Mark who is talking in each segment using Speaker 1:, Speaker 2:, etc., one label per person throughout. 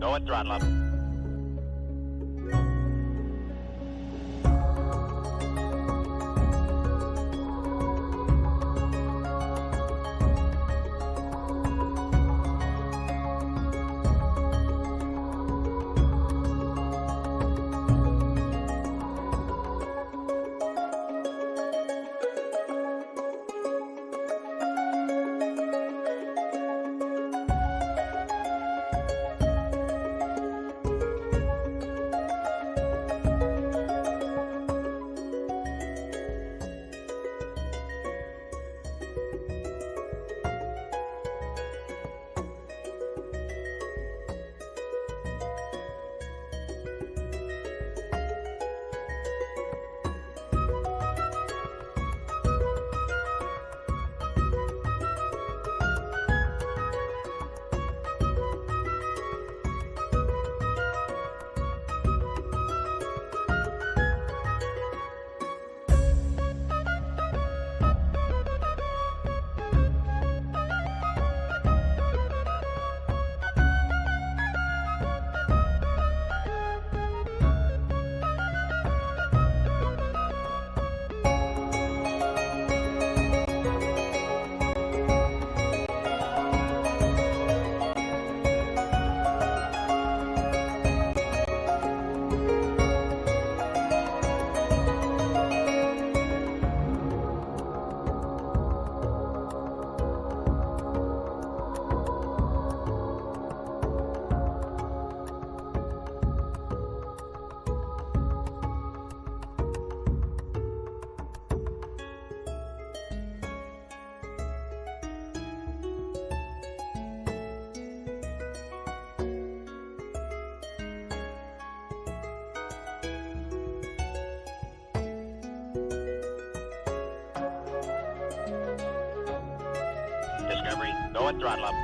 Speaker 1: Go at throttle up. Discovery, go at throttle up.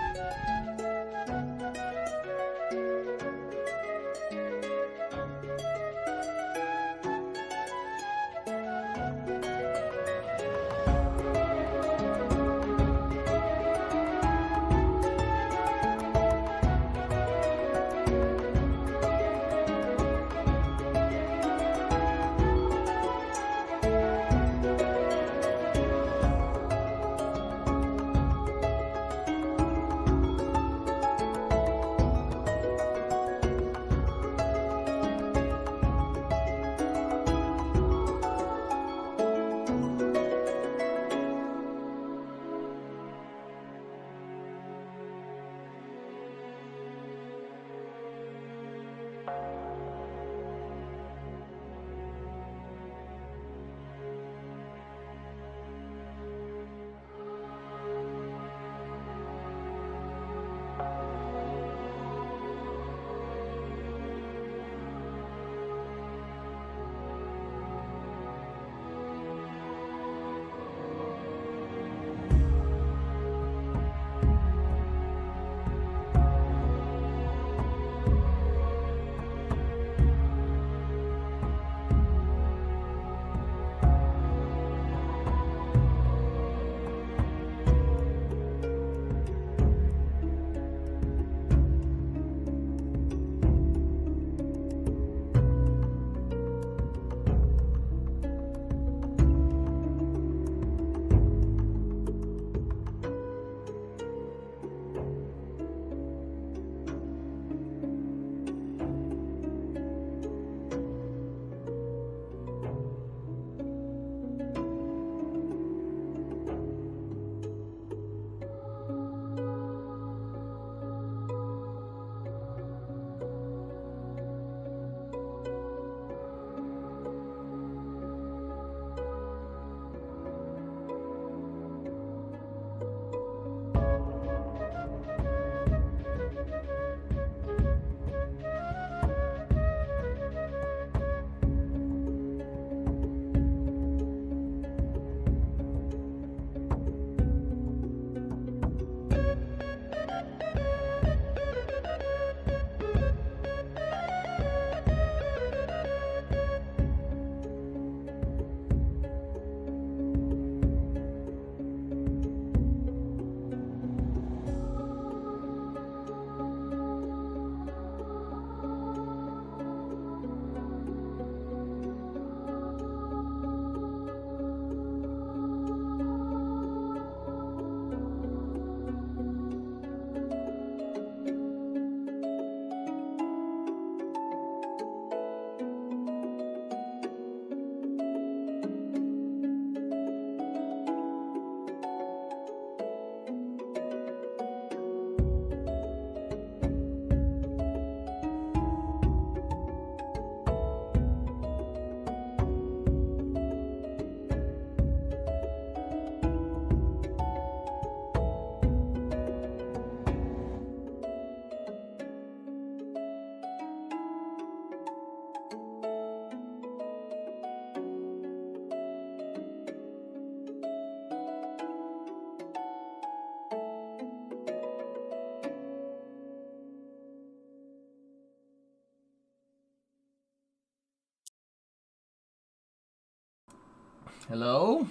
Speaker 1: Hello?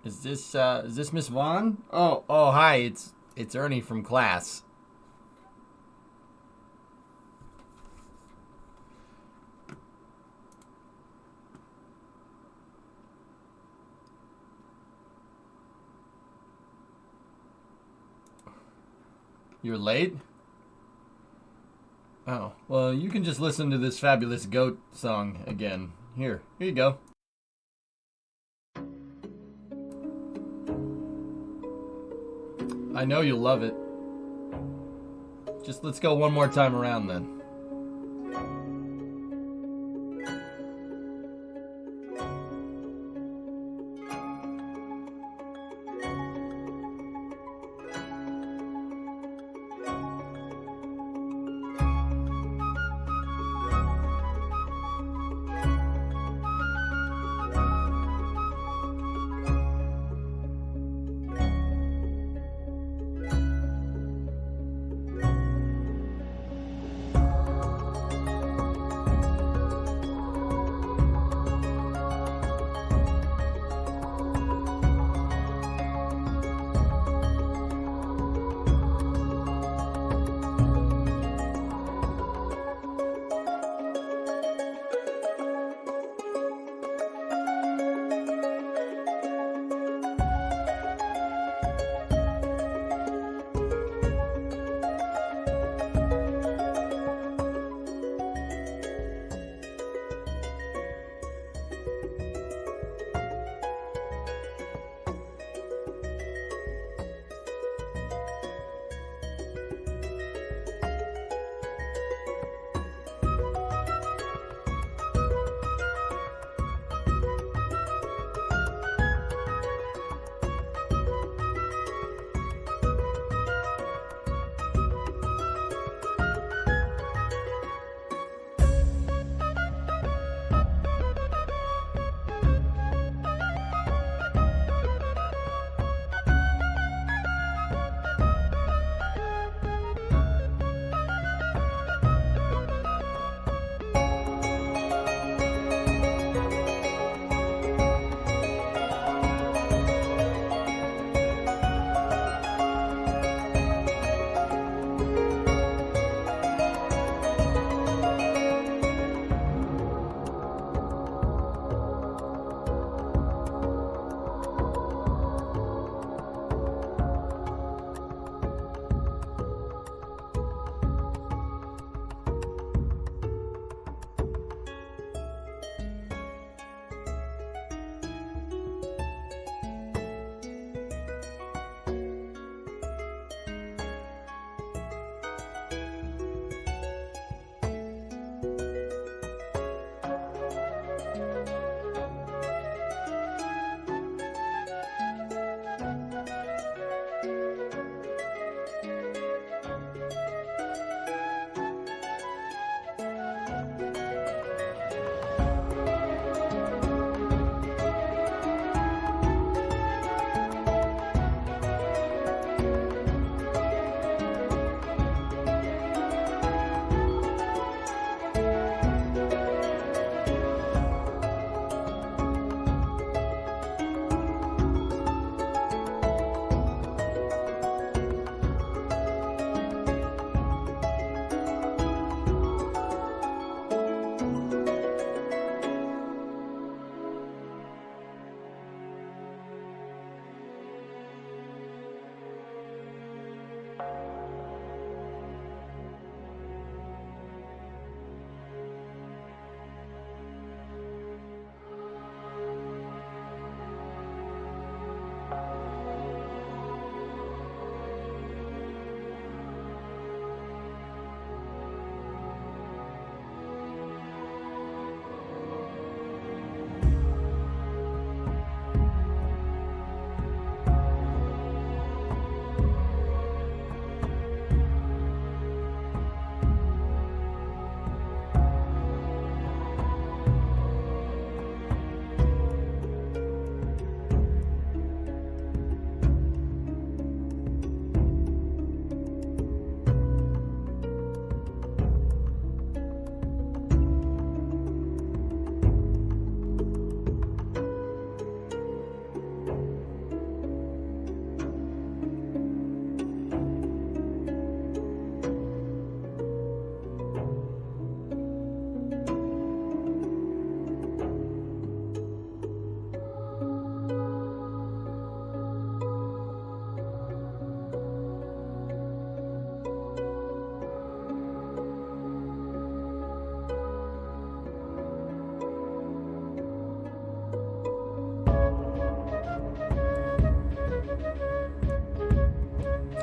Speaker 1: Is this Miss Vaughn? Oh, hi. It's Ernie from class. You're late? Oh, well, you can just listen to this fabulous goat song again. Here you go. I know you'll love it. Just let's go one more time around then.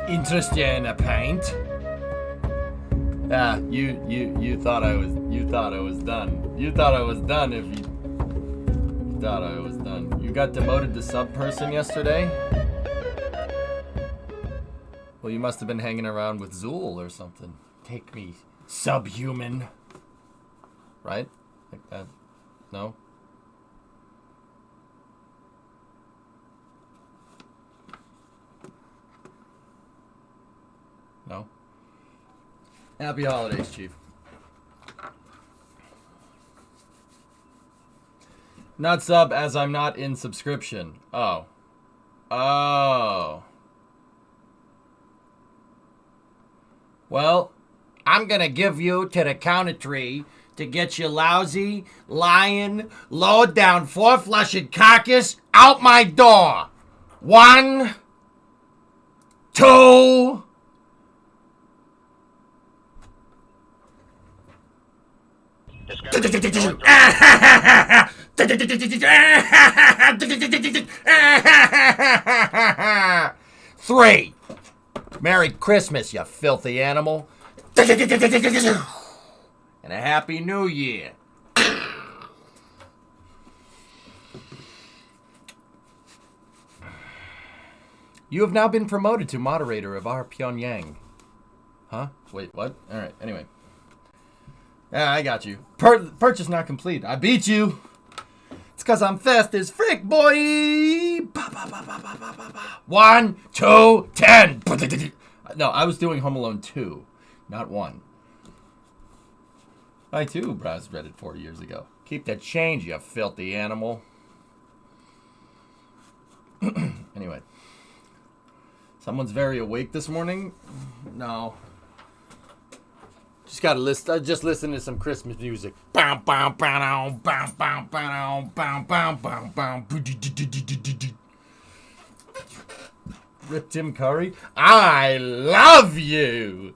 Speaker 1: Interest you in a pint? Ah, you thought I was done. You thought I was done if you thought I was done. You got demoted to sub person yesterday? Well, you must have been hanging around with Zool or something. Take me, subhuman. Right? Like that? No? No? Happy holidays, Chief. Not sub as I'm not in subscription. Oh. Oh. Well, I'm gonna give you to the count of 3 to get your lousy, lying, low down, 4-flushing carcass out my door. 1, 2. Three. Merry Christmas, you filthy animal. And a Happy New Year. You have now been promoted to moderator of our Pyongyang. Huh? Wait, what? Alright, anyway. Yeah, I got you. Purchase not complete. I beat you. It's because I'm fast as frick, boy. 1, 2, 10. No, I was doing Home Alone 2, not 1. I, too, browsed Reddit 4 years ago. Keep that change, you filthy animal. Anyway. Someone's very awake this morning? No. Just gotta listen. Just listen to some Christmas music. Rip Tim Curry. I love you.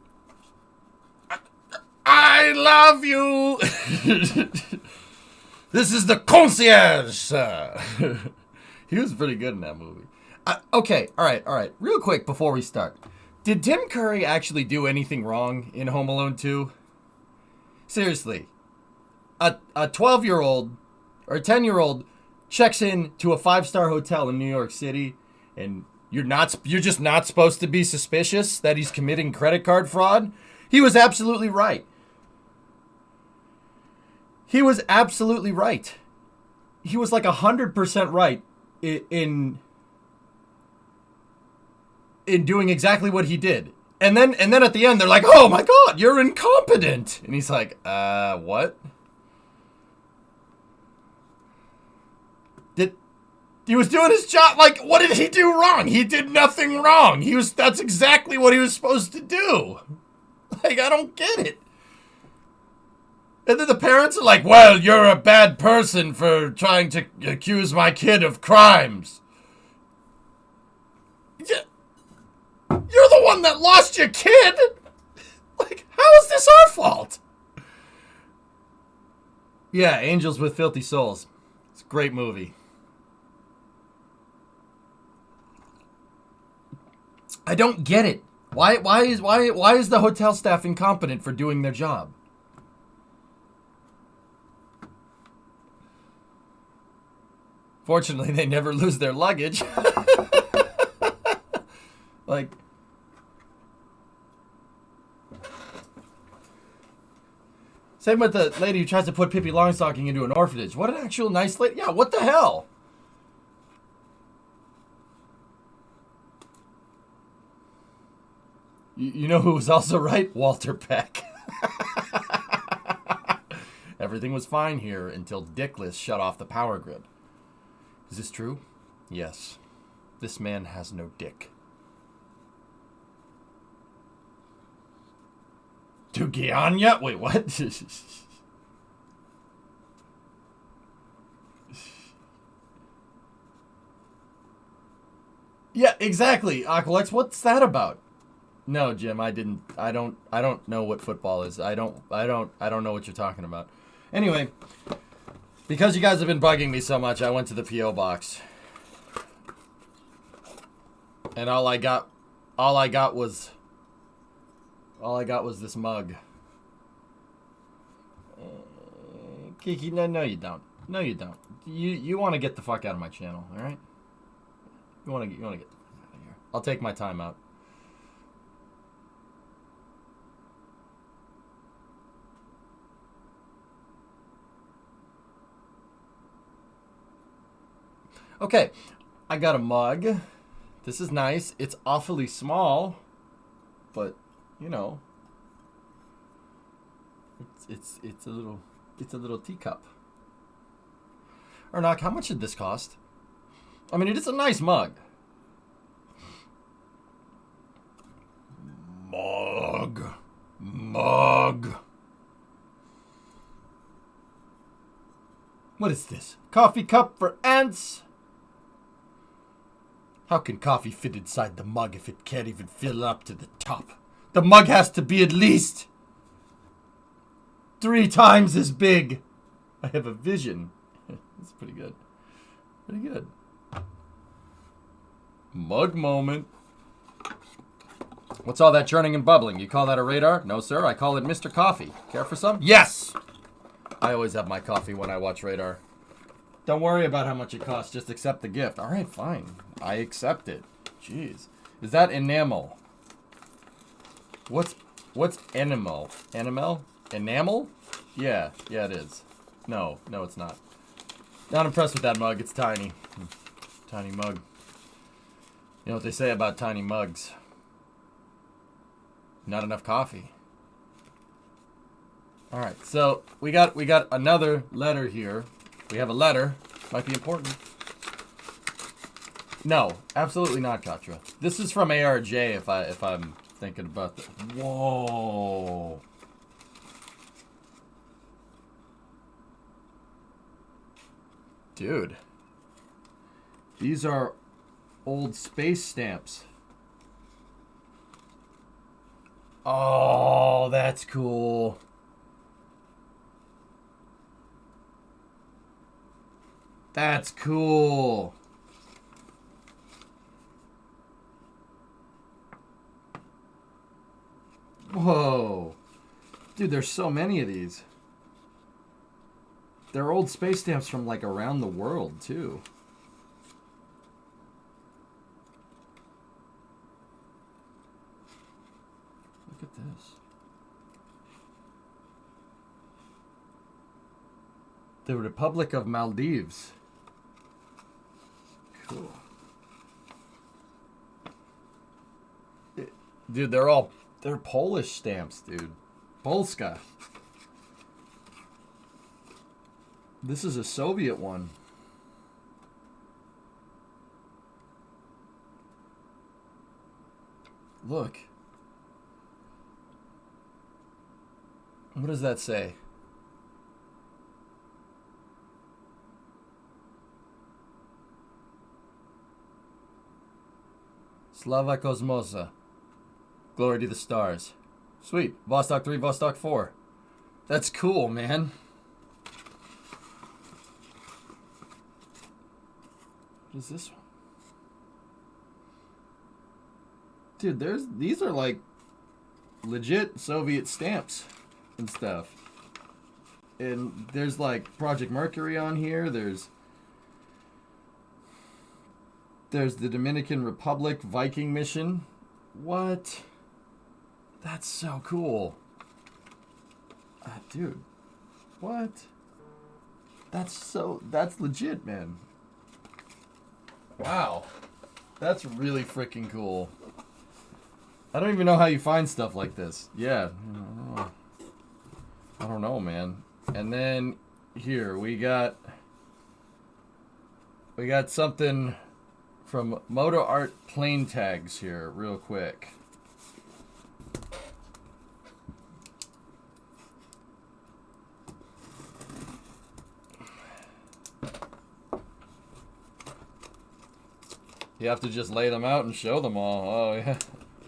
Speaker 1: I love you. This is the concierge, sir. He was pretty good in that movie. Okay, all right. Real quick before we start. Did Tim Curry actually do anything wrong in Home Alone 2? Seriously. A 12-year-old or a 10-year-old checks in to a 5-star hotel in New York City, and you're just not supposed to be suspicious that he's committing credit card fraud? He was absolutely right. He was absolutely right. He was like 100% right in doing exactly what he did. And then at the end, they're like, oh my God, you're incompetent. And he's like, what? He was doing his job. Like, what did he do wrong? He did nothing wrong. That's exactly what he was supposed to do. Like, I don't get it. And then the parents are like, well, you're a bad person for trying to accuse my kid of crimes. Yeah. You're the one that lost your kid! Like, how is this our fault? Yeah, Angels with Filthy Souls. It's a great movie. I don't get it. Why is the hotel staff incompetent for doing their job? Fortunately, they never lose their luggage. Like, same with the lady who tries to put Pippi Longstocking into an orphanage. What an actual nice lady. Yeah, what the hell? You know who was also right? Walter Peck. Everything was fine here until Dickless shut off the power grid. Is this true? Yes. This man has no dick. To Guyana? Wait, what? Yeah, exactly. Aqualex, what's that about? No, Jim, I don't know what football is. I don't know what you're talking about. Anyway, because you guys have been bugging me so much, I went to the P.O. box. And all I got all I got was this mug. Kiki, no, you don't. No, you don't. You want to get the fuck out of my channel, all right? You want to get the fuck out of here. I'll take my time out. Okay, I got a mug. This is nice. It's awfully small, but you know, it's a little teacup. Ernock, how much did this cost? I mean, it is a nice mug. Mug. What is this? Coffee cup for ants? How can coffee fit inside the mug if it can't even fill up to the top? The mug has to be at least 3 times as big. I have a vision. That's pretty good. Pretty good. Mug moment. What's all that churning and bubbling? You call that a radar? No, sir. I call it Mr. Coffee. Care for some? Yes! I always have my coffee when I watch Radar. Don't worry about how much it costs. Just accept the gift. All right, fine. I accept it. Jeez. Is that enamel? What's enamel? Enamel? Enamel? Yeah, it is. No, it's not. Not impressed with that mug. It's tiny. Tiny mug. You know what they say about tiny mugs? Not enough coffee. All right, so we got another letter here. We have a letter. Might be important. No, absolutely not, Katra. This is from ARJ. If I'm thinking about that. Whoa. Dude. These are old space stamps. Oh, that's cool. That's cool. Whoa. Dude, there's so many of these. They're old space stamps from like around the world, too. Look at this. The Republic of Maldives. Cool. Dude, they're Polish stamps, dude. Polska. This is a Soviet one. Look. What does that say? Slava Kosmosa. Glory to the stars. Sweet. Vostok 3, Vostok 4. That's cool, man. What is this one? Dude, these are like legit Soviet stamps and stuff. And there's like Project Mercury on here. There's the Dominican Republic Viking mission. What? That's so cool. Dude. What? That's legit, man. Wow. That's really freaking cool. I don't even know how you find stuff like this. Yeah. I don't know, man. And then here we got something from Moto Art Plane Tags here, real quick. You have to just lay them out and show them all. Oh, yeah.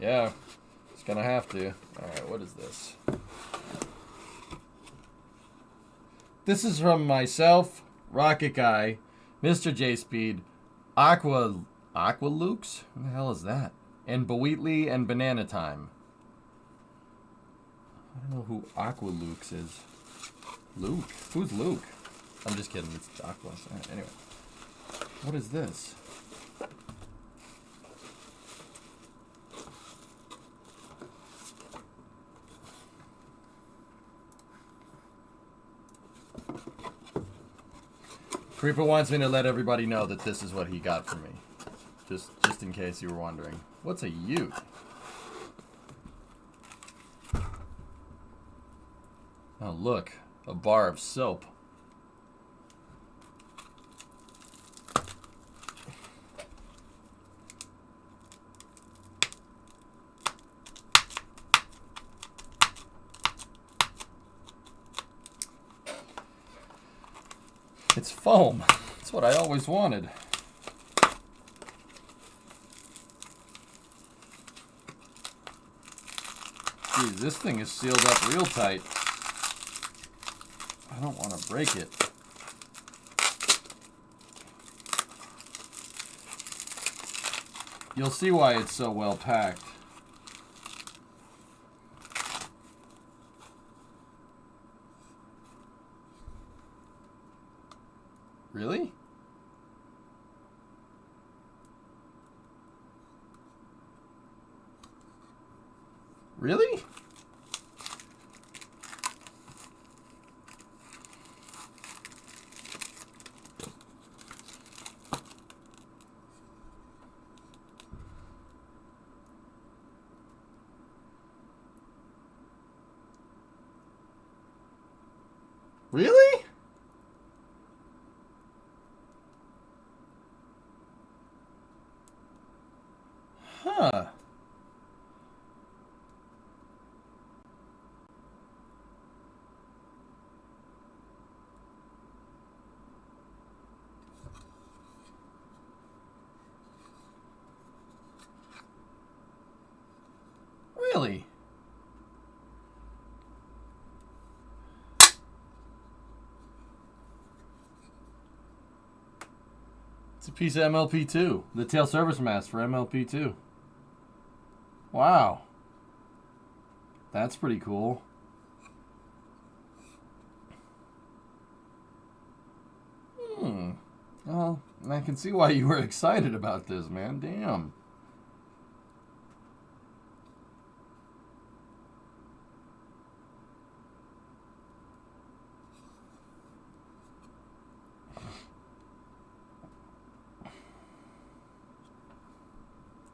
Speaker 1: Yeah. It's gonna have to. Alright, what is this? This is from myself, Rocket Guy, Mr. J Speed, Aqualux? What the hell is that? and Boweetley and Banana Time. I don't know who Aqua Luke's is. Luke? Who's Luke? I'm just kidding. It's Aqua. Anyway. What is this? Creeper wants me to let everybody know that this is what he got for me. Just in case you were wondering. What's a Ute? Oh, look. A bar of soap. It's foam. That's what I always wanted. Geez, this thing is sealed up real tight. I don't want to break it. You'll see why it's so well packed. Really? Really? Really? Huh. Really? It's a piece of MLP2. The tail service mast for MLP2. Wow. That's pretty cool. Well, I can see why you were excited about this, man. Damn.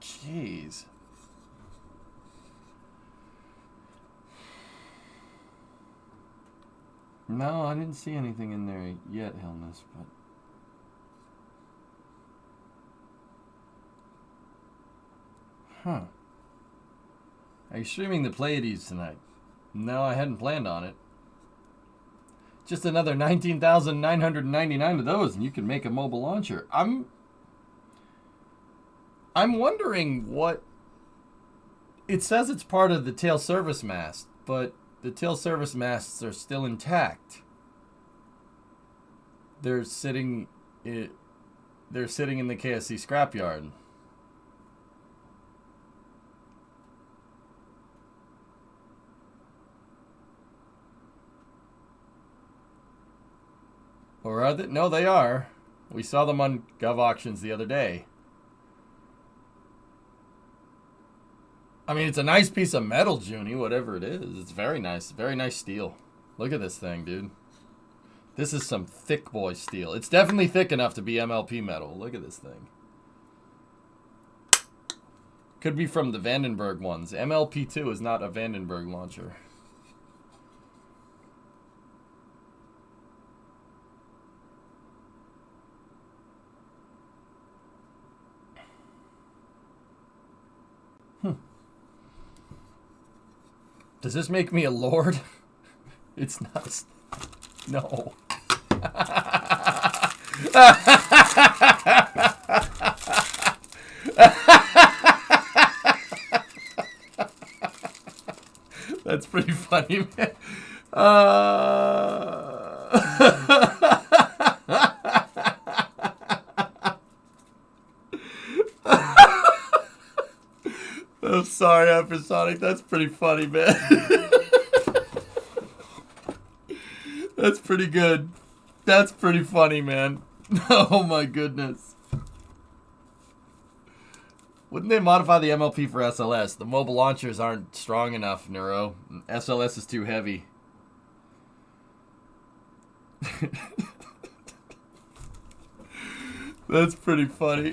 Speaker 1: Jeez. No, I didn't see anything in there yet, Helmus, but... Huh. Are you streaming the Pleiades tonight? No, I hadn't planned on it. Just another 19,999 of those, and you can make a mobile launcher. I'm wondering what... It says it's part of the tail service mast, but the tail service masts are still intact. They're sitting in the KSC scrapyard. Or are they? No, they are. We saw them on Gov Auctions the other day. I mean, it's a nice piece of metal, Junie, whatever it is. It's very nice. Very nice steel. Look at this thing, dude. This is some thick boy steel. It's definitely thick enough to be MLP metal. Look at this thing. Could be from the Vandenberg ones. MLP2 is not a Vandenberg launcher. Does this make me a lord? It's not. No. That's pretty funny, man. sorry, Hypersonic. That's pretty funny, man. That's pretty good. That's pretty funny, man. Oh my goodness. Wouldn't they modify the MLP for SLS? The mobile launchers aren't strong enough, Neuro. SLS is too heavy. That's pretty funny.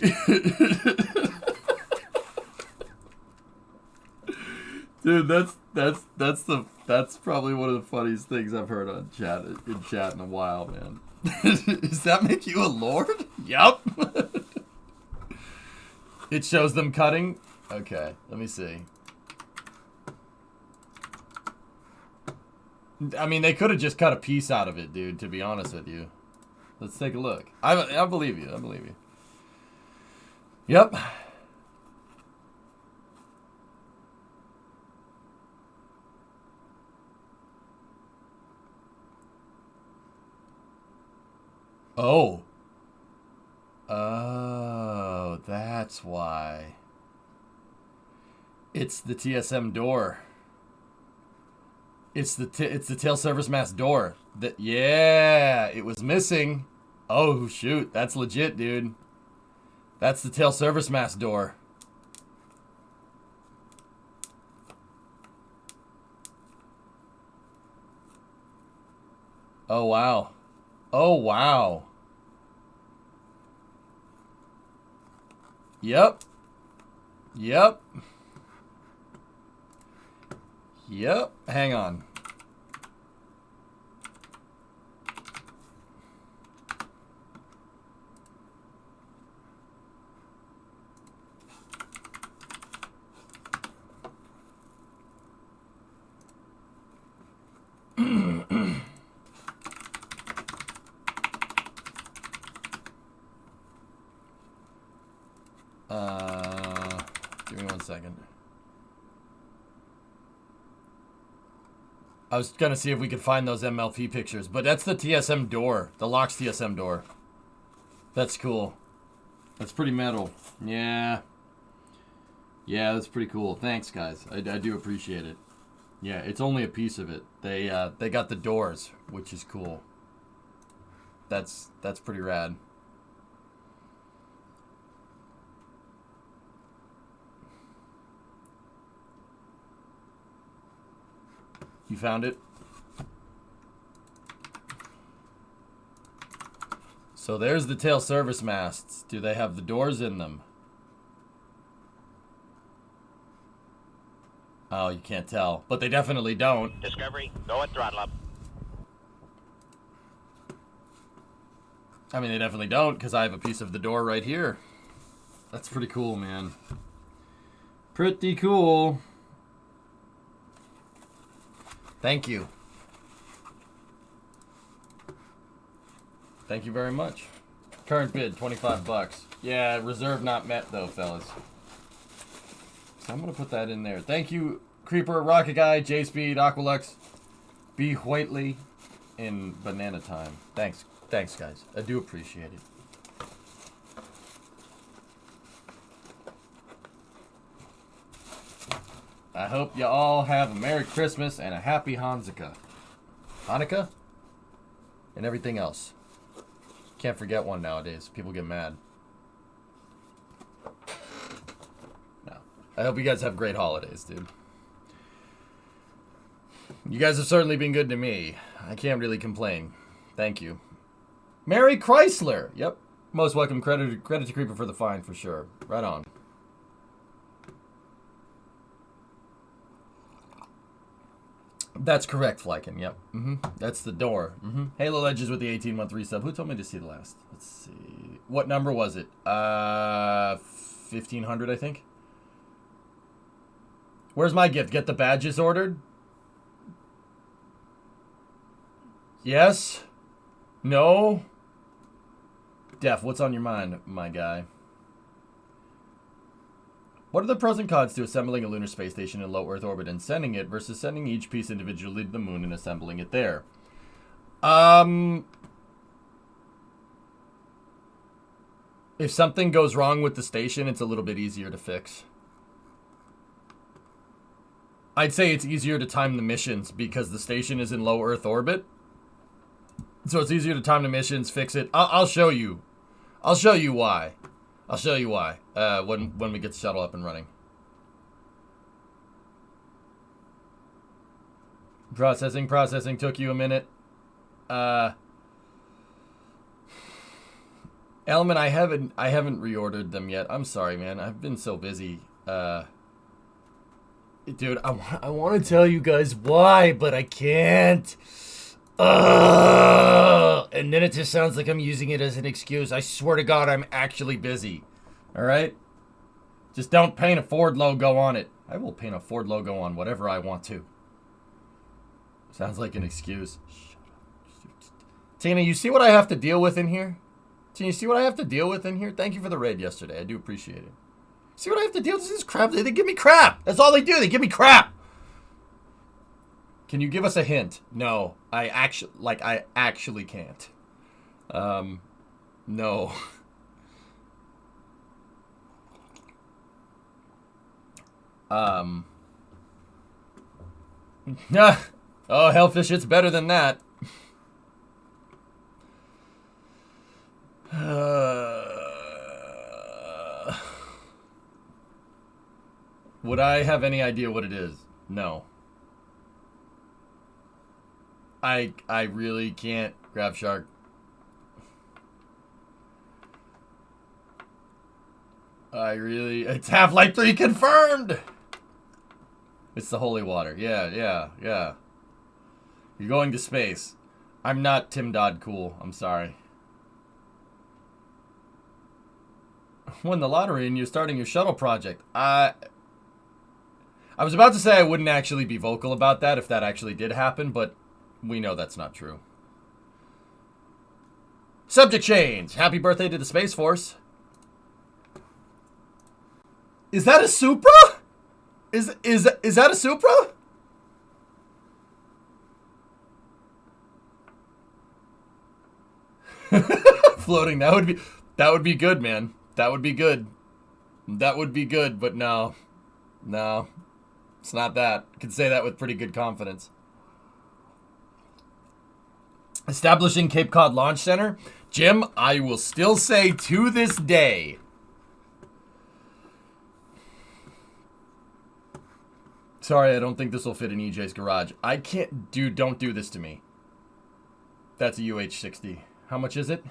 Speaker 1: Dude, that's probably one of the funniest things I've heard on in chat in a while, man. Does that make you a lord? Yup. It shows them cutting. Okay, let me see. I mean, they could have just cut a piece out of it, dude, to be honest with you. Let's take a look. I believe you. I believe you. Yep. Oh. Oh, that's why. It's the TSM door. It's the tail service mast door. Yeah, it was missing. Oh shoot, that's legit, dude. That's the tail service mast door. Oh wow. Oh wow. Yep. Yep. Yep. Hang on. Give me 1 second. I was gonna see if we could find those MLP pictures, but that's the TSM door, the LOX TSM door. That's cool. That's pretty metal. Yeah. Yeah, that's pretty cool. Thanks, guys. I do appreciate it. Yeah, it's only a piece of it. They got the doors, which is cool. That's pretty rad. You found it? So there's the tail service masts. Do they have the doors in them? Oh, you can't tell. But they definitely don't.
Speaker 2: Discovery, go at throttle up.
Speaker 1: I mean, they definitely don't, because I have a piece of the door right here. That's pretty cool, man. Pretty cool. Thank you. Thank you very much. Current bid, 25 bucks. Yeah, reserve not met, though, fellas. So I'm going to put that in there. Thank you, Creeper, Rocket Guy, J-Speed, Aqualux, B. Whiteley, and Banana Time. Thanks. Thanks, guys. I do appreciate it. I hope you all have a Merry Christmas and a Happy Hanukkah. Hanukkah? And everything else. Can't forget one nowadays. People get mad. No. I hope you guys have great holidays, dude. You guys have certainly been good to me. I can't really complain. Thank you. Mary Chrysler. Yep. Most welcome. Credit to Creeper for the find, for sure. Right on. That's correct, Flykin. Yep. That's the door. Halo Legends with the 18-month resub. Who told me to see the last? Let's see. What number was it? 1500, I think. Where's my gift? Get the badges ordered? Yes? No? Def, what's on your mind, my guy? What are the pros and cons to assembling a lunar space station in low Earth orbit and sending it versus sending each piece individually to the moon and assembling it there? If something goes wrong with the station, it's a little bit easier to fix. I'd say it's easier to time the missions because the station is in low Earth orbit. So it's easier to time the missions, fix it. I'll show you. I'll show you why. I'll show you why when we get the shuttle up and running. Processing took you a minute. Element, I haven't reordered them yet. I'm sorry, man. I've been so busy. Dude, I want to tell you guys why, but I can't. And then it just sounds like I'm using it as an excuse. I swear to God, I'm actually busy. All right? Just don't paint a Ford logo on it. I will paint a Ford logo on whatever I want to. Sounds like an excuse. Shut up. Tina, you see what I have to deal with in here? Tina, you see what I have to deal with in here? Thank you for the raid yesterday. I do appreciate it. See what I have to deal with? This crap. They give me crap. That's all they do. They give me crap. Can you give us a hint? No. I actually can't. No. Oh, Hellfish, it's better than that. Would I have any idea what it is? No. I really can't, Grab Shark. It's Half-Life 3 confirmed! It's the holy water. Yeah. You're going to space. I'm not Tim Dodd cool. I'm sorry. Won the lottery and you're starting your shuttle project. I was about to say I wouldn't actually be vocal about that if that actually did happen, but we know that's not true. Subject change. Happy birthday to the Space Force. Is that a Supra? Is that a Supra? Floating. That would be good, man. That would be good. That would be good, but no. No. It's not that. I can say that with pretty good confidence. Establishing Cape Cod Launch Center. Jim, I will still say to this day. Sorry, I don't think this will fit in EJ's garage. I can't, dude, don't do this to me. That's a UH-60. How much is it?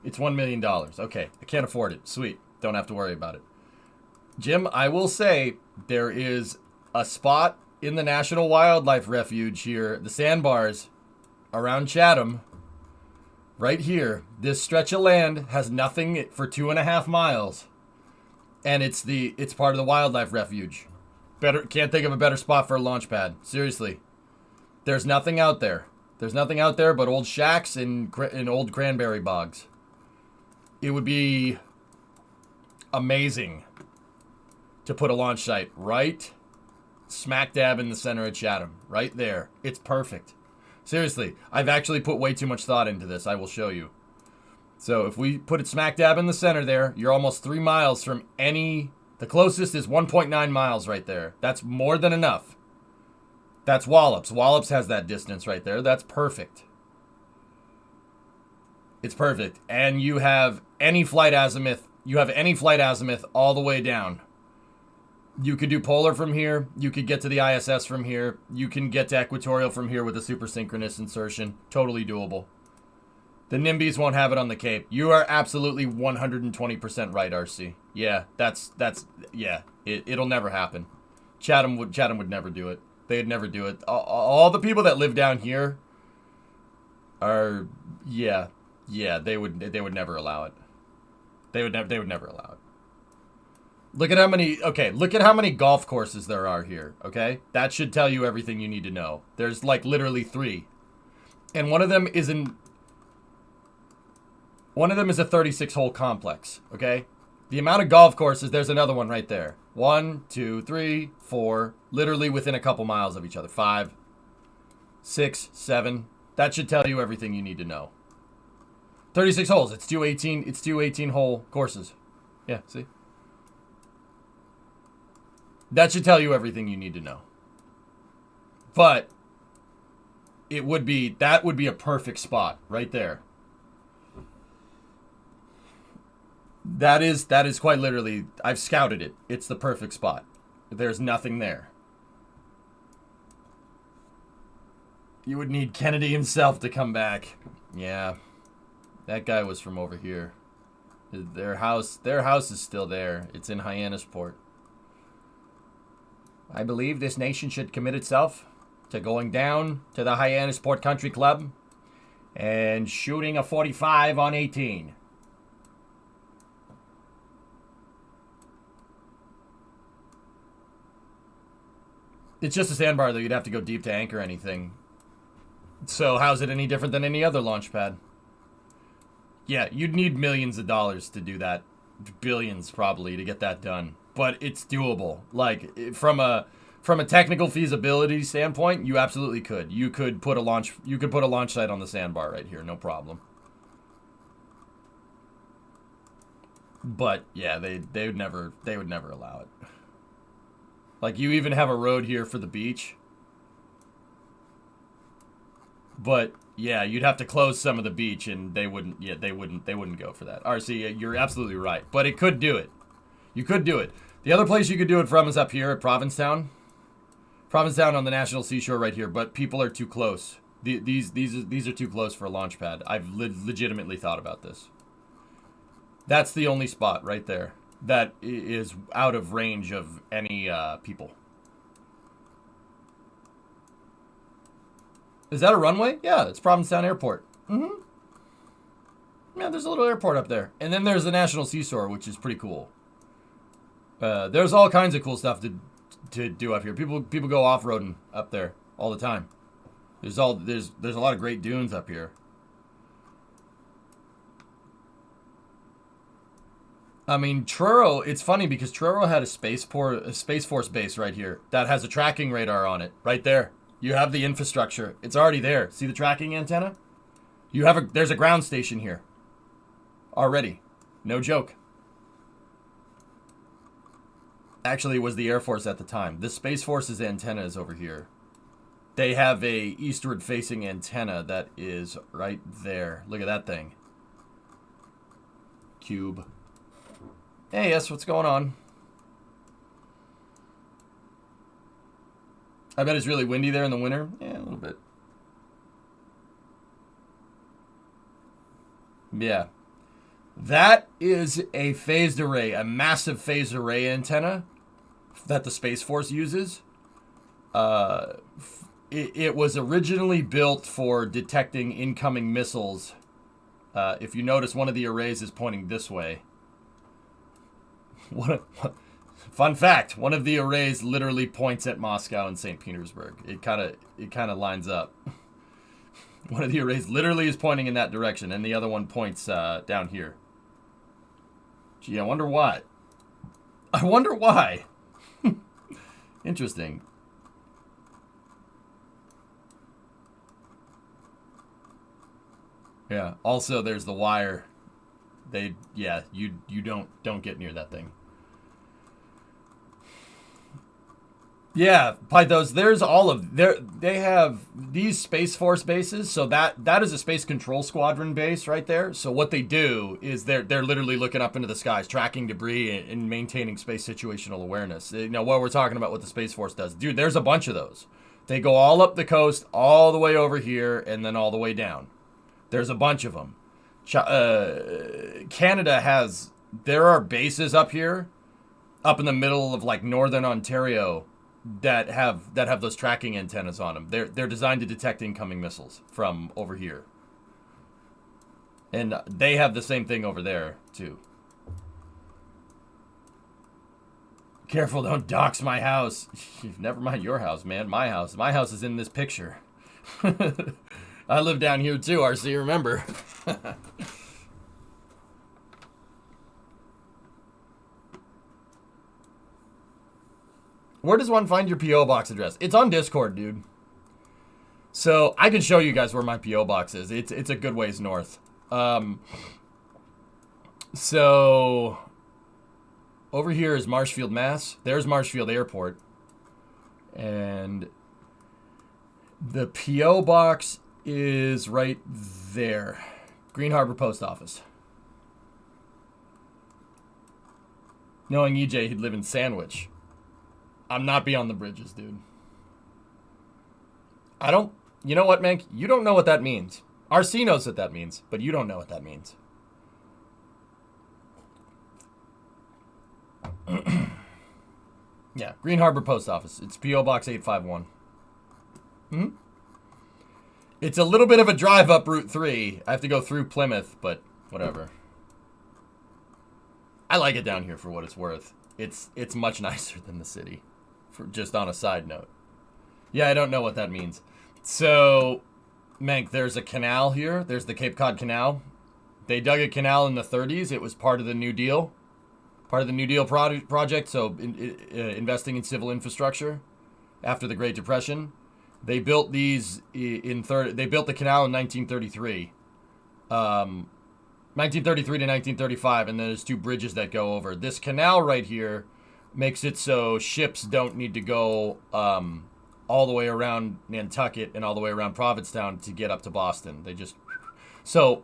Speaker 1: It's $1 million. Okay, I can't afford it. Sweet. Don't have to worry about it. Jim, I will say there is a spot in the National Wildlife Refuge here, the sandbars around Chatham, right here. This stretch of land has nothing for 2.5 miles, and it's part of the wildlife refuge. Can't think of a better spot for a launch pad. Seriously, there's nothing out there. There's nothing out there but old shacks and old cranberry bogs. It would be amazing to put a launch site right smack dab in the center of Chatham. Right there. It's perfect. Seriously, I've actually put way too much thought into this. I will show you. So if we put it smack dab in the center there, you're almost 3 miles from any... The closest is 1.9 miles right there. That's more than enough. That's Wallops. Wallops has that distance right there. That's perfect. It's perfect. And you have any flight azimuth. You have any flight azimuth all the way down. You could do polar from here. You could get to the ISS from here. You can get to equatorial from here with a super synchronous insertion. Totally doable. The NIMBYs won't have it on the Cape. You are absolutely 120% right, RC. Yeah, yeah. It'll never happen. Chatham would never do it. They'd never do it. All the people that live down here are, yeah, they would never allow it. They would never allow it. Look at how many golf courses there are here, okay? That should tell you everything you need to know. There's like literally 3. And one of them is a 36-hole complex, okay? The amount of golf courses, there's another one right there. 1, 2, 3, 4, literally within a couple miles of each other. 5, 6, 7. That should tell you everything you need to know. 36 holes. It's two 18-hole courses. Yeah, see? That should tell you everything you need to know. But it would be, that would be a perfect spot right there. That is quite literally, I've scouted it. It's the perfect spot. There's nothing there. You would need Kennedy himself to come back. Yeah. That guy was from over here. Their house is still there. It's in Hyannisport. I believe this nation should commit itself to going down to the Hyannisport Country Club and shooting a 45 on 18. It's just a sandbar, though. You'd have to go deep to anchor anything. So how's it any different than any other launch pad? Yeah, you'd need millions of dollars to do that. Billions, probably, to get that done. But it's doable. Like, from a technical feasibility standpoint, you absolutely could. You could put a launch site on the sandbar right here, no problem. But yeah, they would never allow it. Like, you even have a road here for the beach. But yeah, you'd have to close some of the beach, and they wouldn't go for that. RC, you're absolutely right. But it could do it. You could do it. The other place you could do it from is up here at Provincetown. Provincetown on the National Seashore right here, but people are too close. These are too close for a launch pad. I've legitimately thought about this. That's the only spot right there that is out of range of any people. Is that a runway? Yeah, it's Provincetown Airport. Mm-hmm. Yeah, there's a little airport up there. And then there's the National Seashore, which is pretty cool. There's all kinds of cool stuff to do up here. People go off-roading up there all the time. There's a lot of great dunes up here. I mean, Truro, it's funny because Truro had a Space Force base right here that has a tracking radar on it, right there. You have the infrastructure. It's already there. See the tracking antenna? There's a ground station here. Already. No joke. Actually, it was the Air Force at the time. The Space Force's antenna is over here. They have a eastward-facing antenna that is right there. Look at that thing. Cube. Hey, yes, what's going on? I bet it's really windy there in the winter. Yeah, a little bit. Yeah. That is a phased array, a massive phased array antenna that the Space Force uses. It was originally built for detecting incoming missiles. If you notice, one of the arrays is pointing this way. Fun fact, one of the arrays literally points at Moscow and St. Petersburg. It kind of lines up. One of the arrays literally is pointing in that direction, and the other one points down here. Gee, I wonder why. Interesting. Yeah. Also, there's the wire. You don't get near that thing. Yeah, Pythos, there's all of they have these Space Force bases, so that is a Space Control Squadron base right there. So what they do is they're literally looking up into the skies, tracking debris and maintaining space situational awareness. You know, what we're talking about, what the Space Force does. Dude, there's a bunch of those. They go all up the coast, all the way over here, and then all the way down. There's a bunch of them. Canada there are bases up here, up in the middle of like northern Ontario, that have those tracking antennas on them. They're designed to detect incoming missiles from over here. And they have the same thing over there, too. Careful, don't dox my house. Never mind your house, man. My house. My house is in this picture. I live down here, too, RC, remember. Where does one find your P.O. box address? It's on Discord, dude. So I can show you guys where my P.O. box is. It's a good ways north. So over here is Marshfield, Mass. There's Marshfield Airport. And The P.O. box is right there. Green Harbor Post Office. Knowing EJ, he'd live in Sandwich. I'm not beyond the bridges, dude. I don't... You know what, Mank? You don't know what that means. RC knows what that means, but you don't know what that means. Yeah, Green Harbor Post Office. It's P.O. Box 851. It's a little bit of a drive up Route 3. I have to go through Plymouth, but whatever. I like it down here for what it's worth. It's much nicer than the city. For just on a side note. Yeah, I don't know what that means. So, Mank, there's a canal here. There's the Cape Cod Canal. They dug a canal in the 30s. It was part of the New Deal. Part of the New Deal project, so investing in civil infrastructure after the Great Depression. They built these they built the canal in 1933. 1933 to 1935, and then there's two bridges that go over. This canal right here makes it so ships don't need to go all the way around Nantucket and all the way around Provincetown to get up to Boston. They just... So,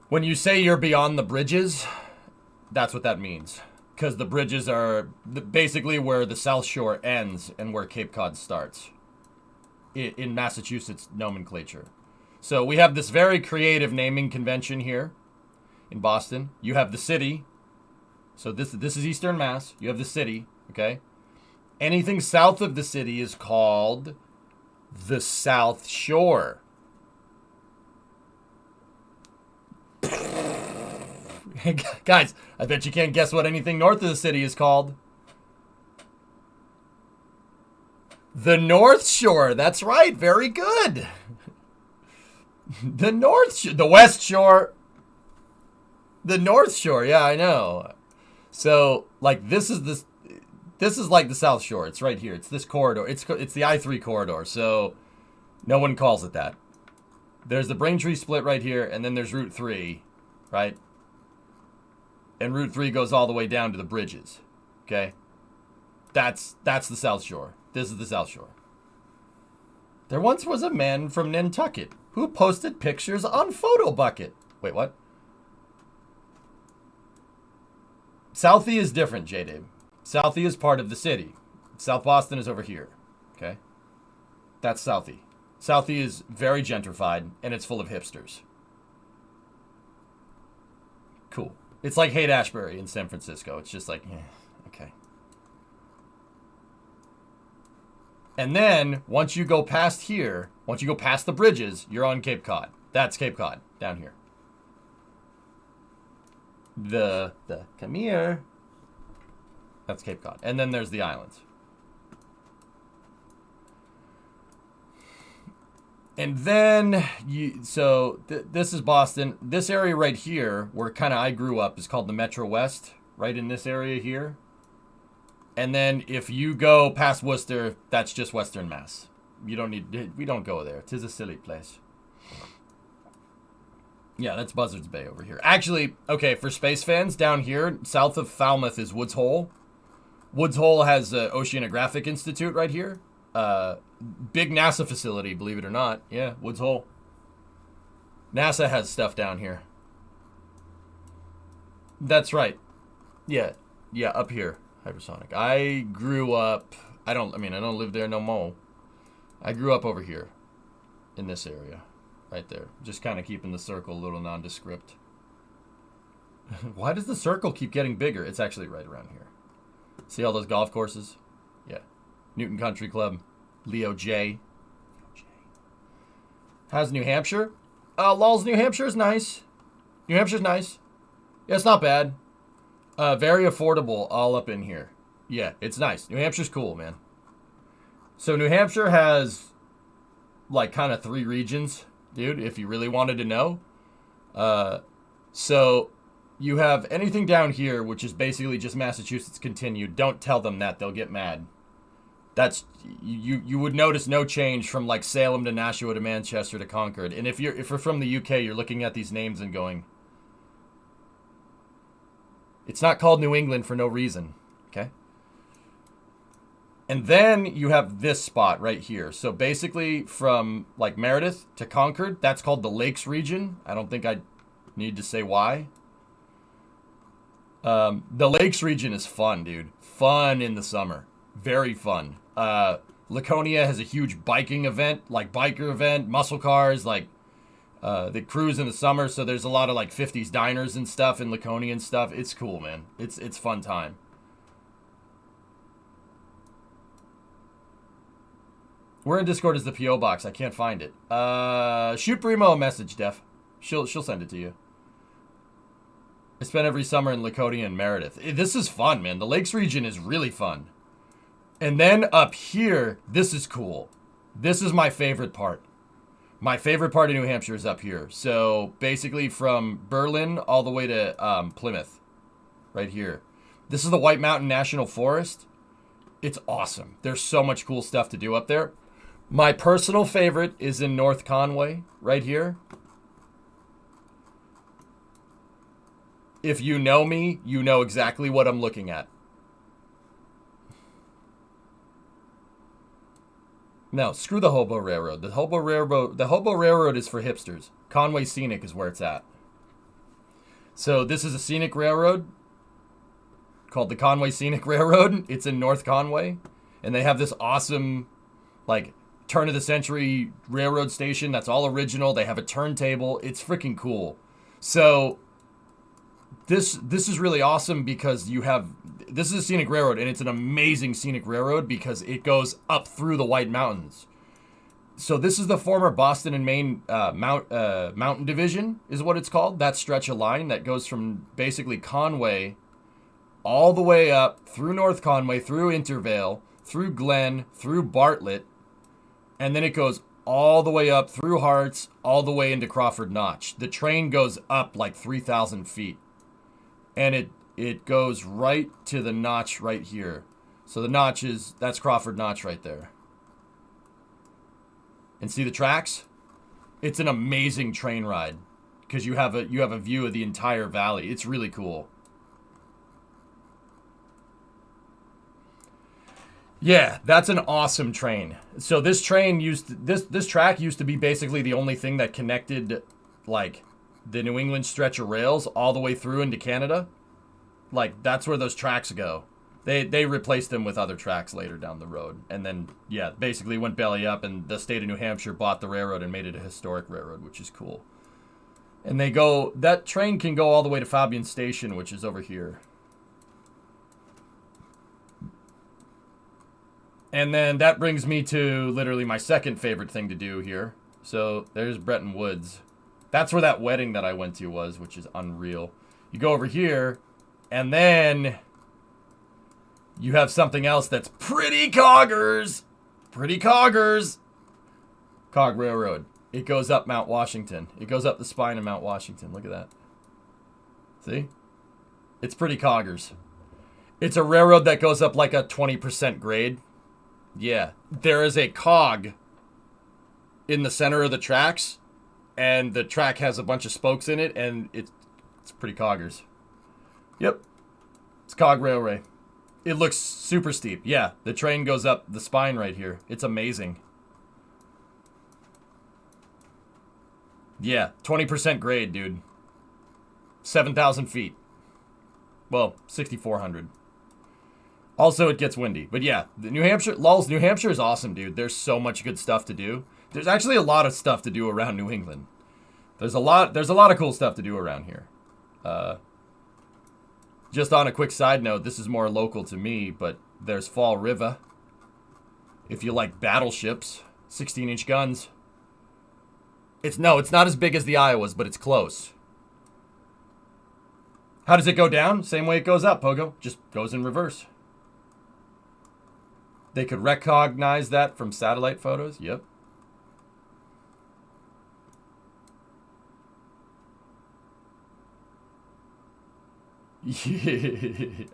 Speaker 1: when you say you're beyond the bridges... That's what that means. Because the bridges are basically where the South Shore ends and where Cape Cod starts. In Massachusetts nomenclature. So we have this very creative naming convention here in Boston. You have the city. So this is Eastern Mass. You have the city, okay? Anything south of the city is called the South Shore. Guys, I bet you can't guess what anything north of the city is called. The North Shore. That's right. Very good. The West Shore. The North Shore. Yeah, I know. So, like, this is like the South Shore. It's right here. It's this corridor. It's the I-3 corridor. So, no one calls it that. There's the Braintree split right here, and then there's Route 3, right? And Route 3 goes all the way down to the bridges. Okay? That's the South Shore. This is the South Shore. There once was a man from Nantucket who posted pictures on Photobucket. Wait, what? Southie is different, J-Dave. Southie is part of the city. South Boston is over here. Okay? That's Southie. Southie is very gentrified, and it's full of hipsters. Cool. It's like Haight-Ashbury in San Francisco. It's just like, okay. And then, once you go past here, once you go past the bridges, you're on Cape Cod. That's Cape Cod, down here. Come here. That's Cape Cod. And then there's the islands. And then, this is Boston. This area right here, where kind of I grew up, is called the Metro West. Right in this area here. And then if you go past Worcester, that's just Western Mass. We don't go there. 'Tis a silly place. Yeah, that's Buzzards Bay over here. Actually, okay, for space fans, down here, south of Falmouth is Woods Hole. Woods Hole has the Oceanographic Institute right here. Big NASA facility, believe it or not. Yeah, Woods Hole. NASA has stuff down here. That's right. Yeah, up here, hypersonic. I grew up. I don't live there no more. I grew up over here, in this area, right there. Just kind of keeping the circle a little nondescript. Why does the circle keep getting bigger? It's actually right around here. See all those golf courses? Yeah. Newton Country Club. Leo J. How's New Hampshire? Lulz, New Hampshire is nice. New Hampshire's nice. Yeah, it's not bad. Very affordable all up in here. Yeah, it's nice. New Hampshire's cool, man. So New Hampshire has, like, kind of 3 regions, dude, if you really wanted to know. So you have anything down here, which is basically just Massachusetts continued. Don't tell them that. They'll get mad. That's you would notice no change from like Salem to Nashua to Manchester to Concord. And if you're from the UK, you're looking at these names and going, it's not called New England for no reason. Okay? And then you have this spot right here. So basically from like Meredith to Concord, that's called the Lakes region. I don't think I need to say why. The Lakes region is fun, dude. Fun in the summer. Very fun. Laconia has a huge biking event, like biker event, muscle cars, like they cruise in the summer. So there's a lot of like 50s diners and stuff in Laconia and stuff. It's cool, man. It's fun time. Where in Discord is the PO box? I can't find it. Shoot Brimo a message, Def. She'll send it to you. I spent every summer in Laconia and Meredith. This is fun, man. The Lakes region is really fun. And then up here, this is cool. This is my favorite part. My favorite part of New Hampshire is up here. So basically from Berlin all the way to Plymouth. Right here. This is the White Mountain National Forest. It's awesome. There's so much cool stuff to do up there. My personal favorite is in North Conway, right here. If you know me, you know exactly what I'm looking at. No, screw the Hobo Railroad. The Hobo Railroad is for hipsters. Conway Scenic is where it's at. So this is a scenic railroad called the Conway Scenic Railroad. It's in North Conway. And they have this awesome, like, turn of the century railroad station that's all original. They have a turntable. It's freaking cool. So this is really awesome because this is a scenic railroad, and it's an amazing scenic railroad because it goes up through the White Mountains. So this is the former Boston and Maine Mountain Division is what it's called. That stretch of line that goes from basically Conway all the way up through North Conway, through Intervale, through Glen, through Bartlett, and then it goes all the way up through Hearts, all the way into Crawford Notch. The train goes up like 3,000 feet. And it goes right to the notch right here. So the notch that's Crawford Notch right there. And see the tracks? It's an amazing train ride because you have a view of the entire valley. It's really cool. Yeah, that's an awesome train. So this train this track used to be basically the only thing that connected like the New England stretch of rails all the way through into Canada. Like that's where those tracks go. They replaced them with other tracks later down the road. And then yeah, basically went belly up and the state of New Hampshire bought the railroad and made it a historic railroad, which is cool. And that train can go all the way to Fabian Station, which is over here. And then that brings me to literally my second favorite thing to do here. So there's Bretton Woods. That's where that wedding that I went to was, which is unreal. You go over here, and then you have something else that's pretty coggers. Pretty coggers. Cog Railroad. It goes up Mount Washington. It goes up the spine of Mount Washington. Look at that. See? It's pretty coggers. It's a railroad that goes up like a 20% grade. Yeah, there is a cog in the center of the tracks, and the track has a bunch of spokes in it, and it's pretty coggers. Yep, it's Cog Railway. It looks super steep. Yeah, the train goes up the spine right here. It's amazing. Yeah, 20% grade, dude. 7,000 feet. Well, 6,400. Also, it gets windy. But yeah, New Hampshire is awesome, dude. There's so much good stuff to do. There's actually a lot of stuff to do around New England. There's a lot of cool stuff to do around here. Just on a quick side note, this is more local to me, but there's Fall River. If you like battleships, 16-inch guns. It's not as big as the Iowas, but it's close. How does it go down? Same way it goes up, Pogo. Just goes in reverse. They could recognize that from satellite photos. Yep.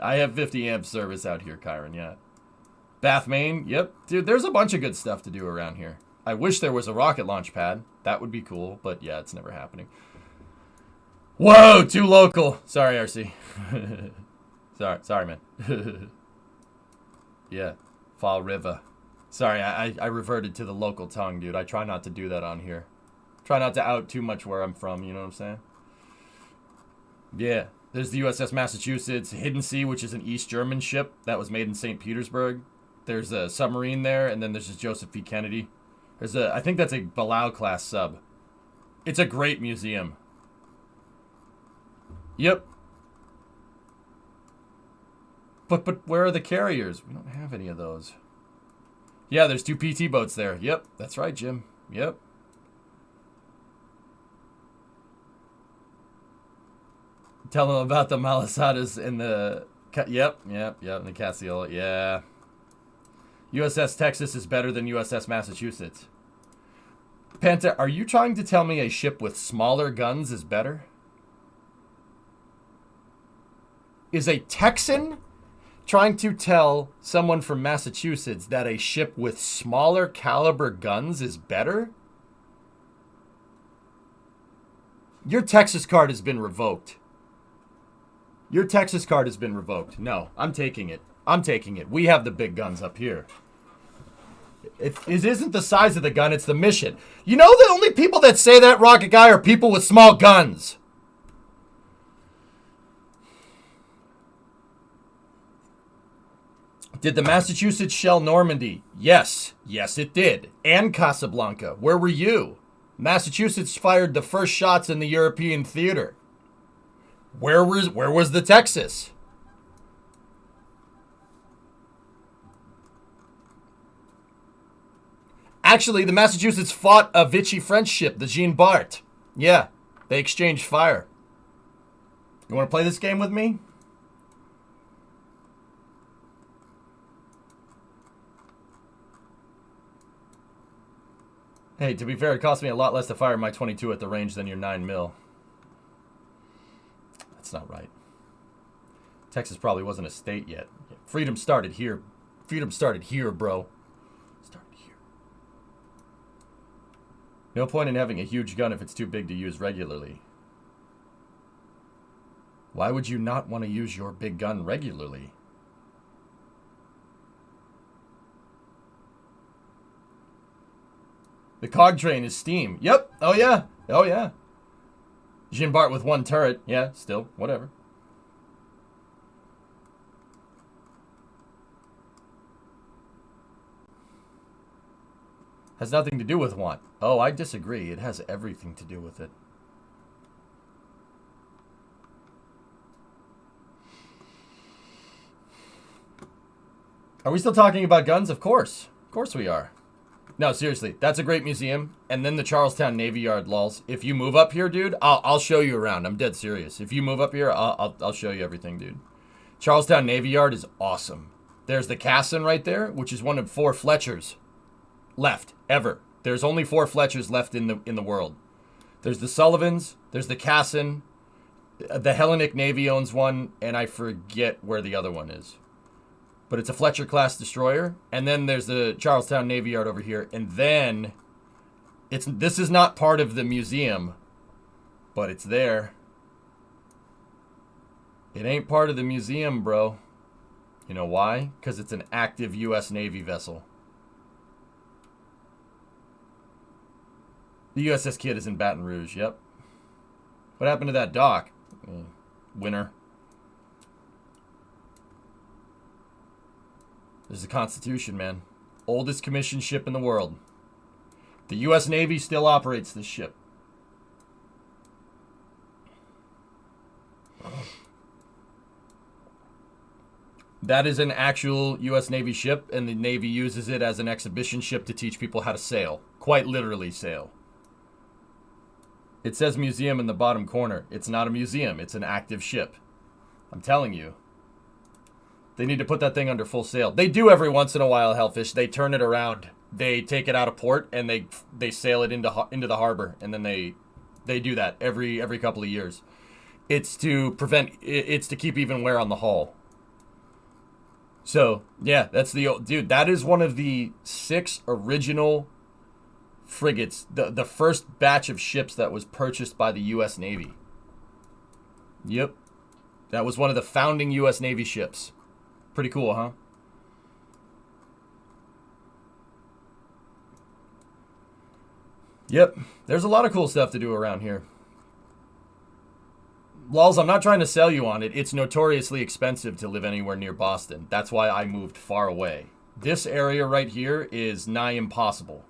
Speaker 1: I have 50 amp service out here, Kyron, yeah. Bath, Maine, yep. Dude, there's a bunch of good stuff to do around here. I wish there was a rocket launch pad. That would be cool, but yeah, it's never happening. Whoa, too local. Sorry, RC. Sorry, man. Yeah. Fall River. Sorry, I reverted to the local tongue, dude. I try not to do that on here. Try not to out too much where I'm from, you know what I'm saying? Yeah. There's the USS Massachusetts, Hidden Sea, which is an East German ship that was made in St. Petersburg. There's a submarine there, and then there's this Joseph P. Kennedy. There's a, I think that's a Balao class sub. It's a great museum. Yep. But where are the carriers? We don't have any of those. Yeah, there's 2 PT boats there. Yep, that's right, Jim. Yep. Tell them about the Malasadas and the... Yep, and the Cassiola. Yeah. USS Texas is better than USS Massachusetts. Panta, are you trying to tell me a ship with smaller guns is better? Is a Texan trying to tell someone from Massachusetts that a ship with smaller caliber guns is better? Your Texas card has been revoked. Your Texas card has been revoked. No, I'm taking it. I'm taking it. We have the big guns up here. It isn't the size of the gun, it's the mission. You know the only people that say that, Rocket Guy, are people with small guns. Did the Massachusetts shell Normandy? Yes. Yes, it did. And Casablanca. Where were you? Massachusetts fired the first shots in the European theater. Where was the Texas? Actually, the Massachusetts fought a Vichy French ship, the Jean Bart. Yeah, they exchanged fire. You want to play this game with me? Hey, to be fair, it cost me a lot less to fire my 22 at the range than your 9mm. That's not right. Texas probably wasn't a state yet. Freedom started here. Freedom started here, bro. Started here. No point in having a huge gun if it's too big to use regularly. Why would you not want to use your big gun regularly? The cog train is steam. Yep. Oh, yeah. Oh, yeah. Jean Bart with 1 turret. Yeah, still. Whatever. Has nothing to do with want. Oh, I disagree. It has everything to do with it. Are we still talking about guns? Of course. Of course we are. No, seriously, that's a great museum. And then the Charlestown Navy Yard, lols. If you move up here, dude, I'll show you around. I'm dead serious. If you move up here, I'll show you everything, dude. Charlestown Navy Yard is awesome. There's the KSP right there, which is one of 4 Fletchers left ever. There's only 4 Fletchers left in the world. There's the Sullivans. There's the KSP. The Hellenic Navy owns one, and I forget where the other one is. But it's a Fletcher-class destroyer. And then there's the Charlestown Navy Yard over here. And then, this is not part of the museum, but it's there. It ain't part of the museum, bro. You know why? Because it's an active U.S. Navy vessel. The USS Kidd is in Baton Rouge, yep. What happened to that dock? Winter. There's the Constitution, man. Oldest commissioned ship in the world. The U.S. Navy still operates this ship. That is an actual U.S. Navy ship, and the Navy uses it as an exhibition ship to teach people how to sail. Quite literally sail. It says museum in the bottom corner. It's not a museum. It's an active ship. I'm telling you. They need to put that thing under full sail. They do every once in a while, Hellfish. They turn it around. They take it out of port and they sail it into the harbor, and then they do that every couple of years. It's to prevent. It's to keep even wear on the hull. So yeah, that's the dude. That is one of the 6 original frigates. The first batch of ships that was purchased by the U.S. Navy. Yep, that was one of the founding U.S. Navy ships. Pretty cool, huh? Yep, there's a lot of cool stuff to do around here. Lols, I'm not trying to sell you on it. It's notoriously expensive to live anywhere near Boston. That's why I moved far away. This area right here is nigh impossible.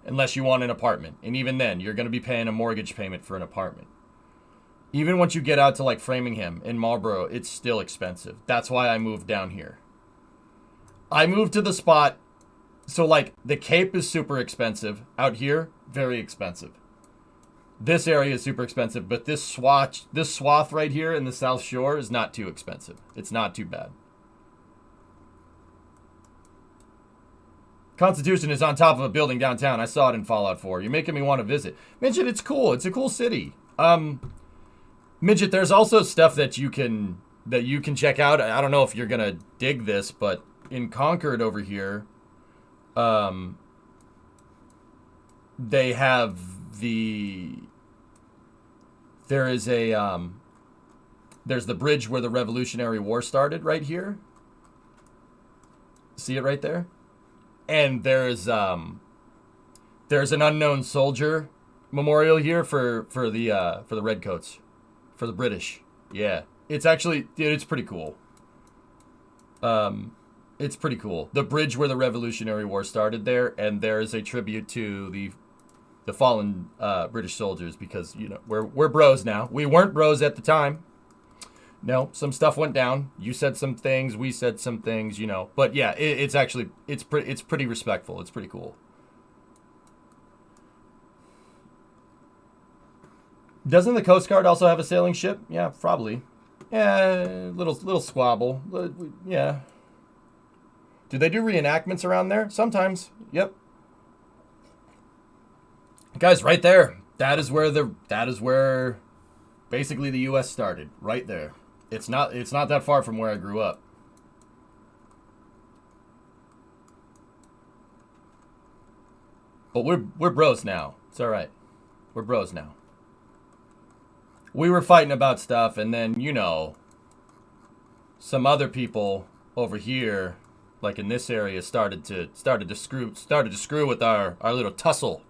Speaker 1: Unless you want an apartment. And even then, you're going to be paying a mortgage payment for an apartment. Even once you get out to like Framingham and Marlborough, it's still expensive. That's why I moved down here. I moved to the spot. So like the Cape is super expensive. Out here, very expensive. This area is super expensive, but this swath right here in the South Shore is not too expensive. It's not too bad. Constitution is on top of a building downtown. I saw it in Fallout 4. You're making me want to visit. Midget, it's cool. It's a cool city. Midget, there's also stuff that you can check out. I don't know if you're gonna dig this, but in Concord over here, they have there's the bridge where the Revolutionary War started right here. See it right there? And there's an unknown soldier memorial here for the redcoats, for the British. Yeah, it's actually, dude, it's pretty cool. It's pretty cool. The bridge where the Revolutionary War started there, and there is a tribute to the fallen British soldiers, because you know we're bros now. We weren't bros at the time. No, some stuff went down. You said some things, we said some things, you know. But yeah, it's actually it's pretty respectful. It's pretty cool. Doesn't the Coast Guard also have a sailing ship? Yeah, probably. Yeah, little squabble. Yeah. Do they do reenactments around there? Sometimes. Yep. Guys, right there. That is where basically the US started. Right there. It's not that far from where I grew up. But we're bros now. It's all right. We're bros now. We were fighting about stuff, and then, you know, some other people over here, like in this area, started to screw with our little tussle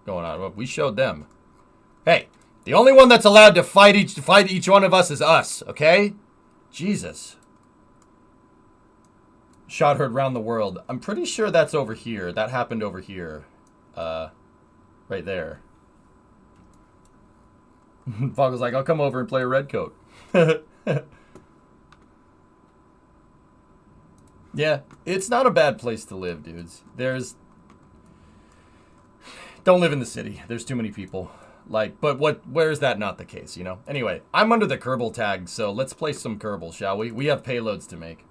Speaker 1: going on. We showed them. Hey, the only one that's allowed to fight each one of us is us, okay? Jesus. Shot heard round the world. I'm pretty sure that's over here. That happened over here. Right there. Fogg was like, I'll come over and play a redcoat. Yeah, it's not a bad place to live, dudes. Don't live in the city. There's too many people. Like, but where is that not the case, you know? Anyway, I'm under the Kerbal tag, so let's play some Kerbal, shall we? We have payloads to make.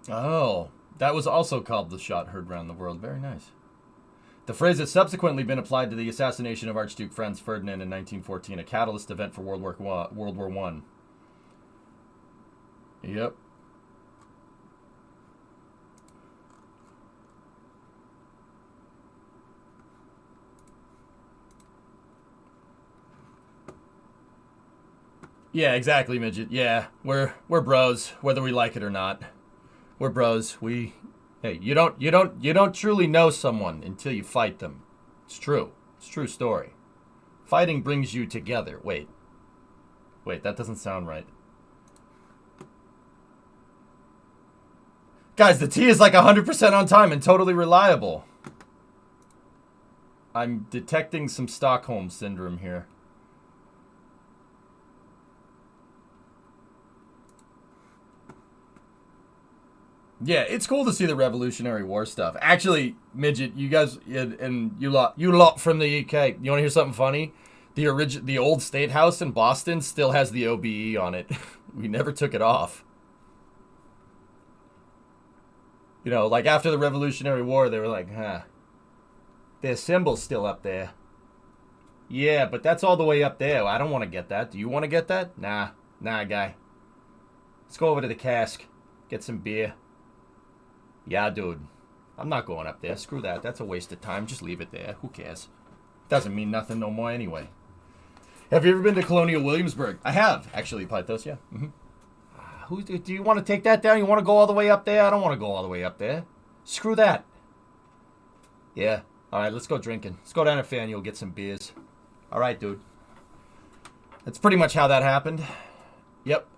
Speaker 1: Oh, that was also called the shot heard round the world. Very nice. The phrase has subsequently been applied to the assassination of Archduke Franz Ferdinand in 1914, a catalyst event for World War I. Yep. Yeah, exactly, midget. Yeah, we're bros, whether we like it or not. We're bros. Hey, you don't truly know someone until you fight them. It's true. It's a true story. Fighting brings you together. Wait, that doesn't sound right. Guys, the tea is like 100% on time and totally reliable. I'm detecting some Stockholm syndrome here. Yeah, it's cool to see the Revolutionary War stuff. Actually, midget, you guys and you lot from the UK. You want to hear something funny? The old State House in Boston still has the OBE on it. We never took it off. You know, like after the Revolutionary War, they were like, huh, their symbol's still up there. Yeah, but that's all the way up there. I don't want to get that. Do you want to get that? Nah, guy. Let's go over to the cask. Get some beer. Yeah, dude. I'm not going up there. Screw that. That's a waste of time. Just leave it there. Who cares? Doesn't mean nothing no more anyway. Have you ever been to Colonial Williamsburg? I have, actually, Pythos, yeah. Mm-hmm. Who do you want to take that down? You want to go all the way up there? I don't want to go all the way up there. Screw that. Yeah. All right, let's go drinking. Let's go down to Faneuil, get some beers. All right, dude. That's pretty much how that happened. Yep.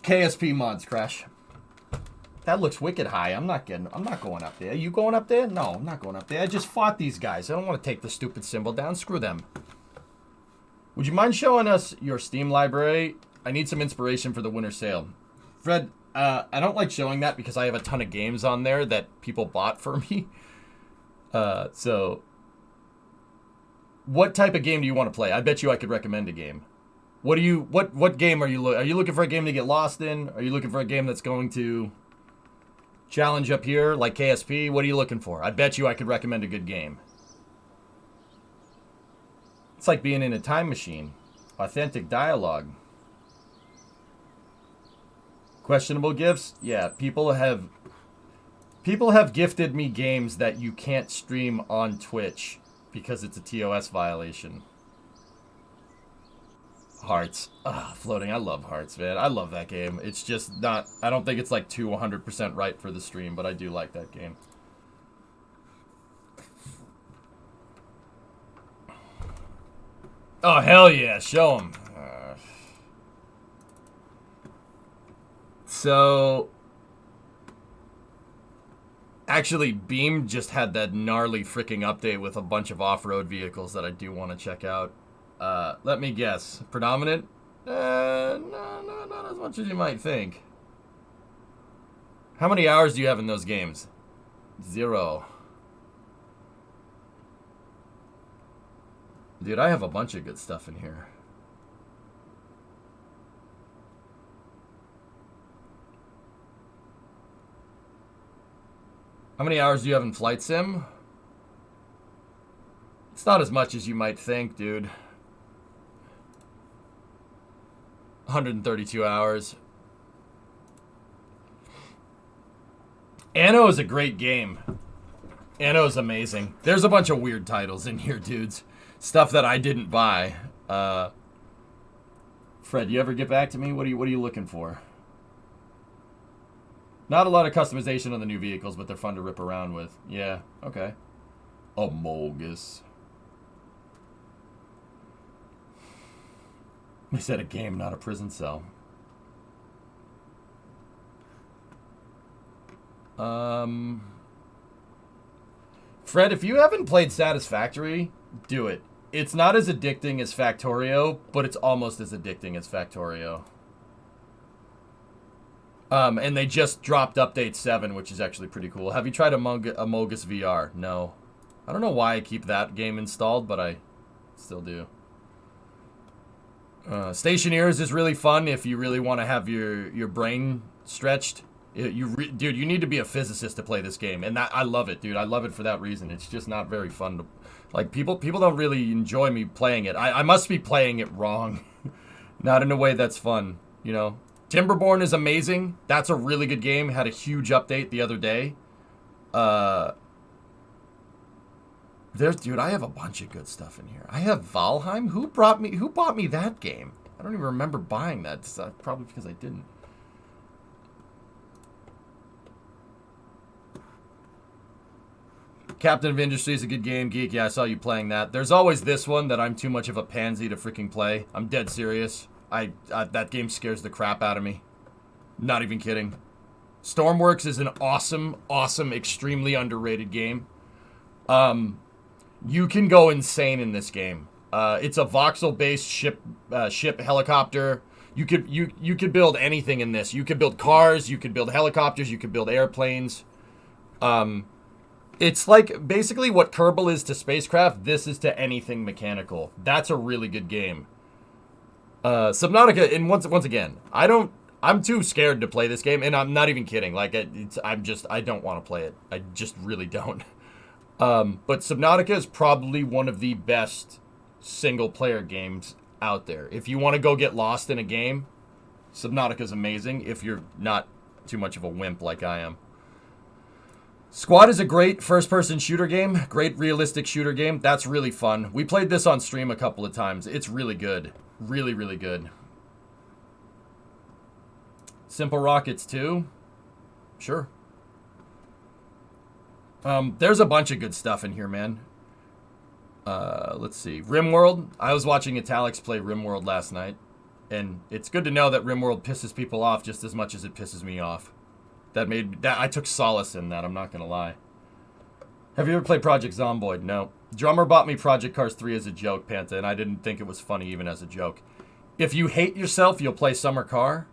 Speaker 1: KSP mods crash. That looks wicked high. I'm not going up there. You going up there? No, I'm not going up there. I just fought these guys. I don't want to take the stupid symbol down. Screw them. Would you mind showing us your Steam library? I need some inspiration for the winter sale. Fred, I don't like showing that because I have a ton of games on there that people bought for me. So what type of game do you want to play? I bet you I could recommend a game. What game are you looking for a game to get lost in? Are you looking for a game that's going to challenge up here like KSP? What are you looking for? I bet you I could recommend a good game. It's like being in a time machine. Authentic dialogue. Questionable gifts? Yeah, people have gifted me games that you can't stream on Twitch because it's a TOS violation. Hearts. Floating. I love Hearts, man. I love that game. It's just not... I don't think it's like 100% right for the stream, but I do like that game. Oh, hell yeah. Show them. So... Actually, Beam just had that gnarly freaking update with a bunch of off-road vehicles that I do want to check out. Let me guess. Predominant? No, not as much as you might think. How many hours do you have in those games? 0. Dude, I have a bunch of good stuff in here. How many hours do you have in Flight Sim? It's not as much as you might think, dude. 132 hours. Anno is a great game. Anno is amazing. There's a bunch of weird titles in here, dudes. Stuff that I didn't buy. Fred, you ever get back to me? What are you looking for? Not a lot of customization on the new vehicles, but they're fun to rip around with. Yeah, okay. Amogus. They said a game, not a prison cell. Fred, if you haven't played Satisfactory, do it. It's not as addicting as Factorio, but it's almost as addicting as Factorio. And they just dropped Update 7, which is actually pretty cool. Have you tried Amogus VR? No. I don't know why I keep that game installed, but I still do. Stationeers is really fun if you really want to have your brain stretched. Dude, you need to be a physicist to play this game, and I love it, dude. I love it for that reason. It's just not very fun to, like, people don't really enjoy me playing it. I must be playing it wrong, not in a way that's fun, you know. Timberborn is amazing. That's a really good game. Had a huge update the other day. Dude, I have a bunch of good stuff in here. I have Valheim. Who bought me that game? I don't even remember buying that. Probably because I didn't. Captain of Industry is a good game. Geek, yeah, I saw you playing that. There's always this one that I'm too much of a pansy to freaking play. I'm dead serious. That game scares the crap out of me. Not even kidding. Stormworks is an awesome, extremely underrated game. You can go insane in this game. It's a voxel-based ship helicopter. You could build anything in this. You could build cars. You could build helicopters. You could build airplanes. It's like basically what Kerbal is to spacecraft. This is to anything mechanical. That's a really good game. Subnautica, and once again, I'm too scared to play this game, and I'm not even kidding. Like, I don't want to play it. I just really don't. But Subnautica is probably one of the best single-player games out there. If you want to go get lost in a game, Subnautica is amazing if you're not too much of a wimp like I am. Squad is a great first-person shooter game. Great realistic shooter game. That's really fun. We played this on stream a couple of times. It's really good. Really, really good. Simple Rockets 2? Sure. There's a bunch of good stuff in here, man. Let's see. RimWorld. I was watching Italics play RimWorld last night. And it's good to know that RimWorld pisses people off just as much as it pisses me off. I took solace in that, I'm not gonna lie. Have you ever played Project Zomboid? No. Drummer bought me Project Cars 3 as a joke, Panta, and I didn't think it was funny even as a joke. If you hate yourself, you'll play Summer Car.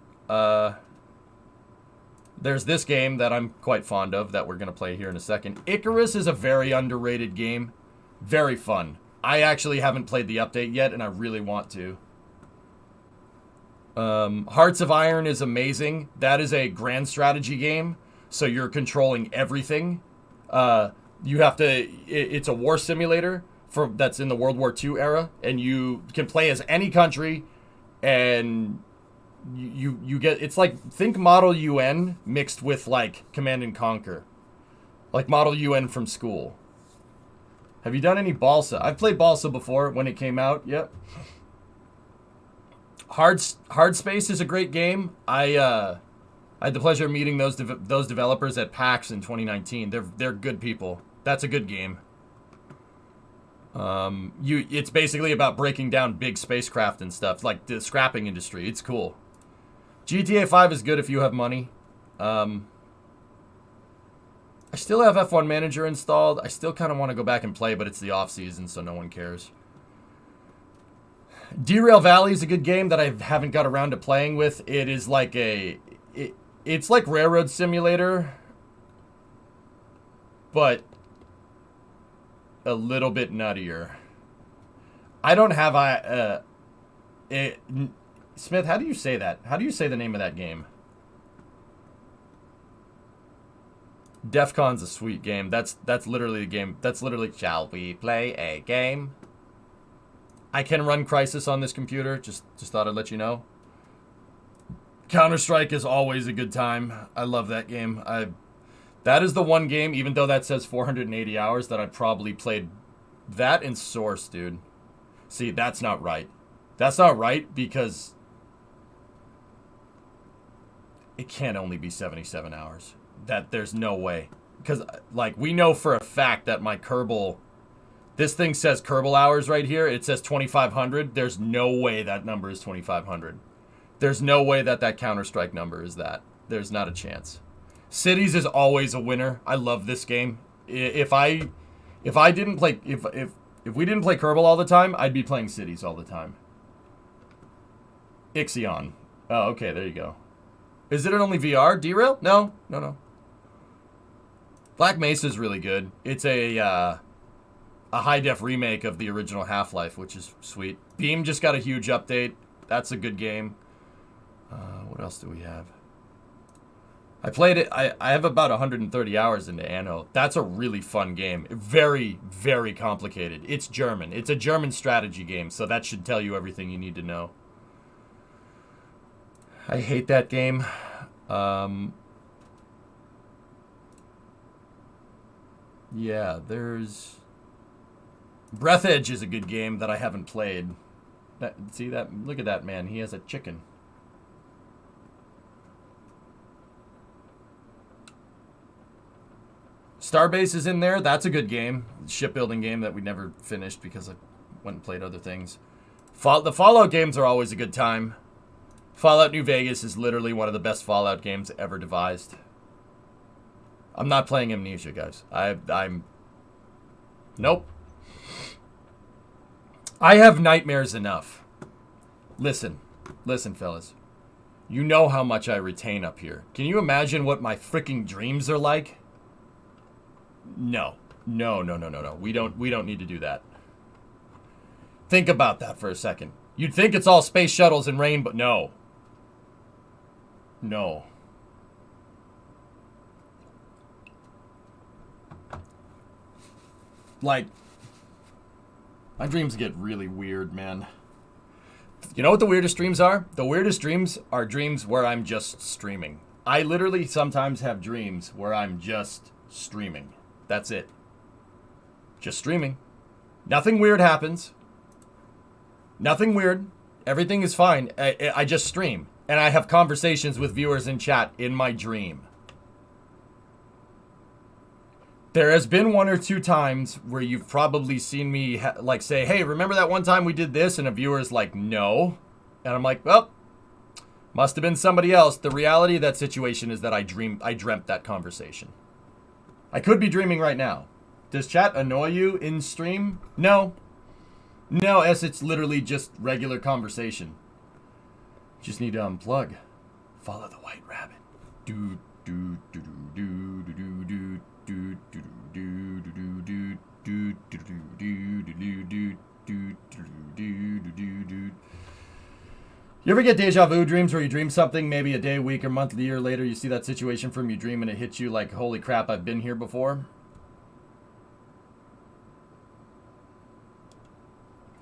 Speaker 1: There's this game that I'm quite fond of that we're gonna play here in a second. Icarus is a very underrated game. Very fun. I actually haven't played the update yet, and I really want to. Hearts of Iron is amazing. That is a grand strategy game, so you're controlling everything. You have to. It's a war simulator that's in the World War II era, and you can play as any country, and you get. It's like, think Model UN mixed with like Command and Conquer, like Model UN from school. Have you done any Balsa? I've played Balsa before when it came out. Yep. Hard Space is a great game. I had the pleasure of meeting those developers at PAX in 2019. They're good people. That's a good game. It's basically about breaking down big spacecraft and stuff, like the scrapping industry. It's cool. GTA 5 is good if you have money. I still have F1 Manager installed. I still kind of want to go back and play, but it's the off season, so no one cares. Derail Valley is a good game that I haven't got around to playing with. It is like it's like Railroad Simulator, but a little bit nuttier. I don't have Smith, how do you say that? How do you say the name of that game? DEFCON's a sweet game. That's literally a game. That's literally, shall we play a game? I can run Crysis on this computer. Just thought I'd let you know. Counter-Strike is always a good time. I love that game. That is the one game, even though that says 480 hours, that I probably played that in Source, dude. See, that's not right. That's not right because it can't only be 77 hours. There's no way. Because, like, we know for a fact that my Kerbal... This thing says Kerbal hours right here. It says 2,500. There's no way that number is 2,500. There's no way that Counter-Strike number is that. There's not a chance. Cities is always a winner. I love this game. If we didn't play Kerbal all the time, I'd be playing Cities all the time. Ixion. Oh, okay, there you go. Is it only VR? Derail? No. Black Mesa is really good. It's a high-def remake of the original Half-Life, which is sweet. Beam just got a huge update. That's a good game. What else do we have? I played it. I have about 130 hours into Anno. That's a really fun game. Very, very complicated. It's German. It's a German strategy game, so that should tell you everything you need to know. I hate that game. Yeah, there's... Breath Edge is a good game that I haven't played. See that? Look at that man. He has a chicken. Starbase is in there. That's a good game. Shipbuilding game that we never finished because I went and played other things. The Fallout games are always a good time. Fallout New Vegas is literally one of the best Fallout games ever devised. I'm not playing Amnesia, guys. I'm... Nope. I have nightmares enough. Listen, fellas. You know how much I retain up here. Can you imagine what my freaking dreams are like? No. We don't need to do that. Think about that for a second. You'd think it's all space shuttles and rain, but no. No. Like, my dreams get really weird, man. You know what the weirdest dreams are? The weirdest dreams are dreams where I'm just streaming. I literally sometimes have dreams where I'm just streaming. That's it. Just streaming. Nothing weird happens. Nothing weird. Everything is fine. I just stream. And I have conversations with viewers in chat in my dream. There has been 1 or 2 times where you've probably seen me like say, hey, remember that one time we did this? And a viewer's like, no. And I'm like, well, must have been somebody else. The reality of that situation is that I dreamt that conversation. I could be dreaming right now. Does chat annoy you in stream? No. No, it's literally just regular conversation. Just need to unplug. Follow the white rabbit. Do do do do do do do do do do do do do do do do do. You ever get deja vu dreams where you dream something, maybe a day, week, or month, a year later, you see that situation from your dream and it hits you like, holy crap, I've been here before?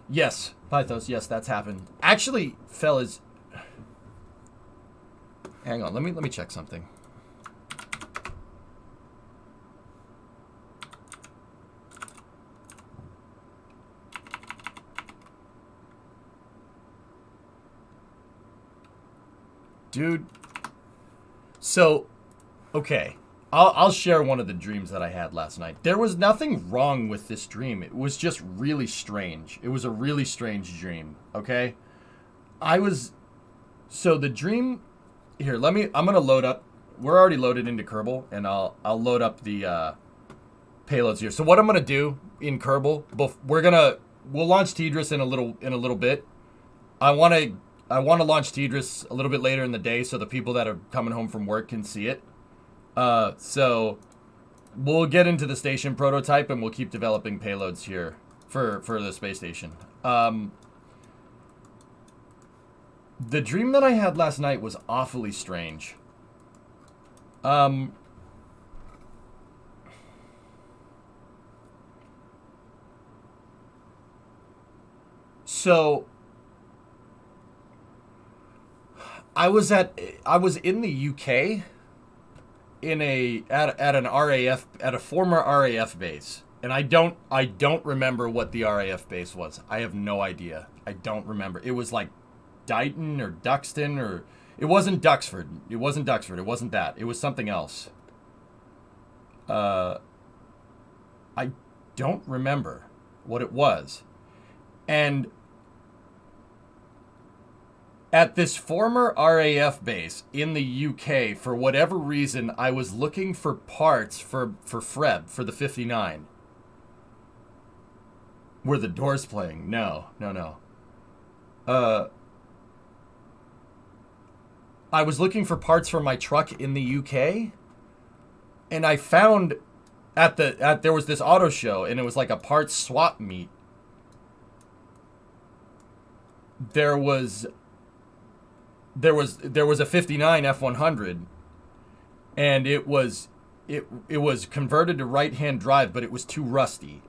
Speaker 1: Yes, Pythos, yes, that's happened. Actually, fellas, hang on, let me check something. Dude, so, okay, I'll share one of the dreams that I had last night. There was nothing wrong with this dream. It was just really strange. It was a really strange dream, okay? So the dream, here, I'm gonna load up, we're already loaded into Kerbal, and I'll load up the payloads here. So what I'm gonna do in Kerbal, we'll launch Tidris in a little bit. I wanna launch Tidris a little bit later in the day so the people that are coming home from work can see it. So we'll get into the station prototype and we'll keep developing payloads here for the space station. The dream that I had last night was awfully strange. So I was in the UK at a former RAF base, and I don't remember what the RAF base was. I have no idea. I don't remember. It was like Dighton or Duxton, or it wasn't Duxford. It wasn't Duxford. It wasn't that. It was something else. I don't remember what it was. And at this former RAF base in the UK, for whatever reason, I was looking for parts for Freb, for the 59. Were the Doors playing? No. I was looking for parts for my truck in the UK, and I found there was this auto show, and it was like a parts swap meet. There was a 59 F100, and it was converted to right-hand drive, but it was too rusty.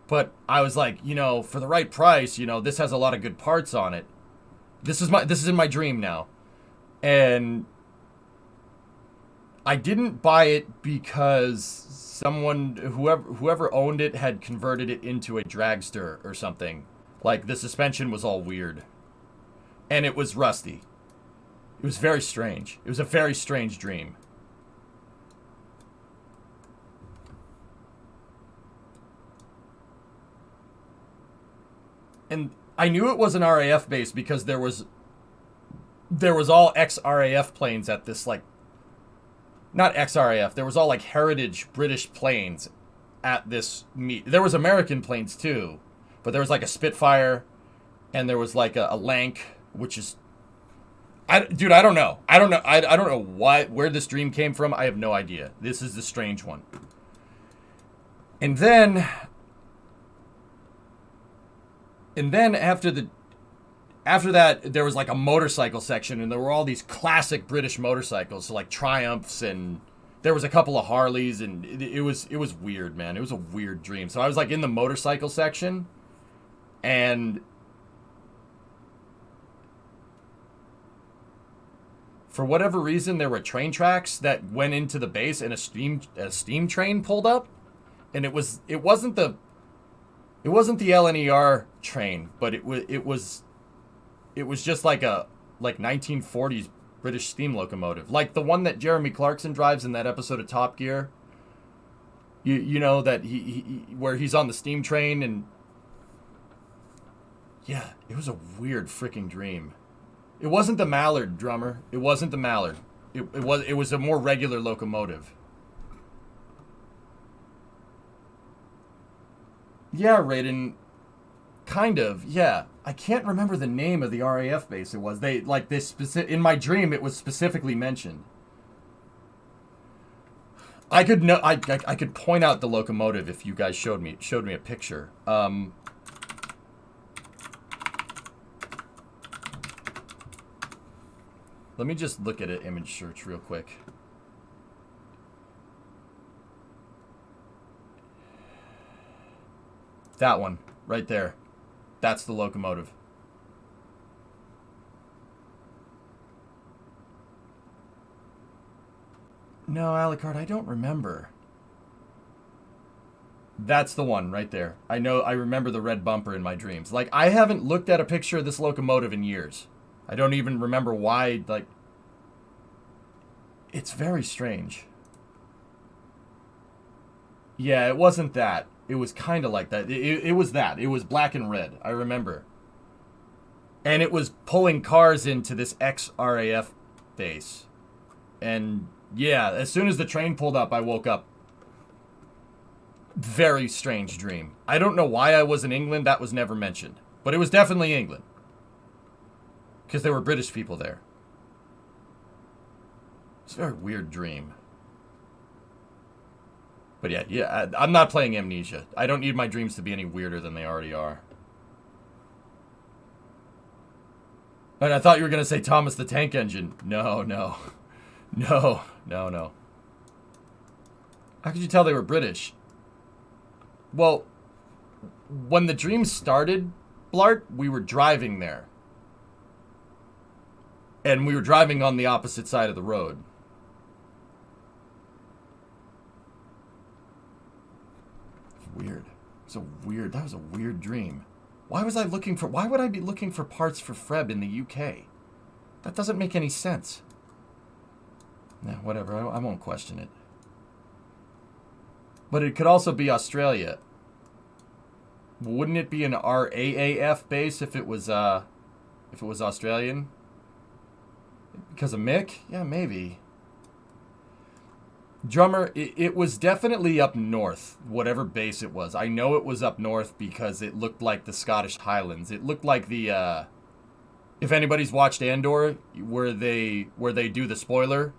Speaker 1: But I was like, for the right price, this has a lot of good parts on it. This is in my dream now. And I didn't buy it because whoever owned it had converted it into a dragster or something. Like, the suspension was all weird. And it was rusty. It was very strange. It was a very strange dream. And I knew it was an RAF base because there was all ex-RAF planes at this, like, not ex-RAF, there was all like heritage British planes at this meet. There was American planes too, but there was like a Spitfire, and there was like a Lank, which is, dude, I don't know. I don't know where this dream came from. I have no idea. This is the strange one. And then after that, there was like a motorcycle section, and there were all these classic British motorcycles, so like Triumphs, and there was a couple of Harleys, and it was weird, man. It was a weird dream. So I was like in the motorcycle section, and for whatever reason, there were train tracks that went into the base, and a steam train pulled up, and it wasn't the LNER train, but it was it was just like a 1940s British steam locomotive, like the one that Jeremy Clarkson drives in that episode of Top Gear. You know that he where he's on the steam train, and yeah, it was a weird freaking dream. It wasn't the Mallard, drummer. It wasn't the Mallard. It was a more regular locomotive. Yeah, Raiden. Kind of, yeah. I can't remember the name of the RAF base it was. They like this specific in my dream. It was specifically mentioned. I could point out the locomotive if you guys showed me a picture. Let me just look at an image search real quick. That one right there. That's the locomotive. No, Alucard, I don't remember. That's the one right there. I remember the red bumper in my dreams. Like, I haven't looked at a picture of this locomotive in years. I don't even remember why, like... It's very strange. Yeah, it wasn't that. It was kind of like that. It was that. It was black and red. I remember. And it was pulling cars into this ex-RAF base. And, yeah, as soon as the train pulled up, I woke up. Very strange dream. I don't know why I was in England. That was never mentioned. But it was definitely England. Because there were British people there. It's a very weird dream. But yeah, I'm not playing Amnesia. I don't need my dreams to be any weirder than they already are. And I thought you were going to say Thomas the Tank Engine. No. No. How could you tell they were British? Well, when the dream started, Blart, we were driving there. And we were driving on the opposite side of the road. Weird. That was a weird dream. Why would I be looking for parts for Freb in the UK? That doesn't make any sense. Nah, whatever, I won't question it. But it could also be Australia. Wouldn't it be an RAAF base if it was Australian? Because of Mick? Yeah, maybe. Drummer, it was definitely up north, whatever base it was. I know it was up north because it looked like the Scottish Highlands. It looked like the, if anybody's watched Andor, where they do the spoiler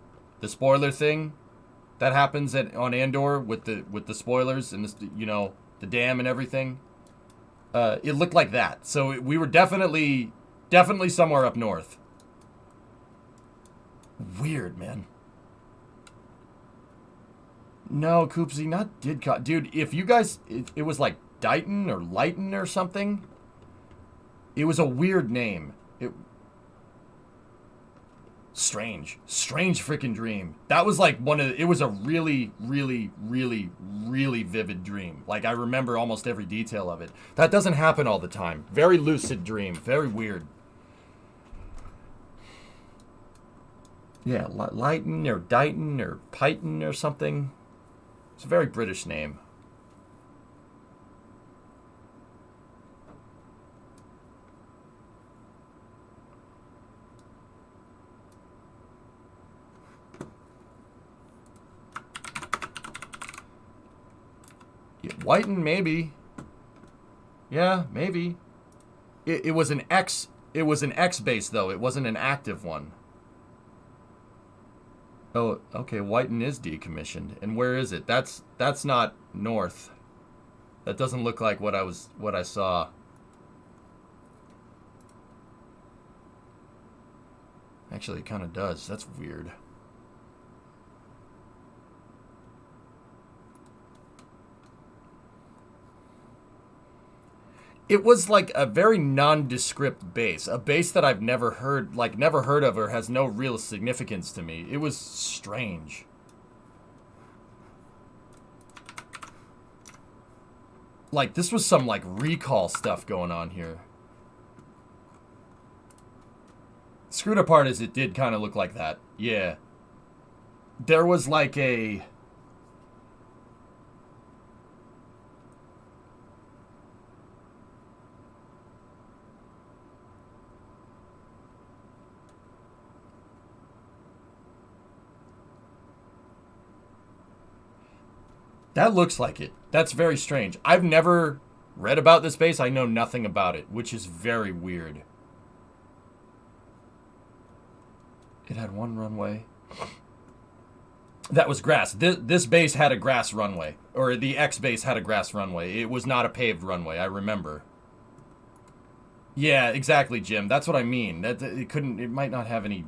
Speaker 1: thing that happens on Andor with the spoilers and the dam and everything. It looked like that. So we were definitely somewhere up north. Weird, man. No, Koopsy, not Didcot. Dude, if you guys... It was like Dighton or Lighton or something. It was a weird name. Strange freaking dream. That was like it was a really, really, really, really vivid dream. Like, I remember almost every detail of it. That doesn't happen all the time. Very lucid dream. Very weird. Yeah, Lighton or Dighton or Python or something. It's a very British name. Yeah, Whiten, maybe. Yeah, maybe. It was an X. It was an X base though. It wasn't an active one. Oh, okay. Whiten is decommissioned, and where is it? That's not north. That doesn't look like what I saw. Actually, it kind of does. That's weird. It was like a very nondescript base. A base that I've never heard of or has no real significance to me. It was strange. Like, this was some, like, recall stuff going on here. screwed up part is it did kind of look like that. Yeah. There was like a... That looks like it. That's very strange. I've never read about this base. I know nothing about it, which is very weird. It had one runway. That was grass. This base had a grass runway. Or the X base had a grass runway. It was not a paved runway, I remember. Yeah, exactly, Jim. That's what I mean. It might not have any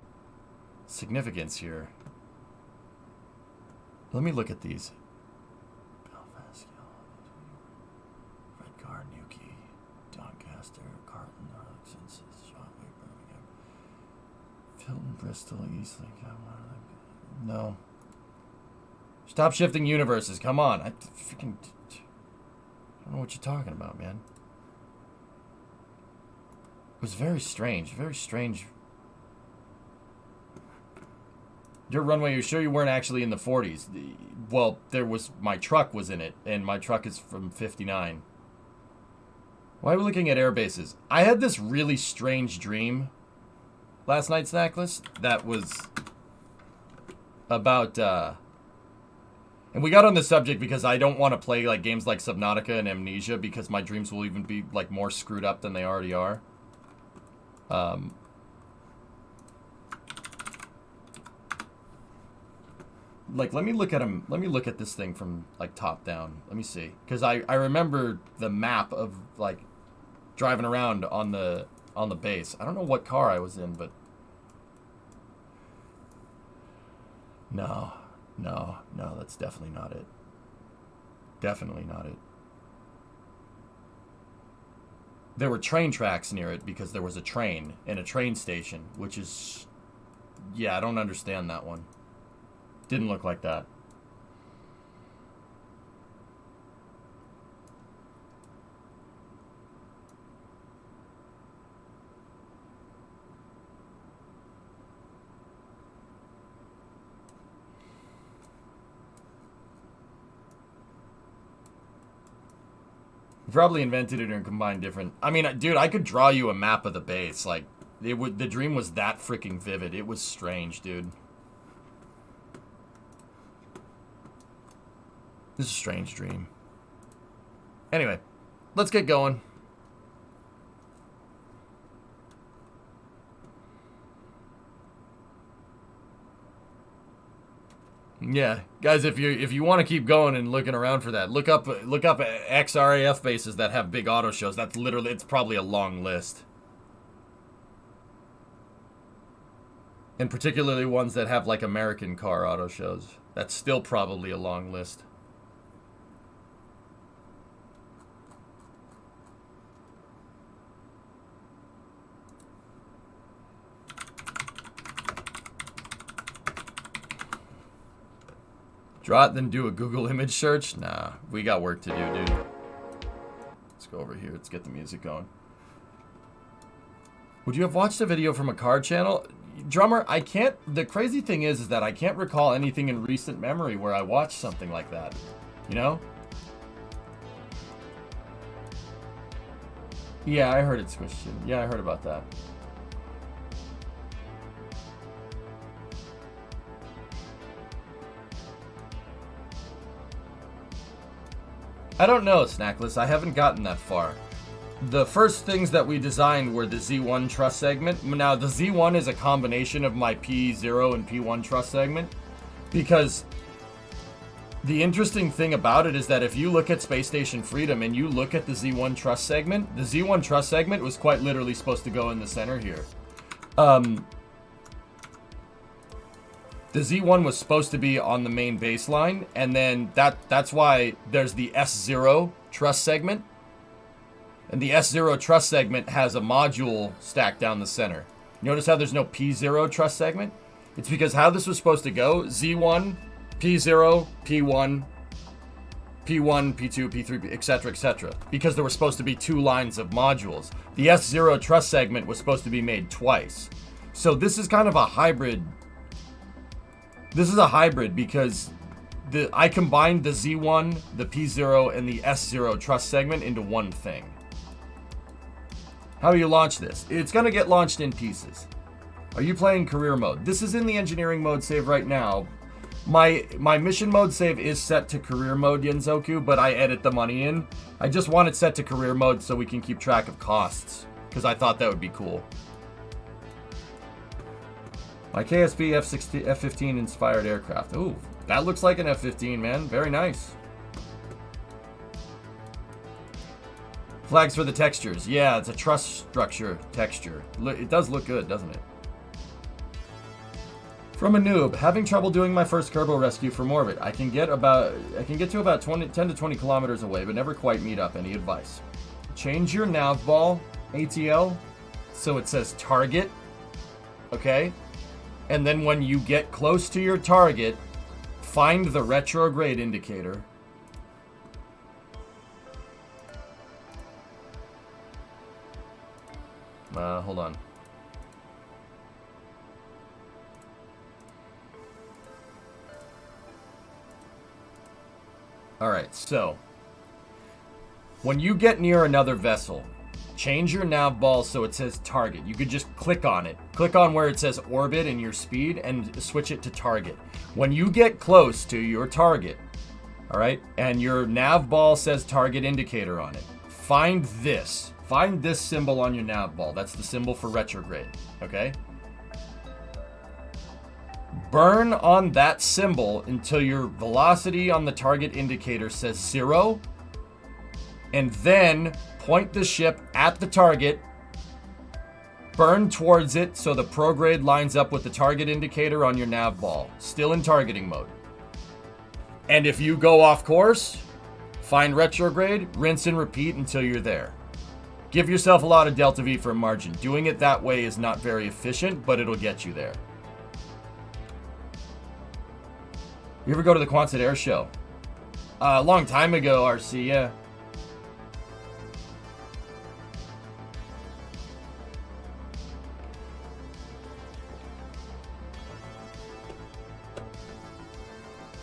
Speaker 1: significance here. Let me look at these. Hilton, Bristol, Eastlink. No. Stop shifting universes. Come on. I don't know what you're talking about, man. It was very strange. Very strange. Your runway, you're sure you weren't actually in the 40s? Well, there was... My truck was in it, and my truck is from 59. Why are we looking at air bases? I had this really strange dream last night, Snackless, that was about, and we got on the subject because I don't want to play, like, games like Subnautica and Amnesia because my dreams will even be, like, more screwed up than they already are. Like, let me look at this thing from, like, top down. Let me see. Because I remember the map of, like, driving around on the base. I don't know what car I was in, but... No, that's definitely not it. Definitely not it. There were train tracks near it because there was a train and a train station, which is... Yeah, I don't understand that one. Didn't look like that. Probably invented it and combined different... I mean, dude, I could draw you a map of the base. Like, the dream was that freaking vivid. It was strange, dude. This is a strange dream. Anyway, let's get going. Yeah, guys, if you want to keep going and looking around for that, look up XRAF bases that have big auto shows. That's literally, it's probably a long list. And particularly ones that have like American car auto shows. That's still probably a long list. Draw it, then do a Google image search? Nah, we got work to do, dude. Let's go over here. Let's get the music going. Would you have watched a video from a card channel? Drummer, I can't... The crazy thing is that I can't recall anything in recent memory where I watched something like that. You know? Yeah, I heard it switched in. Yeah, I heard about that. I don't know, Snackless. I haven't gotten that far. The first things that we designed were the Z1 truss segment. Now, the Z1 is a combination of my P0 and P1 truss segment. Because the interesting thing about it is that if you look at Space Station Freedom and you look at the Z1 truss segment, the Z1 truss segment was quite literally supposed to go in the center here. The Z1 was supposed to be on the main baseline, and then that's why there's the S0 truss segment. And the S0 truss segment has a module stacked down the center. Notice how there's no P0 truss segment? It's because how this was supposed to go, Z1, P0, P1, P1, P2, P3, etc., etc. Because there were supposed to be two lines of modules. The S0 truss segment was supposed to be made twice. So this is kind of a hybrid. This is a hybrid because I combined the Z1, the P0, and the S0 truss segment into one thing. How do you launch this? It's going to get launched in pieces. Are you playing career mode? This is in the engineering mode save right now. My mission mode save is set to career mode, Yenzoku, but I edit the money in. I just want it set to career mode so we can keep track of costs, because I thought that would be cool. My KSP F-15 inspired aircraft. Ooh, that looks like an F-15, man. Very nice. Flags for the textures. Yeah, it's a truss structure texture. It does look good, doesn't it? From a noob, having trouble doing my first Kerbal rescue from orbit. I can get to about 10 to 20 kilometers away, but never quite meet up. Any advice? Change your nav ball, ATL, so it says target. Okay? And then when you get close to your target, find the retrograde indicator. Hold on. Alright, so when you get near another vessel, change your nav ball so it says target. You could just click on it. Click on where it says orbit and your speed and switch it to target. When you get close to your target, alright, and your nav ball says target indicator on it, find this. Find this symbol on your nav ball. That's the symbol for retrograde, okay? Burn on that symbol until your velocity on the target indicator says 0, and then point the ship at the target, burn towards it so the prograde lines up with the target indicator on your nav ball, still in targeting mode. And if you go off course, find retrograde, rinse and repeat until you're there. Give yourself a lot of delta V for a margin. Doing it that way is not very efficient, but it'll get you there. You ever go to the Quonset Air Show? A long time ago, RC, yeah.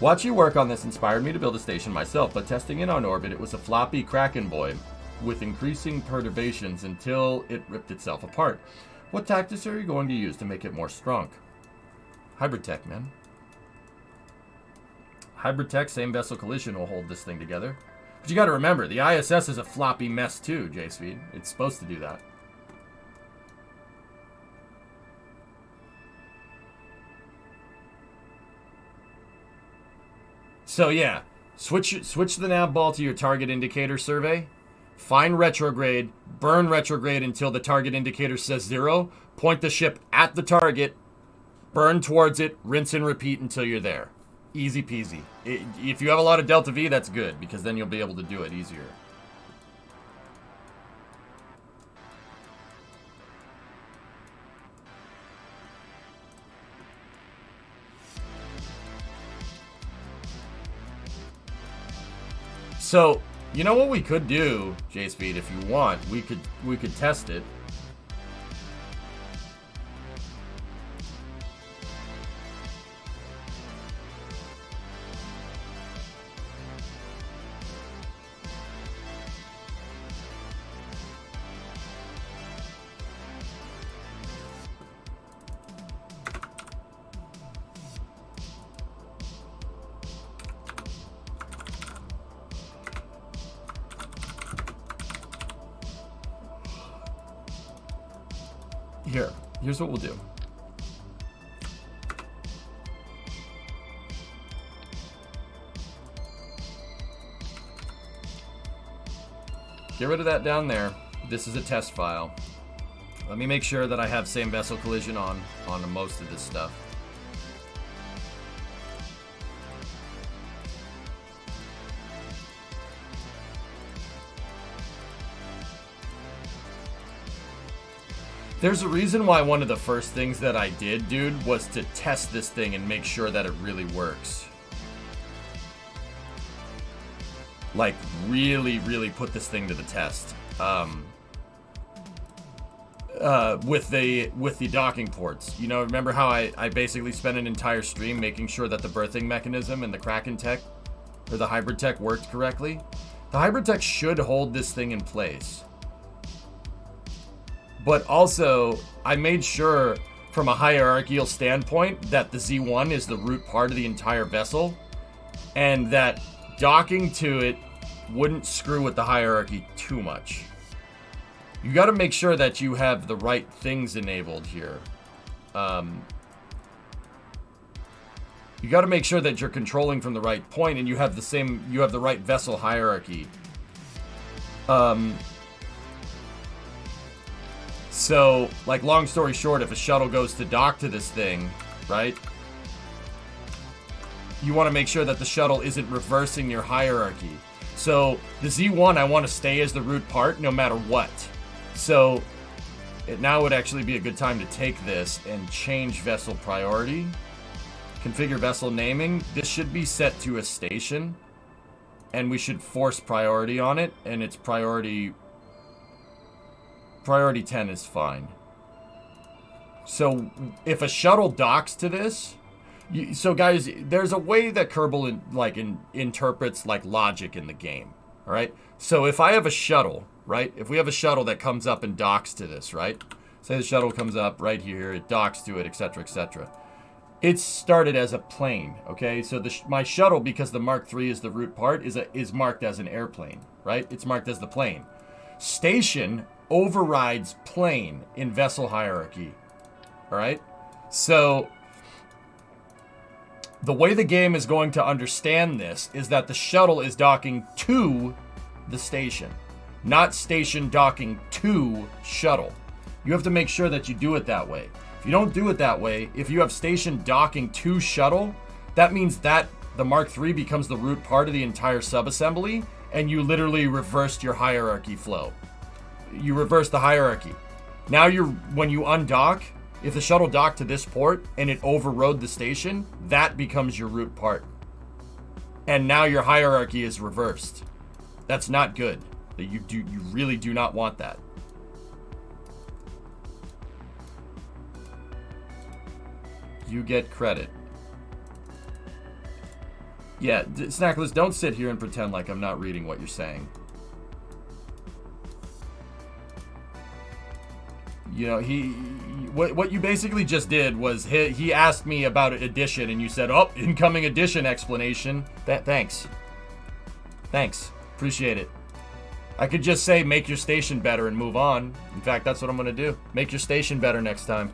Speaker 1: Watch you work on this inspired me to build a station myself, but testing it on orbit, it was a floppy Kraken boy with increasing perturbations until it ripped itself apart. What tactics are you going to use to make it more strong? Hybrid tech, man. Hybrid tech, same vessel collision will hold this thing together. But you got to remember, the ISS is a floppy mess too, J-Speed. It's supposed to do that. So yeah, switch the nav ball to your target indicator survey. Find retrograde, burn retrograde until the target indicator says 0. Point the ship at the target, burn towards it, rinse and repeat until you're there. Easy peasy. If you have a lot of delta V, that's good, because then you'll be able to do it easier. So, you know what we could do, J-Speed, if you want? We could test it. Here's what we'll do. Get rid of that down there. This is a test file. Let me make sure that I have same vessel collision on most of this stuff. There's a reason why one of the first things that I did, dude, was to test this thing and make sure that it really works. Like, really, really put this thing to the test. with the docking ports. You know, remember how I basically spent an entire stream making sure that the berthing mechanism and the KRAKEN tech, or the hybrid tech, worked correctly? The hybrid tech should hold this thing in place. But also, I made sure from a hierarchical standpoint that the Z1 is the root part of the entire vessel, and that docking to it wouldn't screw with the hierarchy too much. You got to make sure that you have the right things enabled here. You got to make sure that you're controlling from the right point, and you have the right vessel hierarchy. So, like, long story short, if a shuttle goes to dock to this thing, right? You want to make sure that the shuttle isn't reversing your hierarchy. So, the Z1, I want to stay as the root part no matter what. So, now would actually be a good time to take this and change vessel priority. Configure vessel naming. This should be set to a station. And we should force priority on it. And its priority 10 is fine. So, if a shuttle docks to this... So, guys, there's a way that Kerbal interprets, like, logic in the game. Alright? So, if I have a shuttle... right? If we have a shuttle that comes up and docks to this, right? Say the shuttle comes up right here, it docks to it, etc., etc. It's started as a plane, okay? So my shuttle, because the Mark III is the root part, is marked as an airplane, right? It's marked as the plane. Station overrides plane in vessel hierarchy, all right? So the way the game is going to understand this is that the shuttle is docking to the station. Not station docking to shuttle. You have to make sure that you do it that way. If you don't do it that way, if you have station docking to shuttle, that means that the Mark III becomes the root part of the entire subassembly, and you literally reversed your hierarchy flow. You reverse the hierarchy. Now when you undock, if the shuttle docked to this port and it overrode the station, that becomes your root part. And now your hierarchy is reversed. That's not good. You really do not want that. You get credit. Yeah, Snackless, don't sit here and pretend like I'm not reading what you're saying. You know, what you basically just did was he asked me about addition, and you said, "Oh, incoming addition explanation." Thanks. Appreciate it. I could just say, make your station better and move on. In fact, that's what I'm going to do. Make your station better next time.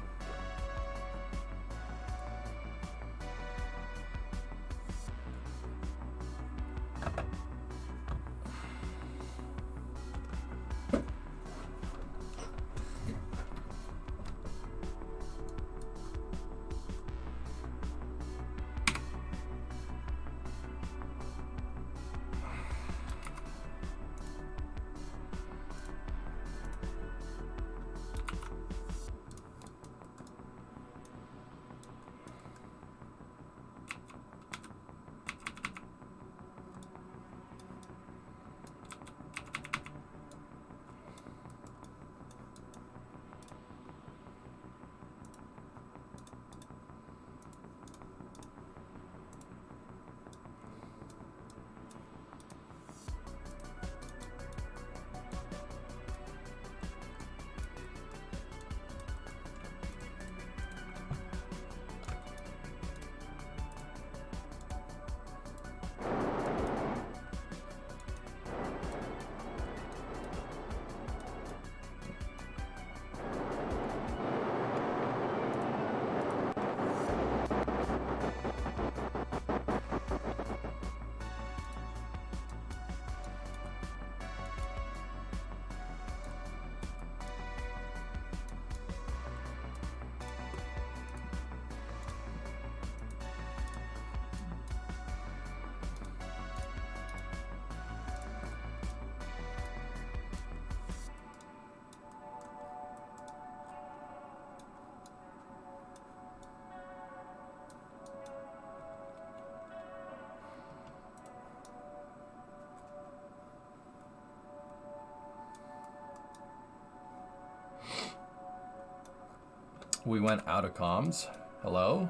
Speaker 1: We went out of comms. Hello?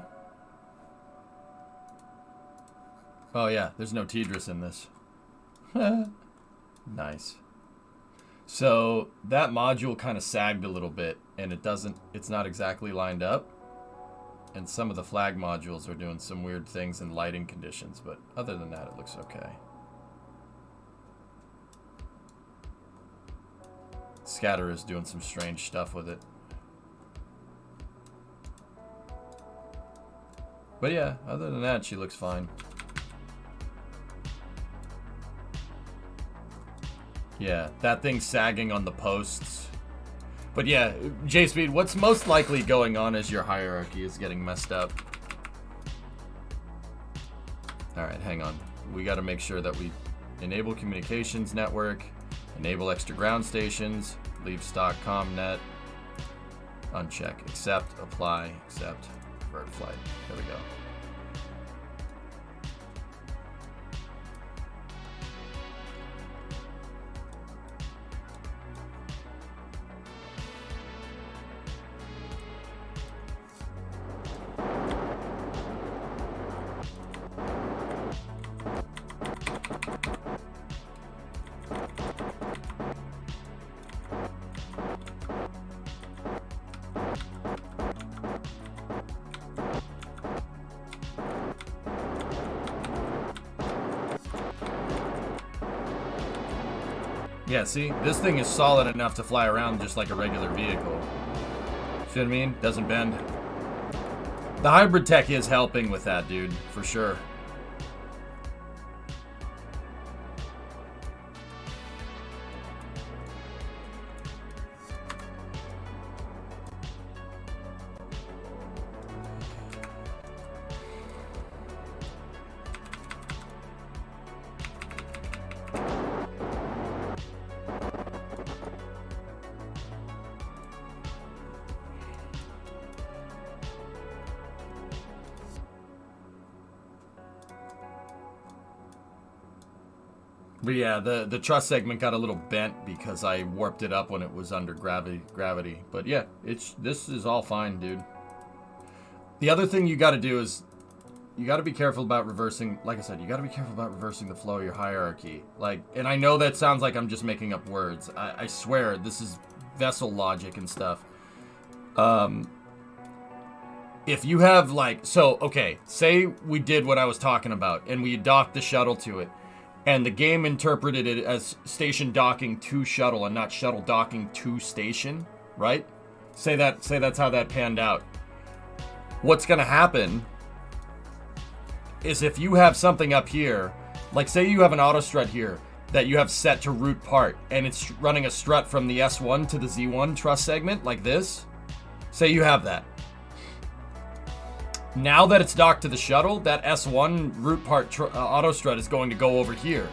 Speaker 1: Oh yeah, there's no Tidris in this. Nice. So that module kind of sagged a little bit, and it's not exactly lined up. And some of the flag modules are doing some weird things in lighting conditions, but other than that, it looks okay. Scatter is doing some strange stuff with it. But yeah, other than that, she looks fine. Yeah, that thing's sagging on the posts. But yeah, JSpeed, what's most likely going on is your hierarchy is getting messed up. Alright, hang on. We gotta make sure that we enable communications network, enable extra ground stations, leave stock ComNet, uncheck, accept, apply, accept, bird flight. There we go. Yeah, see? This thing is solid enough to fly around just like a regular vehicle. See what I mean? Doesn't bend. The hybrid tech is helping with that, dude. For sure. But yeah, the truss segment got a little bent because I warped it up when it was under gravity. But yeah, this is all fine, dude. The other thing you got to do is you got to be careful about reversing. Like I said, you got to be careful about reversing the flow of your hierarchy. Like, and I know that sounds like I'm just making up words. I swear this is vessel logic and stuff. If you have like, so okay, say we did what I was talking about and we docked the shuttle to it. And the game interpreted it as station docking to shuttle and not shuttle docking to station, right? Say that's how that panned out. What's going to happen is if you have something up here, like say you have an auto strut here that you have set to root part, and it's running a strut from the S1 to the Z1 truss segment like this. Say you have that. Now that it's docked to the shuttle, that S1 root part auto strut is going to go over here.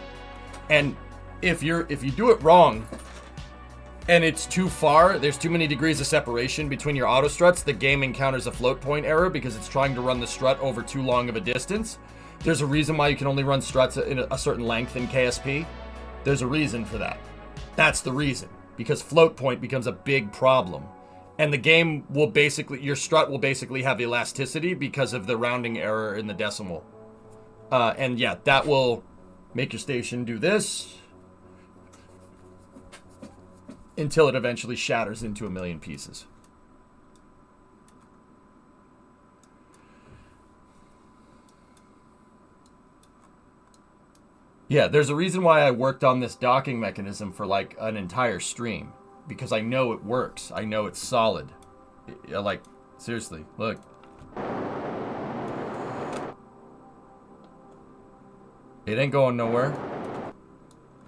Speaker 1: And if you do it wrong and it's too far, there's too many degrees of separation between your auto struts, the game encounters a float point error because it's trying to run the strut over too long of a distance. There's a reason why you can only run struts in a certain length in KSP. There's a reason for that. That's the reason. Because float point becomes a big problem. And the game will basically, your strut will basically have elasticity because of the rounding error in the decimal. And yeah, that will make your station do this until it eventually shatters into a million pieces. Yeah, there's a reason why I worked on this docking mechanism for like an entire stream. Because I know it works. I know it's solid. Like, seriously, look. It ain't going nowhere.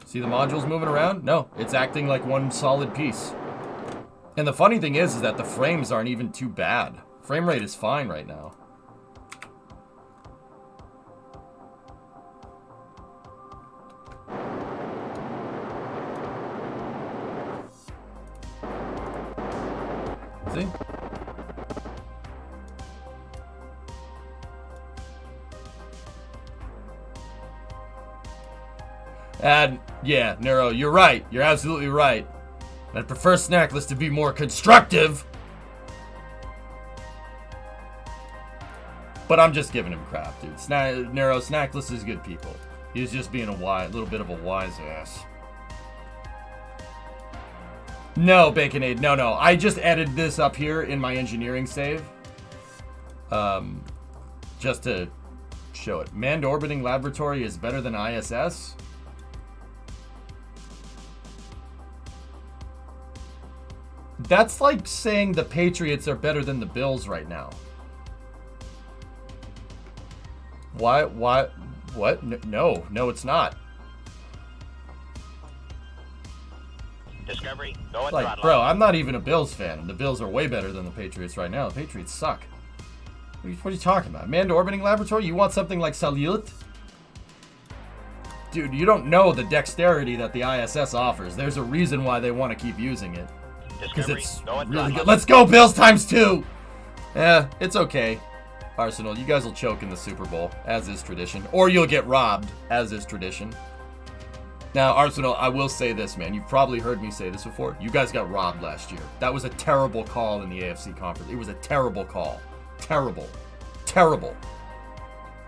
Speaker 1: See the modules moving around? No, it's acting like one solid piece. And the funny thing is that the frames aren't even too bad. Frame rate is fine right now. See? And yeah, Nero, you're right. You're absolutely right. I'd prefer Snackless to be more constructive. But I'm just giving him crap, dude. Nero Snackless is good people. He was just being a little bit of a wise ass. No, Baconade, no. I just added this up here in my engineering save. Just to show it. Manned orbiting laboratory is better than ISS. That's like saying the Patriots are better than the Bills right now. Why? What? No, it's not.
Speaker 2: Discovery, go
Speaker 1: like, bro, I'm not even a Bills fan. The Bills are way better than the Patriots right now. The Patriots suck. What are you talking about? Manned orbiting laboratory? You want something like Salyut? Dude, you don't know the dexterity that the ISS offers. There's a reason why they want to keep using it. Because it's really good. Let's go, Bills ×2! Yeah, it's okay. Arsenal, you guys will choke in the Super Bowl, as is tradition. Or you'll get robbed, as is tradition. Now, Arsenal, I will say this, man. You've probably heard me say this before. You guys got robbed last year. That was a terrible call in the AFC conference. It was a terrible call. Terrible.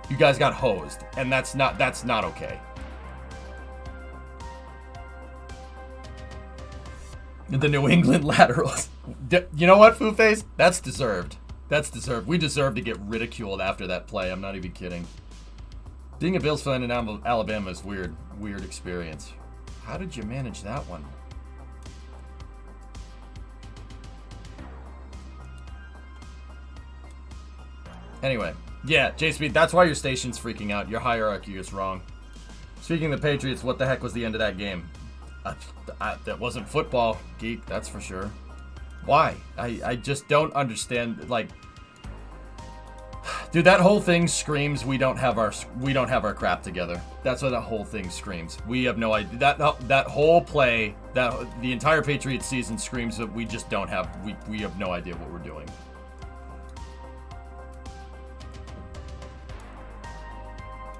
Speaker 1: You guys got hosed, and that's not okay. The New England laterals. You know what, Foo Face? That's deserved. We deserve to get ridiculed after that play. I'm not even kidding. Being a Bills fan in Alabama is weird. Weird experience. How did you manage that one? Anyway, yeah, J-Speed, that's why your station's freaking out. Your hierarchy is wrong. Speaking of the Patriots, what the heck was the end of that game? That wasn't football, geek, that's for sure. Why? I just don't understand, like... Dude, that whole thing screams we don't have our crap together. That's what that whole thing screams. We have no idea. That whole play, the entire Patriots season screams that we just don't have, we have no idea what we're doing.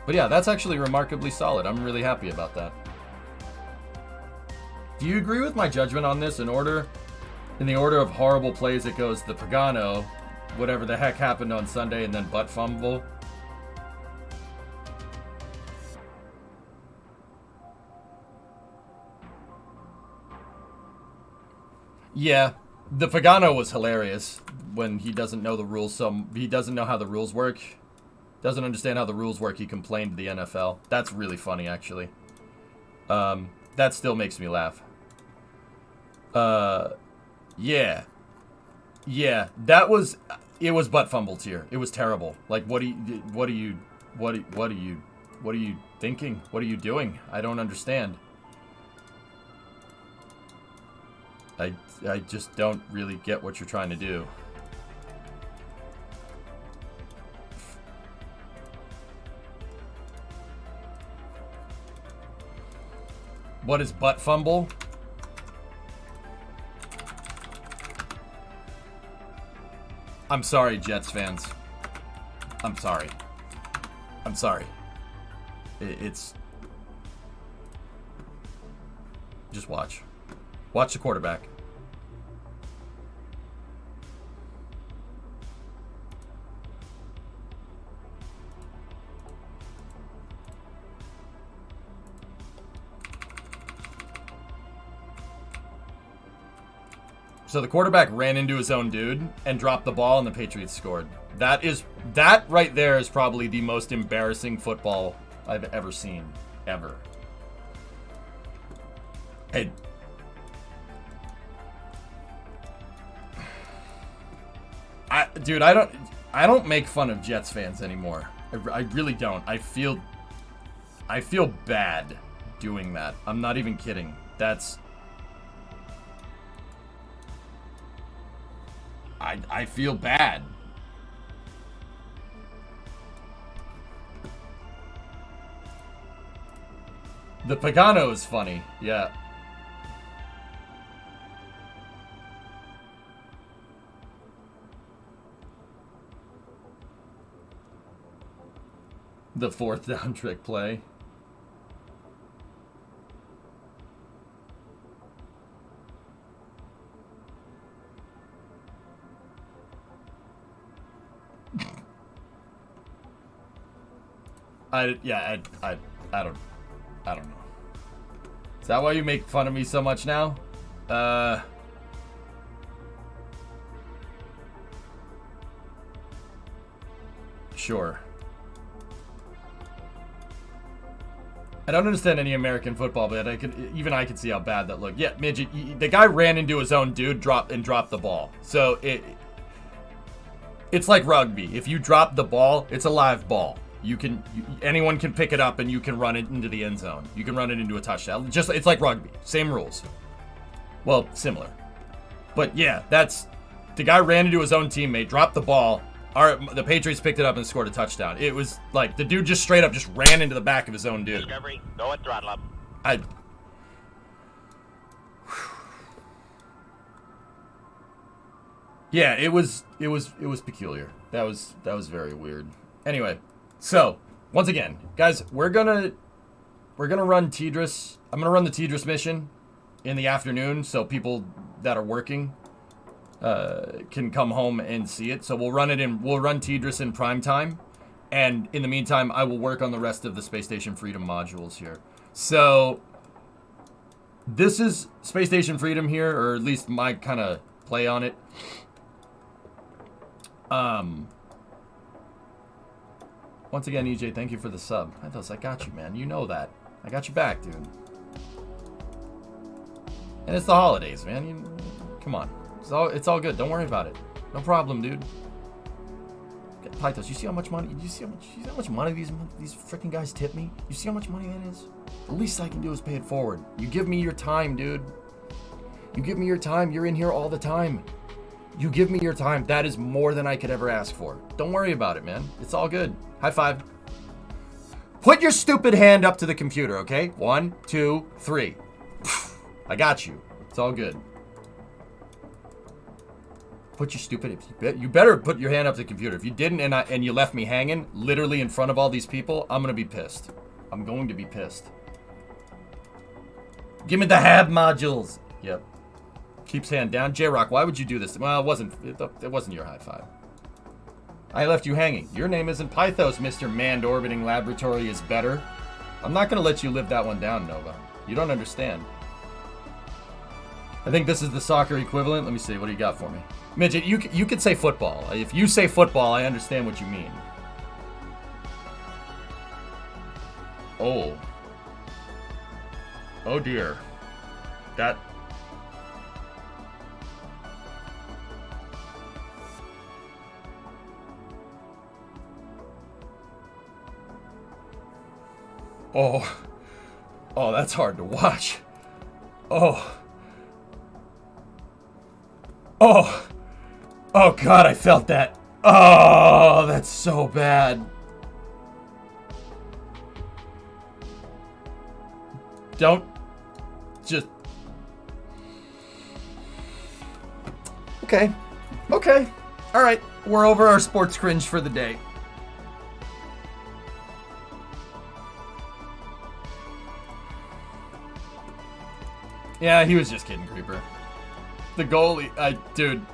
Speaker 1: But yeah, that's actually remarkably solid. I'm really happy about that. Do you agree with my judgment on this? In the order of horrible plays, it goes the Pagano, whatever the heck happened on Sunday, and then butt fumble. Yeah, the Pagano was hilarious when he doesn't know the rules. So he doesn't know how the rules work. Doesn't understand how the rules work. He complained to the NFL. That's really funny, actually. That still makes me laugh. Yeah, it was butt fumble tier. It was terrible. Like, what are you thinking? What are you doing? I don't understand. I just don't really get what you're trying to do. What is butt fumble? I'm sorry, Jets fans. I'm sorry. It's... Just watch. Watch the quarterback. So the quarterback ran into his own dude and dropped the ball, and the Patriots scored. That right there is probably the most embarrassing football I've ever seen, ever. Hey, dude, I don't make fun of Jets fans anymore. I really don't. I feel bad doing that. I'm not even kidding. I feel bad. The Pagano is funny, yeah. The fourth down trick play. I don't know. Is that why you make fun of me so much now? Sure. I don't understand any American football, but I could see how bad that looked. Yeah, midget, the guy ran into his own dude, dropped the ball. So it's like rugby. If you drop the ball, it's a live ball. Anyone can pick it up and you can run it into the end zone. You can run it into a touchdown. It's like rugby. Same rules. Well, similar. But yeah, the guy ran into his own teammate, dropped the ball. The Patriots picked it up and scored a touchdown. It was like the dude just straight up just ran into the back of his own dude.
Speaker 2: Discovery, go and throttle up.
Speaker 1: Yeah, it was peculiar. That was very weird. Anyway, so once again, guys, we're gonna run Tidris. I'm gonna run the Tidris mission in the afternoon, so people that are working can come home and see it. So we'll run Tidris in prime time, and in the meantime, I will work on the rest of the Space Station Freedom modules here. So this is Space Station Freedom here, or at least my kind of play on it. Once again, EJ, thank you for the sub. I got you, man. You know that. I got you back, dude. And it's the holidays, man. Come on. It's all good. Don't worry about it. No problem, dude. Pythos, you see how much money? You see how much money these freaking guys tip me? You see how much money that is? The least I can do is pay it forward. You give me your time, dude. You give me your time. You're in here all the time. You give me your time. That is more than I could ever ask for. Don't worry about it, man. It's all good. High five. Put your stupid hand up to the computer, okay? 1, 2, 3. I got you. It's all good. Put your stupid... You better put your hand up to the computer. If you didn't and you left me hanging, literally in front of all these people, I'm going to be pissed. I'm going to be pissed. Give me the HAB modules. Yep. Keeps hand down. J-Rock, why would you do this? Well, it wasn't your high five. I left you hanging. Your name isn't Pythos, Mr. Manned Orbiting Laboratory is better. I'm not going to let you live that one down, Nova. You don't understand. I think this is the soccer equivalent. Let me see. What do you got for me? Midget, you could say football. If you say football, I understand what you mean. Oh. Oh, dear. That... Oh. Oh, that's hard to watch. Oh. Oh. Oh, God, I felt that. Oh, that's so bad. Don't just... Okay. Okay. All right. We're over our sports cringe for the day. Yeah, he was just kidding, Creeper. The goalie, dude.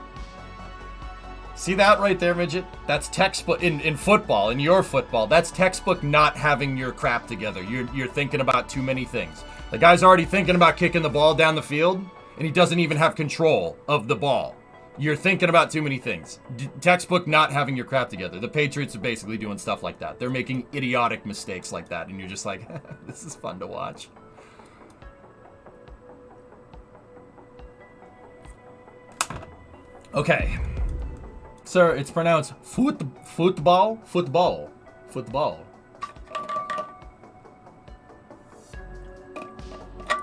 Speaker 1: See that right there, midget? That's textbook in football, in your football. That's textbook not having your crap together. You're thinking about too many things. The guy's already thinking about kicking the ball down the field, and he doesn't even have control of the ball. You're thinking about too many things. Textbook not having your crap together. The Patriots are basically doing stuff like that. They're making idiotic mistakes like that, and you're just like, this is fun to watch. Okay. Sir, it's pronounced football.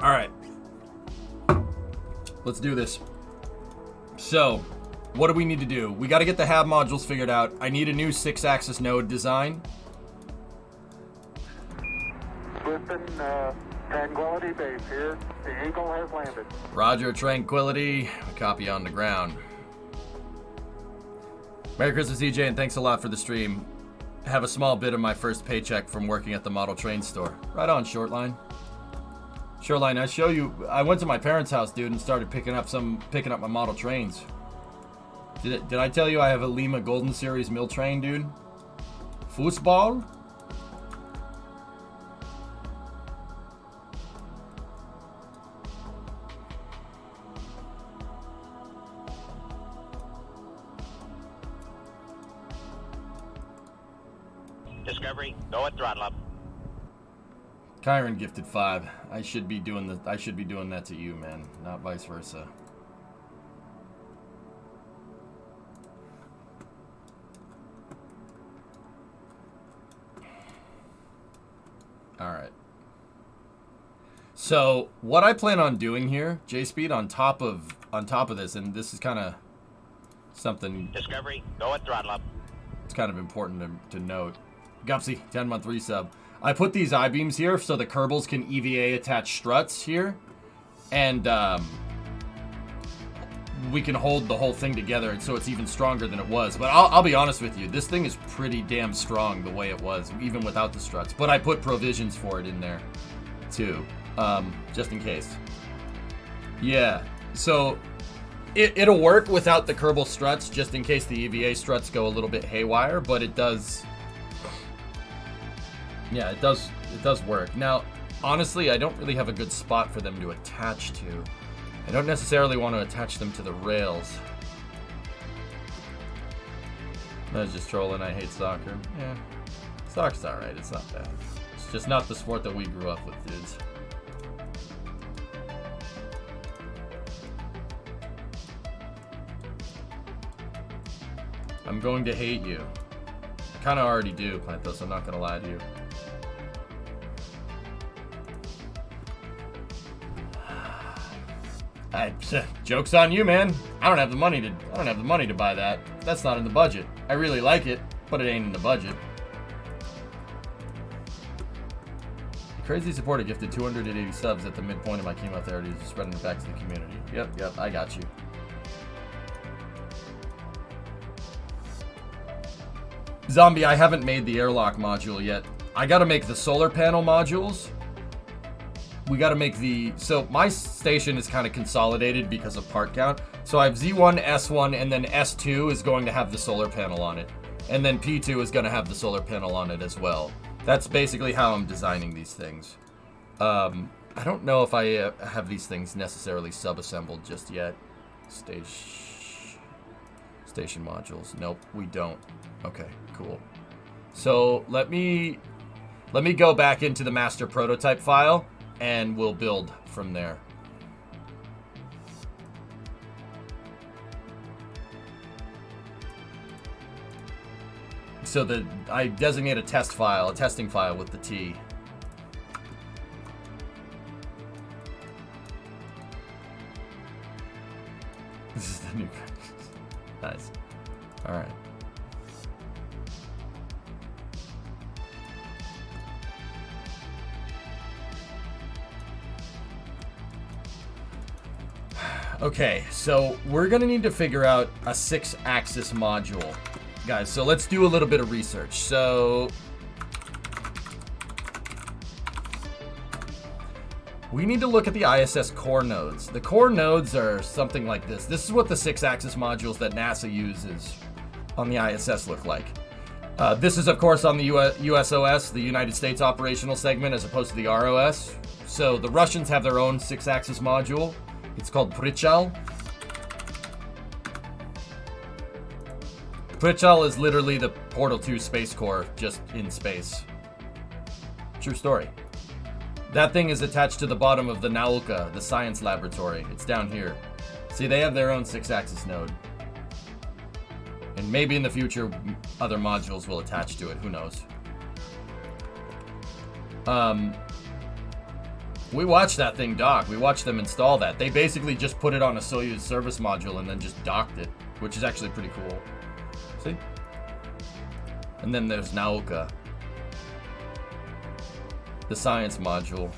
Speaker 1: All right. Let's do this. So, what do we need to do? We got to get the HAB modules figured out. I need a new 6-axis node design.
Speaker 3: Listen, Tranquility Base here. The Eagle has landed.
Speaker 1: Roger, Tranquility. Copy on the ground. Merry Christmas, EJ, and thanks a lot for the stream. Have a small bit of my first paycheck from working at the model train store. Right on, Shortline. Shortline, I went to my parents' house, dude, and started picking up my model trains. Did I tell you I have a Lima Golden Series mill train, dude? Foosball?
Speaker 2: Discovery, go at throttle up.
Speaker 1: Kyron gifted 5. I should be doing that to you, man, not vice versa. All right. So what I plan on doing here, JSpeed, on top of this, and this is kind of something.
Speaker 2: Discovery, go at throttle up.
Speaker 1: It's kind of important to note. Gupsy, 10-month resub. I put these I-beams here so the Kerbals can EVA attach struts here. And we can hold the whole thing together so it's even stronger than it was. But I'll be honest with you, this thing is pretty damn strong the way it was, even without the struts. But I put provisions for it in there, too, just in case. Yeah, so it'll work without the Kerbal struts, just in case the EVA struts go a little bit haywire, but it does... Yeah, it does work. Now, honestly, I don't really have a good spot for them to attach to. I don't necessarily want to attach them to the rails. I was just trolling, I hate soccer. Yeah, soccer's alright, it's not bad. It's just not the sport that we grew up with, dudes. I'm going to hate you. I kind of already do, Plantos, I'm not going to lie to you. Joke's on you, man. I don't have the money to buy that. That's not in the budget. I really like it, but it ain't in the budget. The crazy supporter gifted 280 subs at the midpoint of my chemotherapy, just spreading it back to the community. Yep, I got you. Zombie, I haven't made the airlock module yet. I gotta make the solar panel modules. We got to make so my station is kind of consolidated because of part count. So I have Z1, S1, and then S2 is going to have the solar panel on it. And then P2 is going to have the solar panel on it as well. That's basically how I'm designing these things. I don't know if I have these things necessarily sub-assembled just yet. Station modules. Nope, we don't. Okay, cool. So let me go back into the master prototype file. And we'll build from there. So I designate a testing file with the T. This is the new. Nice. All right. Okay, so we're gonna need to figure out a 6-axis module. Guys, so let's do a little bit of research. So we need to look at the ISS core nodes. The core nodes are something like this. This is what the 6-axis modules that NASA uses on the ISS look like. This is, of course, on the USOS, the United States Operational Segment, as opposed to the ROS. So the Russians have their own 6-axis module. It's called Prichal. Prichal is literally the Portal 2 Space Core, just in space. True story. That thing is attached to the bottom of the Nauka, the science laboratory. It's down here. See, they have their own 6-axis node. And maybe in the future, other modules will attach to it. Who knows? We watched that thing dock. We watched them install that. They basically just put it on a Soyuz service module and then just docked it, which is actually pretty cool. See? And then there's Nauka, the science module.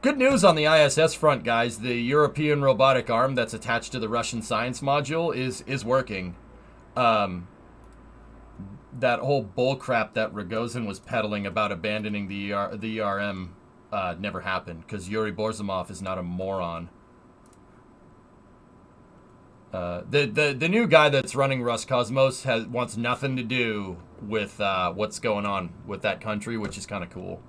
Speaker 1: Good news on the ISS front, guys. The European robotic arm that's attached to the Russian science module is working. That whole bullcrap that Rogozin was peddling about abandoning the ERM never happened, because Yuri Borzimov is not a moron. The new guy that's running Roscosmos wants nothing to do with what's going on with that country, which is kind of cool.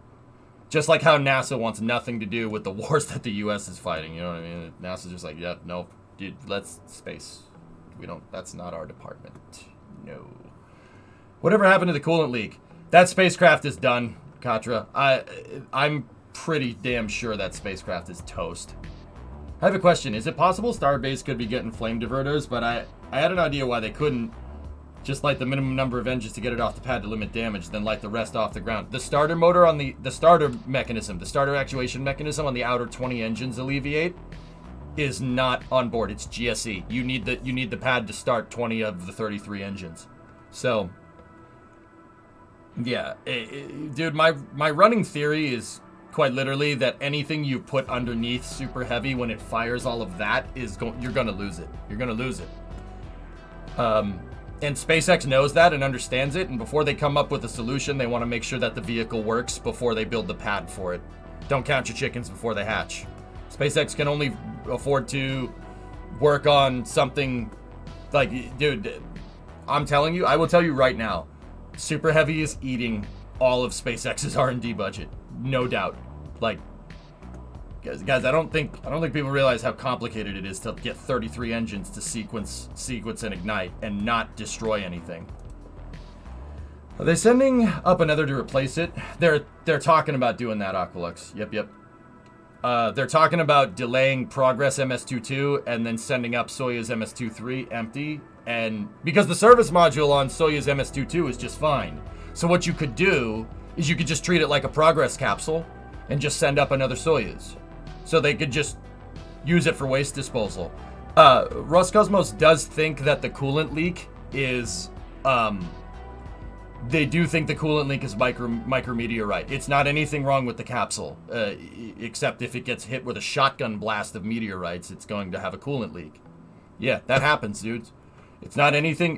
Speaker 1: Just like how NASA wants nothing to do with the wars that the U.S. is fighting. You know what I mean? NASA's just like, yeah, no, dude, let's space. We don't. That's not our department. No. Whatever happened to the coolant leak? That spacecraft is done, Katra. I'm pretty damn sure that spacecraft is toast. I have a question. Is it possible Starbase could be getting flame diverters, but I had an idea why they couldn't just light the minimum number of engines to get it off the pad to limit damage, then light the rest off the ground. The starter motor on the starter mechanism, the starter actuation mechanism on the outer 20 engines alleviate is not on board. It's GSE. You need the pad to start 20 of the 33 engines. So, yeah, dude, my running theory is quite literally that anything you put underneath super heavy when it fires all of that you're gonna lose it. You're gonna lose it. And SpaceX knows that and understands it, and before they come up with a solution, they want to make sure that the vehicle works before they build the pad for it. Don't count your chickens before they hatch. SpaceX can only afford to work on something like, dude, I'm telling you, I will tell you right now, Super Heavy is eating all of SpaceX's R&D budget, no doubt. Like, guys, I don't think people realize how complicated it is to get 33 engines to sequence and ignite and not destroy anything. Are they sending up another to replace it? They're talking about doing that, Aqualux. Yep. They're talking about delaying Progress MS-22 and then sending up Soyuz MS-23 empty, and because the service module on Soyuz MS-22 is just fine. So what you could do is you could just treat it like a Progress capsule and just send up another Soyuz. So they could just use it for waste disposal. Roscosmos does think that the coolant leak is, they do think the coolant leak is micrometeorite. It's not anything wrong with the capsule, except if it gets hit with a shotgun blast of meteorites, it's going to have a coolant leak. Yeah, that happens, dudes. It's not anything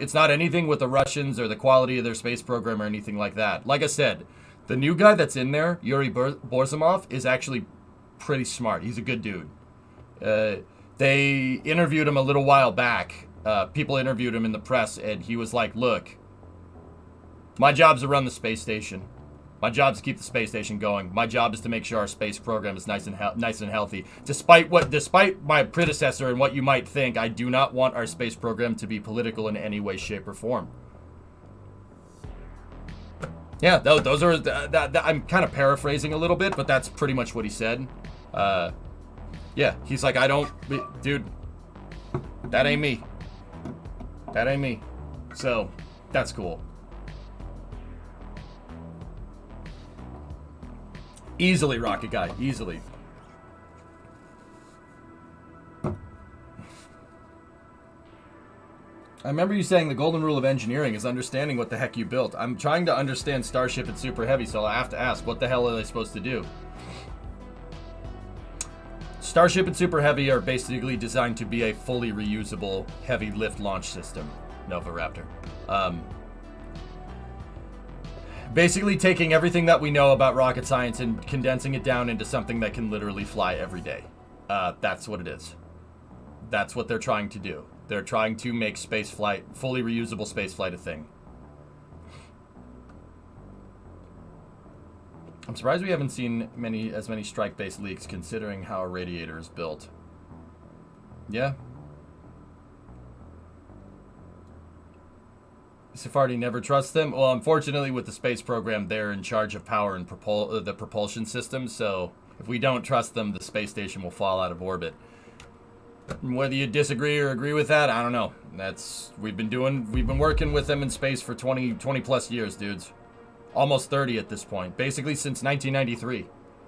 Speaker 1: with the Russians or the quality of their space program or anything like that. Like I said, the new guy that's in there, Yuri Borzimov, is actually pretty smart. He's a good dude. They interviewed him a little while back. People interviewed him in the press, and he was like, look, my job's to run the space station. My job is to keep the space station going. My job is to make sure our space program is nice and healthy. Despite my predecessor and what you might think, I do not want our space program to be political in any way, shape, or form. Yeah, those are. I'm kind of paraphrasing a little bit, but that's pretty much what he said. Yeah, he's like, dude, that ain't me. That ain't me. So, that's cool. Easily, Rocket Guy, easily. I remember you saying the golden rule of engineering is understanding what the heck you built. I'm trying to understand Starship and Super Heavy, so I have to ask, what the hell are they supposed to do? Starship and Super Heavy are basically designed to be a fully reusable heavy lift launch system, Nova Raptor. Basically taking everything that we know about rocket science and condensing it down into something that can literally fly every day. That's what it is. That's what they're trying to do. They're trying to make spaceflight, fully reusable spaceflight, a thing. I'm surprised we haven't seen as many strike-based leaks, considering how a radiator is built. Yeah. Sephardi never trusts them. Well, unfortunately, with the space program, they're in charge of power and the propulsion system. So if we don't trust them, the space station will fall out of orbit. Whether you disagree or agree with that, I don't know. We've been working with them in space for 20 plus years, dudes. Almost 30 at this point. Basically since 1993.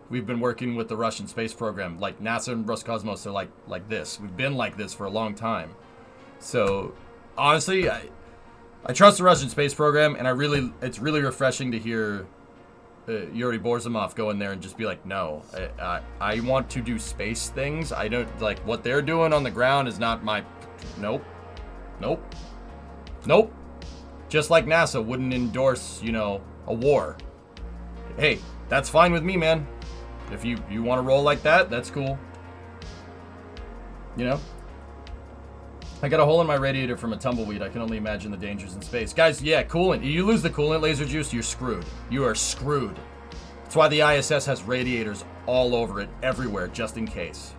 Speaker 1: We've been working with the Russian space program. Like NASA and Roscosmos are like this. We've been like this for a long time. So honestly, I trust the Russian space program, and it's really refreshing to hear Yuri Borzimov go in there and just be like, no, I want to do space things. I don't, like, what they're doing on the ground is not my, nope. Just like NASA wouldn't endorse, a war. Hey, that's fine with me, man. If you want to roll like that, that's cool. I got a hole in my radiator from a tumbleweed. I can only imagine the dangers in space. Guys, yeah, coolant. You lose the coolant, laser juice, you're screwed. You are screwed. That's why the ISS has radiators all over it, everywhere, just in case.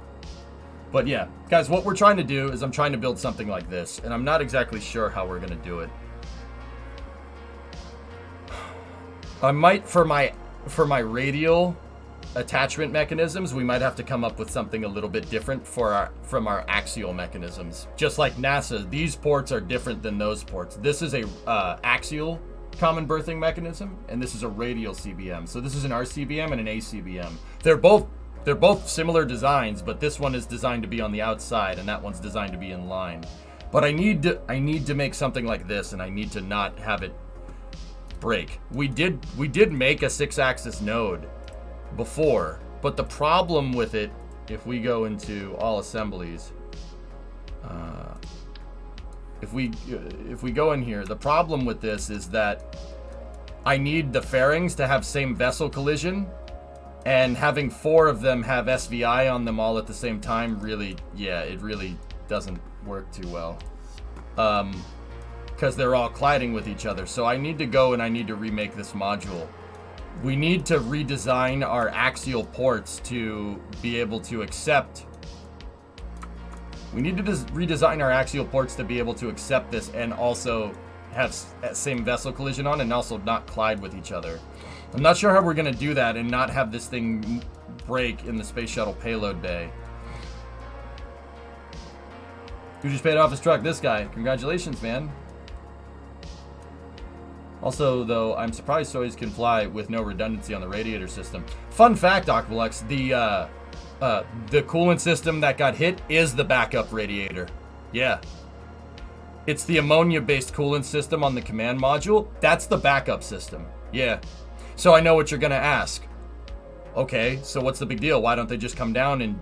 Speaker 1: But yeah, guys, what we're trying to do is I'm trying to build something like this, and I'm not exactly sure how we're going to do it. I might, for my radial attachment mechanisms, we might have to come up with something a little bit different from our axial mechanisms. Just like NASA, these ports are different than those ports. This is a axial common berthing mechanism, and this is a radial CBM. So this is an RCBM and an ACBM. They're both similar designs, but this one is designed to be on the outside, and that one's designed to be in line. But I need to make something like this, and I need to not have it break. We did make a 6-axis node before, but the problem with it, if we go into all assemblies, if we go in here, the problem with this is that I need the fairings to have same vessel collision, and having 4 of them have SVI on them all at the same time really, yeah, it really doesn't work too well. Because they're all colliding with each other. So I need to go and I need to remake this module. We need to redesign our axial ports to be able to accept. We need to redesign our axial ports to be able to accept this and also have same vessel collision on and also not collide with each other. I'm not sure how we're going to do that and not have this thing break in the space shuttle payload bay. Who just paid off his truck? This guy. Congratulations, man. Also, though, I'm surprised Soyuz can fly with no redundancy on the radiator system. Fun fact, Aqualux, the coolant system that got hit is the backup radiator. Yeah. It's the ammonia-based coolant system on the command module. That's the backup system. Yeah. So I know what you're going to ask. Okay, so what's the big deal? Why don't they just come down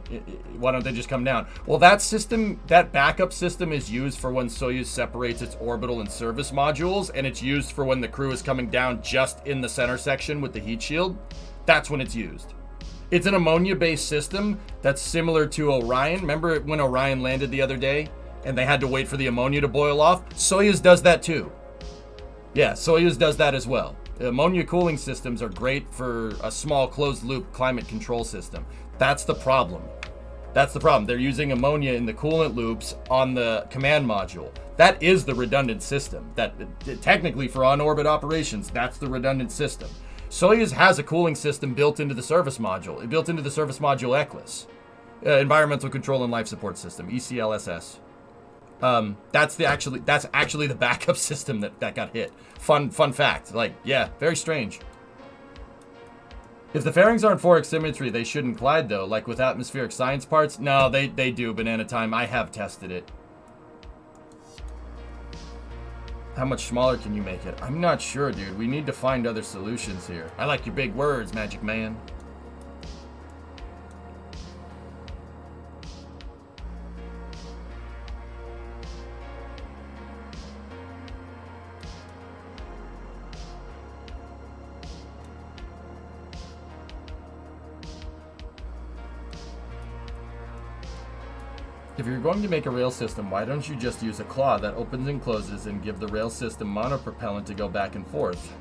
Speaker 1: Well, that system, that backup system is used for when Soyuz separates its orbital and service modules, and it's used for when the crew is coming down just in the center section with the heat shield. That's when it's used. It's an ammonia-based system that's similar to Orion. Remember when Orion landed the other day and they had to wait for the ammonia to boil off? Soyuz does that too. Yeah, Soyuz does that as well. Ammonia cooling systems are great for a small closed-loop climate control system. That's the problem. That's the problem. They're using ammonia in the coolant loops on the command module. That is the redundant system. That technically for on-orbit operations, that's the redundant system. Soyuz has a cooling system built into the service module. It built into the service module ECLSS, Environmental Control and Life Support System, ECLSS. That's actually the backup system that got hit. Fun fact. Like, yeah, very strange. If the fairings aren't 4x symmetry, they shouldn't collide though. Like with atmospheric science parts. No, they do. Banana time. I have tested it. How much smaller can you make it? I'm not sure, dude. We need to find other solutions here. I like your big words, Magic Man. If you're going to make a rail system, why don't you just use a claw that opens and closes and give the rail system monopropellant to go back and forth?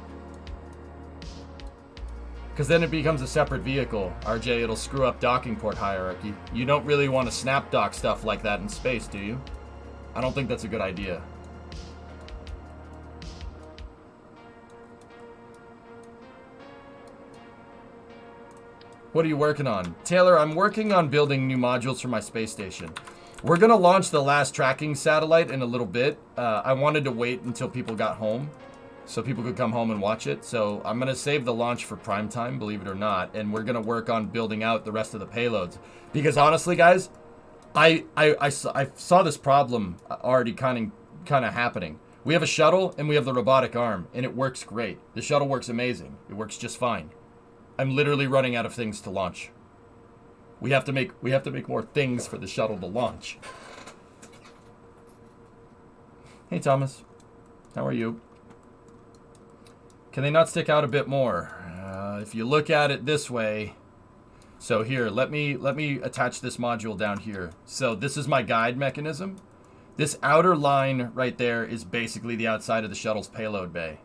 Speaker 1: Because then it becomes a separate vehicle. RJ, it'll screw up docking port hierarchy. You don't really want to snap dock stuff like that in space, do you? I don't think that's a good idea. What are you working on? Taylor, I'm working on building new modules for my space station. We're going to launch the last tracking satellite in a little bit. I wanted to wait until people got home so people could come home and watch it. So I'm going to save the launch for prime time, believe it or not. And we're going to work on building out the rest of the payloads. Because honestly, guys, I saw this problem already kind of happening. We have a shuttle and we have the robotic arm, and it works great. The shuttle works amazing. It works just fine. I'm literally running out of things to launch. We have to make more things for the shuttle to launch. Hey Thomas, how are you? Can they not stick out a bit more? If you look at it this way, so here, let me attach this module down here. So this is my guide mechanism. This outer line right there is basically the outside of the shuttle's payload bay.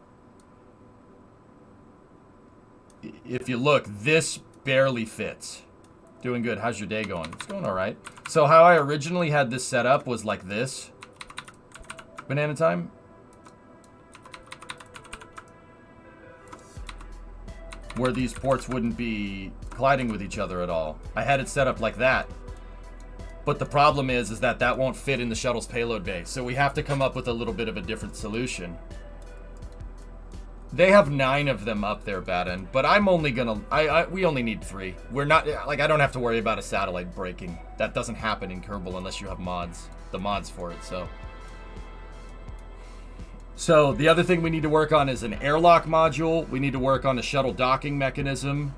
Speaker 1: If you look, this barely fits. Doing good. How's your day going? It's going all right. So how I originally had this set up was like this. Banana time. where these ports wouldn't be colliding with each other at all. I had it set up like that. But the problem is that that won't fit in the shuttle's payload bay. So we have to come up with a little bit of a different solution. They have 9 of them up there, bad end, but I'm only gonna, we only need 3. We're not, like, I don't have to worry about a satellite breaking. That doesn't happen in Kerbal unless you have mods, the mods for it, so. So the other thing we need to work on is an airlock module. We need to work on a shuttle docking mechanism.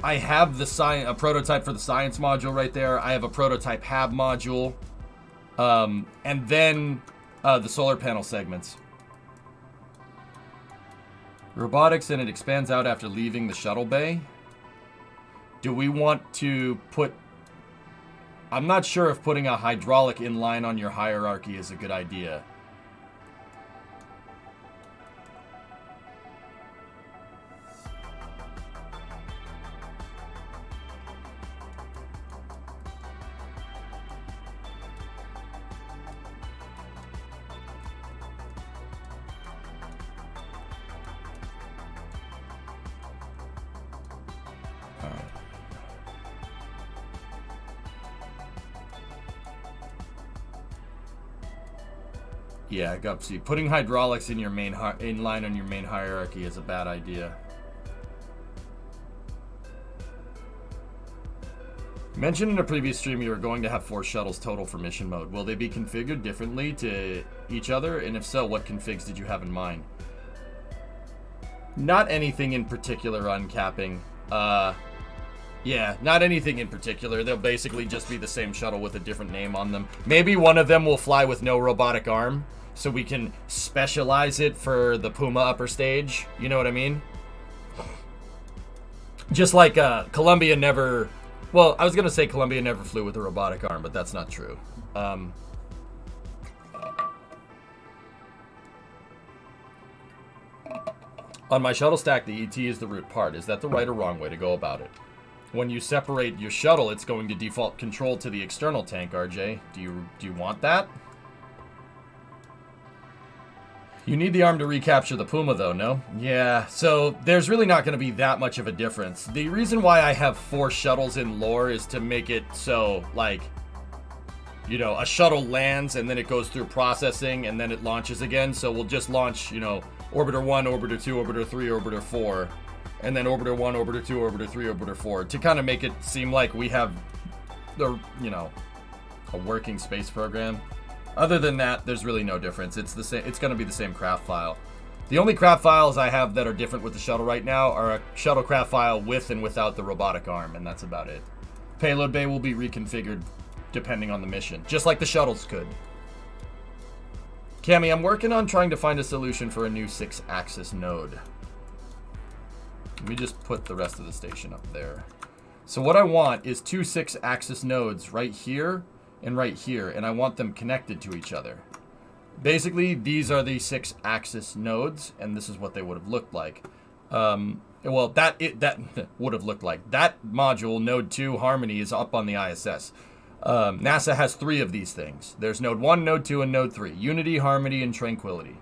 Speaker 1: I have a prototype for the science module right there. I have a prototype HAB module. And then the solar panel segments. Robotics, and it expands out after leaving the shuttle bay. Do we want to put... I'm not sure if putting a hydraulic inline on your hierarchy is a good idea. Yeah, Gupsy. Putting hydraulics in your main line on your main hierarchy is a bad idea. Mentioned in a previous stream you were going to have 4 shuttles total for mission mode. Will they be configured differently to each other? And if so, what configs did you have in mind? Not anything in particular on capping. Yeah, not anything in particular. They'll basically just be the same shuttle with a different name on them. Maybe one of them will fly with no robotic arm, so we can specialize it for the Puma upper stage. You know what I mean? Just like Columbia never... Well, I was going to say Columbia never flew with a robotic arm, but that's not true. On my shuttle stack, the ET is the root part. Is that the right or wrong way to go about it? When you separate your shuttle, it's going to default control to the external tank, RJ. Do you want that? You need the arm to recapture the Puma, though, no? Yeah, so there's really not going to be that much of a difference. The reason why I have 4 shuttles in lore is to make it so, like, you know, a shuttle lands and then it goes through processing and then it launches again. So we'll just launch, you know, Orbiter 1, Orbiter 2, Orbiter 3, Orbiter 4. And then Orbiter 1, Orbiter 2, Orbiter 3, Orbiter 4. To kind of make it seem like we have, the, you know, a working space program. Other than that, there's really no difference. It's the same. It's going to be the same craft file. The only craft files I have that are different with the shuttle right now are a shuttle craft file with and without the robotic arm, and that's about it. Payload bay will be reconfigured depending on the mission, just like the shuttles could. Cammy, I'm working on trying to find a solution for a new 6-axis node. Let me just put the rest of the station up there. So what I want is 2 6-axis nodes right here and right here, and I want them connected to each other. Basically, these are the 6-axis nodes, and this is what they would have looked like. Well, that would have looked like. That module, Node 2 Harmony, is up on the ISS. NASA has 3 of these things. There's Node 1, Node 2, and Node 3. Unity, Harmony, and Tranquility.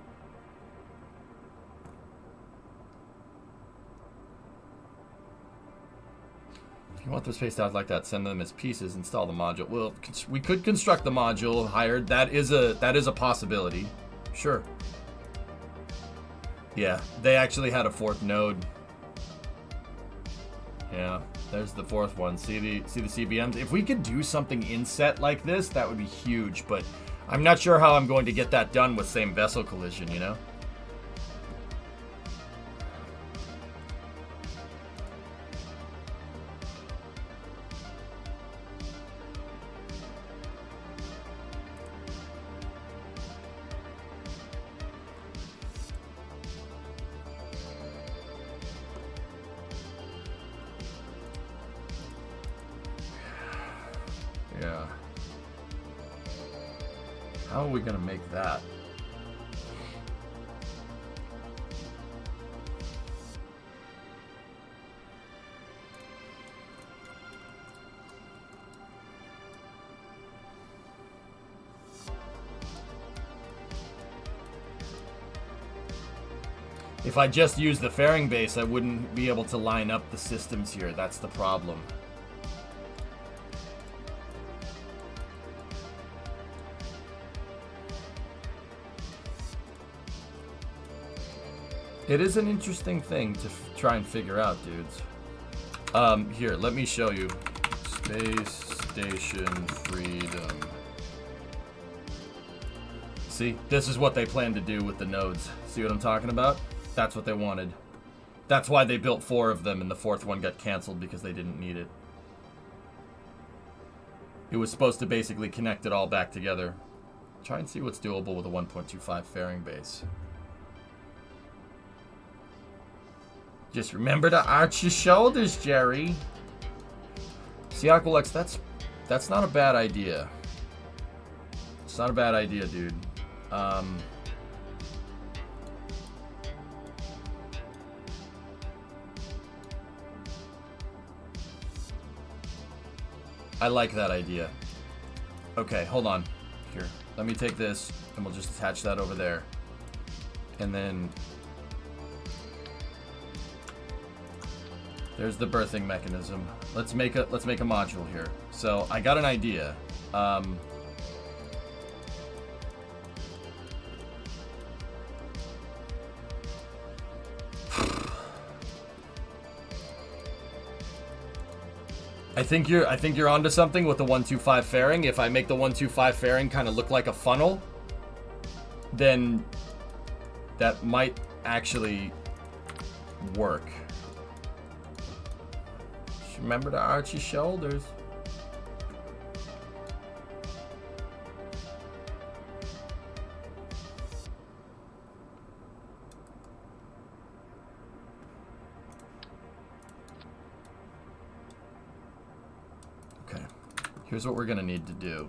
Speaker 1: You want the space dogs like that, send them as pieces, install the module. Well, we could construct the module hired. That is a possibility. Sure. Yeah, they actually had a 4th node. Yeah, there's the 4th one. See the CBMs? If we could do something inset like this, that would be huge, but I'm not sure how I'm going to get that done with same vessel collision, you know? Yeah. How are we gonna make that? If I just use the fairing base, I wouldn't be able to line up the systems here. That's the problem. It is an interesting thing to try and figure out, dudes. Here, let me show you. Space Station Freedom. See, this is what they plan to do with the nodes. See what I'm talking about? That's what they wanted. That's why they built 4 of them and the 4th one got canceled because they didn't need it. It was supposed to basically connect it all back together. Try and see what's doable with a 1.25 fairing base. Just remember to arch your shoulders, Jerry. See, Aqualex, that's not a bad idea. It's not a bad idea, dude. I like that idea. Okay, hold on. Here, let me take this, and we'll just attach that over there. And then... there's the birthing mechanism. Let's make a module here. So I got an idea. I think you're onto something with the 125 fairing. If I make the 125 fairing kind of look like a funnel, then that might actually work. Just remember to arch your shoulders. Okay, here's what we're gonna need to do.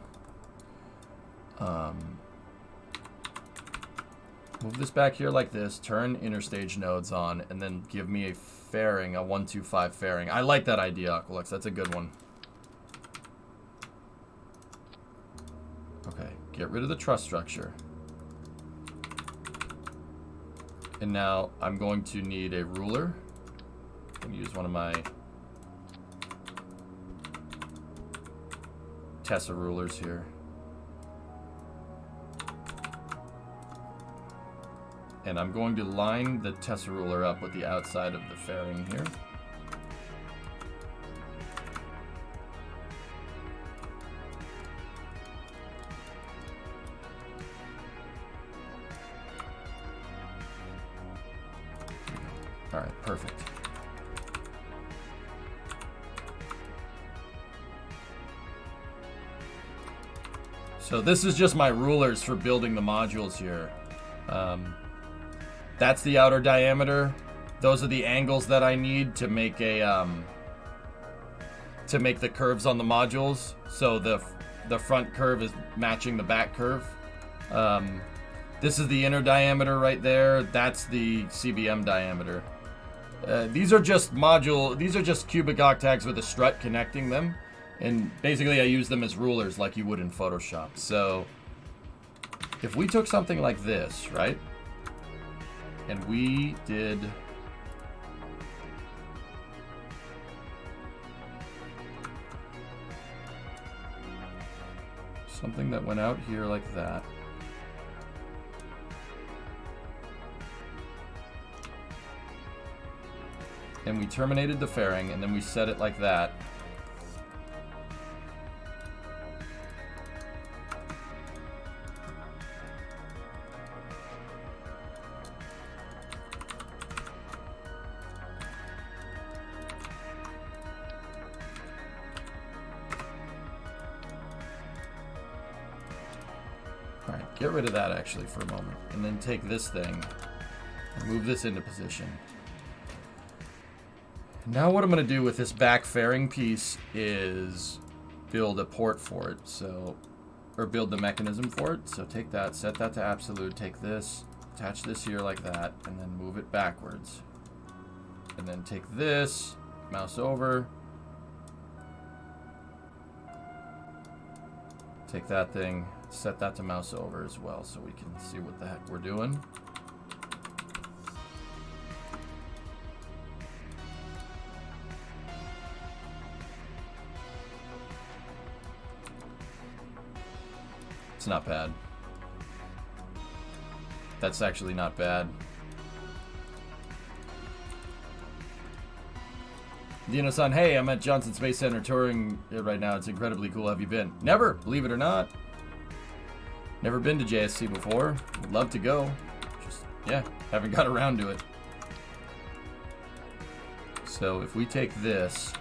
Speaker 1: Move this back here like this, turn interstage nodes on, and then give me a fairing, a 125 fairing. I like that idea, Aqualex. That's a good one. Okay, get rid of the truss structure. And now I'm going to need a ruler. I'm going to use one of my Tessa rulers here. And I'm going to line the Tessa ruler up with the outside of the fairing here. All right, perfect. So this is just my rulers for building the modules here. That's the outer diameter. Those are the angles that I need to make a to make the curves on the modules. So the front curve is matching the back curve. This is the inner diameter right there. That's the CBM diameter. These are just cubic octags with a strut connecting them. And basically I use them as rulers like you would in Photoshop. So if we took something like this, right? And we did something that went out here like that. And we terminated the fairing, and then we set it like that. Get rid of that actually for a moment, and then take this thing and move this into position. Now what I'm going to do with this back fairing piece is build a port for it, or build the mechanism for it. So take that, set that to absolute, take this, attach this here like that, and then move it backwards. And then take this, mouse over, take that thing, set that to mouse over as well so we can see what the heck we're doing. That's not bad. That's actually not bad. Dino-san, hey, I'm at Johnson Space Center touring it right now. It's incredibly cool. Have you been? Never, believe it or not. Never been to JSC before. Would love to go. Just, yeah, haven't got around to it. So if we take this...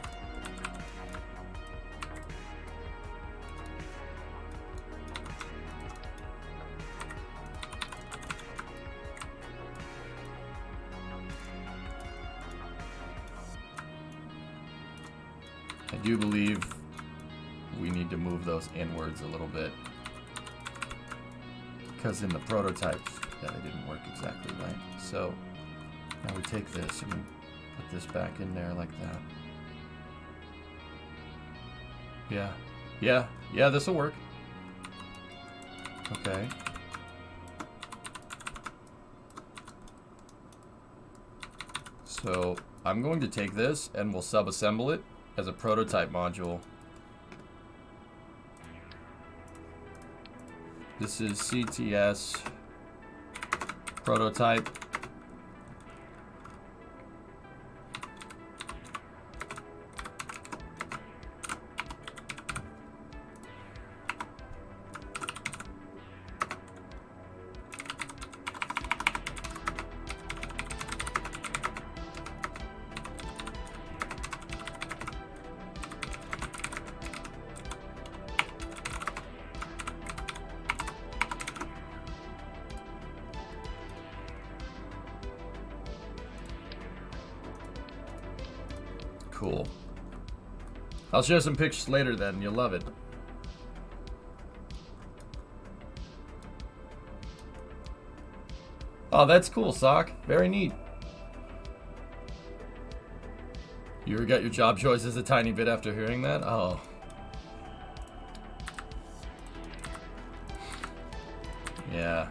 Speaker 1: I do believe we need to move those inwards a little bit. Because in the prototypes, yeah, they didn't work exactly right. So now we take this and we put this back in there like that. Yeah, this will work. Okay. So I'm going to take this and we'll sub-assemble it as a prototype module. This is CTS prototype. Cool. I'll share some pictures later then. You'll love it. Oh, that's cool, Sock. Very neat. You regret your job choices a tiny bit after hearing that? Oh. Yeah.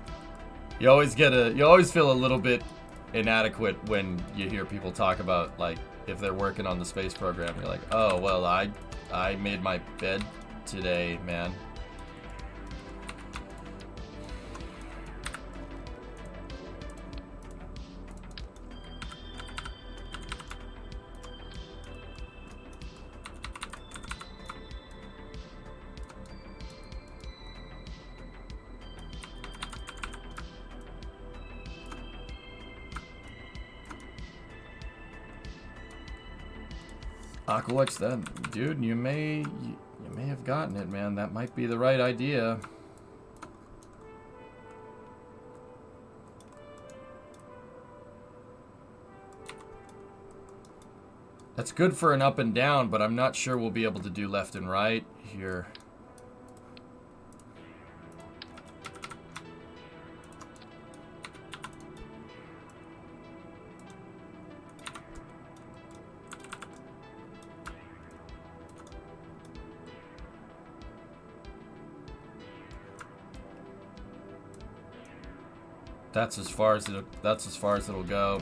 Speaker 1: You always feel a little bit inadequate when you hear people talk about, like, if they're working on the space program. You're like, oh, well, I made my bed today, man. Aquax, that dude, you may have gotten it, man. That might be the right idea. That's good for an up and down, but I'm not sure we'll be able to do left and right here. That's as far as it'll go.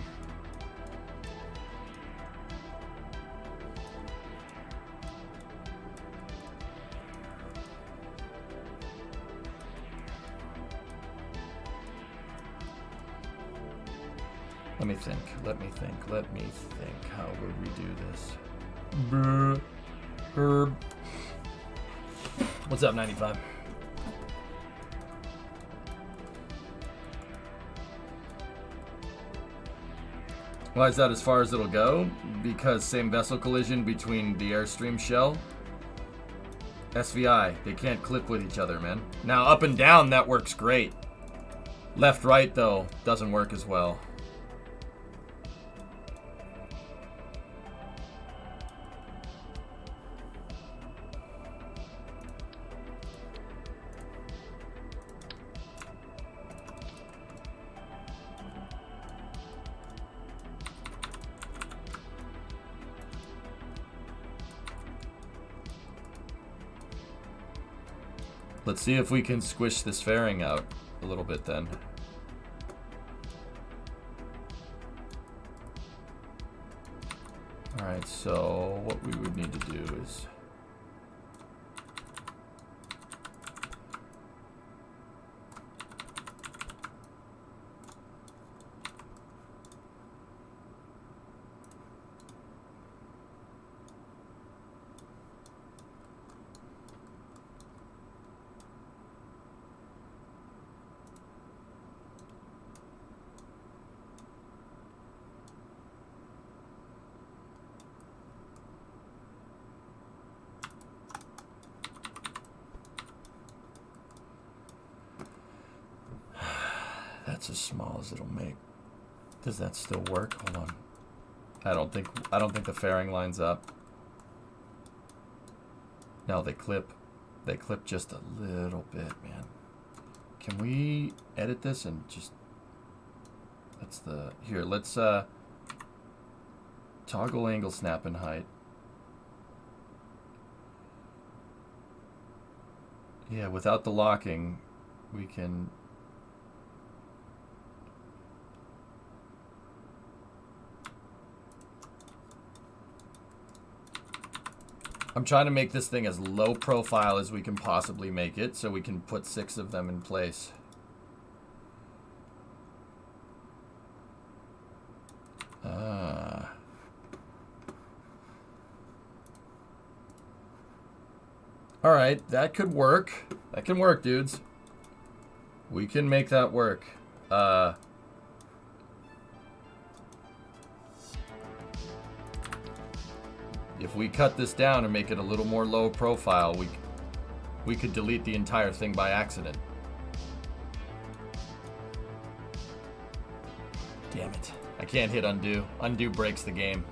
Speaker 1: Let me think. How would we do this? Herb. What's up, 95? Why is that as far as it'll go? Because same vessel collision between the Airstream shell. SVI, they can't clip with each other, man. Now, up and down, that works great. Left, right, though, doesn't work as well. Let's see if we can squish this fairing out a little bit then. Alright, so what we would need to do is... That's as small as it'll make. Does that still work? Hold on. I don't think the fairing lines up. No, they clip. They clip just a little bit, man. Can we edit this and just... That's the... Here, let's toggle angle, snap, and height. Yeah, without the locking, we can... I'm trying to make this thing as low profile as we can possibly make it so we can put 6 of them in place. Alright, that could work. That can work, dudes. We can make that work. If we cut this down and make it a little more low profile, we could delete the entire thing by accident. Damn it. I can't hit undo. Undo breaks the game.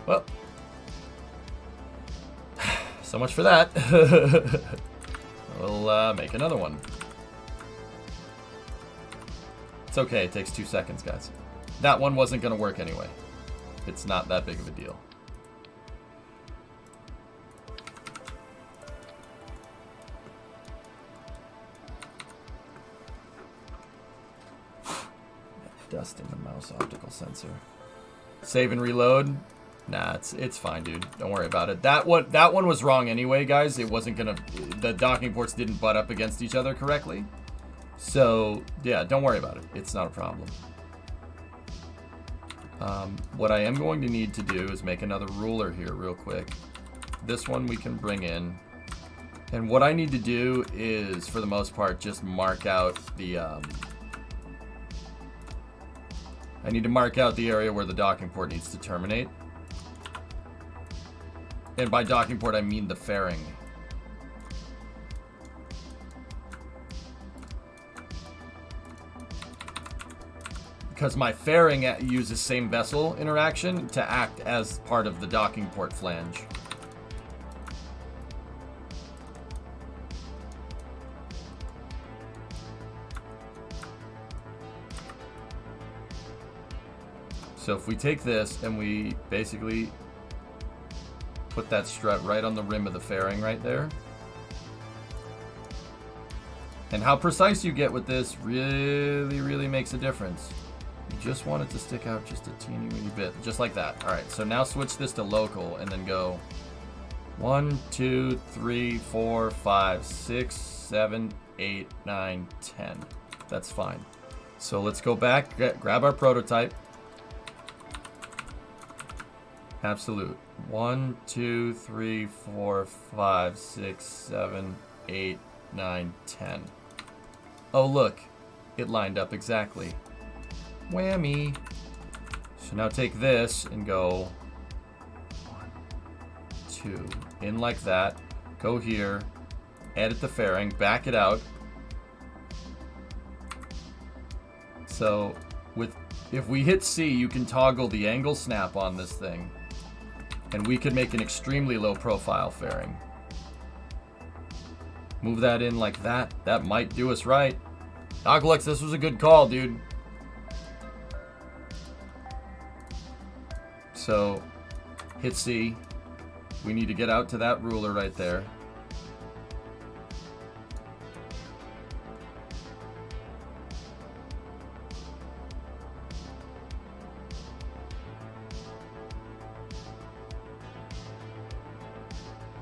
Speaker 1: Well, so much for that. We'll make another one. It's okay, it takes 2 seconds, guys. That one wasn't going to work anyway. It's not that big of a deal. Dust in the mouse optical sensor. Save and reload. Nah, it's fine, dude. Don't worry about it. That one was wrong anyway, guys. It wasn't gonna... The docking ports didn't butt up against each other correctly. So, yeah, don't worry about it. It's not a problem. What I am going to need to do is make another ruler here real quick. This one we can bring in. And what I need to do is, for the most part, just mark out the... I need to mark out the area where the docking port needs to terminate. And by docking port, I mean the fairing. Because my fairing uses same vessel interaction to act as part of the docking port flange. So if we take this and we basically put that strut right on the rim of the fairing right there. And how precise you get with this really makes a difference. You just want it to stick out just a teeny weeny bit, just like that. All right, so now switch this to local and then go 1, 2, 3, 4, 5, 6, 7, 8, 9, 10. That's fine. So let's go back, grab our prototype. Absolute. 1, 2, 3, 4, 5, 6, 7, 8, 9, 10. Oh, look. It lined up exactly. Whammy. So now take this and go 1, 2, in like that. Go here. Edit the fairing. Back it out. So if we hit C, you can toggle the angle snap on this thing. And we could make an extremely low profile fairing. Move that in like that. That might do us right. Oglux, this was a good call, dude. So, hit C. We need to get out to that ruler right there.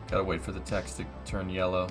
Speaker 1: Gotta wait for the text to turn yellow.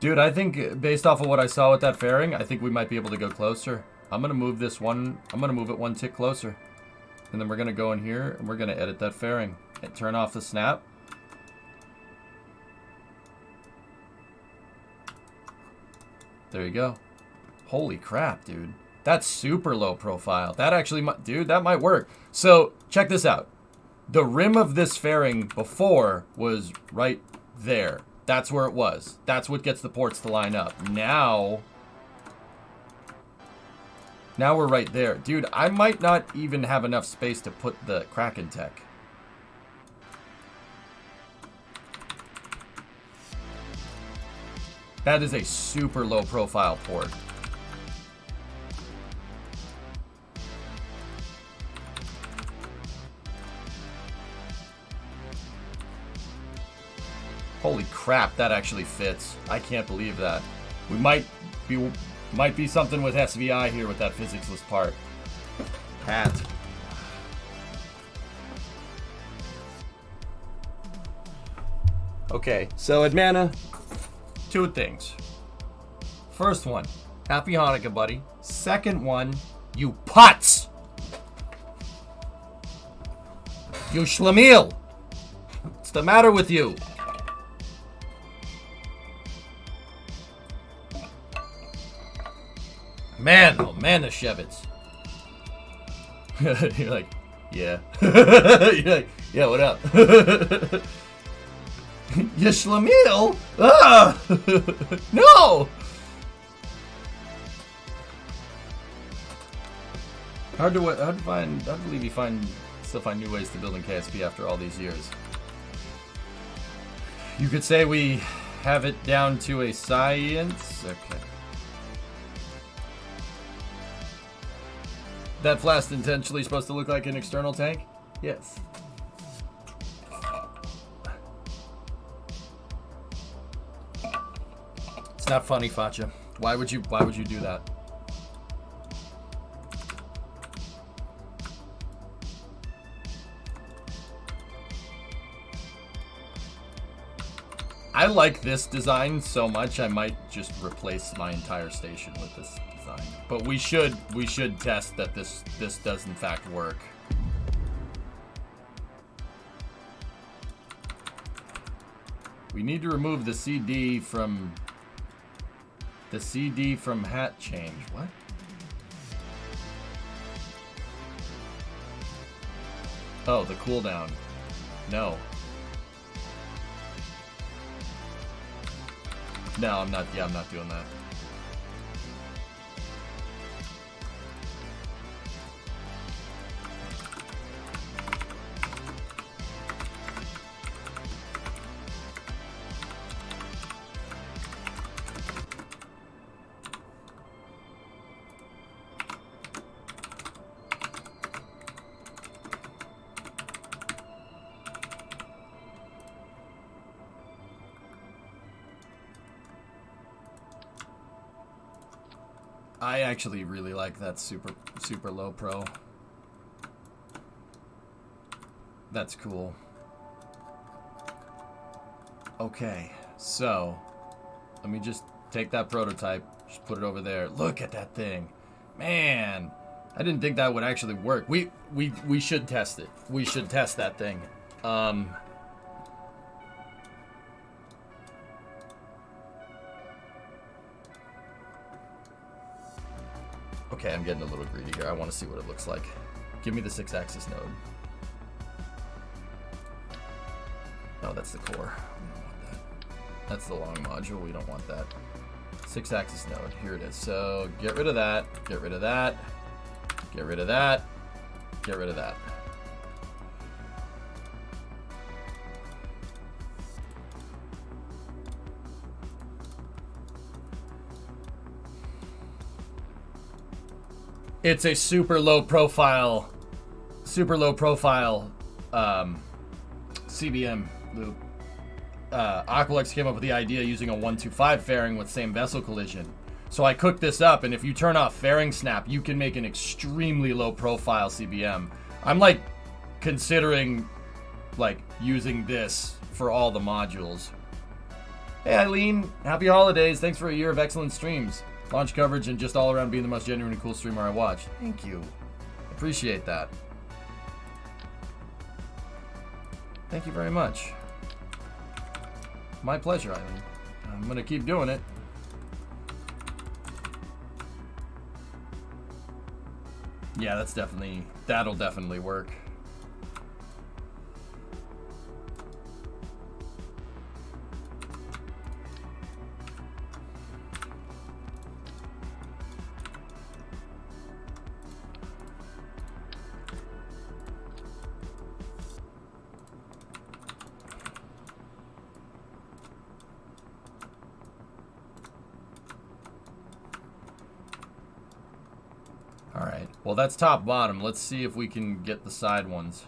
Speaker 1: Dude, I think based off of what I saw with that fairing, I think we might be able to go closer. I'm going to move this one. I'm going to move it one tick closer. And then we're going to go in here and we're going to edit that fairing and turn off the snap. There you go. Holy crap, dude. That's super low profile. That actually might, dude, that might work. So check this out. The rim of this fairing before was right there. That's where it was. That's what gets the ports to line up. Now we're right there. Dude, I might not even have enough space to put the Kraken tech. That is a super low profile port. Holy crap, that actually fits. I can't believe that. We might be something with SVI here with that physicsless part. Hat. Okay, so at Mana, two things. First one, happy Hanukkah, buddy. Second one, you putz! You schlemiel! What's the matter with you? Man, oh man, the Shevitz. You're like, yeah. You're like, yeah, what up? You schlemiel? Ah! No! Hard to find, I believe you still find new ways to build in KSP after all these years. You could say we have it down to a science. Okay. That flask intentionally supposed to look like an external tank? Yes. It's not funny, Facha. Why would you do that? I like this design so much I might just replace my entire station with this design. But we should test that this does in fact work. We need to remove the CD from hat change. What? Oh, the cooldown. No. No, I'm not. Yeah, I'm not doing that. I actually really like that super low pro. That's cool. Okay, so let me just take that prototype, just put it over there. Look at that thing. Man, I didn't think that would actually work. We should test it. We should test that thing. Okay, I'm getting a little greedy here. I want to see what it looks like. Give me the 6-axis node. No, that's the core. We don't want that. That's the long module. We don't want that. 6-axis node. Here it is. So get rid of that. Get rid of that. Get rid of that. Get rid of that. It's a super low profile CBM loop. Aqualex came up with the idea using a 125 fairing with same vessel collision. So I cooked this up, and if you turn off fairing snap, you can make an extremely low profile CBM. I'm like considering like using this for all the modules. Hey Eileen, happy holidays. Thanks for a year of excellent streams. Launch coverage and just all around being the most genuine and cool streamer I watch. Thank you. Appreciate that. Thank you very much. My pleasure, Eileen. I'm gonna keep doing it. Yeah, that'll definitely work. Alright, well that's top bottom. Let's see if we can get the side ones.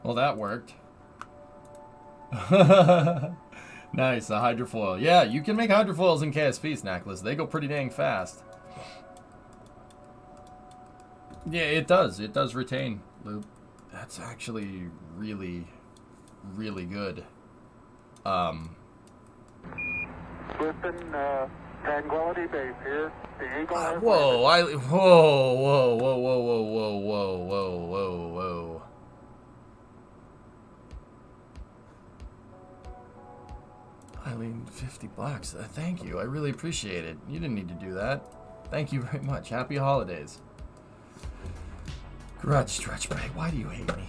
Speaker 1: Well, that worked. Nice, a hydrofoil. Yeah, you can make hydrofoils in KSP, Snackless. They go pretty dang fast. Yeah, it does. It does retain loop. That's actually really, really good.
Speaker 3: Listen, Tranquility Base here. The Eagle has
Speaker 1: Whoa, whoa, whoa, whoa, whoa, whoa, whoa, whoa, whoa, whoa. Eileen, 50 bucks. Thank you. I really appreciate it. You didn't need to do that. Thank you very much. Happy holidays. Garage stretch break. Why do you hate me?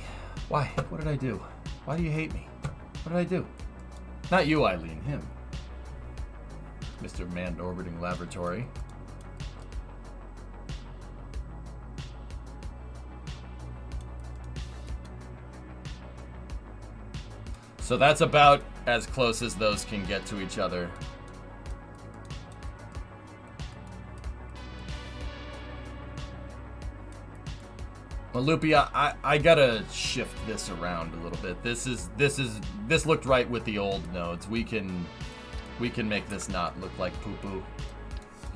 Speaker 1: Why? What did I do? Why do you hate me? What did I do? Not you, Eileen. Him. Mr. Manned Orbiting Laboratory. So that's about as close as those can get to each other. Well, Loopy, I gotta shift this around a little bit. This looked right with the old nodes. We can make this not look like poo-poo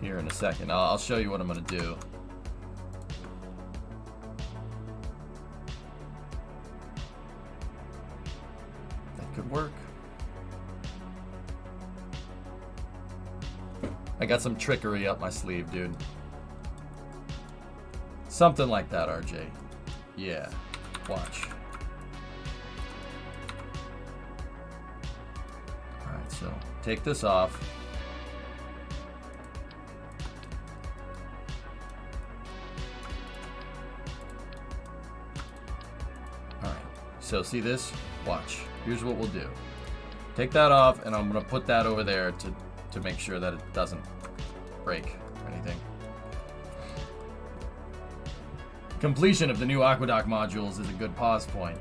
Speaker 1: here in a second. I'll show you what I'm gonna do. That could work. I got some trickery up my sleeve, dude. Something like that, RJ. Yeah. Watch. Alright, so take this off. Alright. So see this? Watch. Here's what we'll do. Take that off, and I'm going to put that over there to make sure that it doesn't break or anything. Completion of the new Aquedock modules is a good pause point.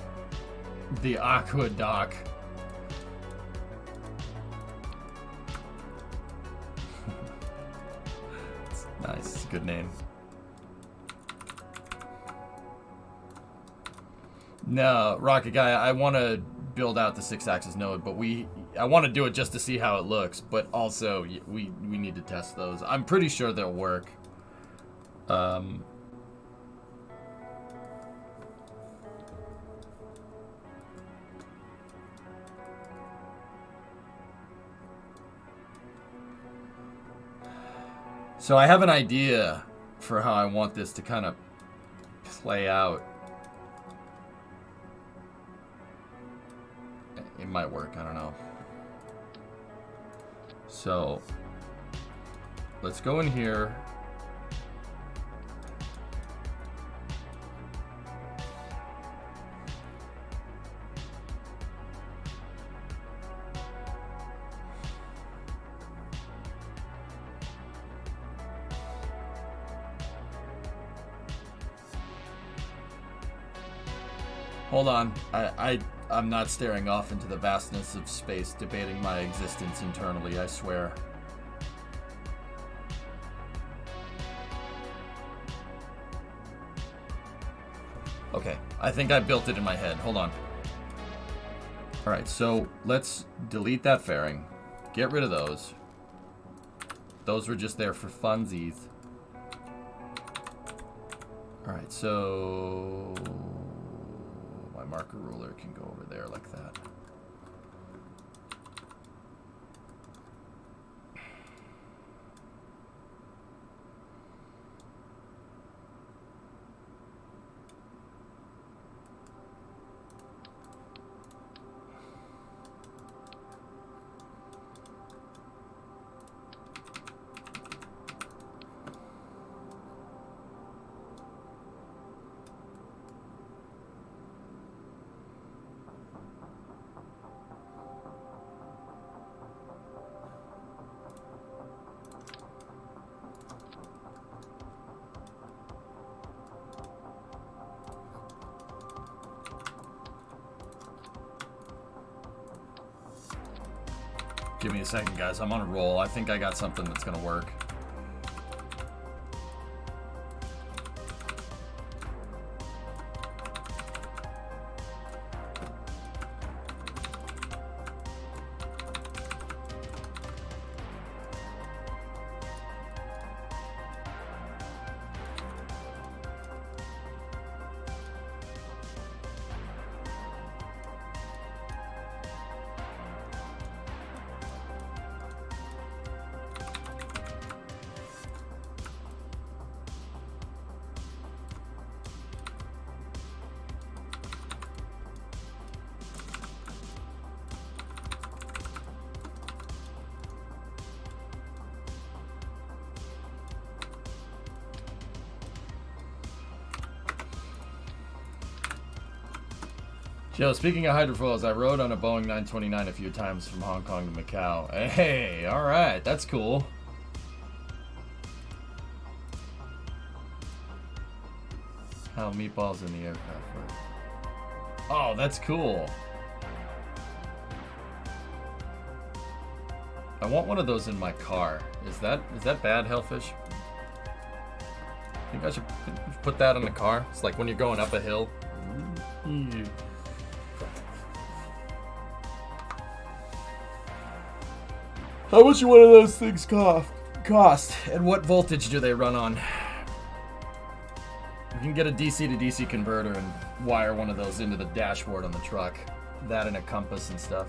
Speaker 1: The Aquedock. It's nice. It's a good name. No, Rocket Guy, I want to build out the 6-axis node, but I want to do it just to see how it looks, but also we need to test those. I'm pretty sure they'll work. So I have an idea for how I want this to kind of play out. It might work, I don't know. So let's go in here. Hold on, I'm not staring off into the vastness of space, debating my existence internally, I swear. Okay, I think I built it in my head. Hold on. Alright, so let's delete that fairing. Get rid of those. Those were just there for funsies. Alright, so my marker ruler can go over there like that. Give me a second, guys. I'm on a roll. I think I got something that's gonna work. Joe, speaking of hydrofoils, I rode on a Boeing 929 a few times from Hong Kong to Macau. Hey, alright, that's cool. How meatballs in the aircraft work. Oh, that's cool. I want one of those in my car. Is that bad, Hellfish? I think I should put that in the car. It's like when you're going up a hill. How much do one of those things cost? And what voltage do they run on? You can get a DC to DC converter and wire one of those into the dashboard on the truck. That and a compass and stuff.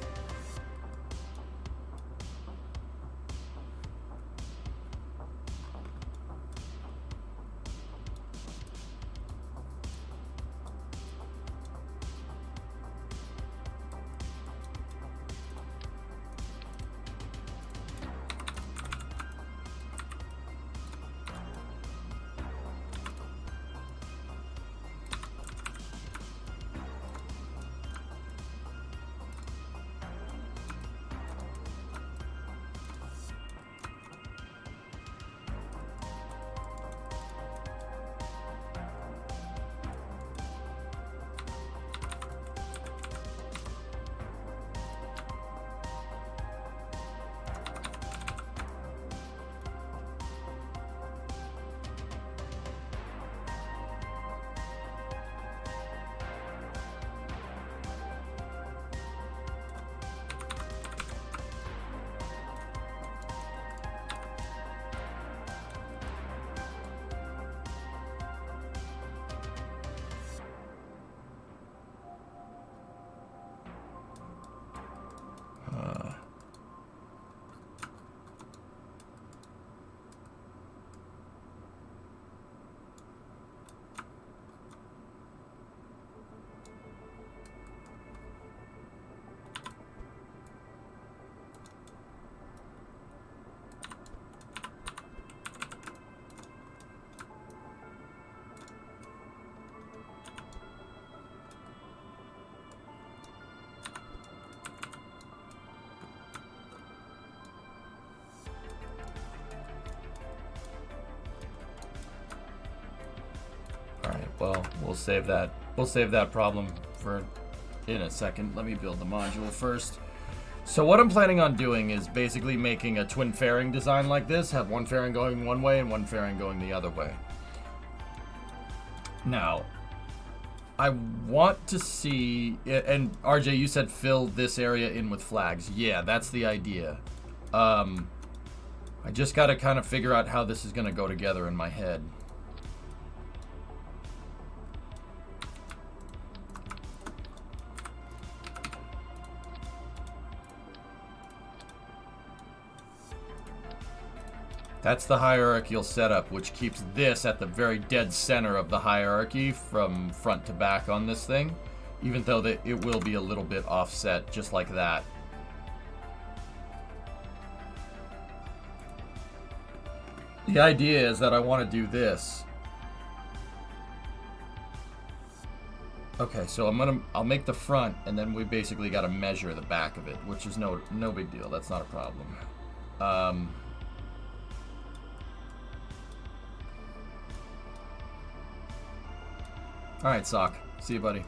Speaker 1: well, we'll save that. We'll save that problem for in a second. Let me build the module first. So what I'm planning on doing is basically making a twin fairing design like this. Have one fairing going one way and one fairing going the other way. Now, I want to see, and RJ, you said fill this area in with flags. Yeah, that's the idea. I just got to kind of figure out how this is going to go together in my head. That's the hierarchical setup, which keeps this at the very dead center of the hierarchy from front to back on this thing, even though it will be a little bit offset, just like that. The idea is that I want to do this. Okay, so I'll make the front, and then we basically got to measure the back of it, which is no big deal. That's not a problem. Alright, Sock. See you, buddy.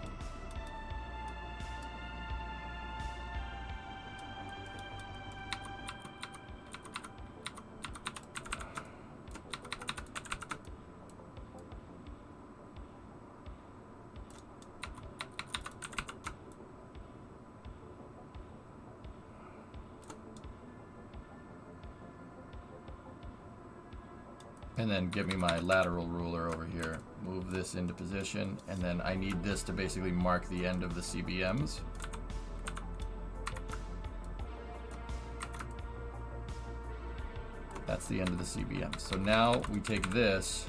Speaker 1: And then give me my lateral ruler over here. Move this into position, and then I need this to basically mark the end of the CBMs. That's the end of the CBMs. So now we take this,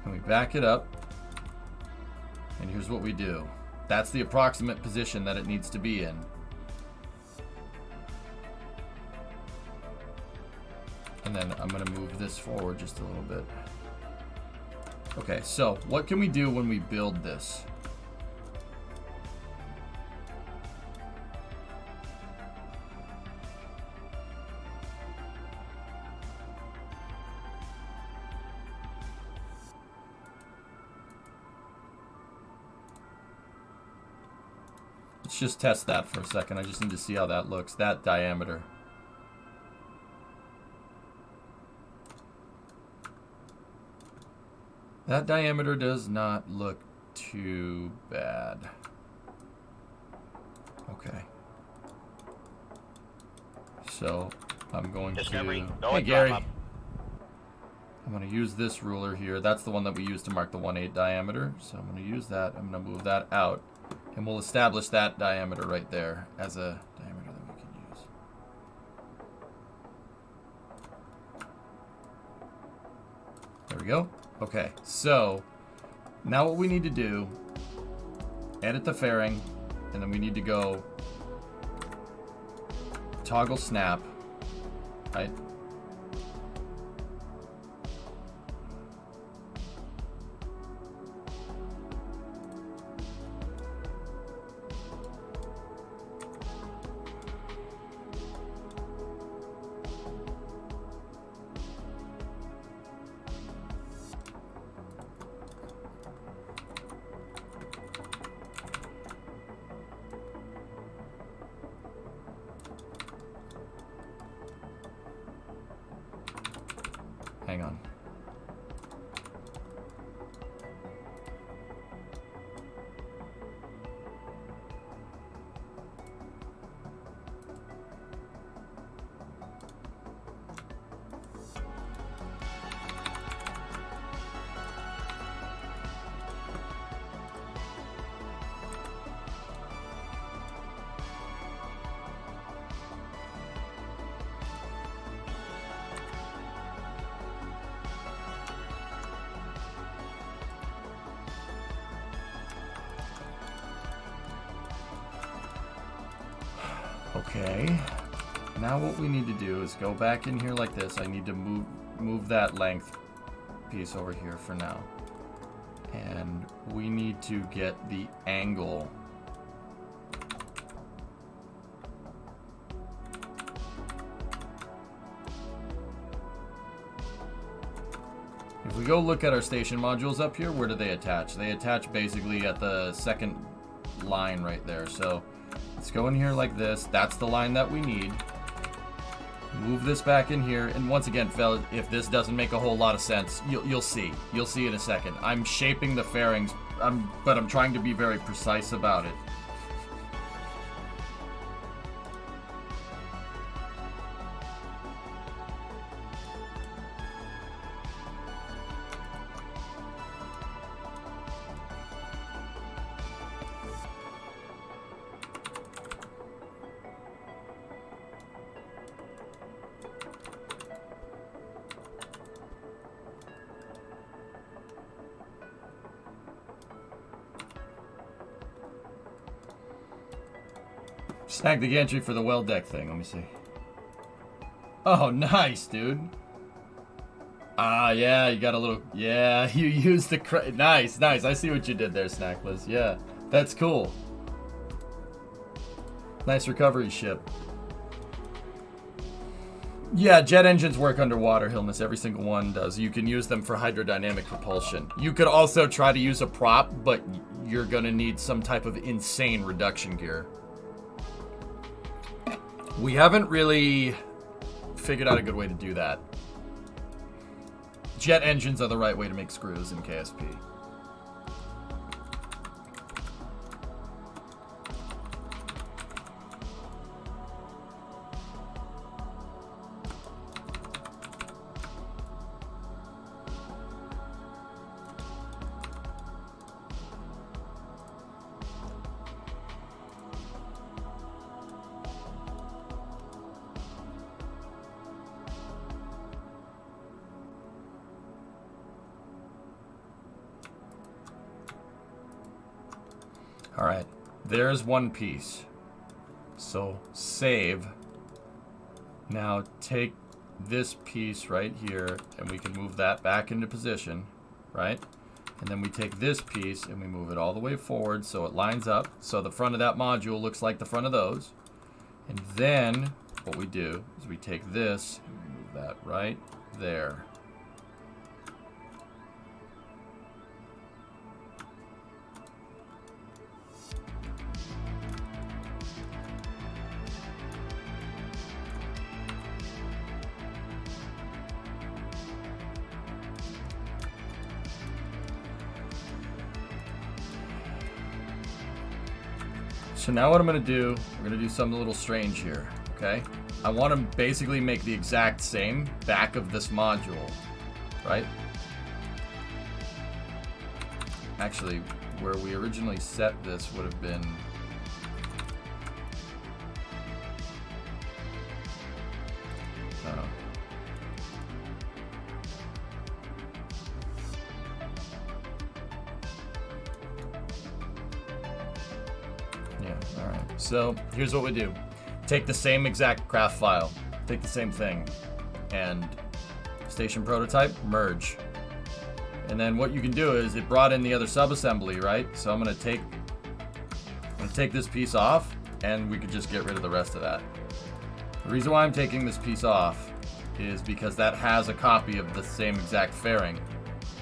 Speaker 1: and we back it up, and here's what we do. That's the approximate position that it needs to be in. And then I'm going to move this forward just a little bit. Okay, so what can we do when we build this? Let's just test that for a second. I just need to see how that looks. That diameter. That diameter does not look too bad. Okay. So I'm going
Speaker 2: Discovery.
Speaker 1: to... Hey, Gary. I'm going to use this ruler here. That's the one that we used to mark the 1/8 diameter. So I'm going to use that. I'm going to move that out. And we'll establish that diameter right there as a diameter that we can use. There we go. Okay, so now what we need to do, edit the fairing, and then we need to go toggle snap, right? Hang on. Okay, now what we need to do is go back in here like this. I need to move that length piece over here for now. And we need to get the angle. If we go look at our station modules up here, where do they attach? They attach basically at the second line right there. So let's go in here like this. That's the line that we need. Move this back in here. And once again, fellas, if this doesn't make a whole lot of sense, you'll see. You'll see in a second. I'm shaping the fairings, but I'm trying to be very precise about it. Snag the gantry for the well deck thing. Let me see. Oh, nice, dude. Ah, yeah, you got a little... Yeah, you used the... Nice, nice. I see what you did there, Snackless. Yeah, that's cool. Nice recovery ship. Yeah, jet engines work underwater, Hillness. Every single one does. You can use them for hydrodynamic propulsion. You could also try to use a prop, but you're going to need some type of insane reduction gear. We haven't really figured out a good way to do that. Jet engines are the right way to make screws in KSP. All right, there's one piece. So save. Now take this piece right here and we can move that back into position, right? And then we take this piece and we move it all the way forward so it lines up. So the front of that module looks like the front of those. And then what we do is we take this and we move that right there. So now what I'm going to do, we're going to do something a little strange here, okay? I want to basically make the exact same back of this module, right? Actually, where we originally set this would have been... So here's what we do. Take the same exact craft file, take the same thing, and station prototype, merge. And then what you can do is it brought in the other subassembly, right? So I'm gonna take this piece off and we could just get rid of the rest of that. The reason why I'm taking this piece off is because that has a copy of the same exact fairing,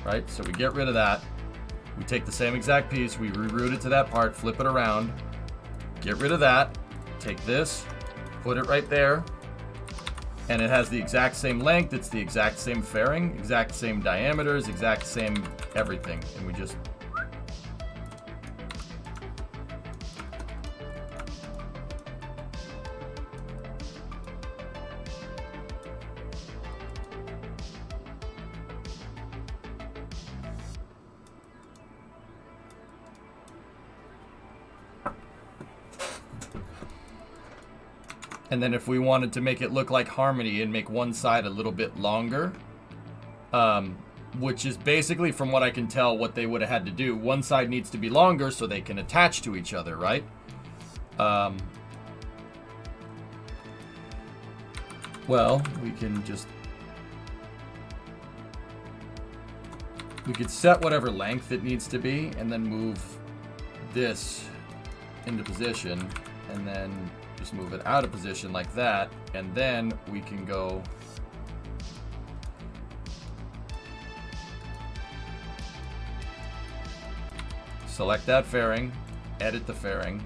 Speaker 1: right? So we get rid of that. We take the same exact piece, we reroute it to that part, flip it around, get rid of that, take this, put it right there, and it has the exact same length, it's the exact same fairing, exact same diameters, exact same everything, and we just... And then if we wanted to make it look like Harmony and make one side a little bit longer, which is basically, from what I can tell, what they would have had to do. One side needs to be longer so they can attach to each other, right? Well, we can just... We could set whatever length it needs to be and then move this into position and then just move it out of position like that, and then we can go Select that fairing, edit the fairing.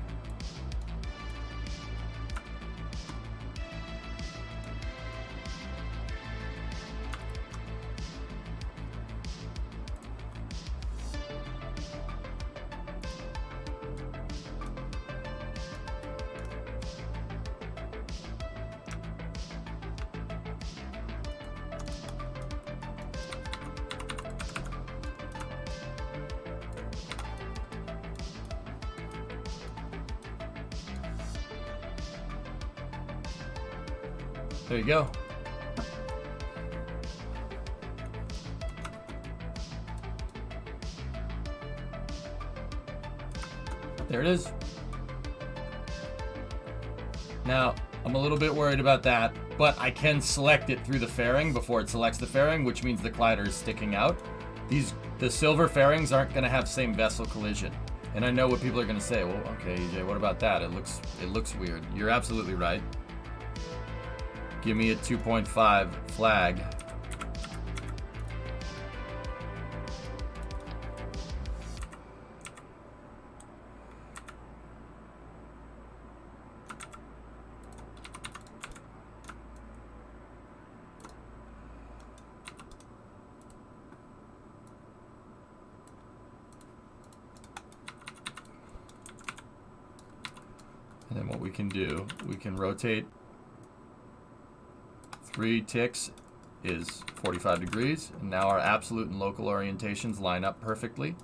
Speaker 1: There you go. There it is. Now, I'm a little bit worried about that, but I can select it through the fairing before it selects the fairing, which means the collider is sticking out. The silver fairings aren't going to have same vessel collision. And I know what people are going to say. Well, okay, EJ, what about that? It looks weird. You're absolutely right. Give me a 2.5 flag. And then what we can do, we can rotate 3 ticks is 45 degrees, and now our absolute and local orientations line up perfectly.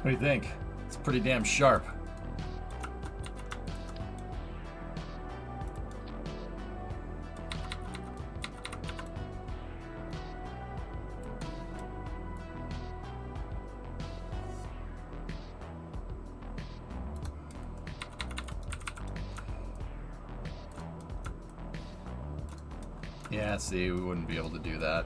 Speaker 1: What do you think? It's pretty damn sharp. Yeah, see, we wouldn't be able to do that.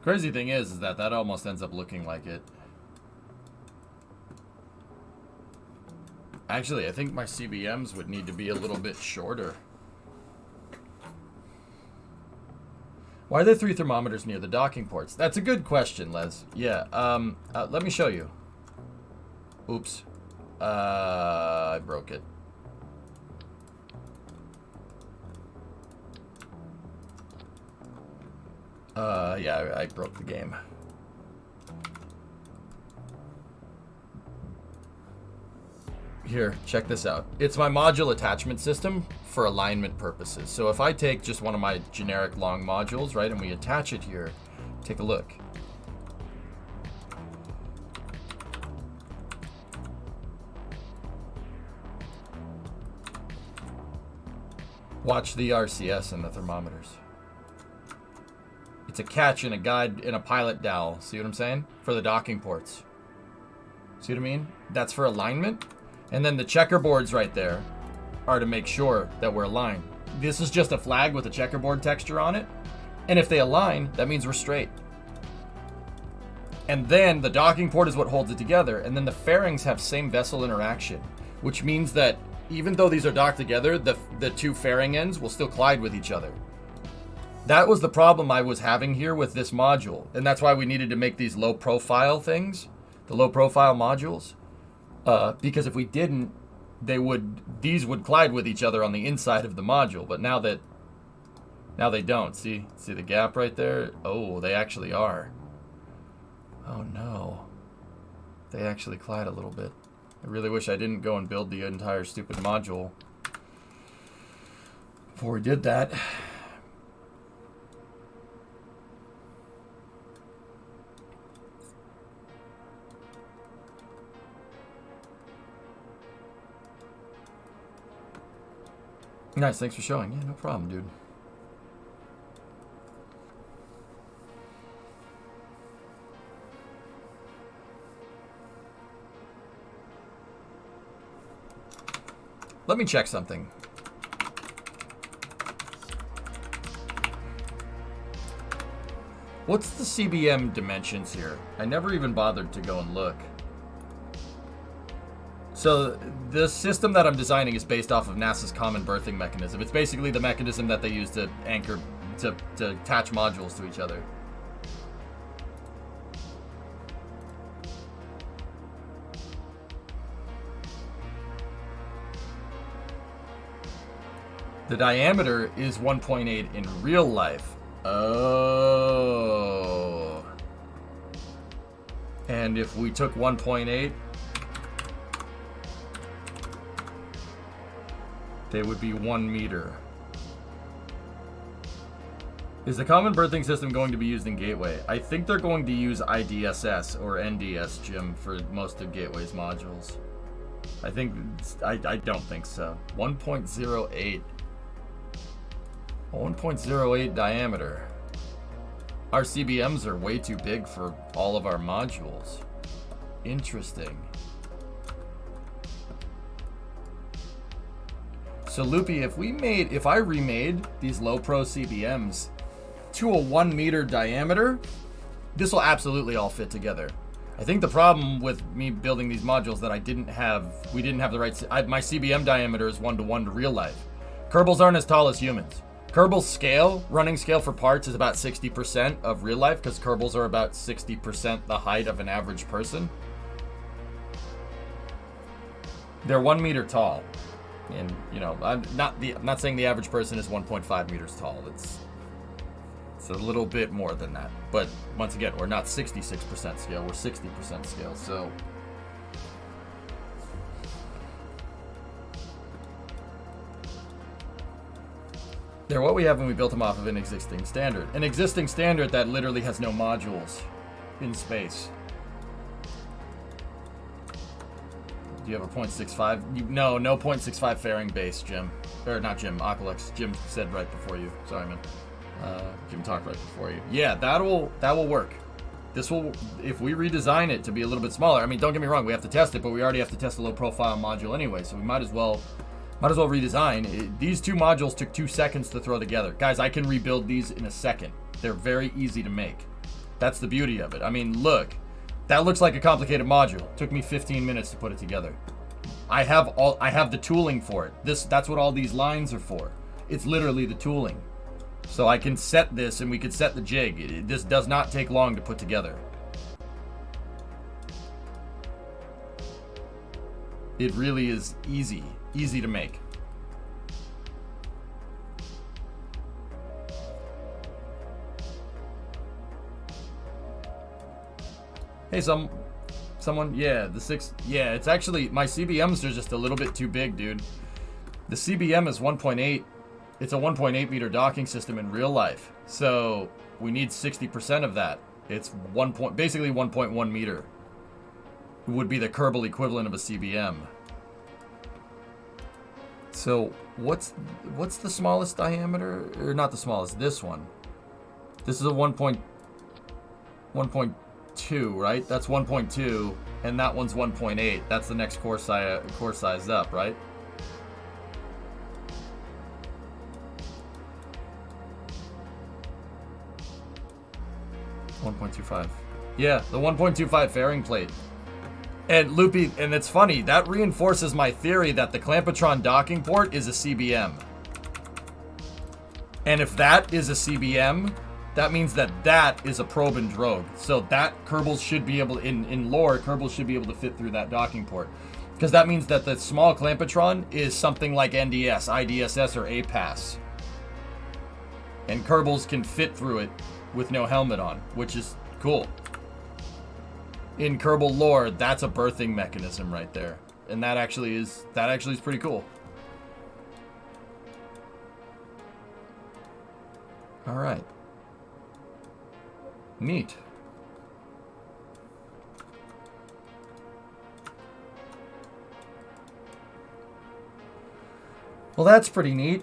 Speaker 1: Crazy thing is that almost ends up looking like it. Actually, I think my CBMs would need to be a little bit shorter. Why are there 3 thermometers near the docking ports? That's a good question, Les. Yeah, let me show you. Oops. I broke it. Yeah, I broke the game. Here, check this out. It's my module attachment system for alignment purposes. So if I take just one of my generic long modules, right, and we attach it here, take a look. Watch the RCS and the thermometers. It's a catch and a guide and a pilot dowel. See what I'm saying? For the docking ports. See what I mean? That's for alignment. And then the checkerboards right there are to make sure that we're aligned. this is just a flag with a checkerboard texture on it. And if they align, that means we're straight. And then the docking port is what holds it together. And then the fairings have same vessel interaction, which means that even though these are docked together, the two fairing ends will still collide with each other. That was the problem I was having here with this module. And that's why we needed to make these low profile things, the low profile modules. Because if we didn't, these would collide with each other on the inside of the module. But now they don't. See the gap right there? Oh, they actually are. Oh no. They actually collide a little bit. I really wish I didn't go and build the entire stupid module before we did that. Nice, thanks for showing. Yeah, no problem, dude. Let me check something. What's the CBM dimensions here? I never even bothered to go and look. So the system that I'm designing is based off of NASA's common berthing mechanism. It's basically the mechanism that they use to anchor, to attach modules to each other. The diameter is 1.8 in real life. Oh. And if we took 1.8, they would be 1 meter. Is the common berthing system going to be used in Gateway? I think they're going to use IDSS or NDS, Jim, for most of Gateway's modules. I don't think so. 1.08. 1.08 diameter. Our CBMs are way too big for all of our modules. Interesting. So Loopy, if I remade these low pro CBMs to a 1 meter diameter, this will absolutely all fit together. I think the problem with me building these modules that we didn't have the right, my CBM diameter is 1:1 to real life. Kerbals aren't as tall as humans. Kerbal's scale, running scale for parts is about 60% of real life because Kerbals are about 60% the height of an average person. They're 1 meter tall. And, you know, I'm not saying the average person is 1.5 meters tall. It's a little bit more than that. But once again, we're not 66% scale, we're 60% scale. So they're what we have when we built them off of an existing standard. An existing standard that literally has no modules in space. Do you have a 0.65? No 0.65 fairing base, Jim. Or not Jim, Aqualex. Jim said right before you. Sorry, man. Jim talked right before you. Yeah, that will work. This will, if we redesign it to be a little bit smaller. I mean, don't get me wrong, we have to test it, but we already have to test the low profile module anyway, so we might as well redesign. These two modules took 2 seconds to throw together. Guys, I can rebuild these in a second. They're very easy to make. That's the beauty of it. I mean, look. That looks like a complicated module. It took me 15 minutes to put it together. I have the tooling for it. That's what all these lines are for. It's literally the tooling. So I can set this and we could set the jig. This does not take long to put together. It really is easy to make. Hey, someone, yeah, it's actually, my CBMs are just a little bit too big, dude. The CBM is 1.8, it's a 1.8 meter docking system in real life. So we need 60% of that. It's basically 1.1 meter. It would be the Kerbal equivalent of a CBM. So what's the smallest diameter? Or not the smallest, this one. This is a 1.2, right? That's 1.2, and that one's 1.8. That's the next core size up, right? 1.25. Yeah, the 1.25 fairing plate. And Loopy, and it's funny, that reinforces my theory that the Clampetron docking port is a CBM. And if that is a CBM, that means that that is a probe and drogue. So that Kerbal should be able, in lore, Kerbal should be able to fit through that docking port. Because that means that the small Clampetron is something like NDS, IDSS, or APAS. And Kerbals can fit through it with no helmet on, which is cool. In Kerbal lore, that's a birthing mechanism right there. And that actually is pretty cool. All right. Neat. Well, that's pretty neat.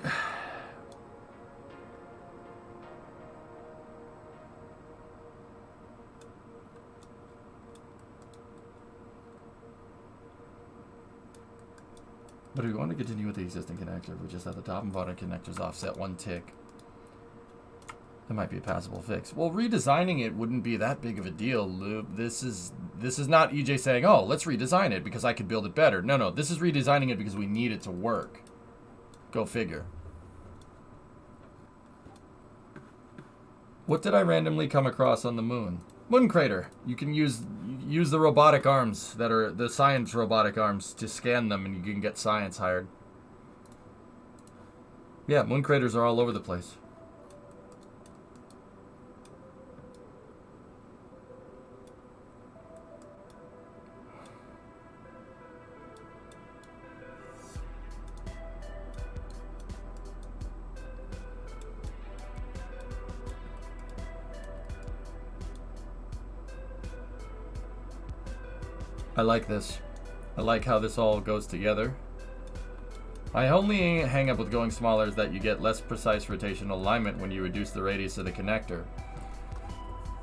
Speaker 1: But we want to continue with the existing connector. We just have the top and bottom connectors offset 1 tick. That might be a passable fix. Well, redesigning it wouldn't be that big of a deal, Lube. This is not EJ saying, oh, let's redesign it because I could build it better. No, this is redesigning it because we need it to work. Go figure. What did I randomly come across on the moon? Moon crater. You can use the robotic arms that are the science robotic arms to scan them, and you can get science hired. Yeah, moon craters are all over the place. I like this. I like how this all goes together. My only hang up with going smaller is that you get less precise rotational alignment when you reduce the radius of the connector.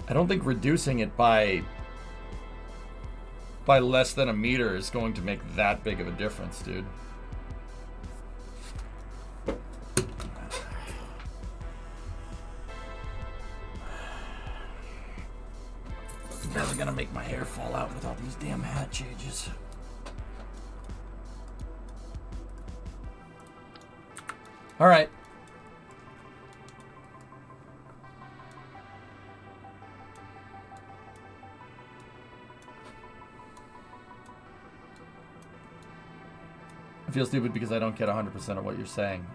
Speaker 1: I don't think reducing it by less than a meter is going to make that big of a difference, dude. You guys are gonna make my hair fall out with all these damn hat changes. All right. I feel stupid because I don't get 100% of what you're saying.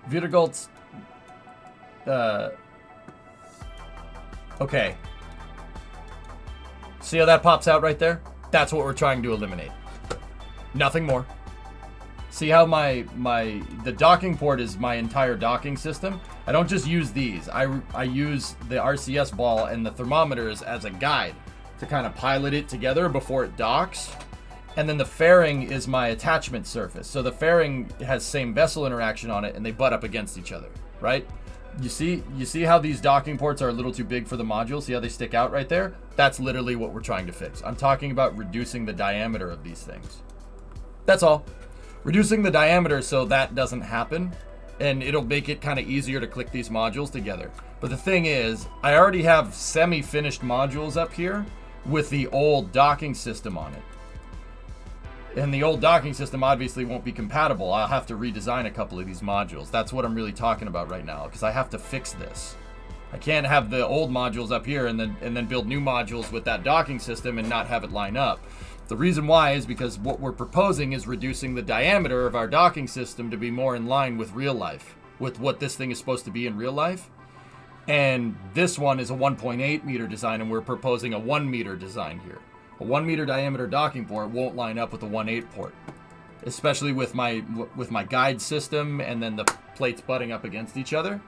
Speaker 1: Vidergoltz, okay. See how that pops out right there? That's what we're trying to eliminate. Nothing more. See how the docking port is my entire docking system? I don't just use these. I use the RCS ball and the thermometers as a guide to kind of pilot it together before it docks. And then the fairing is my attachment surface. So the fairing has same vessel interaction on it and they butt up against each other, right? You see how these docking ports are a little too big for the module? See how they stick out right there? That's literally what we're trying to fix. I'm talking about reducing the diameter of these things. That's all. Reducing the diameter so that doesn't happen, and it'll make it kind of easier to click these modules together. But the thing is, I already have semi-finished modules up here with the old docking system on it. And the old docking system obviously won't be compatible. I'll have to redesign a couple of these modules. That's what I'm really talking about right now, because I have to fix this. I can't have the old modules up here and then build new modules with that docking system and not have it line up. The reason why is because what we're proposing is reducing the diameter of our docking system to be more in line with real life, with what this thing is supposed to be in real life. And this one is a 1.8 meter design, and we're proposing a 1 meter design here. A 1 meter diameter docking port won't line up with a 1.8 port, especially with my guide system and then the plates butting up against each other.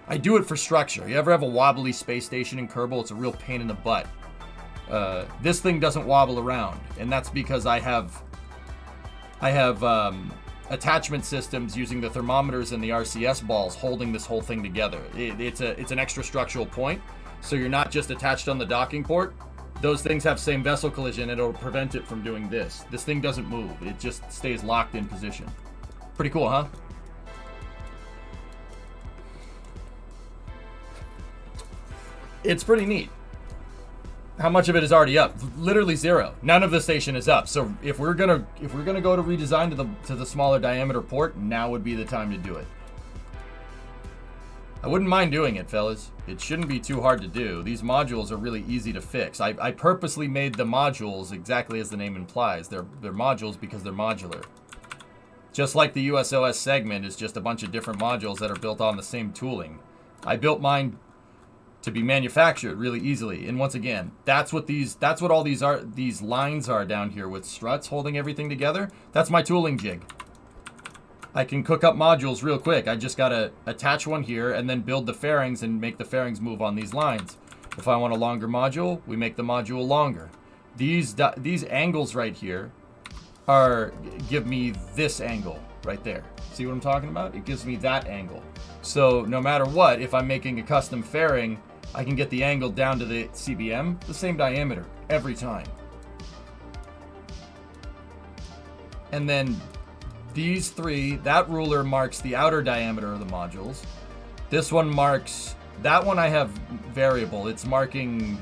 Speaker 1: I do it for structure. You ever have a wobbly space station in Kerbal? It's a real pain in the butt. This thing doesn't wobble around, and that's because I have attachment systems using the thermometers and the RCS balls holding this whole thing together. It's an extra structural point, so you're not just attached on the docking port. Those things have same vessel collision, and it'll prevent it from doing this. This thing doesn't move. It just stays locked in position. Pretty cool, huh? It's pretty neat. How much of it is already up? Literally zero. None of the station is up. So if we're gonna go to redesign to the smaller diameter port, now would be the time to do it. I wouldn't mind doing it, fellas. It shouldn't be too hard to do. These modules are really easy to fix. I purposely made the modules exactly as the name implies. They're modules because they're modular. Just like the USOS segment is just a bunch of different modules that are built on the same tooling. I built mine to be manufactured really easily. And once again, that's what all these lines are down here with struts holding everything together. That's my tooling jig. I can cook up modules real quick. I just gotta attach one here and then build the fairings and make the fairings move on these lines. If I want a longer module, we make the module longer. These angles right here give me this angle right there. See what I'm talking about? It gives me that angle. So no matter what, if I'm making a custom fairing, I can get the angle down to the CBM, the same diameter every time. And then these three, that ruler marks the outer diameter of the modules. This one marks, that one I have variable. It's marking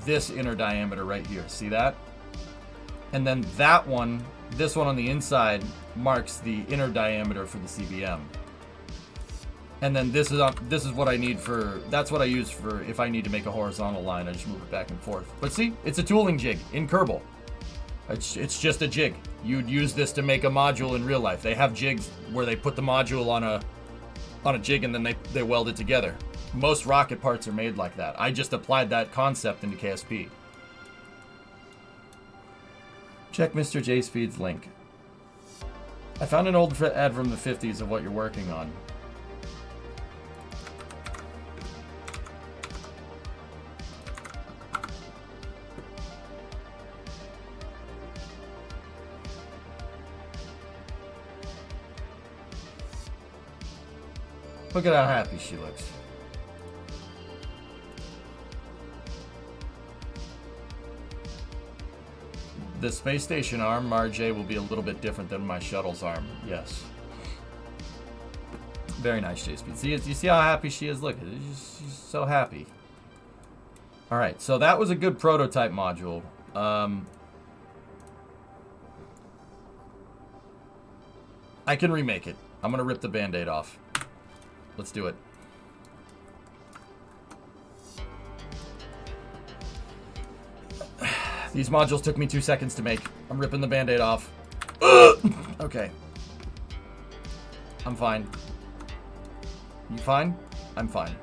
Speaker 1: this inner diameter right here. See that? And then that one, this one on the inside, marks the inner diameter for the CBM. And then this is what I need for, that's what I use for if I need to make a horizontal line. I just move it back and forth. But see, it's a tooling jig in Kerbal. It's just a jig. You'd use this to make a module in real life. They have jigs where they put the module on a jig and then they weld it together. Most rocket parts are made like that. I just applied that concept into KSP. Check Mr. J Speed's link. I found an old ad from the 50s of what you're working on. Look at how happy she looks. The space station arm, RJ, will be a little bit different than my shuttle's arm. Yes. Very nice, JSP. See, you see how happy she is? Look, she's so happy. All right, so that was a good prototype module. I can remake it. I'm gonna rip the Band-Aid off. Let's do it. These modules took me 2 seconds to make. I'm ripping the Band-Aid off. Okay. I'm fine. You fine? I'm fine.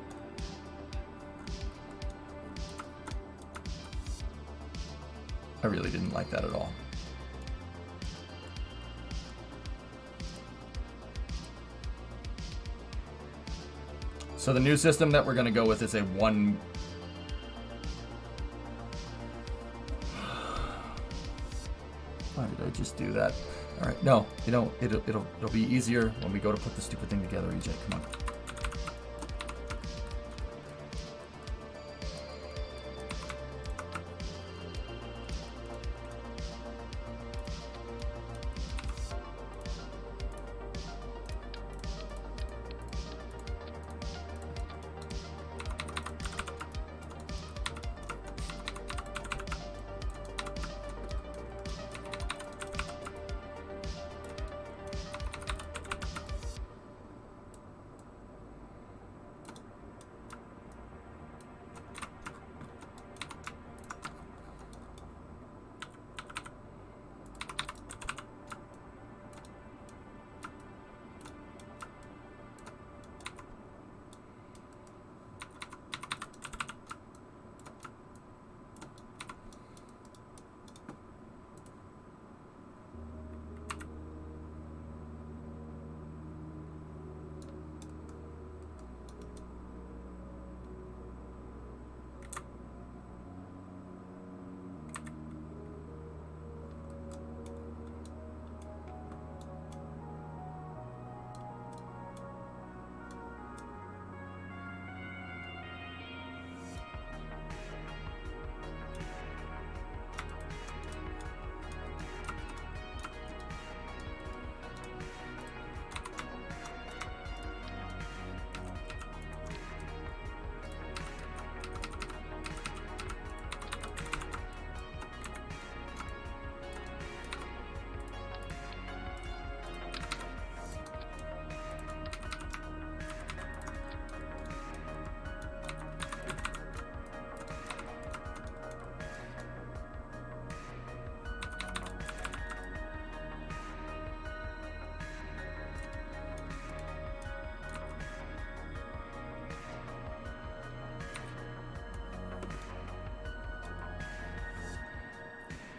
Speaker 1: I really didn't like that at all. So the new system that we're going to go with is a one... Why did I just do that? All right, no, you know, it'll be easier when we go to put the stupid thing together, EJ. Come on.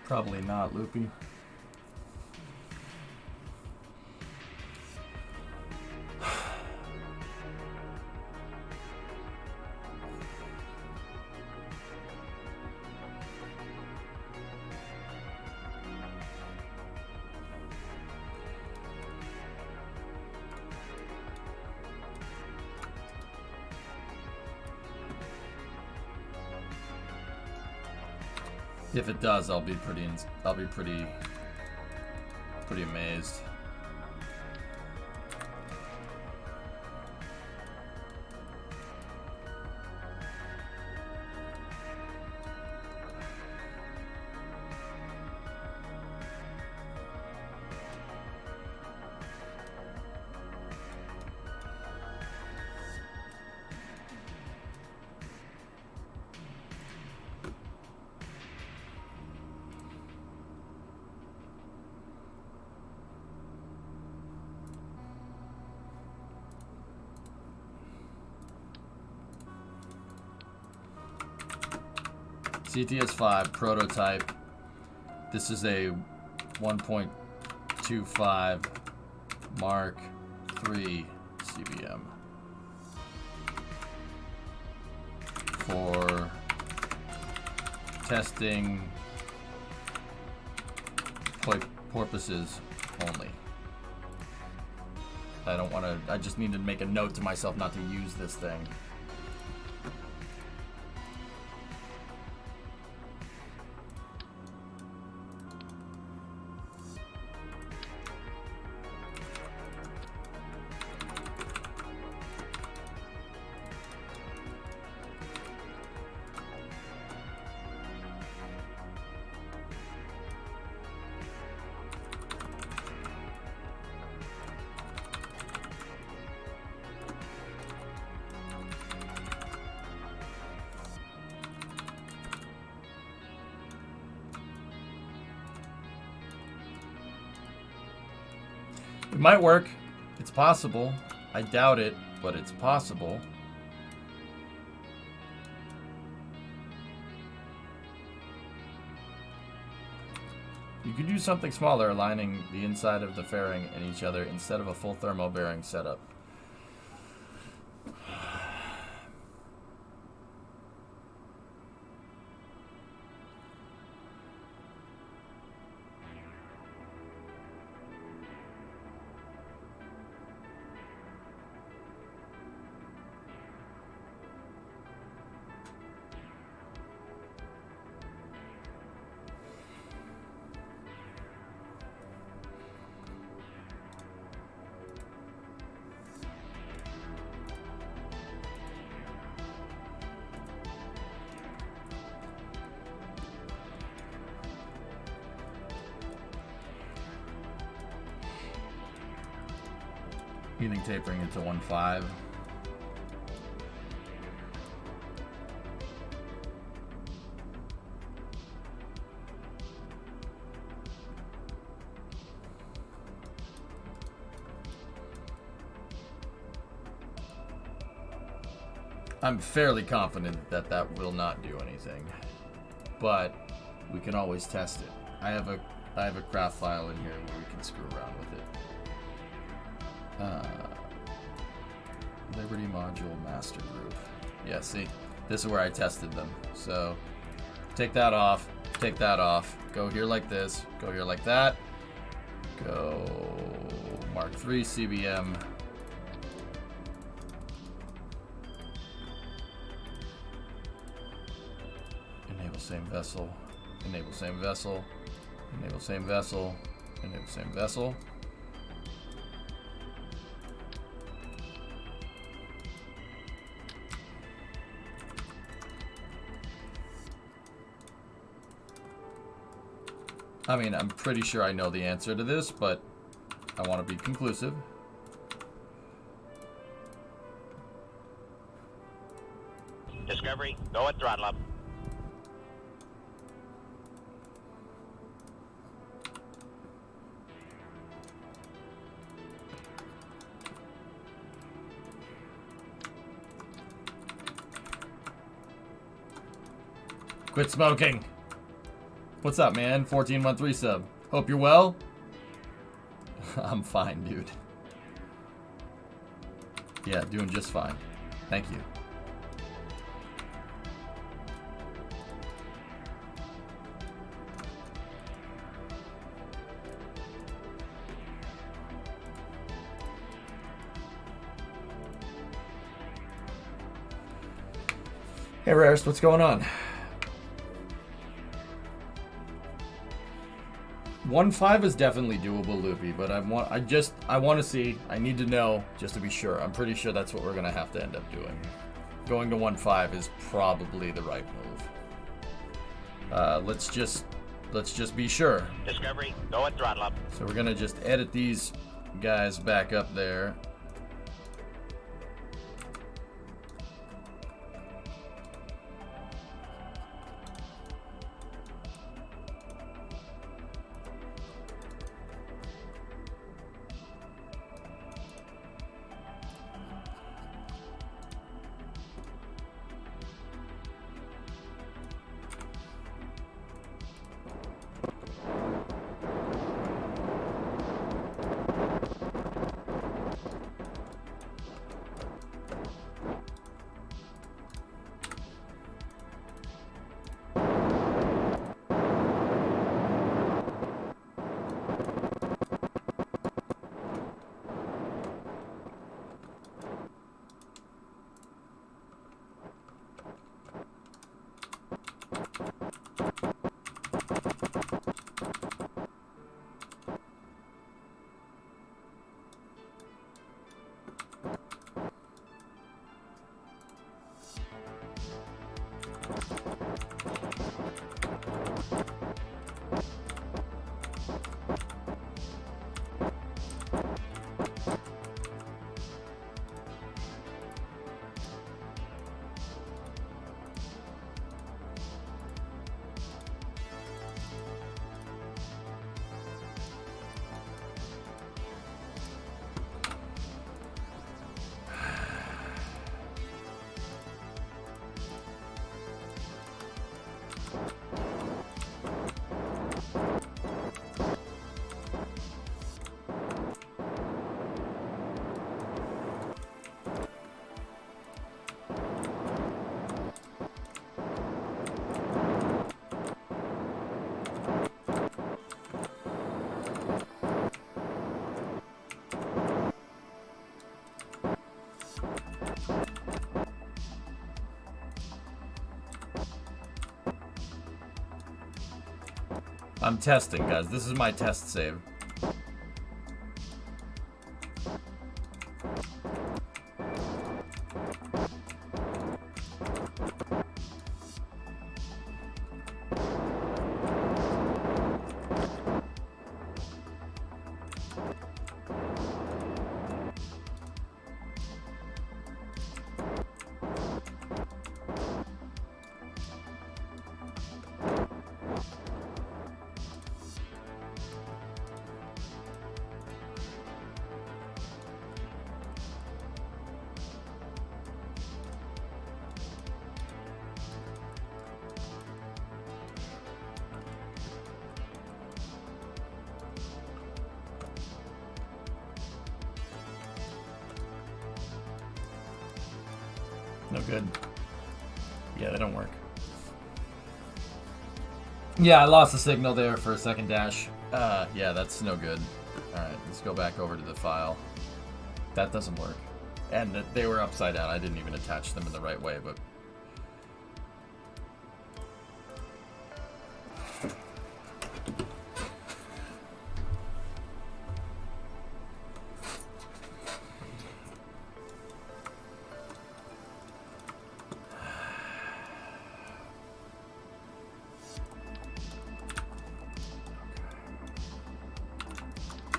Speaker 1: Probably not, Loopy. If it does, I'll be pretty amazed. CTS5 prototype. This is a 1.25 Mark III CBM for testing purposes only. I don't want to, I just need to make a note to myself not to use this thing. It might work. It's possible. I doubt it, but it's possible. You could do something smaller, aligning the inside of the fairing and each other instead of a full thermo bearing setup. Heating tapering it to 1.5. I'm fairly confident that that will not do anything, but we can always test it. I have a craft file in here where we can screw around with it. Liberty module master group. Yeah, see, this is where I tested them. So take that off, go here like this, go here like that, go Mark III CBM. Enable same vessel, enable same vessel, enable same vessel, enable same vessel. I mean, I'm pretty sure I know the answer to this, but I want to be conclusive.
Speaker 2: Discovery, go at throttle up.
Speaker 1: Quit smoking. What's up, man? 1413 sub. Hope you're well. I'm fine, dude. Yeah, doing just fine. Thank you. Hey, Rarest, what's going on? 1.5 is definitely doable, Loopy, but I want to see. I need to know just to be sure. I'm pretty sure that's what we're gonna have to end up doing. Going to 1.5 is probably the right move. Let's just be sure.
Speaker 2: Discovery, go at throttle up.
Speaker 1: So we're gonna just edit these guys back up there. I'm testing, guys. This is my test save. No good. Yeah, they don't work. Yeah, I lost the signal there for a second dash. Yeah, that's no good. Alright, let's go back over to the file. That doesn't work. And they were upside down. I didn't even attach them in the right way, but...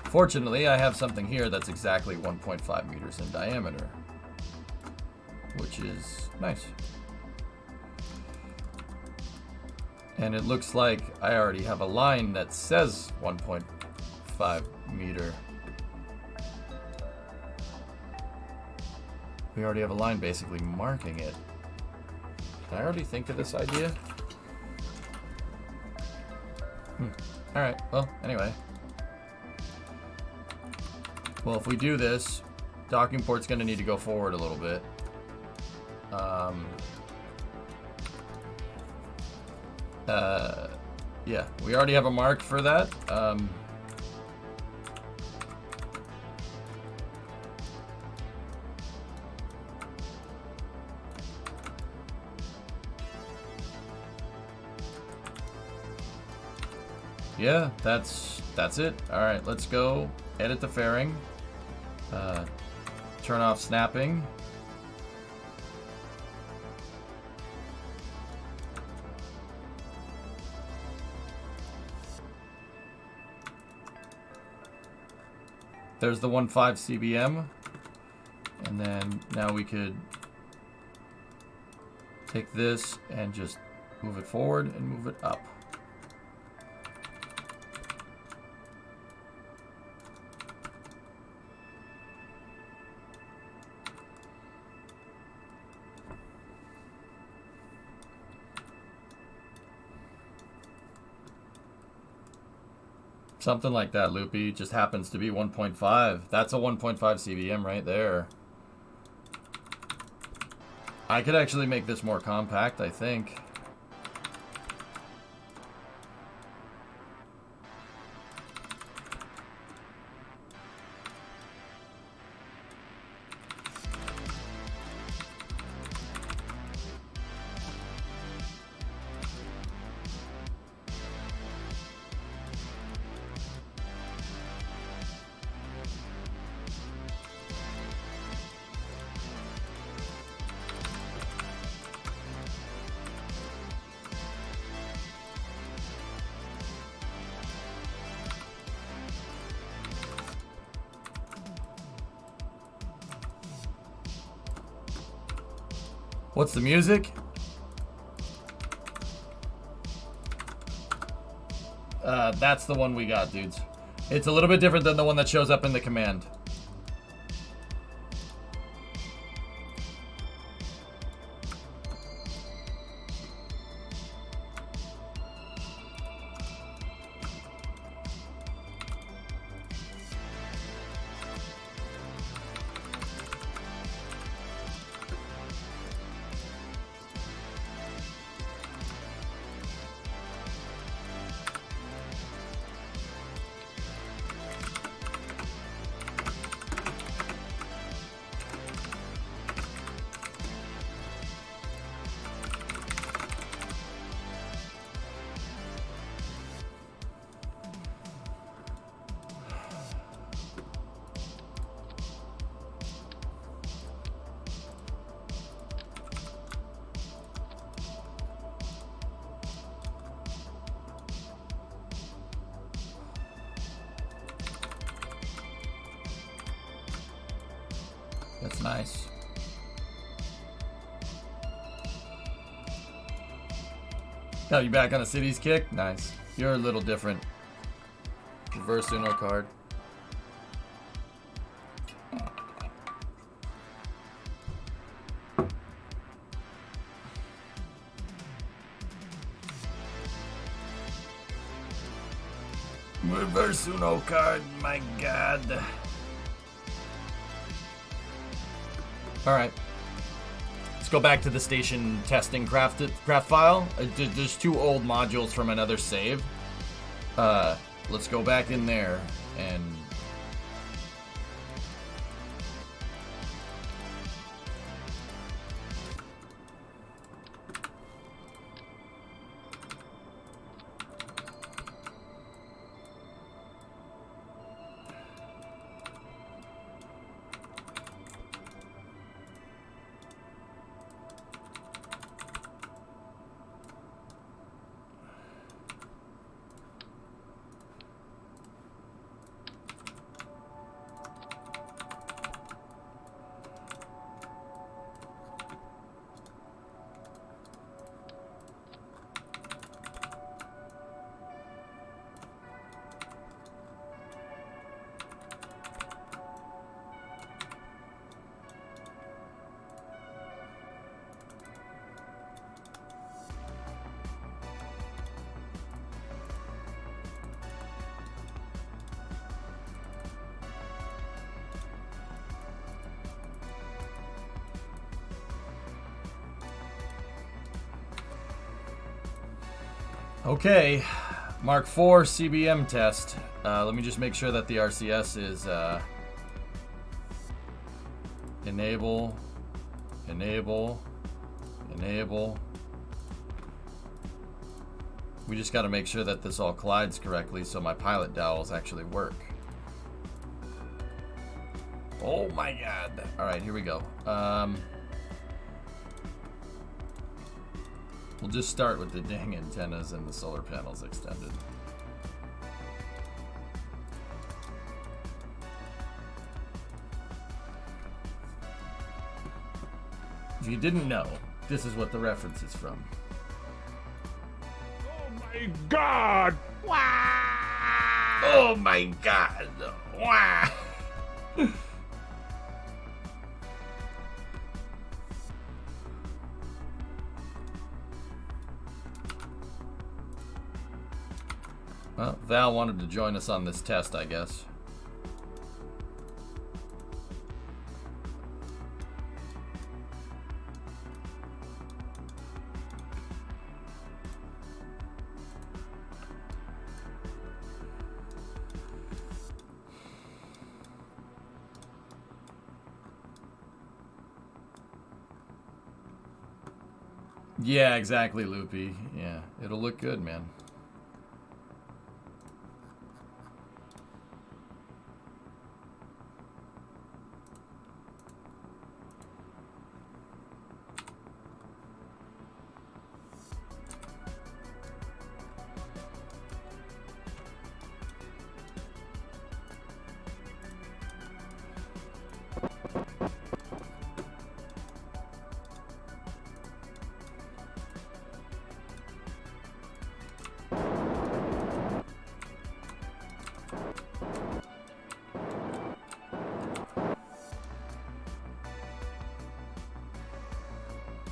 Speaker 1: Fortunately, I have something here that's exactly 1.5 meters in diameter, which is nice. And it looks like I already have a line that says 1.5 meter. We already have a line basically marking it. Did I already think of this idea? Alright, well, anyway. Well, if we do this, docking port's going to need to go forward a little bit. Yeah, we already have a mark for that. Yeah, that's it. All right, let's go edit the fairing. Turn off snapping. There's the 1.5 CBM. And then now we could take this and just move it forward and move it up. Something like that, Loopy. Just happens to be 1.5. That's a 1.5 CBM right there. I could actually make this more compact, I think. What's the music? That's the one we got, dudes. It's a little bit different than the one that shows up in the command. That's nice. Oh, you back on the city's kick? Nice. You're a little different. Reverse Uno card. Reverse Uno card, my god. Alright. Let's go back to the station testing craft file. There's two old modules from another save. Let's go back in there and... Okay, Mark IV CBM test. Let me just make sure that the RCS is enable. We just got to make sure that this all collides correctly so my pilot dowels actually work. Oh my god. Alright, here we go. We'll just start with the dang antennas and the solar panels extended. If you didn't know, this is what the reference is from.
Speaker 4: Oh my god!
Speaker 1: Oh my god! Wah! Well, Val wanted to join us on this test, I guess. Yeah, exactly, Loopy. Yeah, it'll look good, man.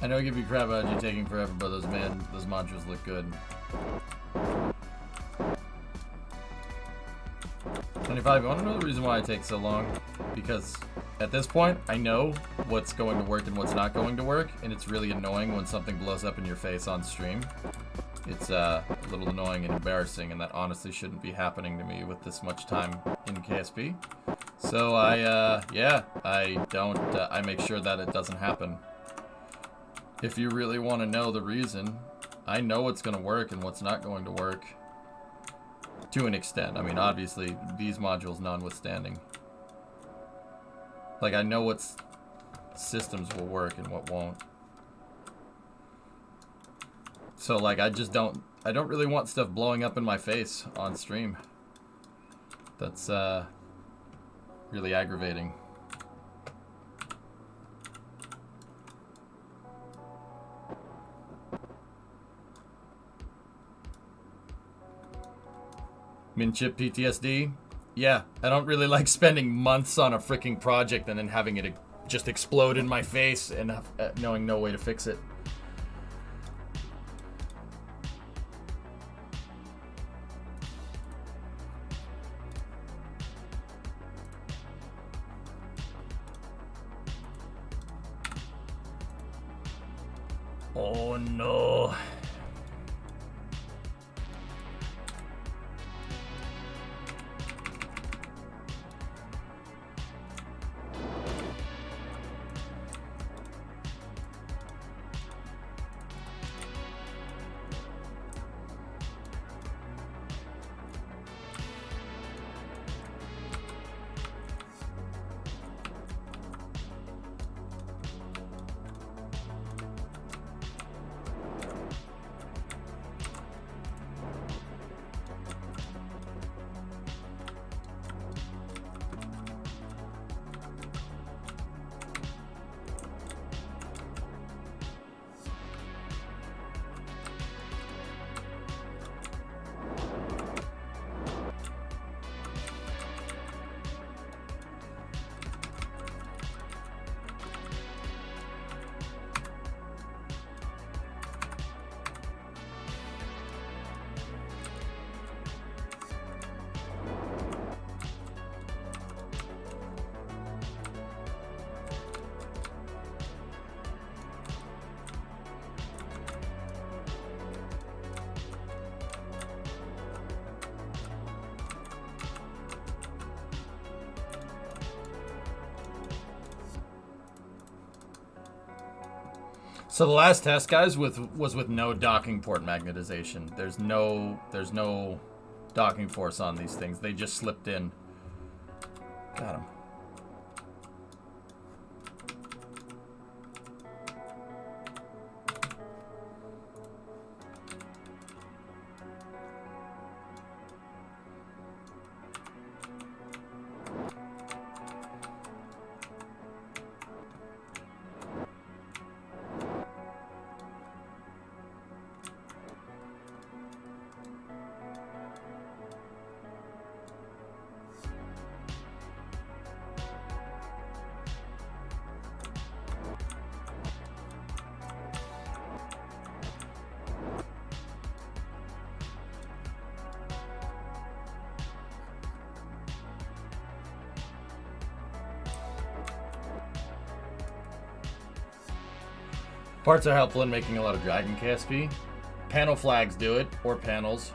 Speaker 1: I know I give you crap about you taking forever, but those modules look good. 25, you want to know the reason why it takes so long? Because at this point, I know what's going to work and what's not going to work, and it's really annoying when something blows up in your face on stream. It's a little annoying and embarrassing, and that honestly shouldn't be happening to me with this much time in KSP. So I make sure that it doesn't happen. If you really want to know the reason, I know what's going to work and what's not going to work. To an extent. I mean, obviously, these modules notwithstanding. Like, I know what systems will work and what won't. So, like, I don't really want stuff blowing up in my face on stream. That's, really aggravating. Min-chip PTSD? Yeah, I don't really like spending months on a freaking project and then having it just explode in my face and knowing no way to fix it. Oh no. So the last test, guys, was with no docking port magnetization. There's no docking force on these things. They just slipped in. Got him. Parts are helpful in making a lot of Dragon KSP. Panel flags do it, or panels.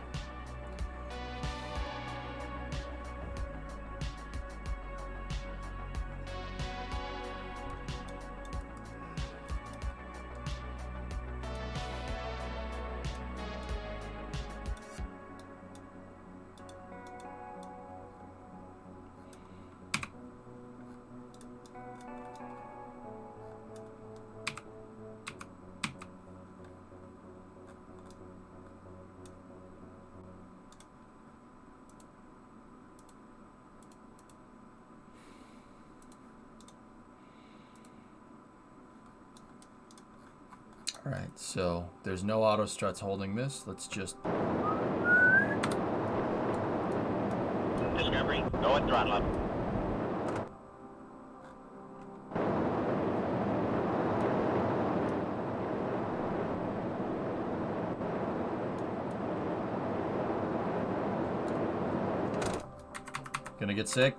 Speaker 1: Alright, so there's no auto struts holding this. Let's just...
Speaker 2: Discovery, go and throttle up.
Speaker 1: Gonna get sick?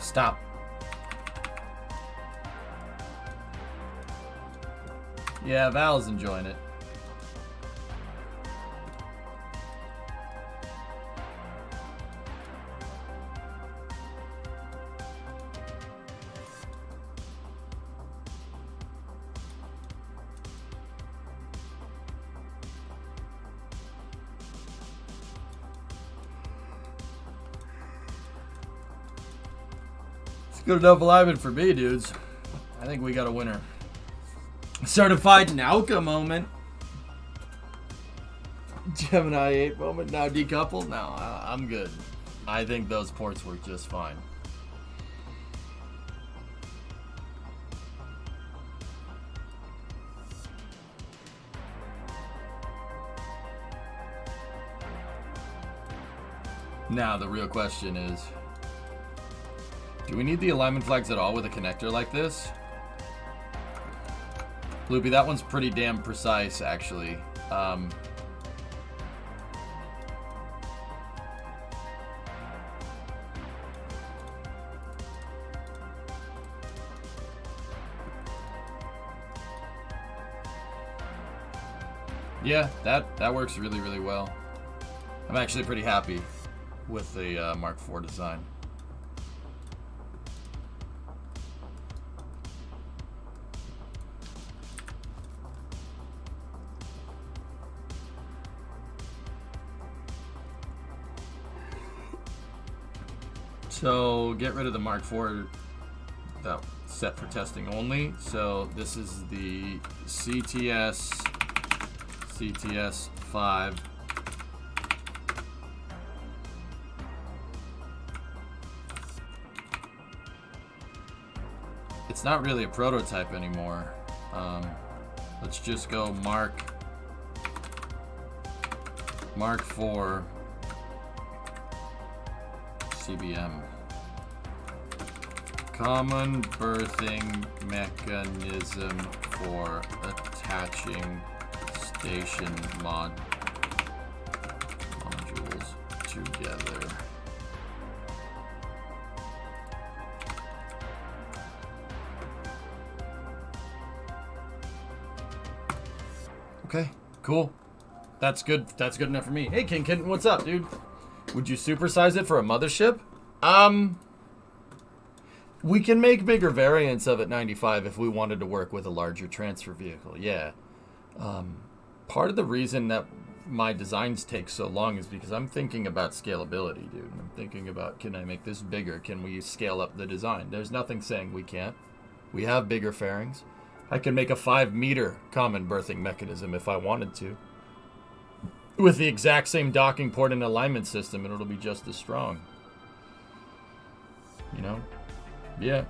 Speaker 1: Stop. Yeah, Val's enjoying it. Good enough alignment for me, dudes. I think we got a winner. Certified Nauka moment. Gemini 8 moment. Now decoupled? No, I'm good. I think those ports work just fine. Now the real question is, do we need the alignment flags at all with a connector like this? Loopy, that one's pretty damn precise, actually. Yeah, that works really, really well. I'm actually pretty happy with the Mark IV design. So get rid of the Mark IV, that set for testing only. So this is the CTS 5. It's not really a prototype anymore. Let's just go Mark IV CBM. Common berthing mechanism for attaching station modules together. Okay, cool. That's good. That's good enough for me. Hey, King Kitten, what's up, dude? Would you supersize it for a mothership? We can make bigger variants of it 95 if we wanted to work with a larger transfer vehicle. Yeah. Part of the reason that my designs take so long is because I'm thinking about scalability, dude. I'm thinking about, can I make this bigger? Can we scale up the design? There's nothing saying we can't. We have bigger fairings. I can make a 5-meter common berthing mechanism if I wanted to. With the exact same docking port and alignment system, and it'll be just as strong. You know? Yeah.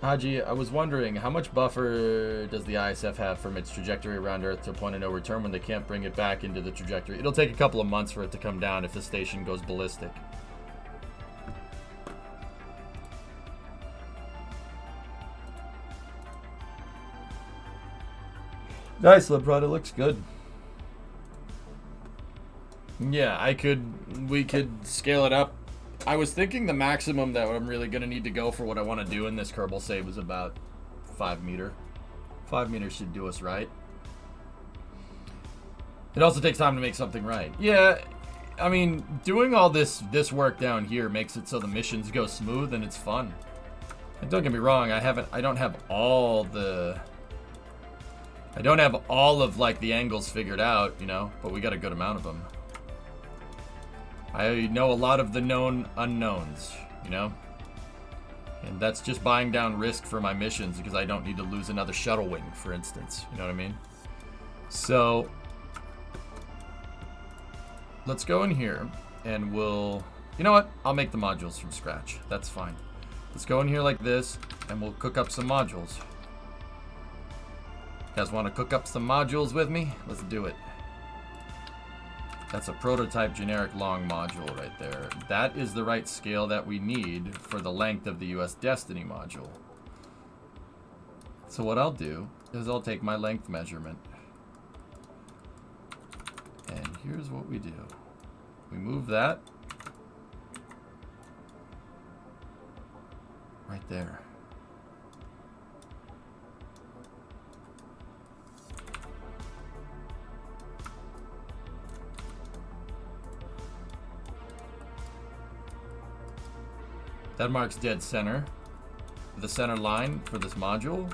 Speaker 1: Haji, I was wondering, how much buffer does the ISF have from its trajectory around Earth to a point of no return when they can't bring it back into the trajectory? It'll take a couple of months for it to come down if the station goes ballistic. Nice, LeBron, it looks good. Yeah, we could scale it up. I was thinking the maximum that I'm really going to need to go for what I want to do in this Kerbal save is about 5 meter. 5 meters should do us right. It also takes time to make something right. Yeah, I mean, doing all this work down here makes it so the missions go smooth and it's fun. And don't get me wrong, I don't have all of like the angles figured out, you know, but we got a good amount of them. I know a lot of the known unknowns, you know? And that's just buying down risk for my missions because I don't need to lose another shuttle wing, for instance. You know what I mean? So, let's go in here and we'll... You know what? I'll make the modules from scratch. That's fine. Let's go in here like this and we'll cook up some modules. You guys want to cook up some modules with me? Let's do it. That's a prototype generic long module right there. That is the right scale that we need for the length of the US Destiny module. So what I'll do is I'll take my length measurement. And here's what we do. We move that right there. That marks dead center, the center line for this module.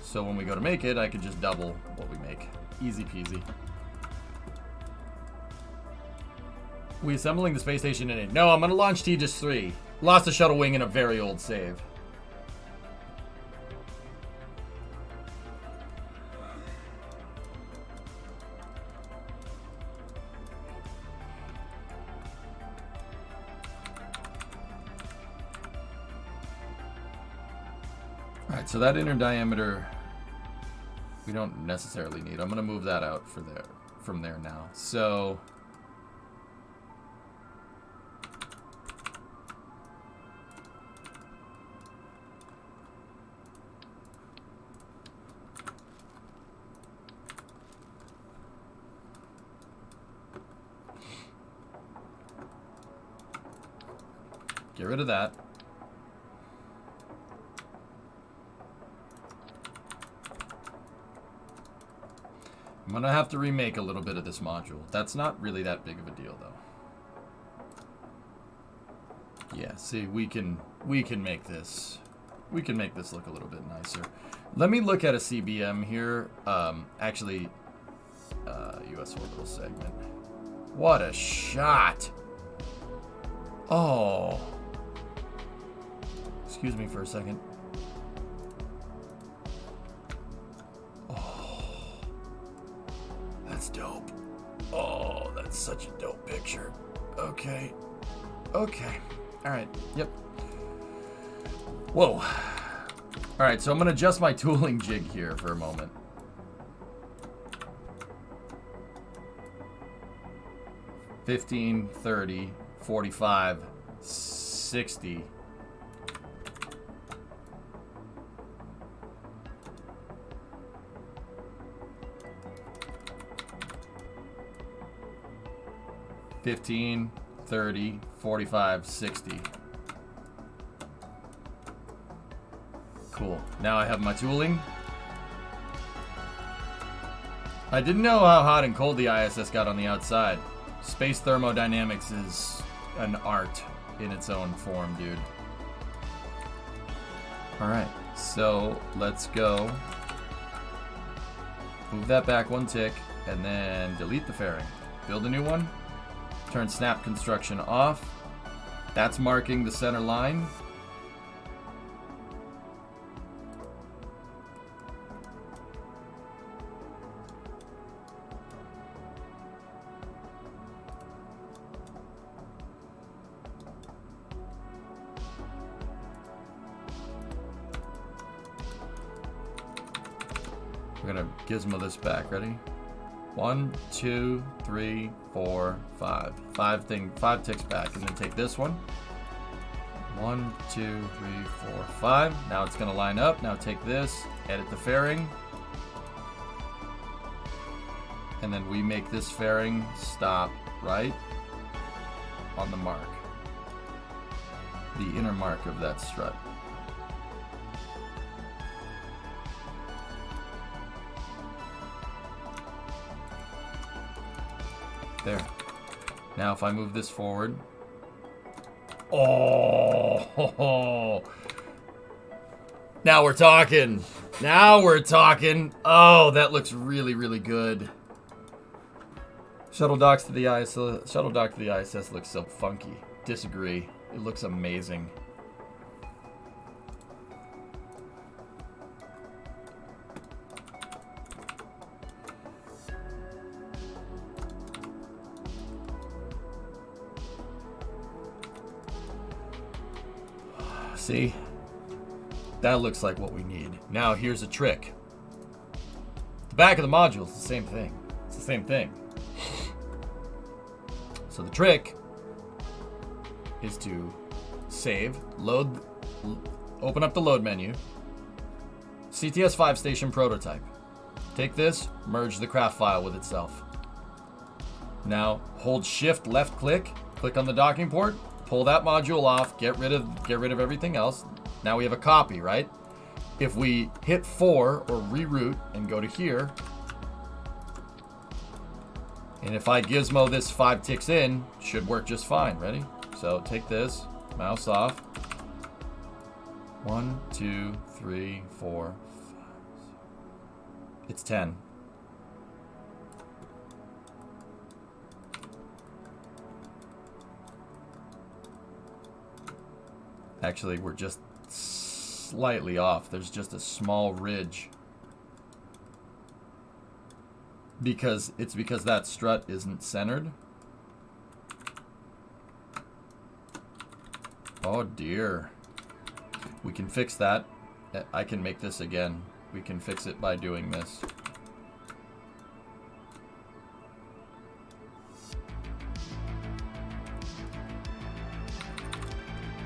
Speaker 1: So when we go to make it, I can just double what we make. Easy peasy. We assembling the space station in it. No, I'm gonna launch Tejas 3. Lost a shuttle wing in a very old save. Alright, so that inner diameter we don't necessarily need. I'm going to move that out from there now. So get rid of that. I'm gonna have to remake a little bit of this module. That's not really that big of a deal, though. Yeah, see, we can make this. We can make this look a little bit nicer. Let me look at a CBM here. Actually, U.S. orbital segment. What a shot! Oh. Excuse me for a second. That's dope. Oh, that's such a dope picture. Okay. Okay. Alright. Yep. Whoa. Alright, so I'm going to adjust my tooling jig here for a moment. $15, $30, $45, $60. 15, 30, 45, 60. Cool. Now I have my tooling. I didn't know how hot and cold the ISS got on the outside. Space thermodynamics is an art in its own form, dude. Alright, so let's go. Move that back one tick, and then delete the fairing. Build a new one. Turn snap construction off. That's marking the center line. We're gonna gizmo this back. Ready? 1, 2, 3, 4, 5. Five ticks back, and then take this one. 1, 2, 3, 4, 5. Now it's gonna line up. Now take this, edit the fairing, and then we make this fairing stop right on the mark, the inner mark of that strut. There. Now if I move this forward. Oh! Now we're talking. Now we're talking. Oh, that looks really, really good. Shuttle docks to the ISS. Shuttle dock to the ISS looks so funky. Disagree. It looks amazing. See? That looks like what we need. Now here's a trick. The back of the module is the same thing. It's the same thing. So the trick is to save, load, open up the load menu, CTS 5 station prototype. Take this, merge the craft file with itself. Now hold shift left click on the docking port. Pull that module off, get rid of everything else. Now we have a copy, right? If we hit 4 or reroute and go to here, and if I gizmo this 5 ticks in, should work just fine. Ready? So take this, mouse off. 1, 2, 3, 4, 5. It's 10. Actually, we're just slightly off. There's just a small ridge. Because that strut isn't centered. Oh dear. We can fix that. I can make this again. We can fix it by doing this.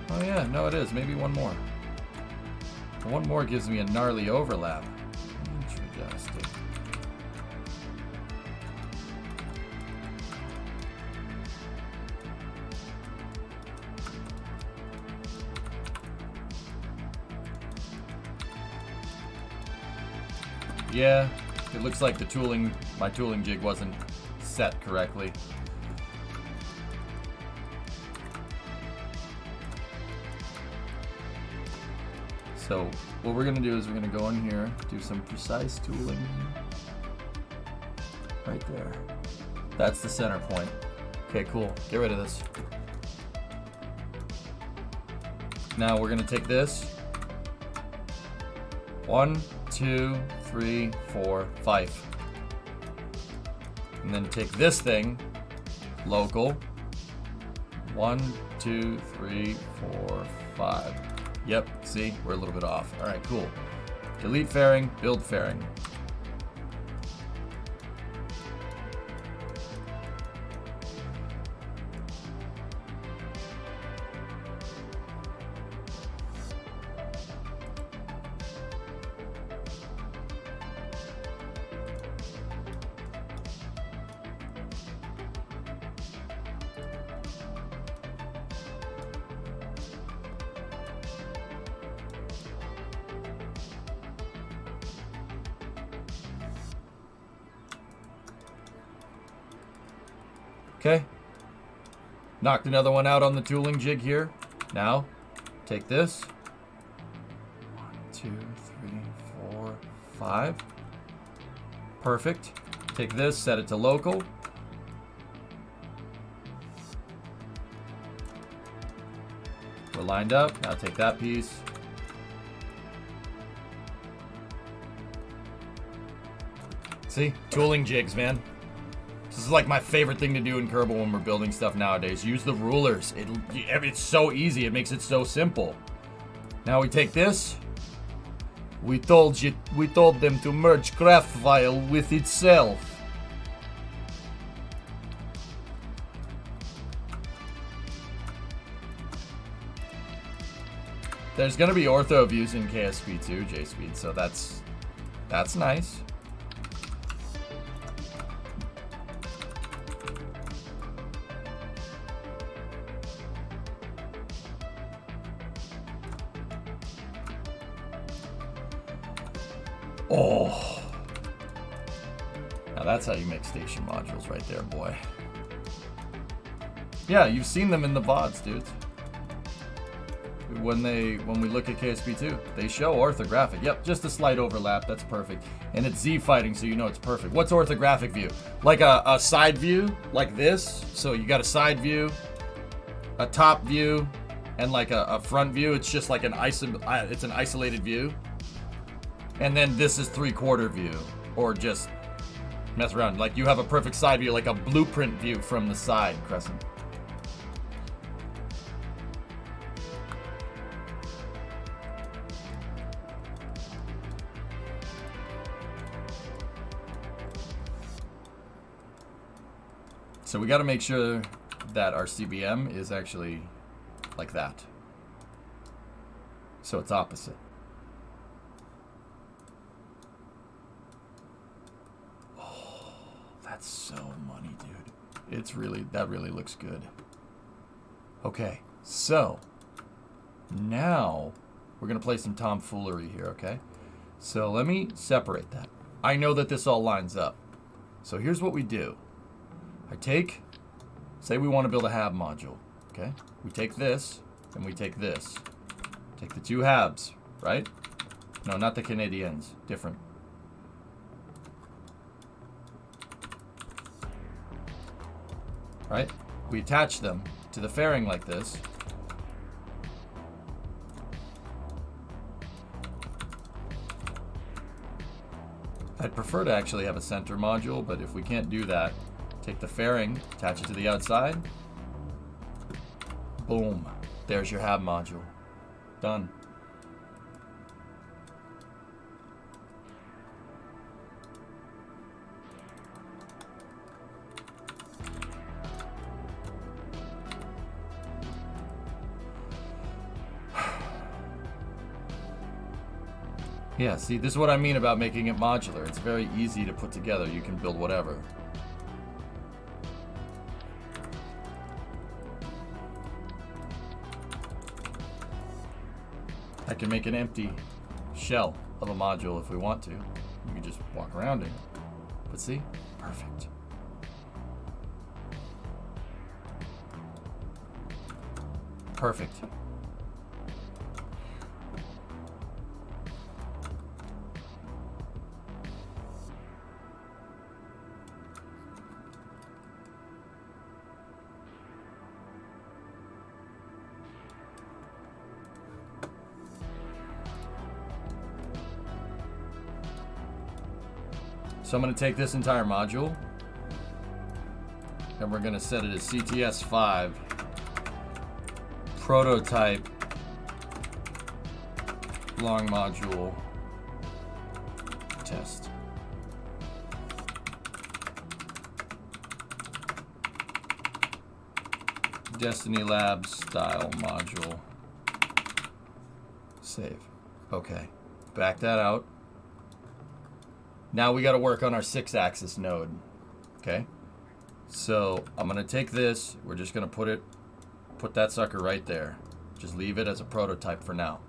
Speaker 1: Oh yeah, no it is. Maybe one more. One more gives me a gnarly overlap. Interesting. Yeah, it looks like my tooling jig wasn't set correctly. So what we're gonna do is we're gonna go in here, do some precise tooling. Right there. That's the center point. Okay, cool. Get rid of this. Now we're gonna take this. 1, 2, 3, 4, 5. And then take this thing, local. 1, 2, 3, 4, 5. Yep, see, we're a little bit off. All right, cool. Delete fairing, build fairing. Okay. Knocked another one out on the tooling jig here. Now, take this. 1, 2, 3, 4, 5. Perfect. Take this, set it to local. We're lined up. Now take that piece. See? Tooling jigs, man. This is like my favorite thing to do in Kerbal when we're building stuff nowadays. Use the rulers. It's so easy. It makes it so simple. Now we take this. We told them to merge craft file with itself. There's gonna be ortho views in KSP too, JSpeed, so that's nice. Oh. Now that's how you make station modules right there, boy. Yeah, you've seen them in the VODs, dudes. When we look at KSP2, they show orthographic. Yep, just a slight overlap. That's perfect. And it's Z fighting, so you know it's perfect. What's orthographic view? Like a side view, like this. So you got a side view, a top view, and like a front view. It's just like an isolated view. And then this is 3/4 view, or just mess around. Like you have a perfect side view, like a blueprint view from the side, Crescent. So we got to make sure that our CBM is actually like that. So it's opposite. Oh, that's so money, dude. That really looks good. Okay, so now we're going to play some tomfoolery here, okay? So let me separate that. I know that this all lines up. So here's what we do. Say we want to build a hab module, okay? We take this, and we take this. Take the two habs, right? No, not the Canadians, different. Right? We attach them to the fairing like this. I'd prefer to actually have a center module, but if we can't do that, take the fairing, attach it to the outside. Boom. There's your hab module. Done. Yeah, see, this is what I mean about making it modular. It's very easy to put together. You can build whatever. I can make an empty shell of a module if we want to. We can just walk around in it. But see? Perfect. Perfect. So I'm going to take this entire module, and we're going to set it as CTS5, prototype, long module, test. Destiny Labs style module. Save. Okay. Back that out. Now we got to work on our 6-axis node. Okay. So I'm going to take this. We're just going to put that sucker right there. Just leave it as a prototype for now.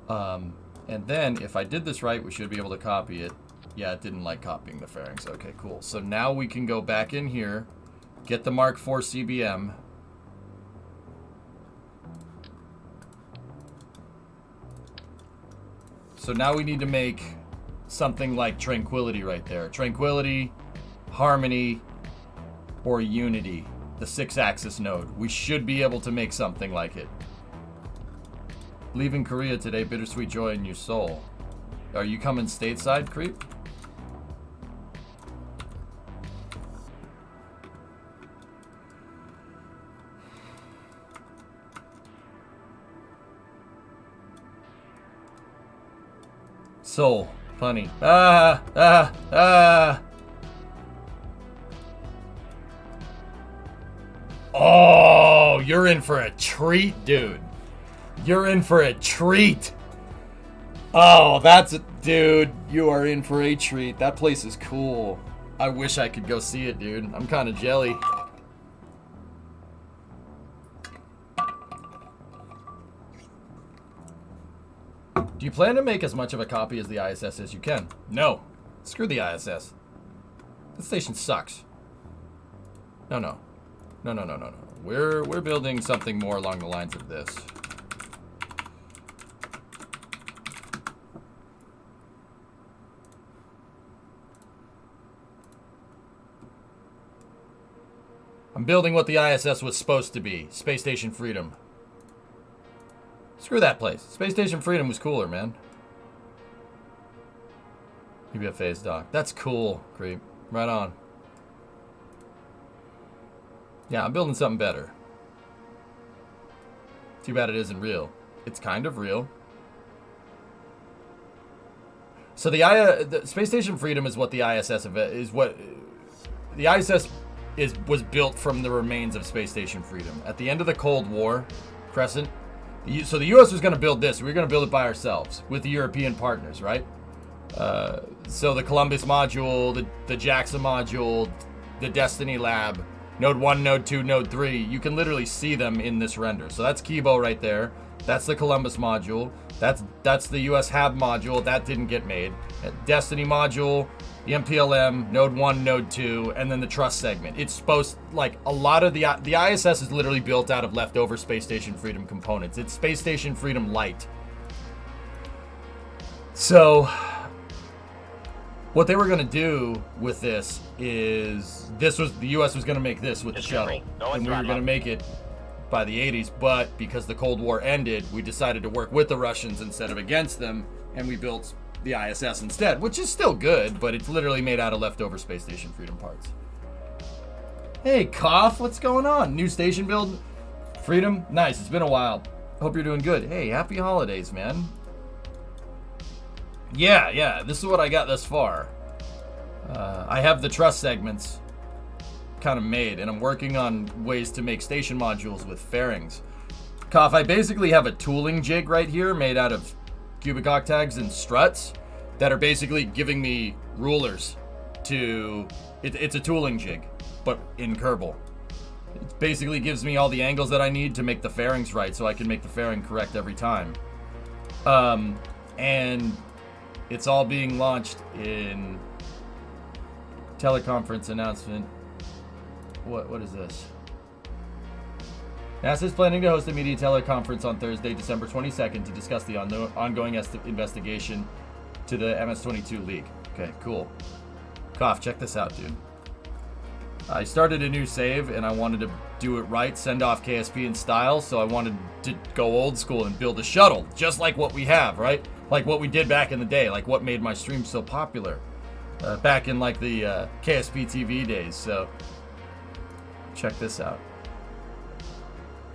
Speaker 1: And then if I did this right, we should be able to copy it. Yeah, it didn't like copying the fairings. Okay, cool. So now we can go back in here Get the Mark IV CBM. So now we need to make something like Tranquility right there. Tranquility, Harmony, or Unity. The 6-axis node. We should be able to make something like it. Leaving Korea today, bittersweet joy in your soul. Are you coming stateside, creep? Soul. Funny. Oh, you're in for a treat, dude. You're in for a treat. Oh, that's a... Dude, you are in for a treat. That place is cool. I wish I could go see it, dude. I'm kind of jelly. Do you plan to make as much of a copy as the ISS as you can? No. Screw the ISS. The station sucks. No. We're building something more along the lines of this. I'm building what the ISS was supposed to be. Space Station Freedom. Screw that place. Space Station Freedom was cooler, man. Give you a phase dock. That's cool, creep. Right on. Yeah, I'm building something better. Too bad it isn't real. It's kind of real. So the Space Station Freedom is what the ISS is what the ISS was built from the remains of Space Station Freedom at the end of the Cold War. Crescent. So the U.S. was going to build this. We were going to build it by ourselves with the European partners, right? So the Columbus module, the JAXA module, the Destiny Lab, Node 1, Node 2, Node 3, you can literally see them in this render. So that's Kerbal right there. That's the Columbus module. That's the US HAB module. That didn't get made. Destiny module, the MPLM, Node 1, Node 2, and then the Trust segment. It's supposed, like, a lot of the ISS is literally built out of leftover Space Station Freedom components. It's Space Station Freedom Lite. So what they were going to do with this is the US was going to make this with the shuttle, and we were going to make it by the 80s, but because the Cold War ended, we decided to work with the Russians instead of against them, and we built the ISS instead, which is still good, but it's literally made out of leftover Space Station Freedom parts. Hey, Cough, what's going on? New station build? Freedom? Nice, it's been a while. Hope you're doing good. Hey, happy holidays, man. Yeah, this is what I got thus far. I have the Trust segments kind of made, and I'm working on ways to make station modules with fairings. Cough, I basically have a tooling jig right here made out of cubic octags and struts that are basically giving me rulers to... It's a tooling jig, but in Kerbal. It basically gives me all the angles that I need to make the fairings right, so I can make the fairing correct every time. And it's all being launched in teleconference announcement. What is this? NASA is planning to host a media teleconference on Thursday, December 22nd to discuss the ongoing investigation to the MS-22 leak. Okay, cool. Cough, check this out, dude. I started a new save and I wanted to do it right, send off KSP in style, so I wanted to go old school and build a shuttle, just like what we have, right? Like what we did back in the day, like what made my stream so popular back in like the KSP TV days. So check this out.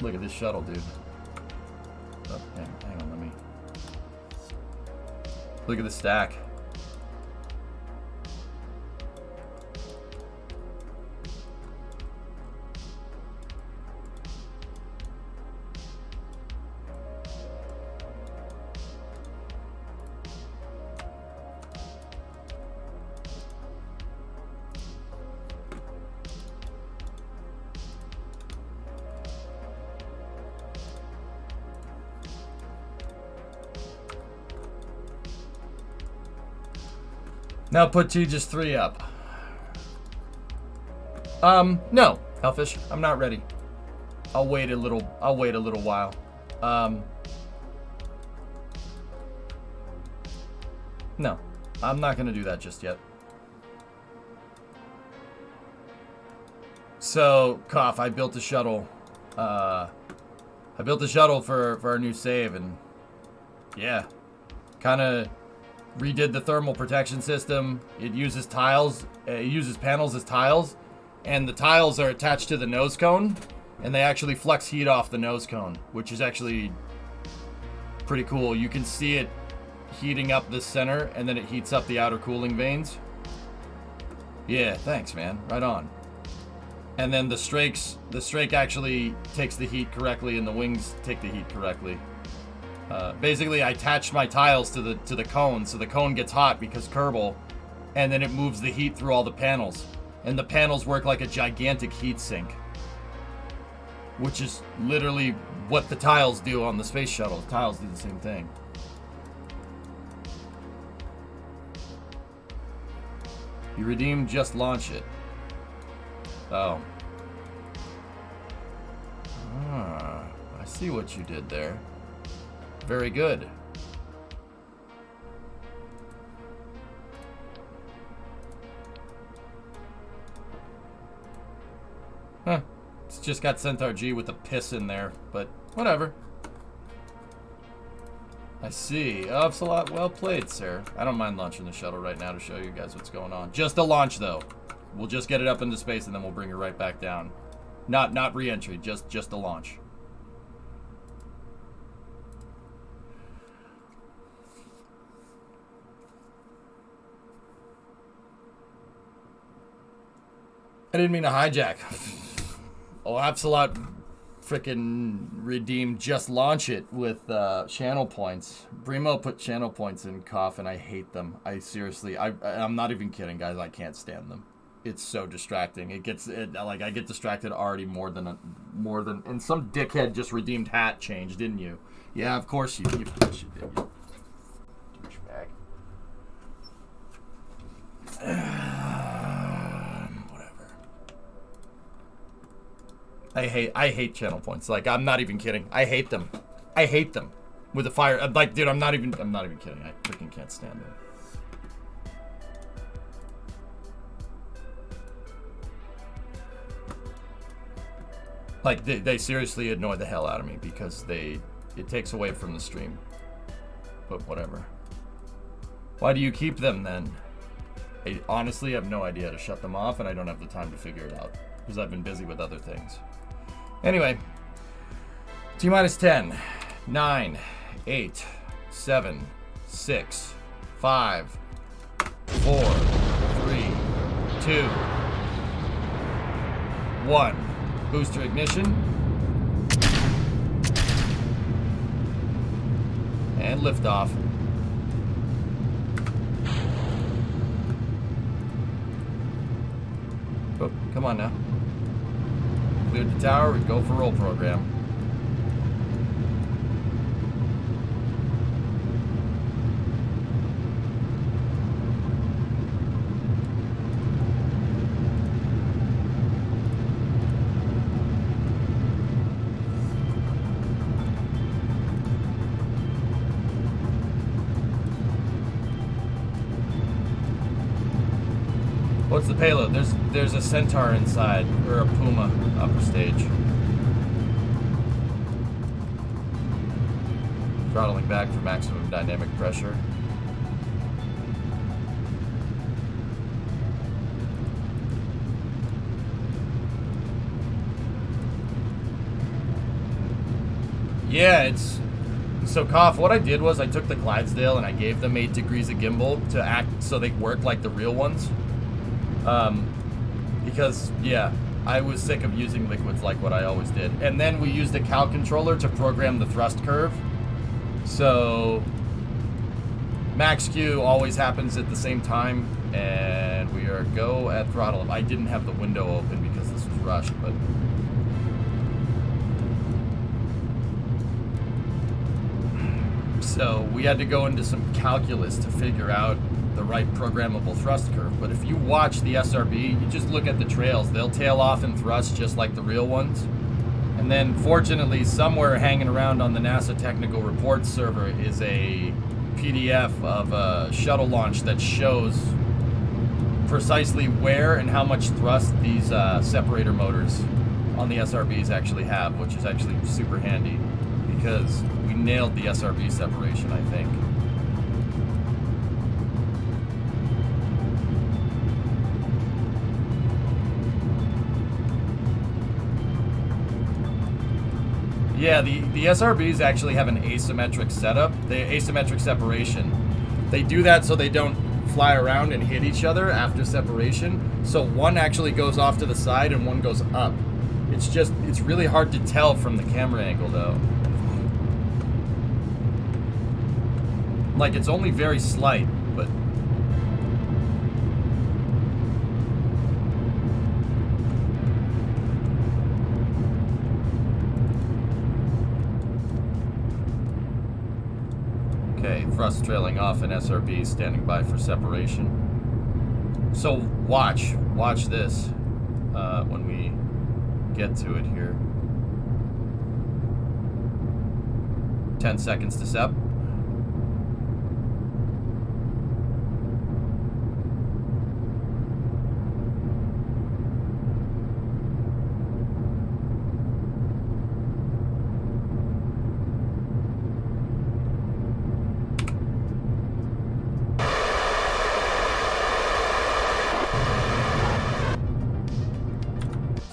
Speaker 1: Look at this shuttle, dude. Oh, hang on, let me... Look at the stack. Now put Tejas 3 up. No. Hellfish, I'm not ready. I'll wait a little while. No, I'm not gonna do that just yet. So, Cough, I built a shuttle. I built a shuttle for our new save, and yeah, kind of redid the thermal protection system. It uses tiles. It uses panels as tiles, and the tiles are attached to the nose cone, and they actually flex heat off the nose cone, which is actually pretty cool. You can see it heating up the center, and then it heats up the outer cooling vanes. Yeah, thanks, man. Right on. And then the strake actually takes the heat correctly, and the wings take the heat correctly. Basically, I attached my tiles to the cone, so the cone gets hot because Kerbal, and then it moves the heat through all the panels, and the panels work like a gigantic heat sink, which is literally what the tiles do on the space shuttle. The tiles do the same thing. You redeemed, just launch it. Oh. Ah, I see what you did there. Very good. Huh. It's just got Centaur G with a piss in there, but whatever. I see. Upsalot, well played, sir. I don't mind launching the shuttle right now to show you guys what's going on. Just a launch, though. We'll just get it up into space, and then we'll bring it right back down. Not re-entry, just a launch. I didn't mean to hijack. Oh, Upsalot frickin' redeemed just launch it with channel points. Brimo put channel points in Cough, and I hate them. I seriously, I'm not even kidding, guys. I can't stand them. It's so distracting. Like I get distracted already more than. And some dickhead just redeemed hat change, didn't you? Yeah, of course you did. You douchebag. Whatever. I hate channel points. Like, I'm not even kidding. I hate them. I hate them with a fire. Like, dude, I'm not even kidding. I freaking can't stand them. Like, they seriously annoy the hell out of me because it takes away from the stream. But whatever. Why do you keep them then? I honestly have no idea to shut them off, and I don't have the time to figure it out because I've been busy with other things. Anyway, T-minus 10, 9, 8, 7, 6, 5, 4, 3, 2, 1. Booster ignition. And liftoff. Oh, come on now. Cleared the tower, we go for roll program. What's the payload? There's a Centaur inside, or a Puma upper stage. Throttling back for maximum dynamic pressure. Yeah, it's... So, Cough, what I did was I took the Clydesdale and I gave them 8 degrees of gimbal to act so they work like the real ones. Because, yeah, I was sick of using liquids like what I always did. And then we used a Cal controller to program the thrust curve. So, max Q always happens at the same time, and we are go at throttle. I didn't have the window open because this was rushed, but... So, we had to go into some calculus to figure out the right programmable thrust curve. But if you watch the SRB, you just look at the trails. They'll tail off and thrust just like the real ones. And then, fortunately, somewhere hanging around on the NASA Technical Reports server is a PDF of a shuttle launch that shows precisely where and how much thrust these separator motors on the SRBs actually have, which is actually super handy because we nailed the SRB separation, I think. Yeah, the SRBs actually have an asymmetric setup. The asymmetric separation. They do that so they don't fly around and hit each other after separation. So one actually goes off to the side and one goes up. It's really hard to tell from the camera angle though. Like, it's only very slight, but... Okay, thrust trailing off and SRB standing by for separation. So watch this when we get to it here. 10 seconds to sep.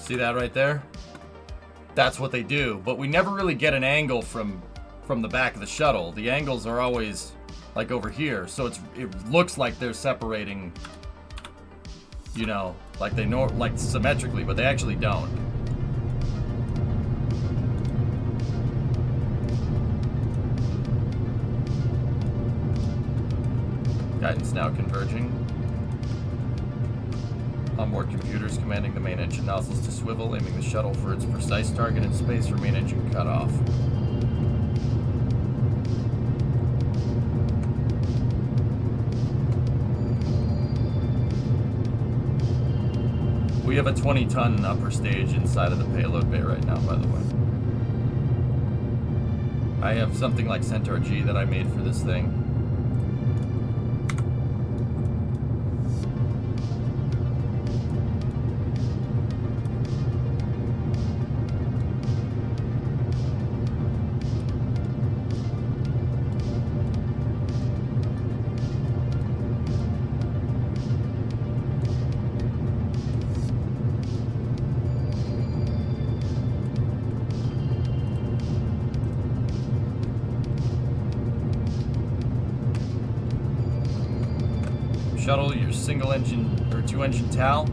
Speaker 1: See that right there? That's what they do, but we never really get an angle from the back of the shuttle. The angles are always like over here, so it looks like they're separating, you know, like they know, like symmetrically, but they actually don't. Guidance now converging. Onboard computers commanding the main engine nozzles to swivel, aiming the shuttle for its precise target in space for main engine cutoff. We have a 20-ton upper stage inside of the payload bay right now, by the way. I have something like Centaur G that I made for this thing. Shuttle, your single engine or two engine TAL.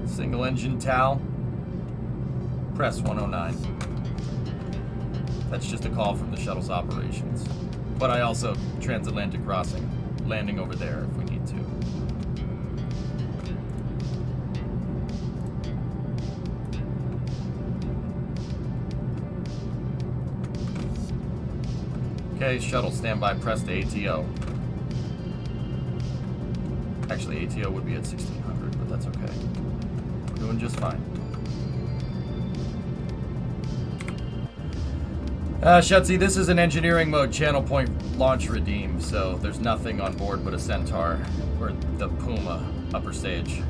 Speaker 1: Single engine TAL. Press 109. That's just a call from the shuttle's operations. But I also transatlantic crossing. Landing over there if we need to. Okay, shuttle standby, press to ATO. Actually, ATO would be at 1600, but that's okay. Doing just fine. Shutzy, this is an engineering mode channel point launch redeem, so there's nothing on board but a Centaur, or the Puma upper stage.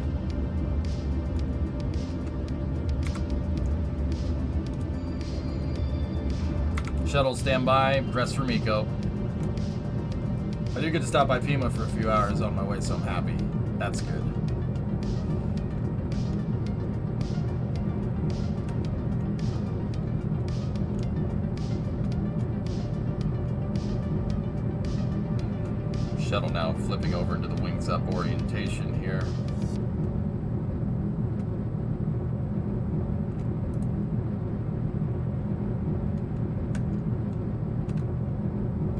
Speaker 1: Shuttle standby, press for MECO. I do get to stop by Pima for a few hours on my way, so I'm happy. That's good. Shuttle now flipping over into the wings up orientation here.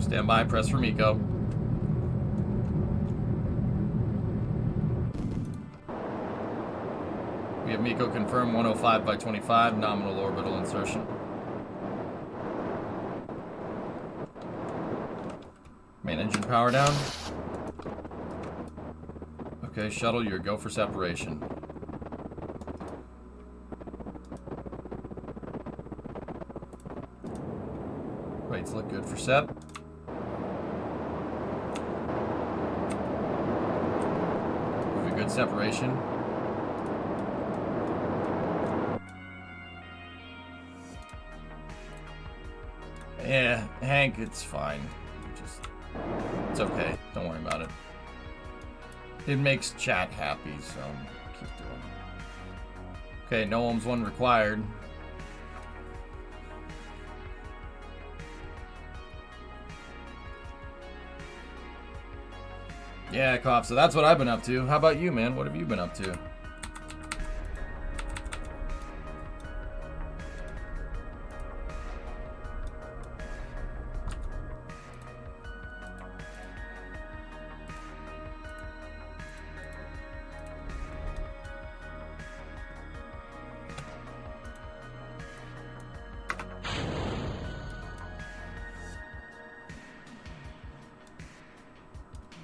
Speaker 1: Stand by, press for MECO. Miko confirm 105 by 25, nominal orbital insertion. Main engine power down. Okay, shuttle, you're go for separation. Weights look good for sep. Have a good separation. Yeah, Hank, it's fine. It's okay. Don't worry about it. It makes chat happy, so keep doing it. Okay, no ohms 1 required. Yeah, Cough, so that's what I've been up to. How about you, man? What have you been up to?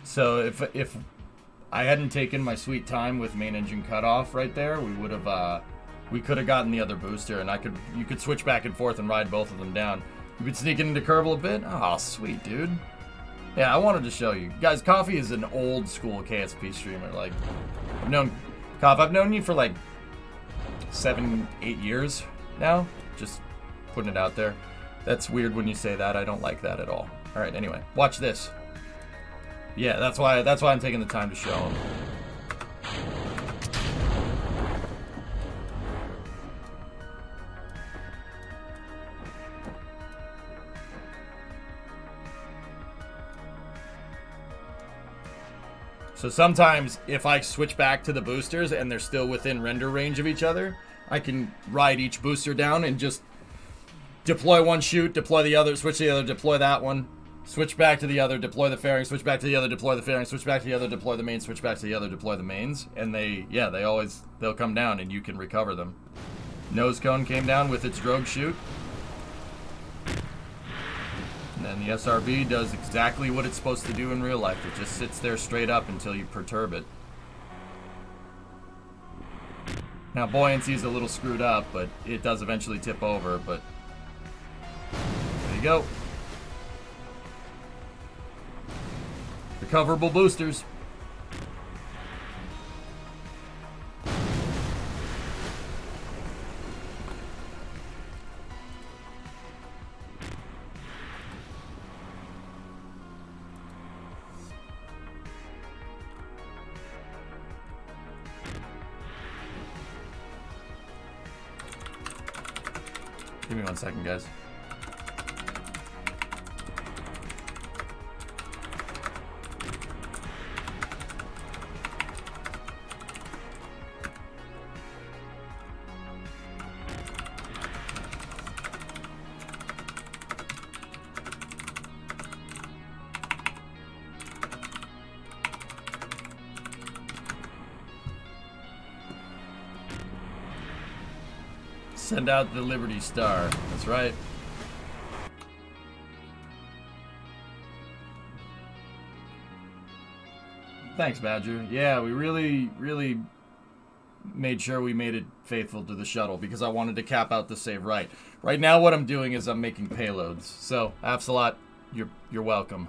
Speaker 1: So if I hadn't taken my sweet time with main engine cutoff right there, we could have gotten the other booster, and you could switch back and forth and ride both of them down. You could sneak into Kerbal a bit. Oh, sweet, dude. Yeah, I wanted to show you guys. Coffee is an old school KSP streamer. Like, I've known you for like 7-8 years now. Just putting it out there. That's weird when you say that. I don't like that at all. All right, anyway, watch this. Yeah, that's why I'm taking the time to show him. So sometimes if I switch back to the boosters and they're still within render range of each other, I can ride each booster down and just deploy one chute, deploy the other, switch to the other, deploy that one. Switch back to the other, deploy the fairing, switch back to the other, deploy the fairing, switch back to the other, deploy the main, switch back to the other, deploy the mains. And they'll come down and you can recover them. Nose cone came down with its drogue chute. And then the SRB does exactly what it's supposed to do in real life. It just sits there straight up until you perturb it. Now buoyancy is a little screwed up, but it does eventually tip over, but there you go. Recoverable boosters. Give me 1 second, guys. Send out the Liberty Star. That's right. Thanks, Badger. Yeah, we really made sure we made it faithful to the shuttle because I wanted to cap out the save right. Right now what I'm doing is I'm making payloads. So, Absolot, you're welcome.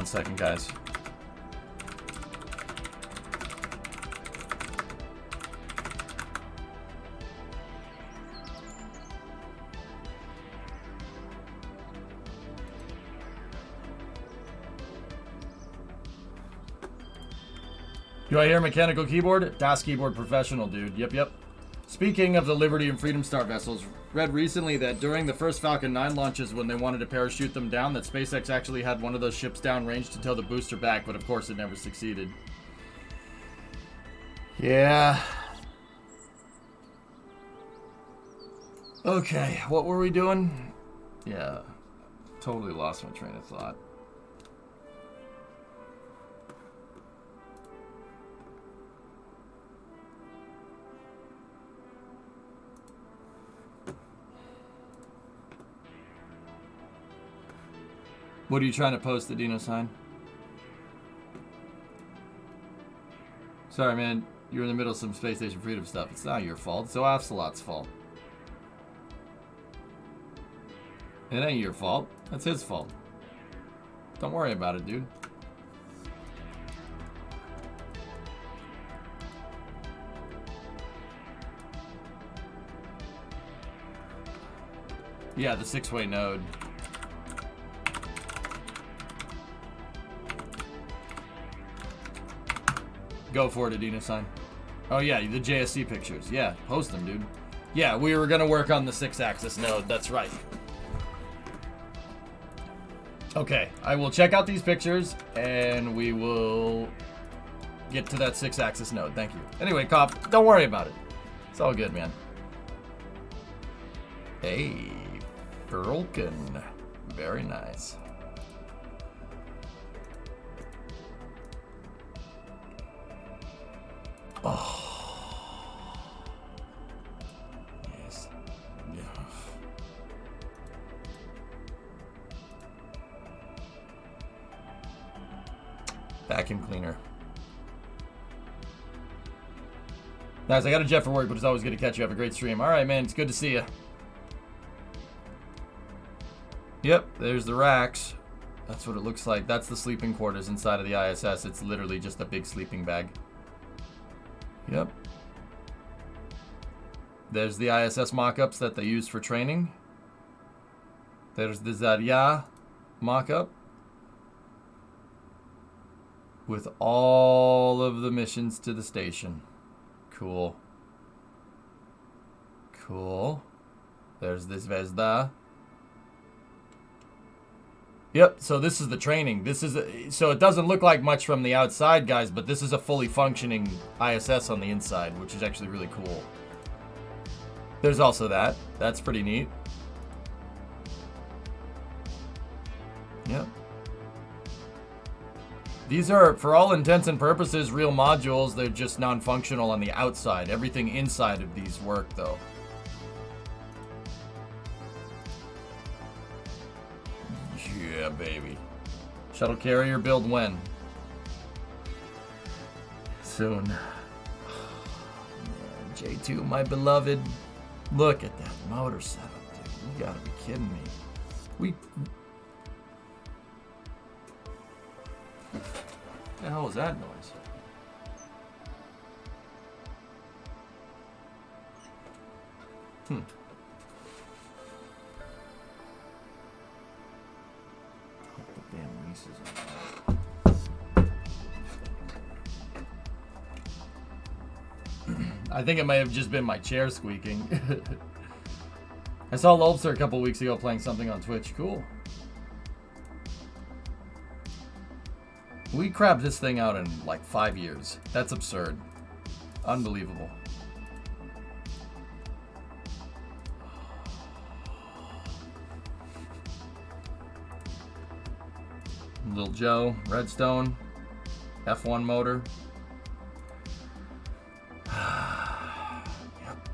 Speaker 1: second, guys. Do I hear mechanical keyboard? Das Keyboard Professional, dude. Yep, yep. Speaking of the Liberty and Freedom Star vessels, read recently that during the first Falcon 9 launches when they wanted to parachute them down, that SpaceX actually had one of those ships downrange to tow the booster back, but of course it never succeeded. Yeah. Okay, what were we doing? Yeah, totally lost my train of thought. What are you trying to post, the Dino sign? Sorry, man. You're in the middle of some Space Station Freedom stuff. It's not your fault. It's Ocelot's fault. It ain't your fault. That's his fault. Don't worry about it, dude. Yeah, the 6-way node. Go for it, Adina sign. Oh yeah, the JSC pictures. Yeah, post them, dude. Yeah, we were gonna work on the 6-axis node. That's right. Okay, I will check out these pictures and we will get to that 6-axis node. Thank you. Anyway, Cop, don't worry about it. It's all good, man. Hey, broken. Very nice. Oh. Yes. Yeah. Vacuum cleaner. Guys, I got a jet for work, but it's always good to catch you. Have a great stream. All right, man. It's good to see you. Yep, there's the racks. That's what it looks like. That's the sleeping quarters inside of the ISS. It's literally just a big sleeping bag. Yep. There's the ISS mock-ups that they use for training. There's the Zarya mock-up with all of the missions to the station. Cool. Cool. There's the Zvezda. Yep, so this is the training. This is so it doesn't look like much from the outside, guys, but this is a fully functioning ISS on the inside, which is actually really cool. There's also that. That's pretty neat. Yep. These are, for all intents and purposes, real modules. They're just non-functional on the outside. Everything inside of these work, though. Yeah, baby. Shuttle carrier build when? Soon. Man, J2, my beloved. Look at that motor setup, dude. You gotta be kidding me. What the hell was that noise? Damn leases on. I think it may have just been my chair squeaking. I saw Lobster a couple weeks ago playing something on Twitch. Cool. We crapped this thing out in like 5 years. That's absurd. Unbelievable. Little Joe, Redstone, F1 motor. Yep.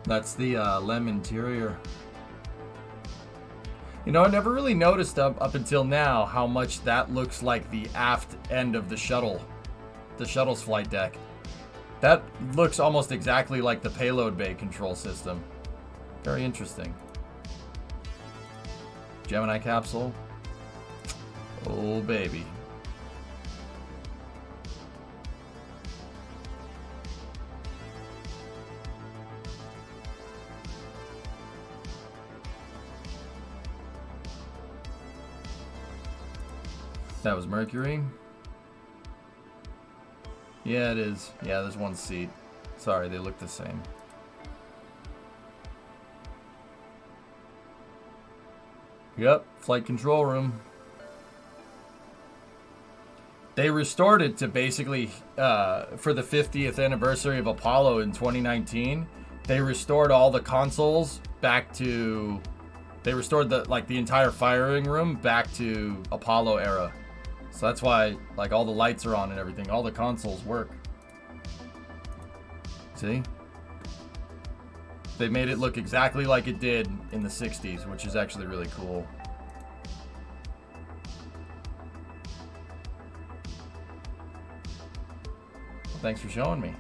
Speaker 1: That's the LEM interior. You know, I never really noticed up until now how much that looks like the aft end of the shuttle. The shuttle's flight deck. That looks almost exactly like the payload bay control system. Very interesting. Gemini capsule. Oh, baby. That was Mercury. Yeah, it is. Yeah, there's one seat. Sorry, they look the same. Yep, flight control room. They restored it to basically, for the 50th anniversary of Apollo in 2019, they restored all the consoles back to, they restored the entire firing room back to Apollo era. So that's why, like, all the lights are on and everything. All the consoles work. See? They made it look exactly like it did in the 60s, which is actually really cool. Well, thanks for showing me.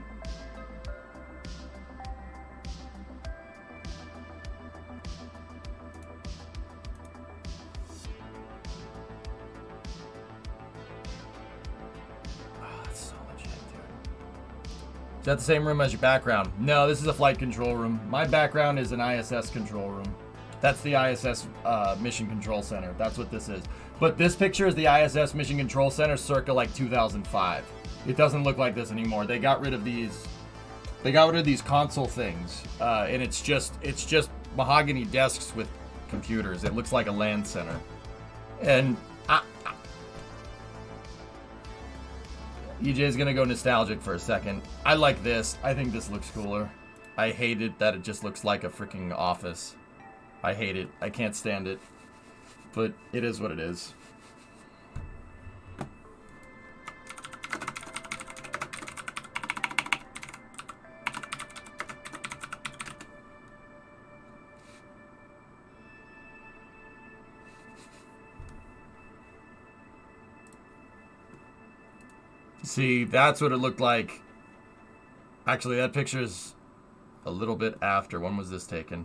Speaker 1: Is that the same room as your background? No, this is a flight control room. My background is an ISS control room. That's the ISS Mission Control Center. That's what this is. But this picture is the ISS Mission Control Center circa like 2005. It doesn't look like this anymore. They got rid of these. They got rid of these console things, and it's just mahogany desks with computers. It looks like a land center, and EJ's gonna go nostalgic for a second. I like this. I think this looks cooler. I hate it that it just looks like a freaking office. I hate it. I can't stand it. But it is what it is. See, that's what it looked like. Actually, that picture is a little bit after. When was this taken?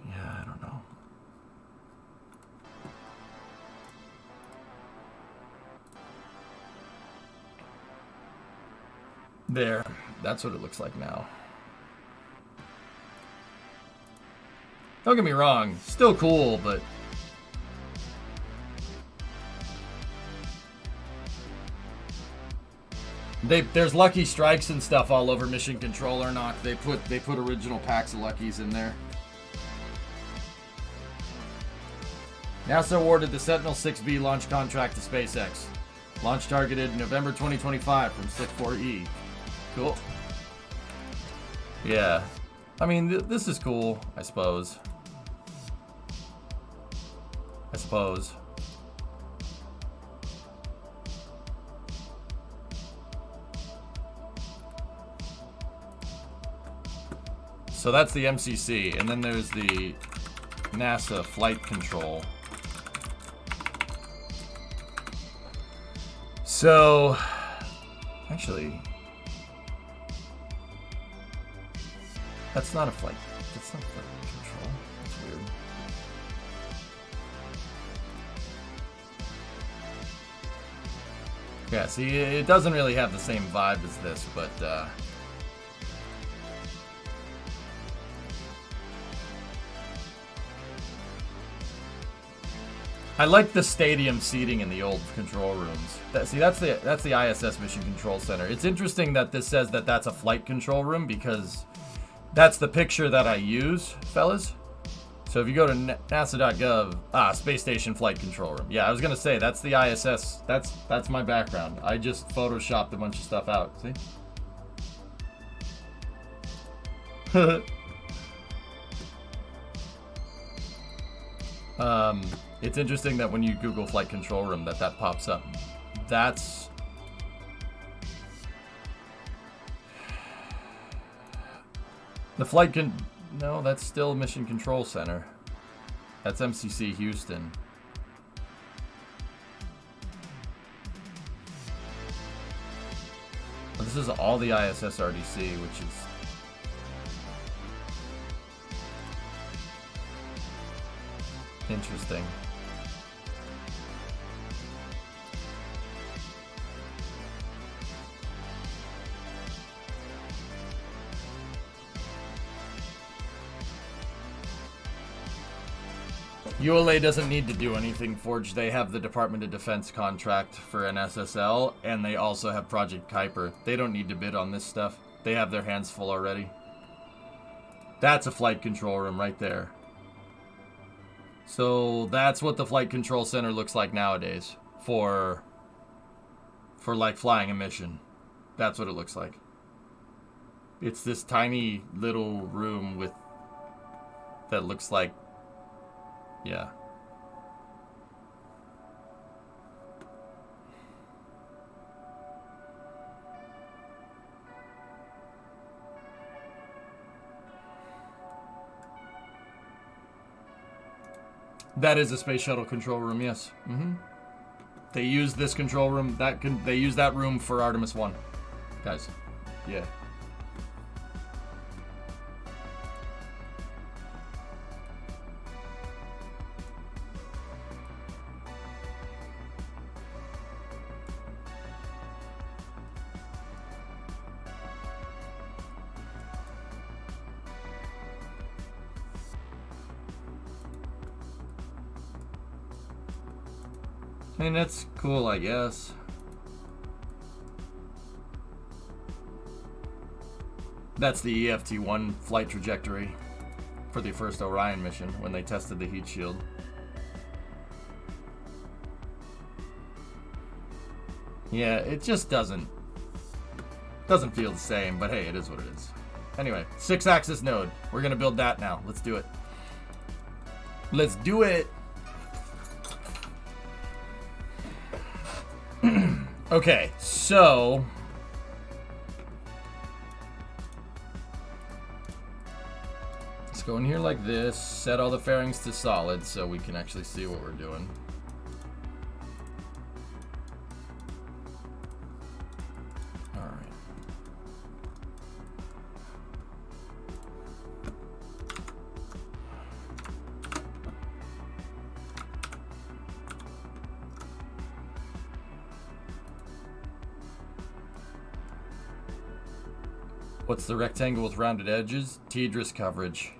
Speaker 1: Yeah, I don't know. There. That's what it looks like now. Don't get me wrong. Still cool, but... there's Lucky Strikes and stuff all over Mission Controller Knock. They put original packs of Luckies in there. NASA awarded the Sentinel 6B launch contract to SpaceX. Launch targeted November 2025 from SIC-4E. Cool. Yeah. I mean, this is cool, I suppose. So that's the MCC, and then there's the NASA flight control. So, actually, that's not a flight. That's not flight control. That's weird. Yeah, see, it doesn't really have the same vibe as this, but I like the stadium seating in the old control rooms. See, that's the ISS Mission Control Center. It's interesting that this says that that's a flight control room because that's the picture that I use, fellas. So if you go to nasa.gov, Space Station Flight Control Room. Yeah, I was gonna say that's the ISS. That's my background. I just photoshopped a bunch of stuff out. See? It's interesting that when you Google flight control room that pops up. That's... No, that's still Mission Control Center. That's MCC Houston. But this is all the ISS RDC, which is... Interesting. ULA doesn't need to do anything, Forge. They have the Department of Defense contract for an SSL, and they also have Project Kuiper. They don't need to bid on this stuff. They have their hands full already. That's a flight control room right there. So that's what the Flight Control Center looks like nowadays for like flying a mission. That's what it looks like. It's this tiny little room with that looks like, yeah. That is a space shuttle control room, yes. They use this control room. They use that room for Artemis 1, guys. Yeah. I mean, that's cool, I guess. That's the EFT-1 flight trajectory for the first Orion mission when they tested the heat shield. Yeah, it just doesn't feel the same, but hey, it is what it is. Anyway, 6-axis node. We're gonna build that now. Let's do it. Let's do it. Okay, so let's go in here like this, set all the fairings to solid so we can actually see what we're doing. All right. What's the rectangle with rounded edges? TDRS coverage.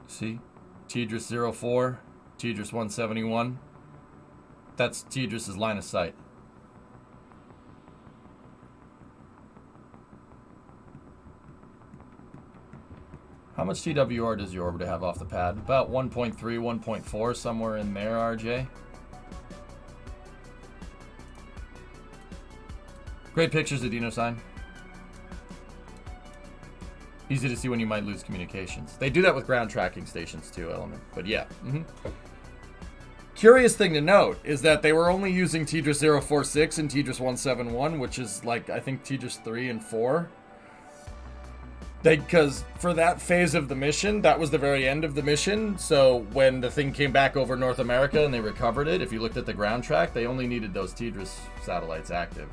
Speaker 1: See? TDRS 04, TDRS 171. That's TDRS's line of sight. How much TWR does your orbiter have off the pad? About 1.3, 1.4, somewhere in there, RJ. Great pictures of Dino sign. Easy to see when you might lose communications. They do that with ground tracking stations too, Element. But yeah. Curious thing to note is that they were only using TDRS 046 and TDRS 171, which is like, I think, TDRS 3 and 4. Because for that phase of the mission, that was the very end of the mission. So when the thing came back over North America and they recovered it, if you looked at the ground track, they only needed those TDRS satellites active.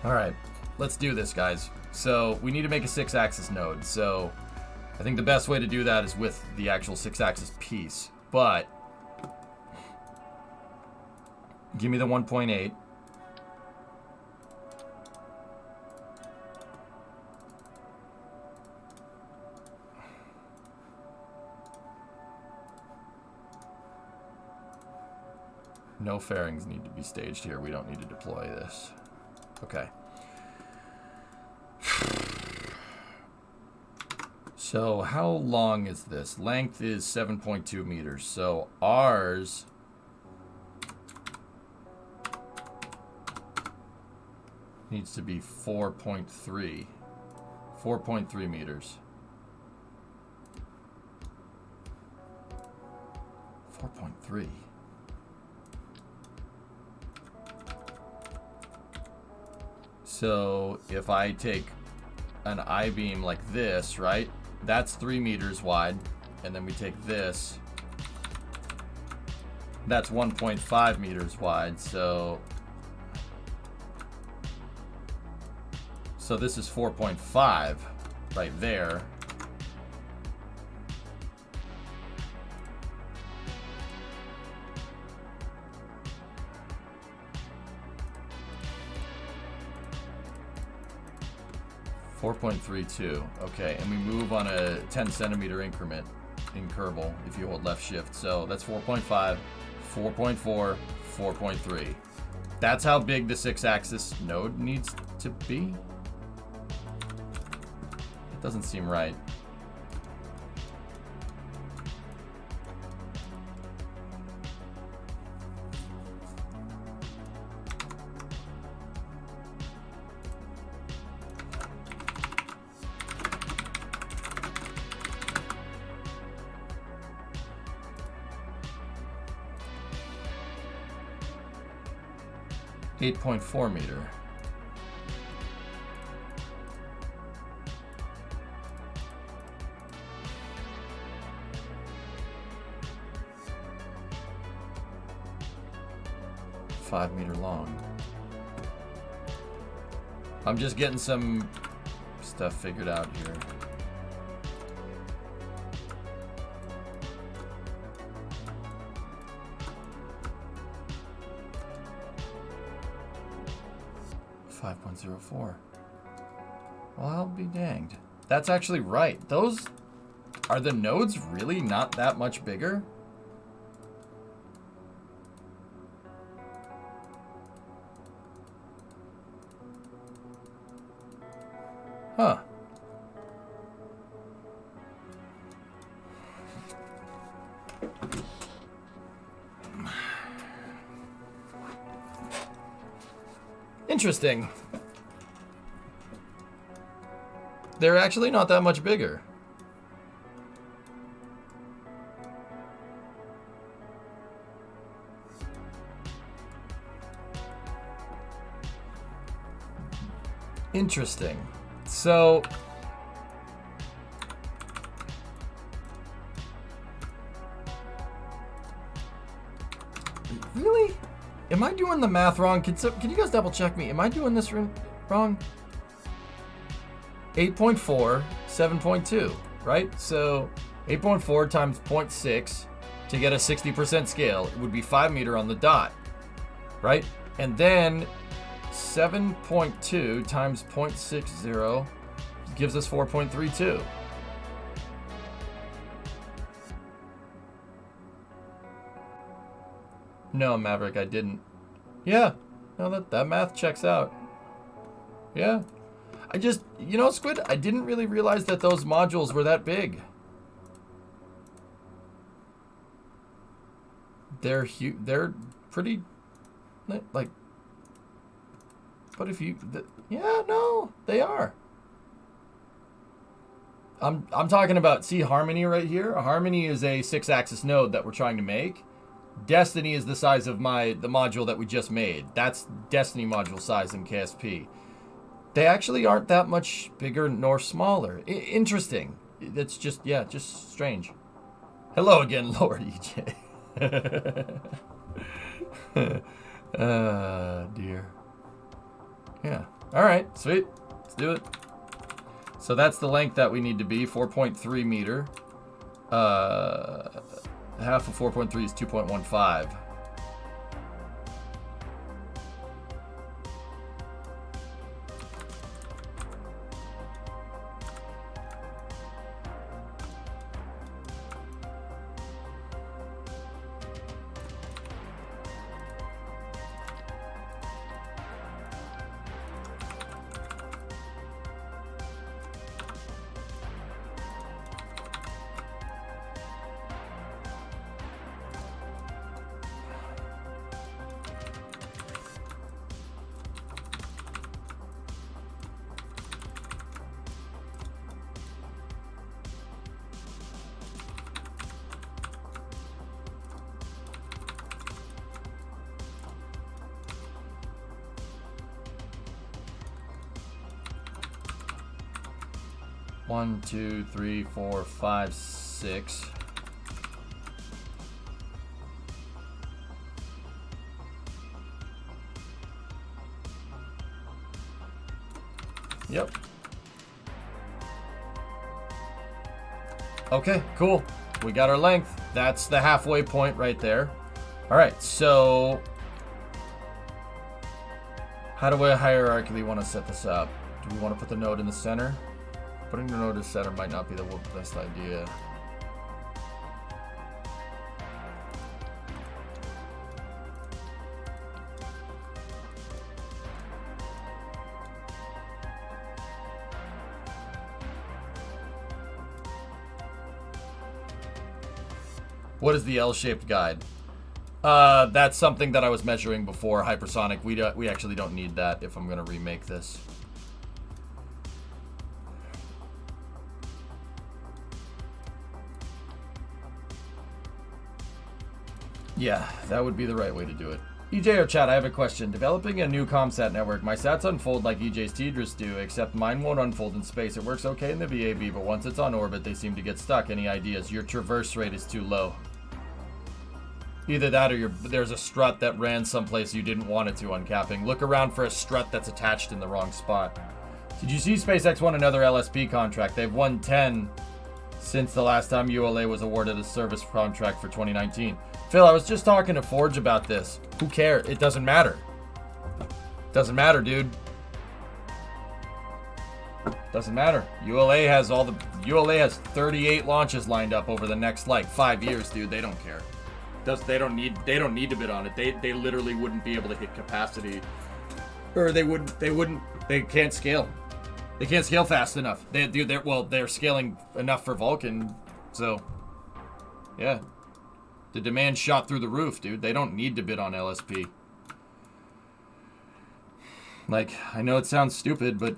Speaker 1: Alright, let's do this, guys. So, we need to make a 6-axis node. So, I think the best way to do that is with the actual 6-axis piece. But, give me the 1.8. No fairings need to be staged here. We don't need to deploy this. Okay. So how long is this? Length is 7.2 meters. So ours needs to be 4.3. 4.3 meters. 4.3. So if I take an I-beam like this, right? That's 3 meters wide. And then we take this. That's 1.5 meters wide. So So this is 4.5 right there. .32. Okay, and we move on a 10 centimeter increment in Kerbal if you hold left shift. So that's 4.5, 4.4, 4.3. That's how big the 6-axis node needs to be. It doesn't seem right. .4 meter. .5 meter long. I'm just getting some stuff figured out here. .04. Well, I'll be danged. That's actually right. Those are the nodes really not that much bigger? Huh. Interesting. They're actually not that much bigger. Interesting. So really? Am I doing the math wrong? Can you guys double check me? Am I doing this wrong? 8.4, 7.2, right? So 8.4 times 0.6 to get a 60% scale, it would be 5 meter on the dot, right? And then 7.2 times 0.60 gives us 4.32. No, Maverick, I didn't. Yeah, no, that math checks out. Yeah. I just, Squid, I didn't really realize that those modules were that big. They're huge. They're pretty, like, but if you, yeah, no, they are. I'm talking about, see Harmony right here? Harmony is a 6-axis node that we're trying to make. Destiny is the size of the module that we just made. That's Destiny module size in KSP. They actually aren't that much bigger nor smaller. Interesting. It's just, yeah, just strange. Hello again, Lord EJ. Dear. Yeah. All right, sweet. Let's do it. So that's the length that we need to be, 4.3 meter. Half of 4.3 is 2.15. One, two, three, four, five, six. Yep. Okay, cool. We got our length. That's the halfway point right there. All right, so how do we hierarchically want to set this up? Do we want to put the node in the center? Putting the node in the center might not be the best idea. What is the L-shaped guide? That's something that I was measuring before hypersonic. We actually don't need that if I'm gonna remake this. Yeah, that would be the right way to do it. EJ or chat, I have a question. Developing a new ComSat network, my sats unfold like EJ's Tidris do, except mine won't unfold in space. It works okay in the VAB, but once it's on orbit, they seem to get stuck. Any ideas? Your traverse rate is too low. Either that or there's a strut that ran someplace you didn't want it to on capping. Look around for a strut that's attached in the wrong spot. Did you see SpaceX won another LSP contract? They've won 10 since the last time ULA was awarded a service contract for 2019. Phil, I was just talking to Forge about this. Who cares? It doesn't matter. Doesn't matter, dude. Doesn't matter. ULA has 38 launches lined up over the next like 5 years, dude. They don't care. They don't need to bid on it. They literally wouldn't be able to hit capacity, or they can't scale. They can't scale fast enough. They're scaling enough for Vulcan, so yeah. The demand shot through the roof, dude. They don't need to bid on LSP. Like, I know it sounds stupid, but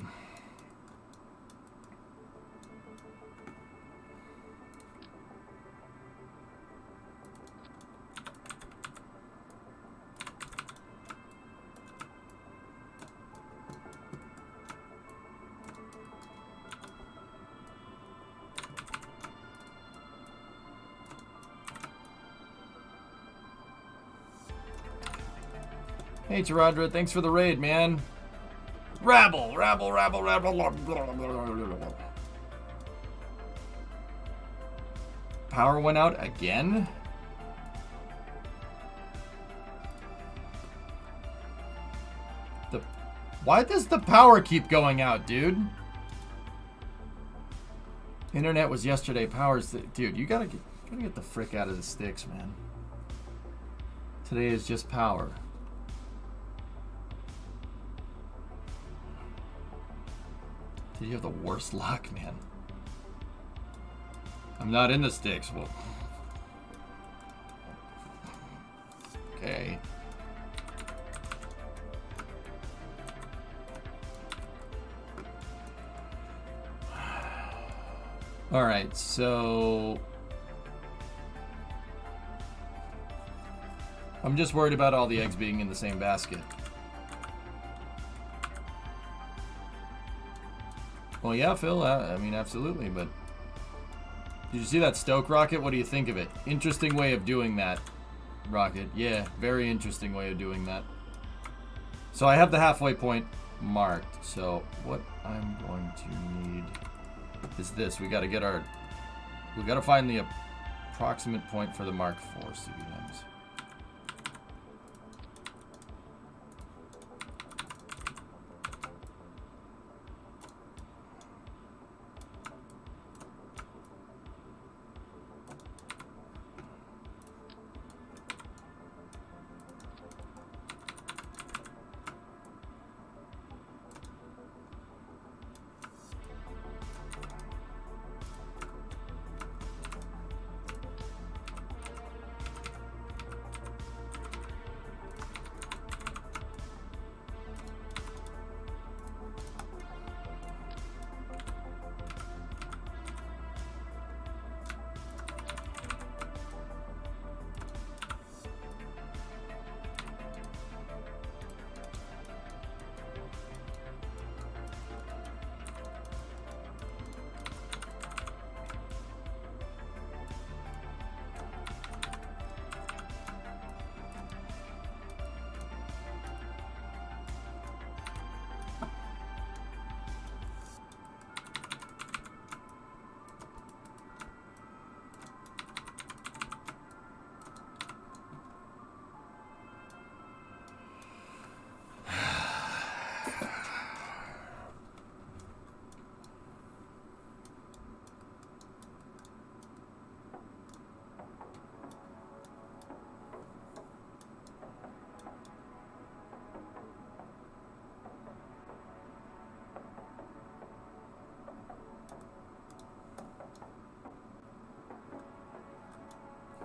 Speaker 1: hey, Taradra, thanks for the raid, man. Rabble. Power went out again? Why does the power keep going out, dude? Internet was yesterday. Power's dude, you gotta get the frick out of the sticks, man. Today is just power. Did you have the worst luck, man? I'm not in the sticks. Well, okay. All right, so I'm just worried about all the eggs being in the same basket. Well, yeah, Phil, I mean, absolutely, but did you see that Stoke rocket? What do you think of it? Interesting way of doing that, rocket. Yeah, very interesting way of doing that. So I have the halfway point marked, so what I'm going to need is this. We gotta find the approximate point for the Mark IV CBMs.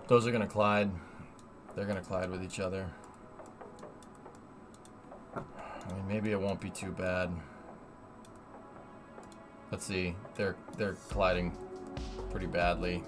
Speaker 1: Those are gonna collide. They're gonna collide with each other. I mean, maybe it won't be too bad. Let's see. They're colliding pretty badly.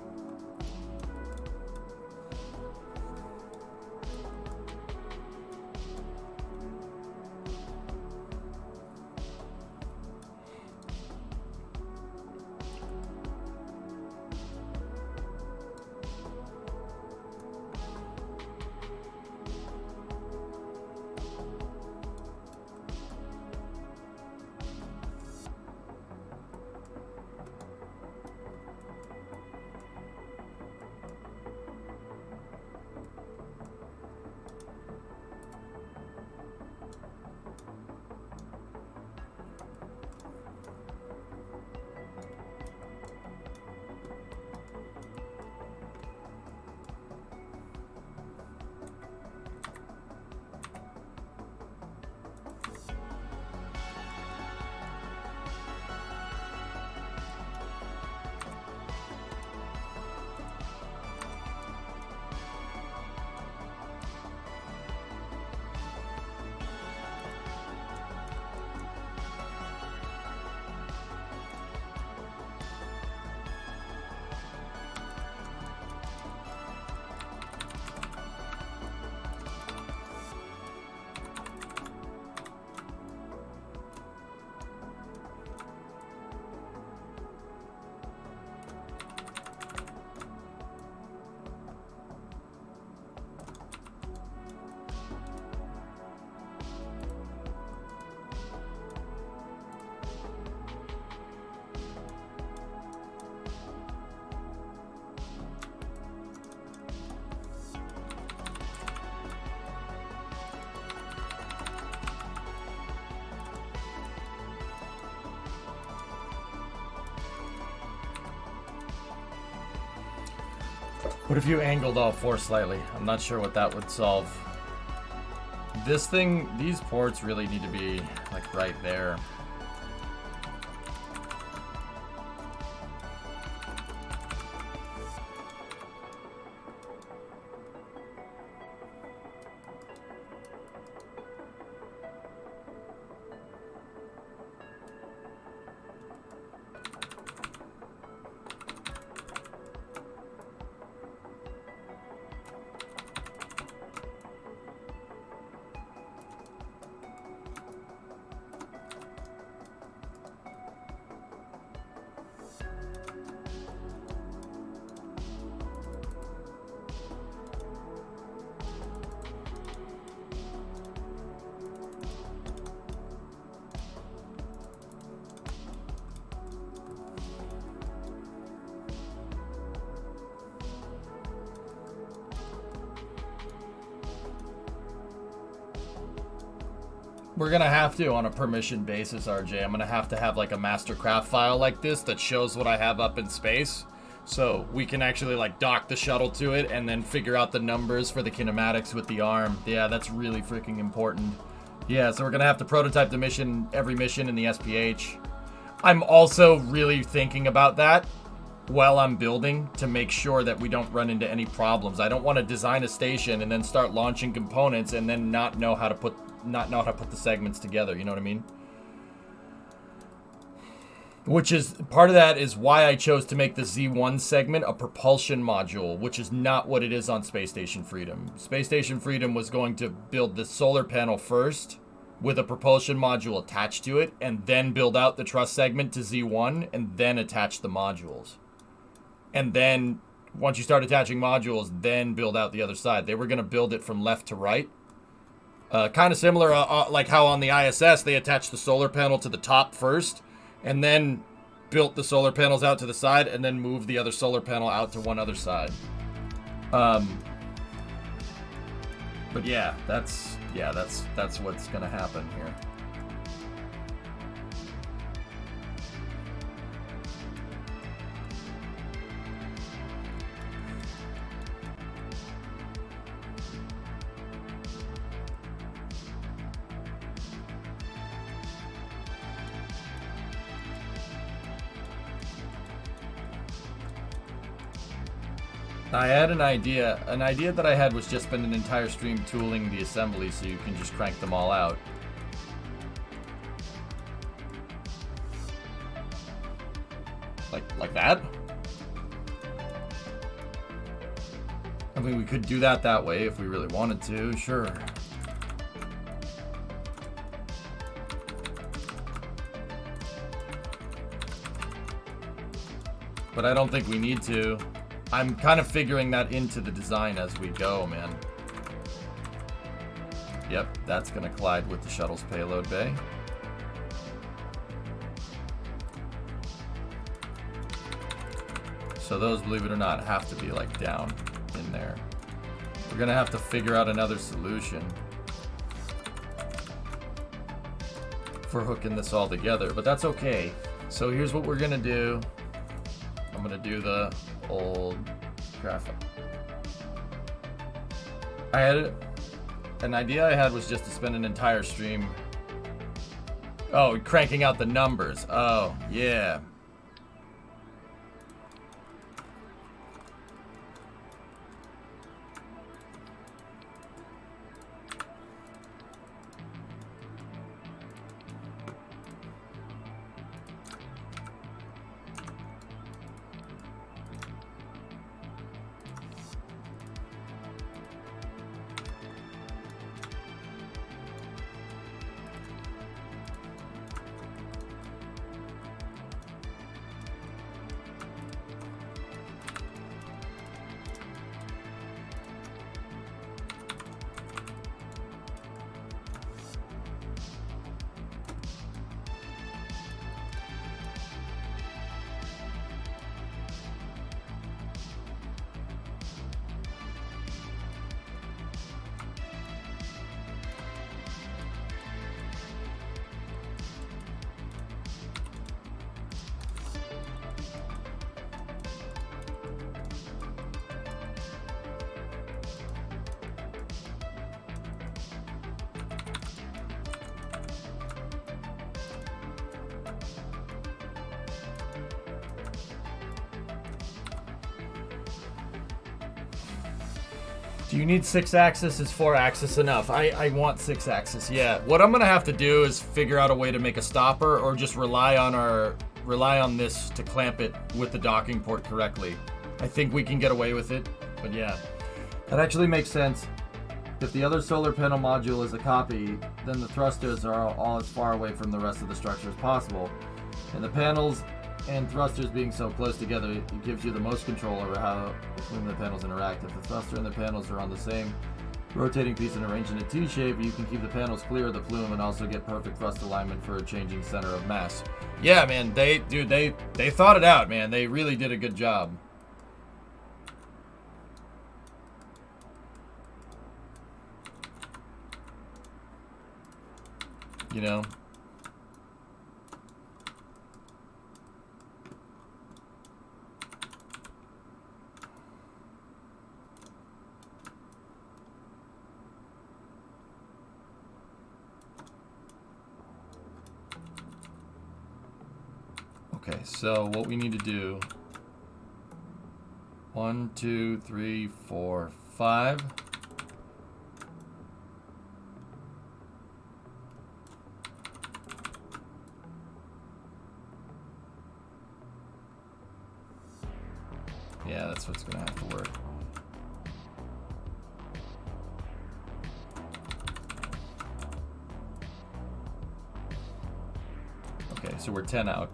Speaker 1: What if you angled all four slightly? I'm not sure what that would solve. This thing, these ports really need to be like right there. We're gonna have to, on a permission basis, RJ. I'm gonna have like a mastercraft file like this that shows what I have up in space. So we can actually like dock the shuttle to it and then figure out the numbers for the kinematics with the arm. Yeah, that's really freaking important. Yeah, so we're gonna have to prototype the mission, every mission in the SPH. I'm also really thinking about that while I'm building to make sure that we don't run into any problems. I don't want to design a station and then start launching components and then not know how to put the segments together, you know what I mean? Which is, part of that is why I chose to make the Z1 segment a propulsion module, which is not what it is on Space Station Freedom. Space Station Freedom was going to build the solar panel first with a propulsion module attached to it, and then build out the truss segment to Z1, and then attach the modules. And then, once you start attaching modules, then build out the other side. They were going to build it from left to right. Kind of similar, like how on the ISS, they attached the solar panel to the top first, and then built the solar panels out to the side, and then moved the other solar panel out to one other side. But yeah, that's what's gonna happen here. I had an idea. An idea that I had was just spend an entire stream tooling the assembly so you can just crank them all out. Like that? I mean, we could do that way if we really wanted to, sure. But I don't think we need to. I'm kind of figuring that into the design as we go, man. Yep, that's gonna collide with the shuttle's payload bay. So those, believe it or not, have to be like down in there. We're gonna have to figure out another solution for hooking this all together, but that's okay. So here's what we're gonna do. I'm gonna do the old graphic. An idea I had was just to spend an entire stream. Oh, cranking out the numbers. Oh, yeah. Do you need 6-axis? Is 4-axis enough? I want 6-axis, yeah. What I'm gonna have to do is figure out a way to make a stopper or just rely on this to clamp it with the docking port correctly. I think we can get away with it, but yeah. That actually makes sense. If the other solar panel module is a copy, then the thrusters are all as far away from the rest of the structure as possible. And the panels and thrusters being so close together, it gives you the most control over how between the panels interact. If the thruster and the panels are on the same rotating piece and arranged in a T-shape, you can keep the panels clear of the plume and also get perfect thrust alignment for a changing center of mass. Yeah, man, they thought it out, man. They really did a good job. You know? Okay, so what we need to do, 1, 2, 3, 4, 5. Yeah, that's what's gonna have to work. Okay, so we're 10 out.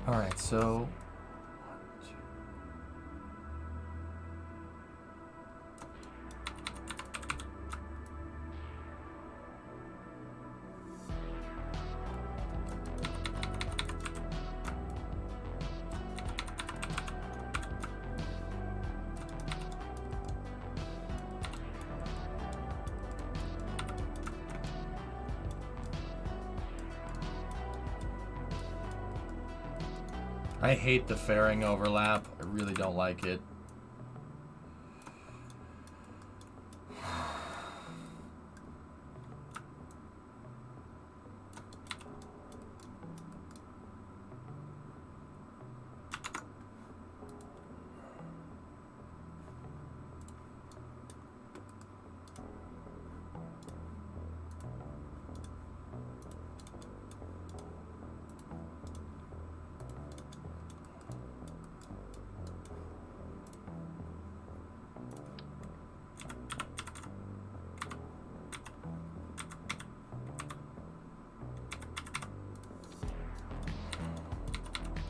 Speaker 1: Alright, so... I hate the fairing overlap. I really don't like it.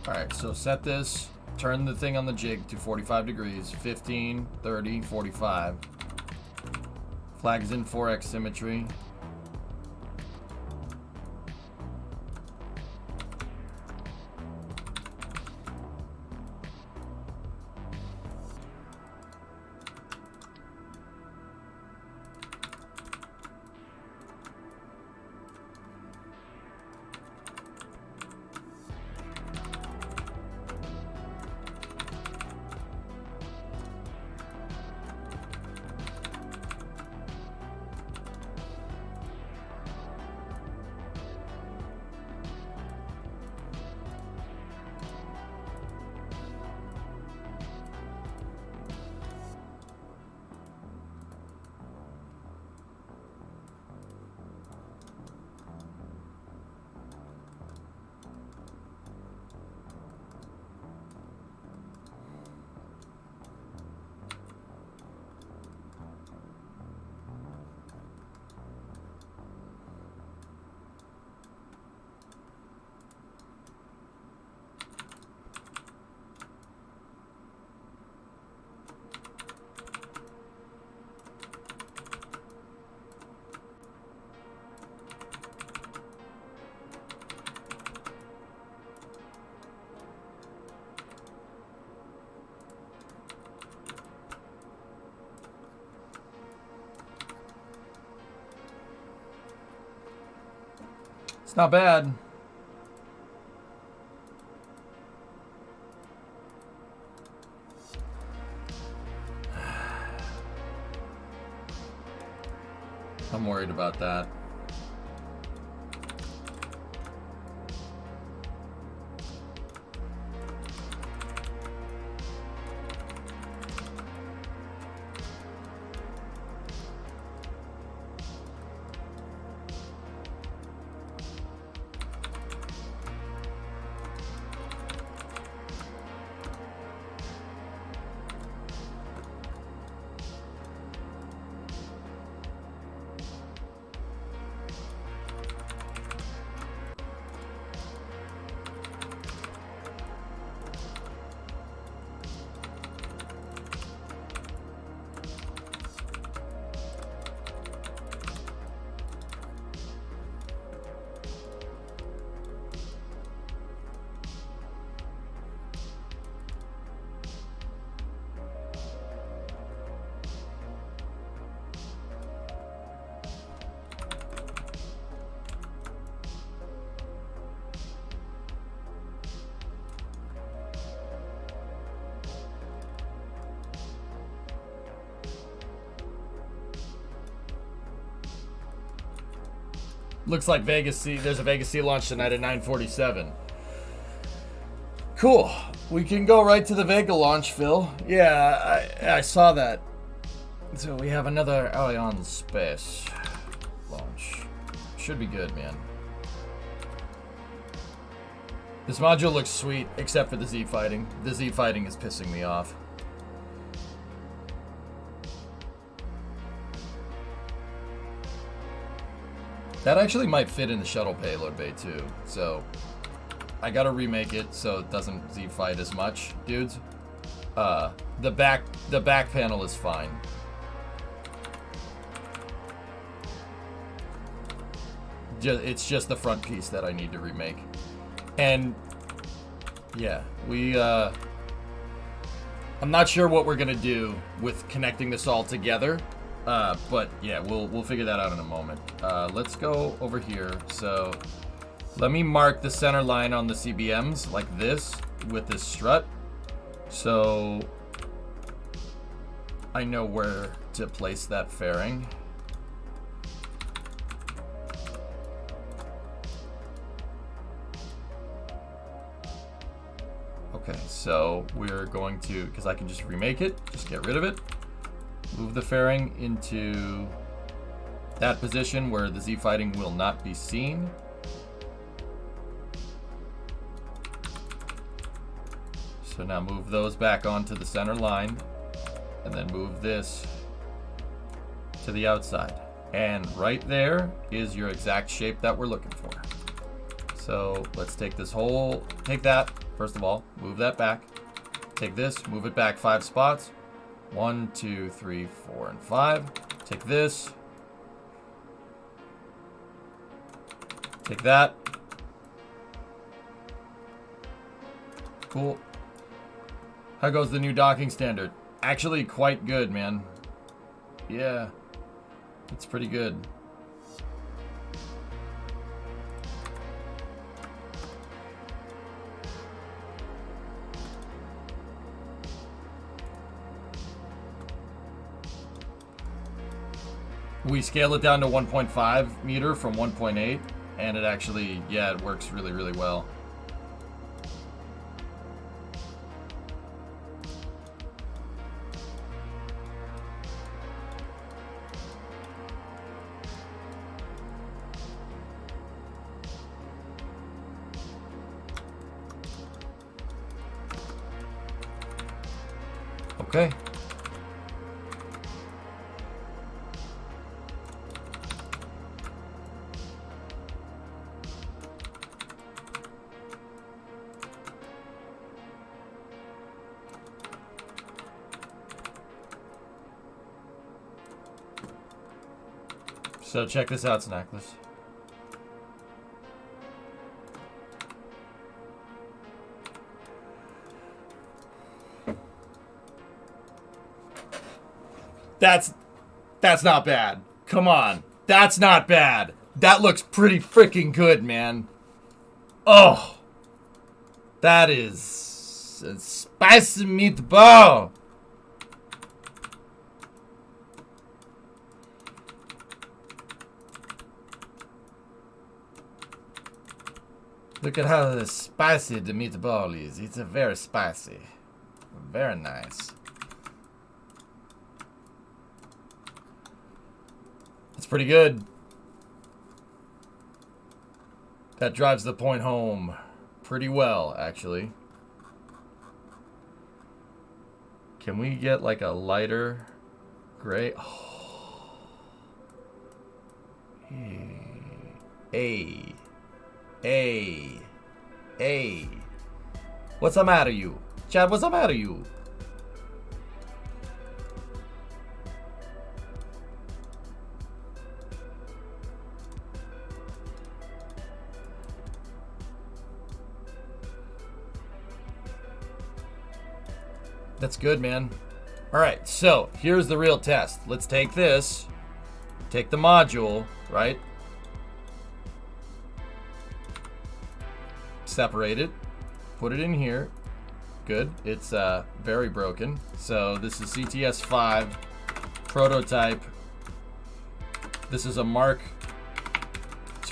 Speaker 1: Alright, so set this, turn the thing on the jig to 45 degrees, 15, 30, 45. Flags in 4x symmetry. It's not bad. I'm worried about that. Looks like Vegas C. There's a Vegas C launch tonight at 9:47. Cool. We can go right to the Vega launch, Phil. Yeah, I saw that. So we have another Ariane space launch. Should be good, man. This module looks sweet, except for the Z fighting. The Z fighting is pissing me off. That actually might fit in the shuttle payload bay too, so I gotta remake it so it doesn't Z-fight as much, dudes. The back panel is fine. It's just the front piece that I need to remake. And yeah, I'm not sure what we're gonna do with connecting this all together, but yeah, we'll figure that out in a moment. Let's go over here. So let me mark the center line on the CBMs like this with this strut, so I know where to place that fairing. Okay, so we're going to, because I can just remake it, just get rid of it, move the fairing into that position where the Z-fighting will not be seen. So now move those back onto the center line, and then move this to the outside. And right there is your exact shape that we're looking for. So let's take this whole, take that, first of all, move that back. Take this, move it back 5 spots. 1, 2, 3, 4, and 5. Take this. Take that. Cool. How goes the new docking standard? Actually quite good, man. Yeah. It's pretty good. We scale it down to 1.5 meter from 1.8, and it actually, yeah, it works really, really well. Okay. So check this out, Snackless. That's not bad. Come on. That's not bad. That looks pretty freaking good, man. Oh. That is a spicy meatball. Look at how spicy the meatball is. It's very spicy. Very nice. It's pretty good. That drives the point home pretty well, actually. Can we get like a lighter gray? Oh. Hey. Hey. What's the matter, you? Chad, what's the matter, you? That's good, man. All right, so here's the real test. Let's take this, take the module, right? Separate it, put it in here. Good. It's very broken. So this is CTS 5 prototype. This is a Mark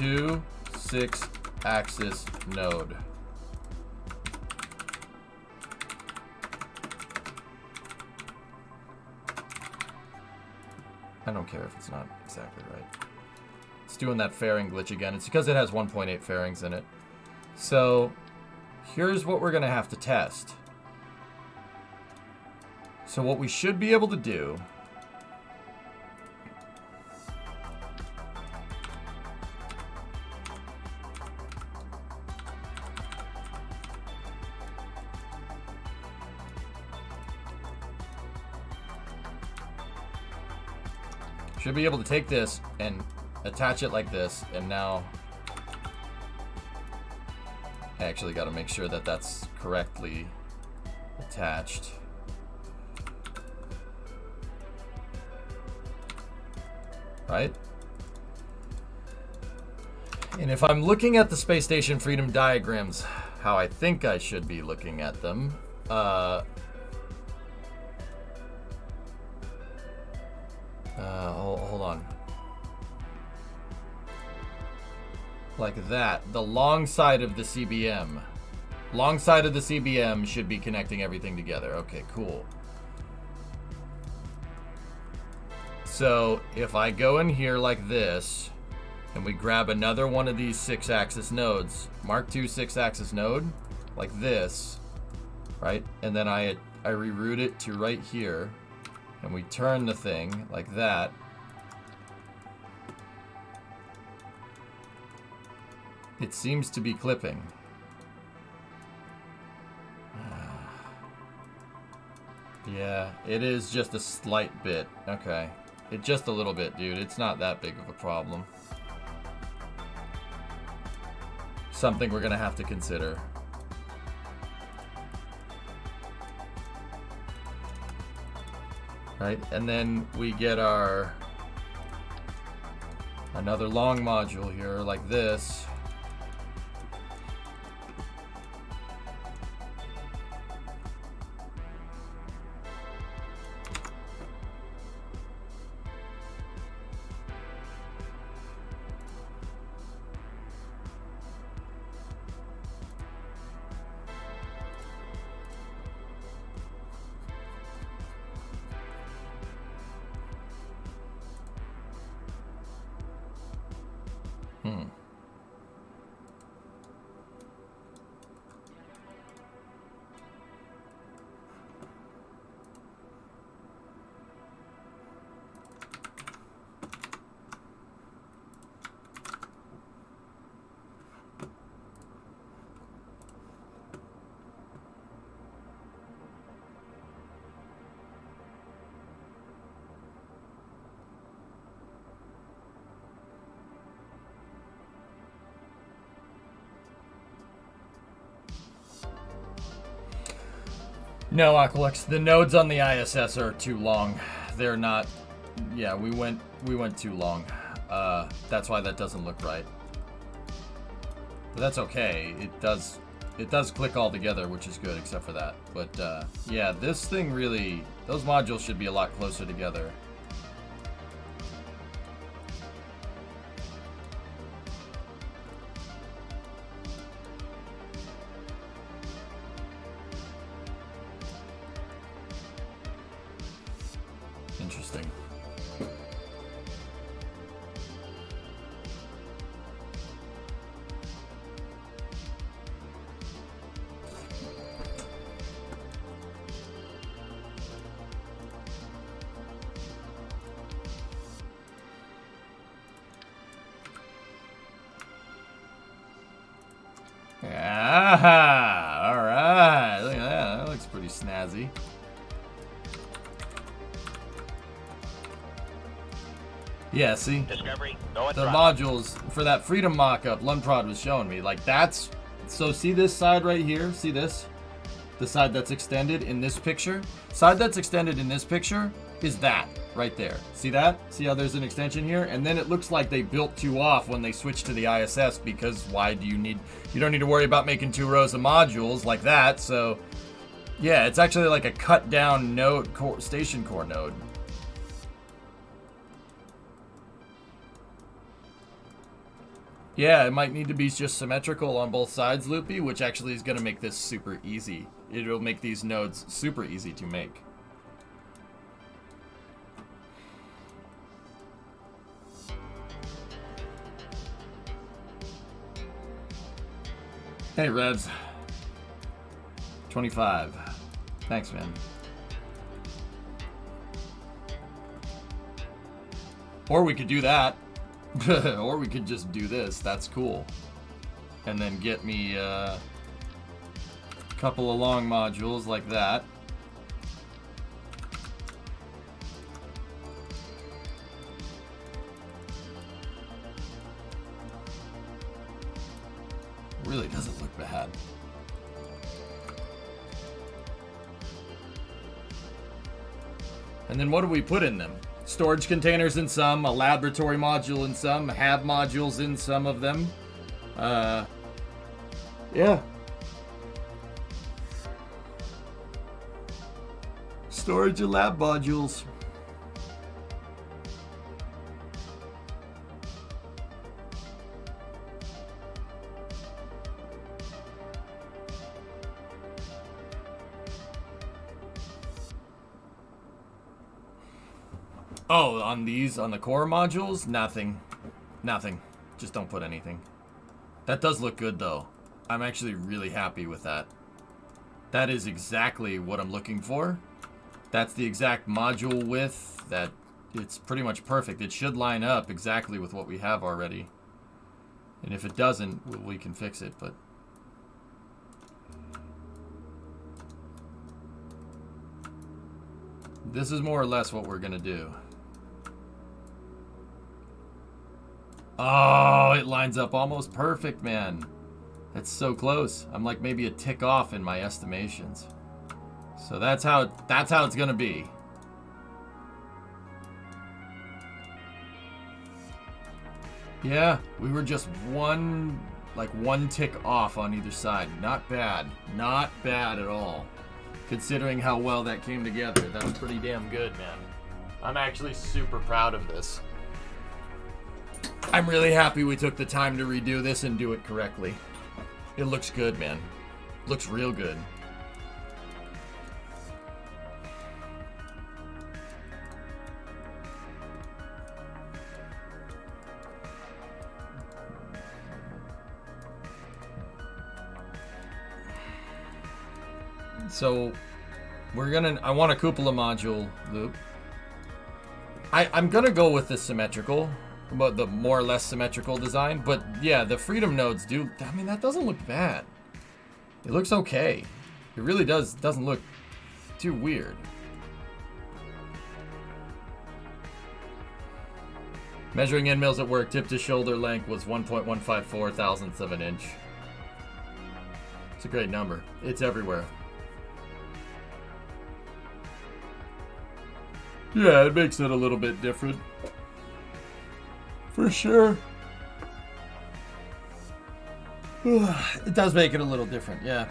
Speaker 1: II 6-axis node. I don't care if it's not exactly right. It's doing that fairing glitch again. It's because it has 1.8 fairings in it. So here's what we're going to have to test. So what we should be able to do Should be able to take this and attach it like this, and now I actually got to make sure that that's correctly attached. Right? And if I'm looking at the Space Station Freedom diagrams, how I think I should be looking at them, hold on. Like that. The long side of the CBM. Long side of the CBM should be connecting everything together. Okay, cool. So if I go in here like this, and we grab another one of these 6-axis nodes, Mark II 6-axis node, like this, right? And then I reroute it to right here, and we turn the thing like that. It seems to be clipping. Yeah, it is just a slight bit. Okay. Just a little bit, dude. It's not that big of a problem. Something we're gonna have to consider. Right, and then we get another long module here like this. No, Aqualux, the nodes on the ISS are too long. They're not. Yeah, we went too long. That's why that doesn't look right. But that's okay. It does click all together, which is good, except for that. But yeah, this thing really, those modules should be a lot closer together. Interesting. Ah, all right. Look at that. That looks pretty snazzy. Yeah, see?
Speaker 2: Discovery, go at
Speaker 1: The
Speaker 2: throttle.
Speaker 1: modules for that Freedom mock-up Lunprod was showing me. Like, that's... So, see this side right here? See this? The side that's extended in this picture? Side that's extended in this picture is that right there. See that? See how there's an extension here? And then it looks like they built two off when they switched to the ISS, because why do you need... You don't need to worry about making 2 rows of modules like that, so... Yeah, it's actually like a cut-down node, station core node. Yeah, it might need to be just symmetrical on both sides, Loopy, which actually is going to make this super easy. It'll make these nodes super easy to make. Hey, Revs. 25. Thanks, man. Or we could do that. Or we could just do this. That's cool. And then get me a couple of long modules like that. really doesn't look bad. And then what do we put in them? Storage containers in some, a laboratory module in some, hab modules in some of them. Yeah. Storage and lab modules. Oh, on these, on the core modules? Nothing. Nothing. Just don't put anything. That does look good, though. I'm actually really happy with that. That is exactly what I'm looking for. That's the exact module width. That it's pretty much perfect. It should line up exactly with what we have already. And if it doesn't, we can fix it, but... This is more or less what we're gonna do. Oh, it lines up almost perfect, man. That's so close. I'm like maybe a tick off in my estimations. So that's how it's gonna be. Yeah, we were just one tick off on either side. Not bad. Not bad at all. Considering how well that came together. That was pretty damn good, man. I'm actually super proud of this. I'm really happy we took the time to redo this and do it correctly. It looks good, man. Looks real good. So, I want a cupola module loop. I'm gonna go with the symmetrical, but the more or less symmetrical design. But yeah, the freedom nodes do, I mean, that doesn't look bad. It looks okay. It really doesn't look too weird. Measuring end mills at work, tip to shoulder length was 1.154 thousandths of an inch. It's a great number. It's everywhere. Yeah, it makes it a little bit different. For sure. It does make it a little different, yeah.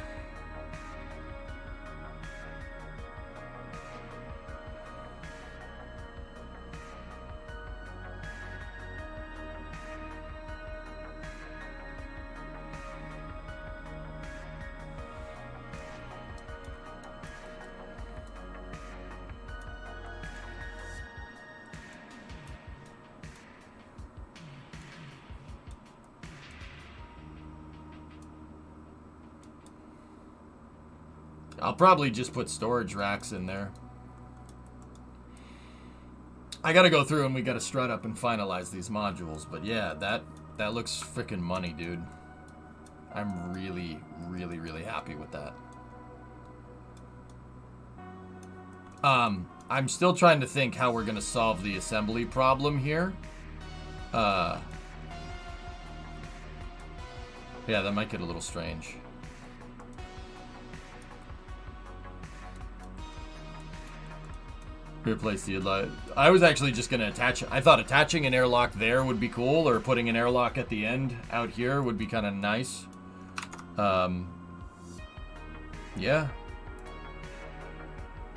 Speaker 1: I'll probably just put storage racks in there. I gotta go through and we gotta strut up and finalize these modules. But yeah, that looks freaking money, dude. I'm really, really, really happy with that. I'm still trying to think how we're gonna solve the assembly problem here. Yeah, that might get a little strange. Replace the light. I was actually just gonna attach. I thought attaching an airlock there would be cool, or putting an airlock at the end out here would be kind of nice. Yeah.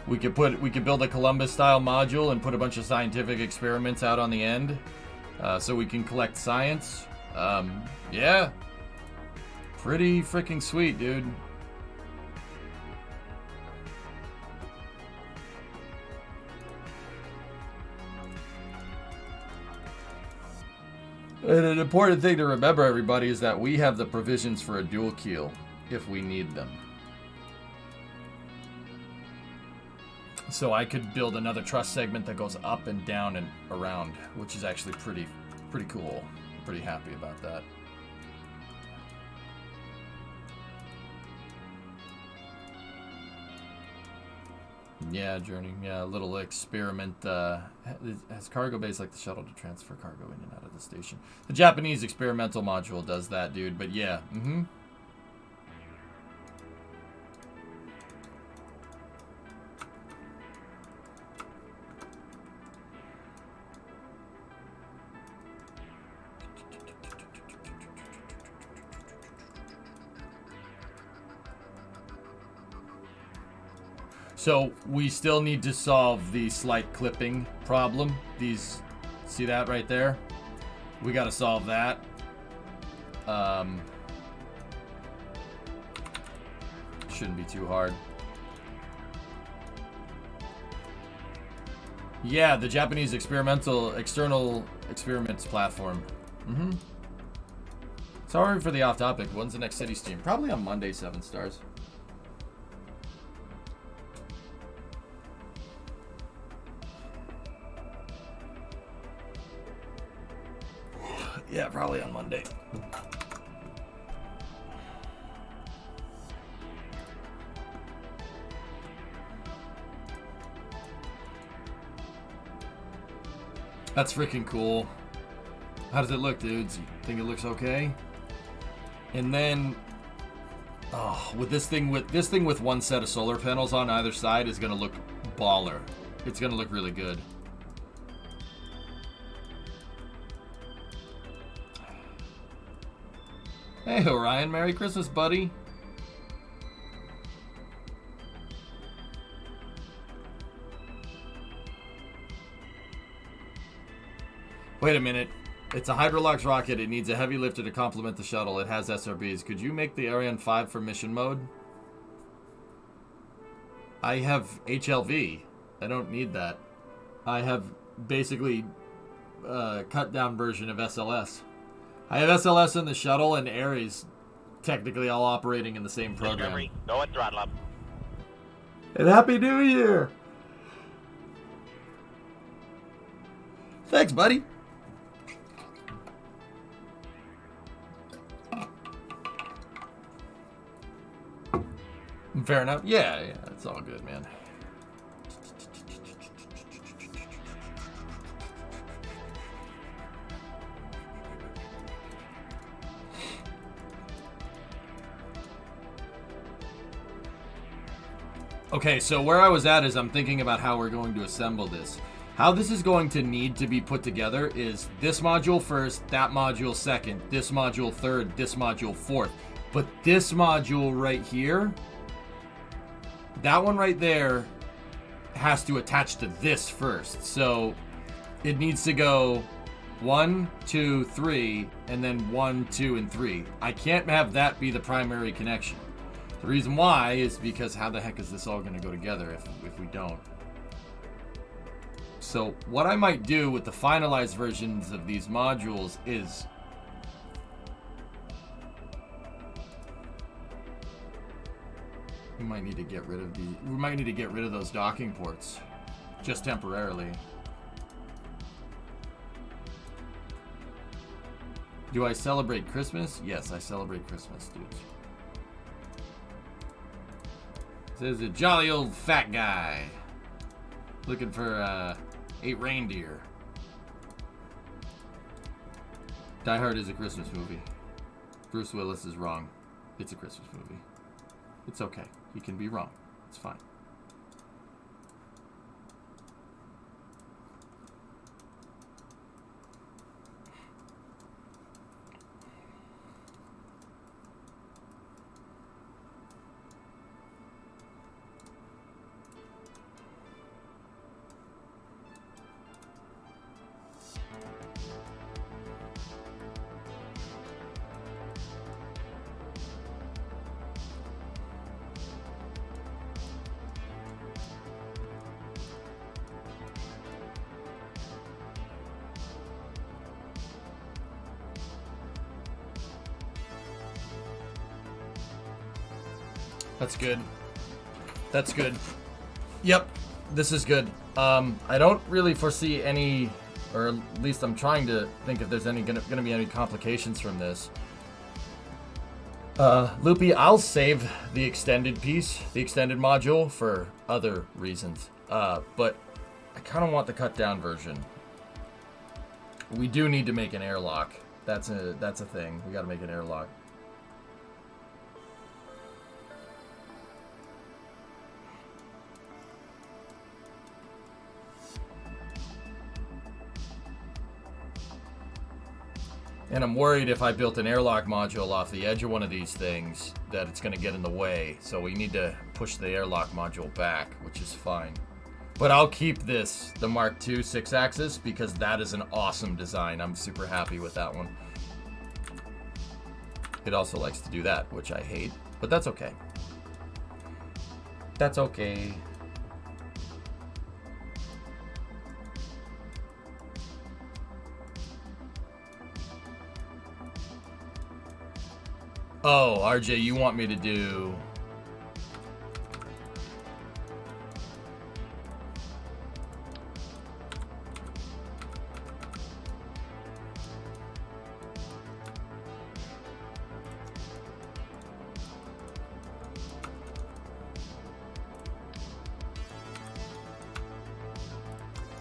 Speaker 1: We could build a Columbus style module and put a bunch of scientific experiments out on the end, so we can collect science. Yeah. Pretty freaking sweet, dude. And an important thing to remember, everybody, is that we have the provisions for a dual keel if we need them. So I could build another truss segment that goes up and down and around, which is actually pretty cool. Pretty happy about that. Yeah, Journey. Yeah, a little experiment. Has cargo bays like the shuttle to transfer cargo in and out of the station. The Japanese experimental module does that, dude. But yeah, So we still need to solve the slight clipping problem. These, see that right there? We got to solve that. Shouldn't be too hard. Yeah, the Japanese external experiments platform. Sorry for the off topic. When's the next city stream? Probably on Monday, 7 stars. Yeah, probably on Monday. That's freaking cool. How does it look, dudes? You think it looks okay? And then, oh, with this thing with one set of solar panels on either side is gonna look baller. It's gonna look really good. Hey, Orion, Merry Christmas, buddy. Wait a minute. It's a Hydrolox rocket. It needs a heavy lifter to complement the shuttle. It has SRBs. Could you make the Ariane 5 for mission mode? I have HLV. I don't need that. I have basically cut down version of SLS. I have SLS in the shuttle and Ares technically all operating in the same program.
Speaker 2: Discovery, go at throttle up.
Speaker 1: And Happy New Year! Thanks, buddy. Fair enough. Yeah, it's all good, man. Okay, so where I was at is I'm thinking about how we're going to assemble this. How this is going to need to be put together is this module first, that module second, this module third, this module fourth. But this module right here, that one right there has to attach to this first. So it needs to go 1, 2, 3, and then 1, 2, and 3. I can't have that be the primary connection. The reason why is because how the heck is this all going to go together if we don't? So what I might do with the finalized versions of these modules is we might need to get rid of those docking ports just temporarily. Do I celebrate Christmas? Yes, I celebrate Christmas, dudes. This is a jolly old fat guy looking for 8 reindeer. Die Hard is a Christmas movie. Bruce Willis is wrong. It's a Christmas movie. It's okay. He can be wrong. It's fine. That's good. That's good. Yep, this is good. I don't really foresee any, or at least I'm trying to think if there's any gonna be any complications from this. Loopy, I'll save the extended piece, the extended module, for other reasons. But I kind of want the cut down version. We do need to make an airlock. That's a thing. We got to make an airlock. And I'm worried if I built an airlock module off the edge of one of these things that it's going to get in the way. So we need to push the airlock module back, which is fine. But I'll keep this, the Mark II 6-axis, because that is an awesome design. I'm super happy with that one. It also likes to do that, which I hate, but that's okay. That's okay. Oh, RJ, you want me to do...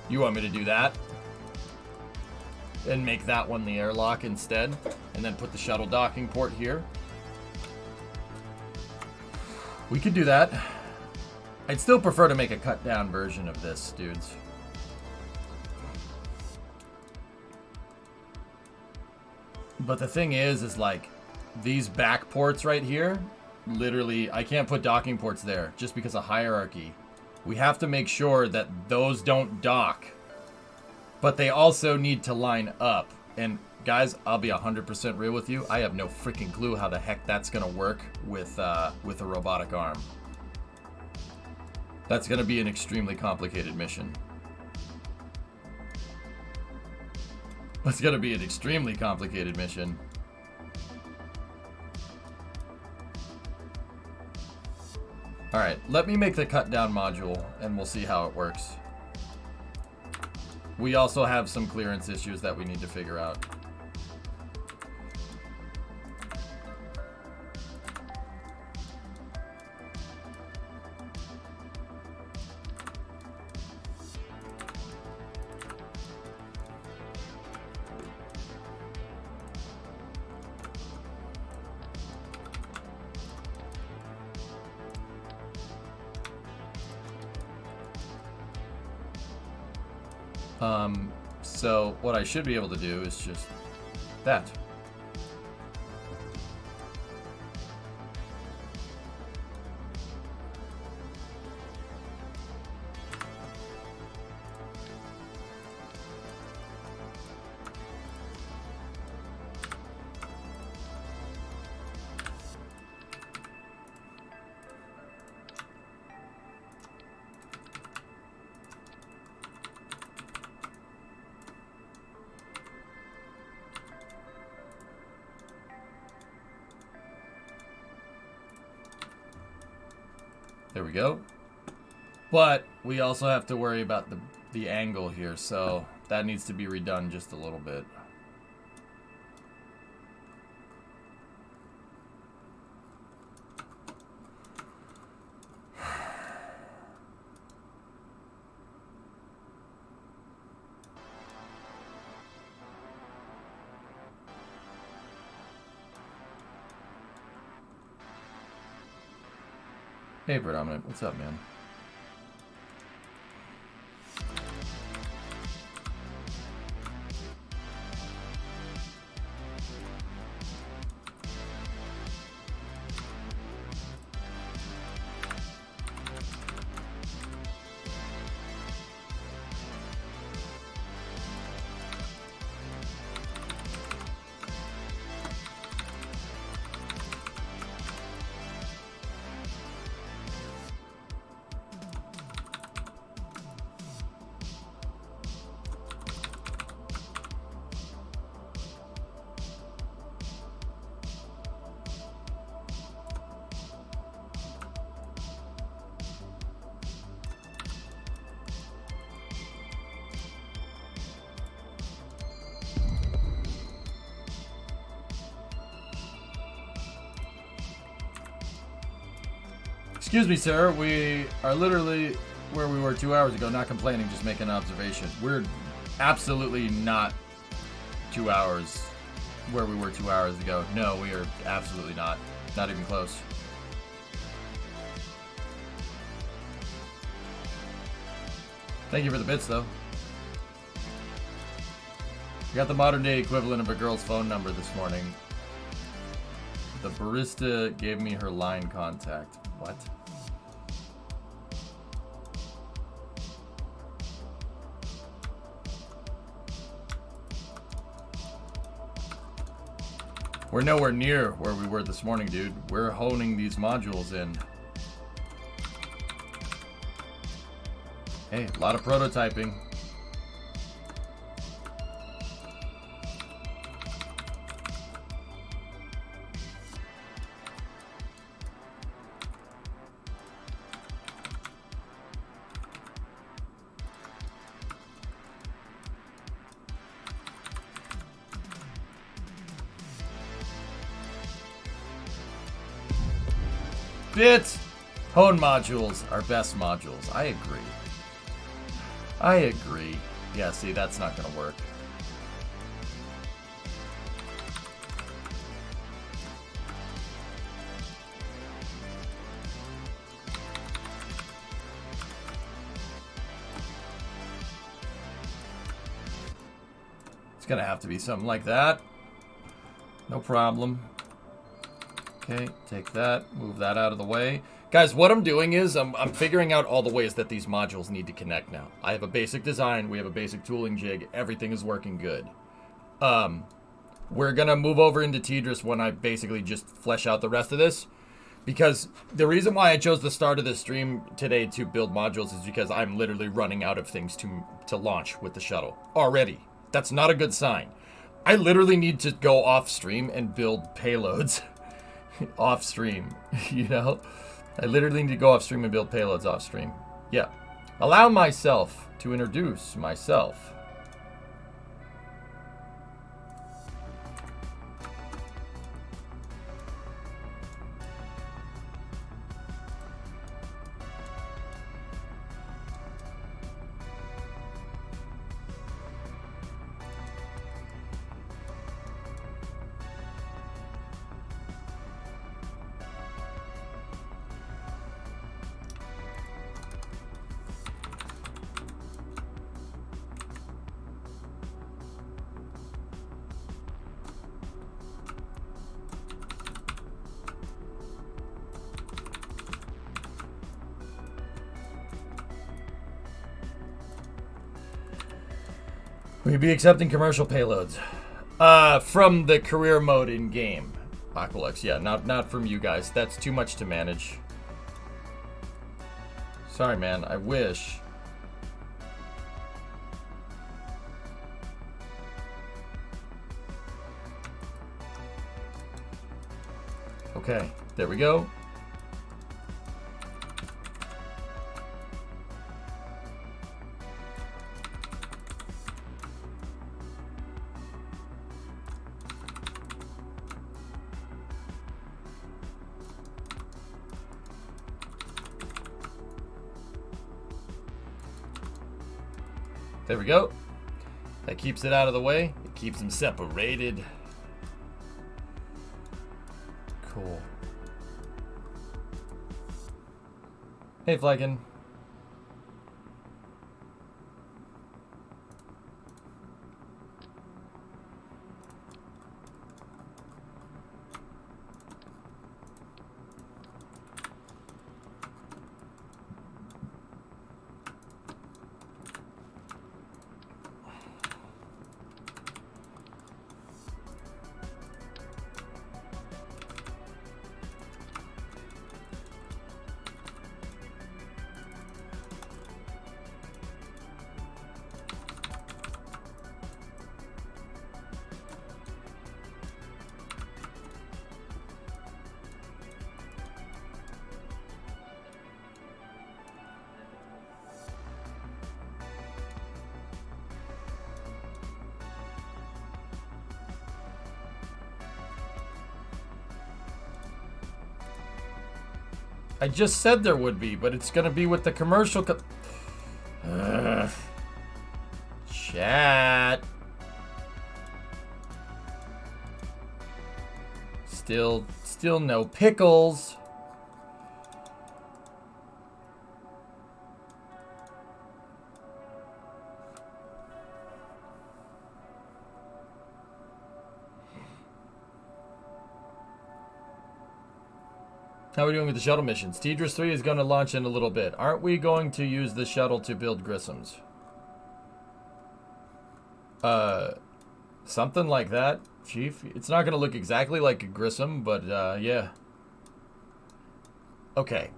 Speaker 1: You want me to do that? And make that one the airlock instead? And then put the shuttle docking port here? We could do that. I'd still prefer to make a cut down version of this, dudes. But the thing is like, these back ports right here, literally, I can't put docking ports there just because of hierarchy. We have to make sure that those don't dock, but they also need to line up. And guys, I'll be 100% real with you. I have no freaking clue how the heck that's gonna work with a robotic arm. That's gonna be an extremely complicated mission. That's gonna be an extremely complicated mission. Alright, let me make the cut down module and we'll see how it works. We also have some clearance issues that we need to figure out. So what I should be able to do is just that. There we go. But we also have to worry about the angle here, so that needs to be redone just a little bit. Hey, Predominant, what's up, man? Excuse me, sir. We are literally where we were 2 hours ago, not complaining, just making an observation. We're absolutely not 2 hours where we were 2 hours ago. No, we are absolutely not. Not even close. Thank you for the bits, though. got the modern day equivalent of a girl's phone number this morning. The barista gave me her line contact. What? We're nowhere near where we were this morning, dude. We're honing these modules in. Hey, a lot of prototyping. Bit! Hone modules are best modules. I agree. I agree. Yeah, see, that's not gonna work. It's gonna have to be something like that. No problem. Okay, take that, move that out of the way. Guys, what I'm doing is I'm figuring out all the ways that these modules need to connect now. I have a basic design, we have a basic tooling jig, everything is working good. We're gonna move over into Tidris when I basically just flesh out the rest of this. Because the reason why I chose the start of this stream today to build modules is because I'm literally running out of things to launch with the shuttle already. That's not a good sign. I literally need to go off stream and build payloads. Off stream, you know? I literally need to go off stream and build payloads off stream. Yeah. Allow myself to introduce myself. We'd be accepting commercial payloads. From the career mode in game. Aqualex, yeah, not from you guys. That's too much to manage. Sorry, man, I wish. Okay, there we go. There we go. That keeps it out of the way. It keeps them separated. Cool. Hey, Flykin. I just said there would be, but it's gonna be with the commercial Chat. Still no pickles. How are we doing with the shuttle missions? Tidris 3 is going to launch in a little bit. Aren't we going to use the shuttle to build Grissoms? Something like that, Chief. It's not going to look exactly like a Grissom, but yeah. Okay.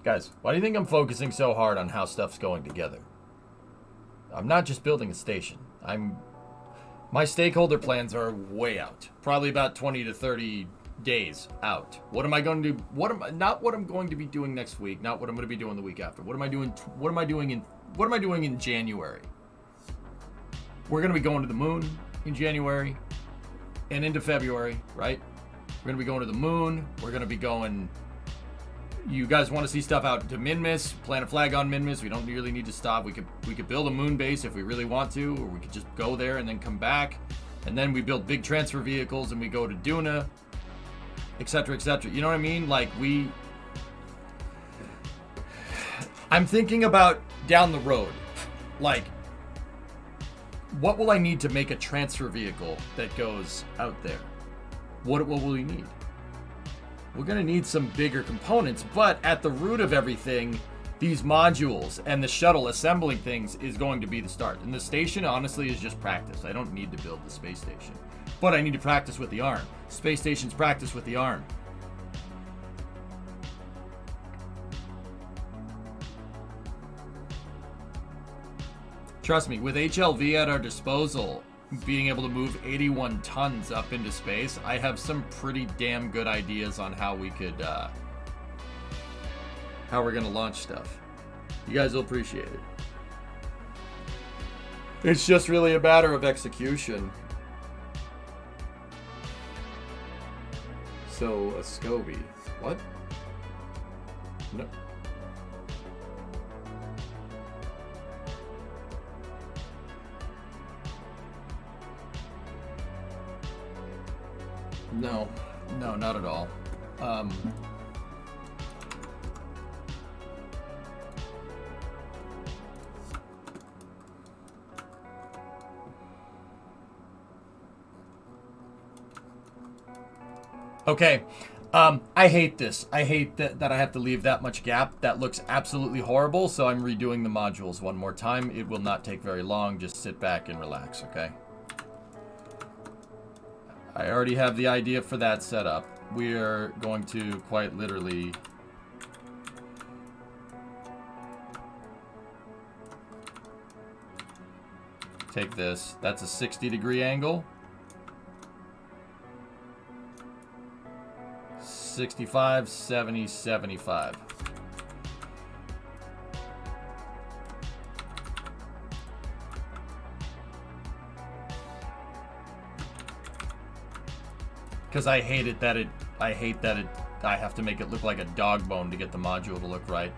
Speaker 1: Guys, why do you think I'm focusing so hard on how stuff's going together? I'm not just building a station. My stakeholder plans are way out. Probably about 20 to 30 days out. What am I going to do? Not what I'm going to be doing next week, not what I'm going to be doing the week after. What am I doing in January? We're going to be going to the moon in January and into February, right? We're going to be going to the moon. We're going to be going... You guys want to see stuff out to Minmus, plant a flag on Minmus. We don't really need to stop. We could build a moon base if we really want to, or we could just go there and then come back. And then we build big transfer vehicles and we go to Duna, etc., etc. You know what I mean? Like, I'm thinking about down the road. Like, what will I need to make a transfer vehicle that goes out there? What will we need? We're going to need some bigger components, but at the root of everything, these modules and the shuttle assembling things is going to be the start. And the station, honestly, is just practice. I don't need to build the space station, but I need to practice with the ARM. Space stations practice with the ARM. Trust me, with HLV at our disposal, being able to move 81 tons up into space, I have some pretty damn good ideas on how we could, how we're gonna launch stuff. You guys will appreciate it. It's just really a matter of execution. So, a SCOBY. What? No. No, not at all. Okay. I hate this. I hate that I have to leave that much gap. That looks absolutely horrible, so I'm redoing the modules one more time. It will not take very long. Just sit back and relax, okay? I already have the idea for that set up. We're going to quite literally... take this. That's a 60-degree angle. 65, 70, 75. Because I hate it that I have to make it look like a dog bone to get the module to look right.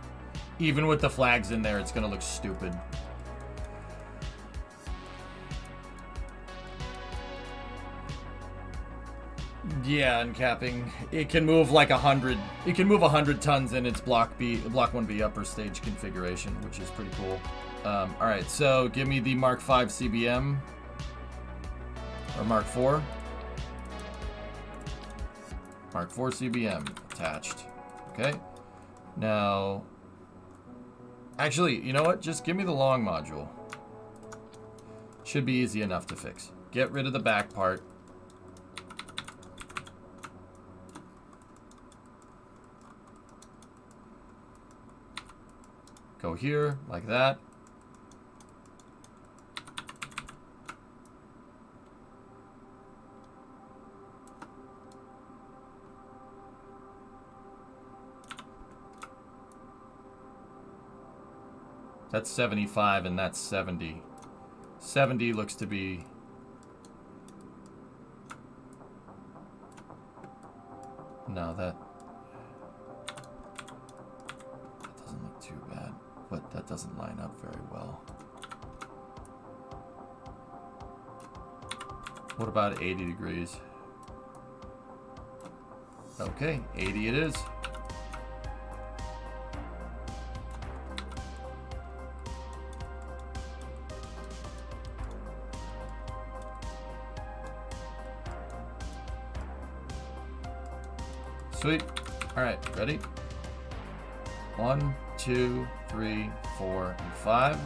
Speaker 1: Even with the flags in there, it's gonna look stupid. Yeah, uncapping. It can move like 100. It can move 100 tons in its Block 1B upper stage configuration, which is pretty cool. All right, so give me the Mark 5 CBM or Mark 4. Mark 4 CBM attached. Okay. Now, actually, you know what? Just give me the long module. Should be easy enough to fix. Get rid of the back part. Go here, like that. That's 75 and that's 70. 70 looks to be... No, that doesn't look too bad, but that doesn't line up very well. What about 80 degrees? Okay, 80 it is. Sweet. Alright, ready? 1, 2, 3, 4, and 5.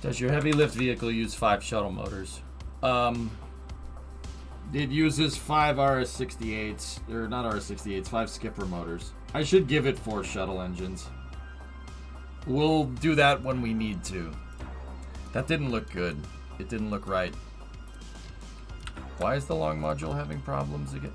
Speaker 1: Does your heavy lift vehicle use 5 shuttle motors? It uses 5 RS-68s, or not RS-68s, 5 skipper motors. I should give it 4 shuttle engines. We'll do that when we need to. That didn't look good. It didn't look right. Why is the long module having problems again?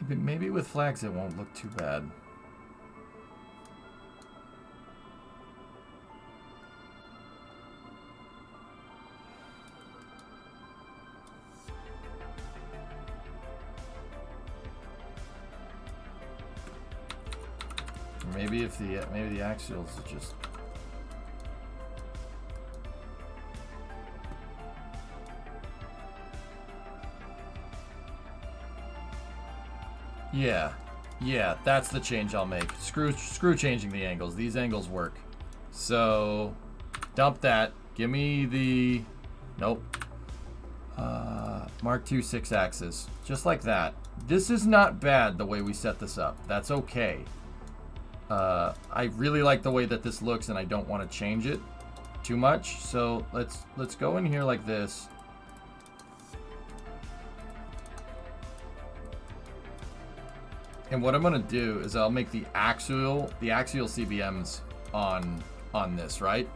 Speaker 1: Maybe with flags it won't look too bad. Or maybe if the axials are just. Yeah, that's the change I'll make. Screw changing the angles. These angles work. So, dump that. Give me the, nope. Mark II 6-axis. Just like that. This is not bad the way we set this up. That's okay. I really like the way that this looks and I don't want to change it too much. So, let's go in here like this. And what I'm gonna do is I'll make the axial CBMs on this, right?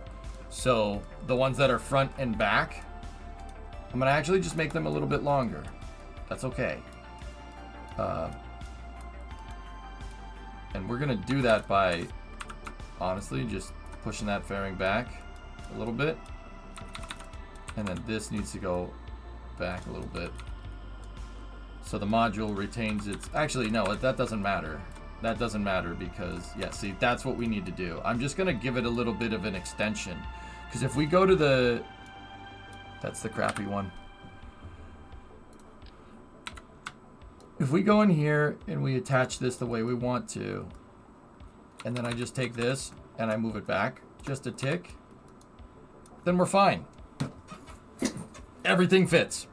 Speaker 1: So the ones that are front and back, I'm gonna actually just make them a little bit longer. That's okay. And we're gonna do that by, honestly, just pushing that fairing back a little bit. And then this needs to go back a little bit. So the module retains its... Actually, no, that doesn't matter. That doesn't matter because, yeah, see, that's what we need to do. I'm just going to give it a little bit of an extension. Because if we go to the... That's the crappy one. If we go in here and we attach this the way we want to, and then I just take this and I move it back just a tick, then we're fine. Everything fits.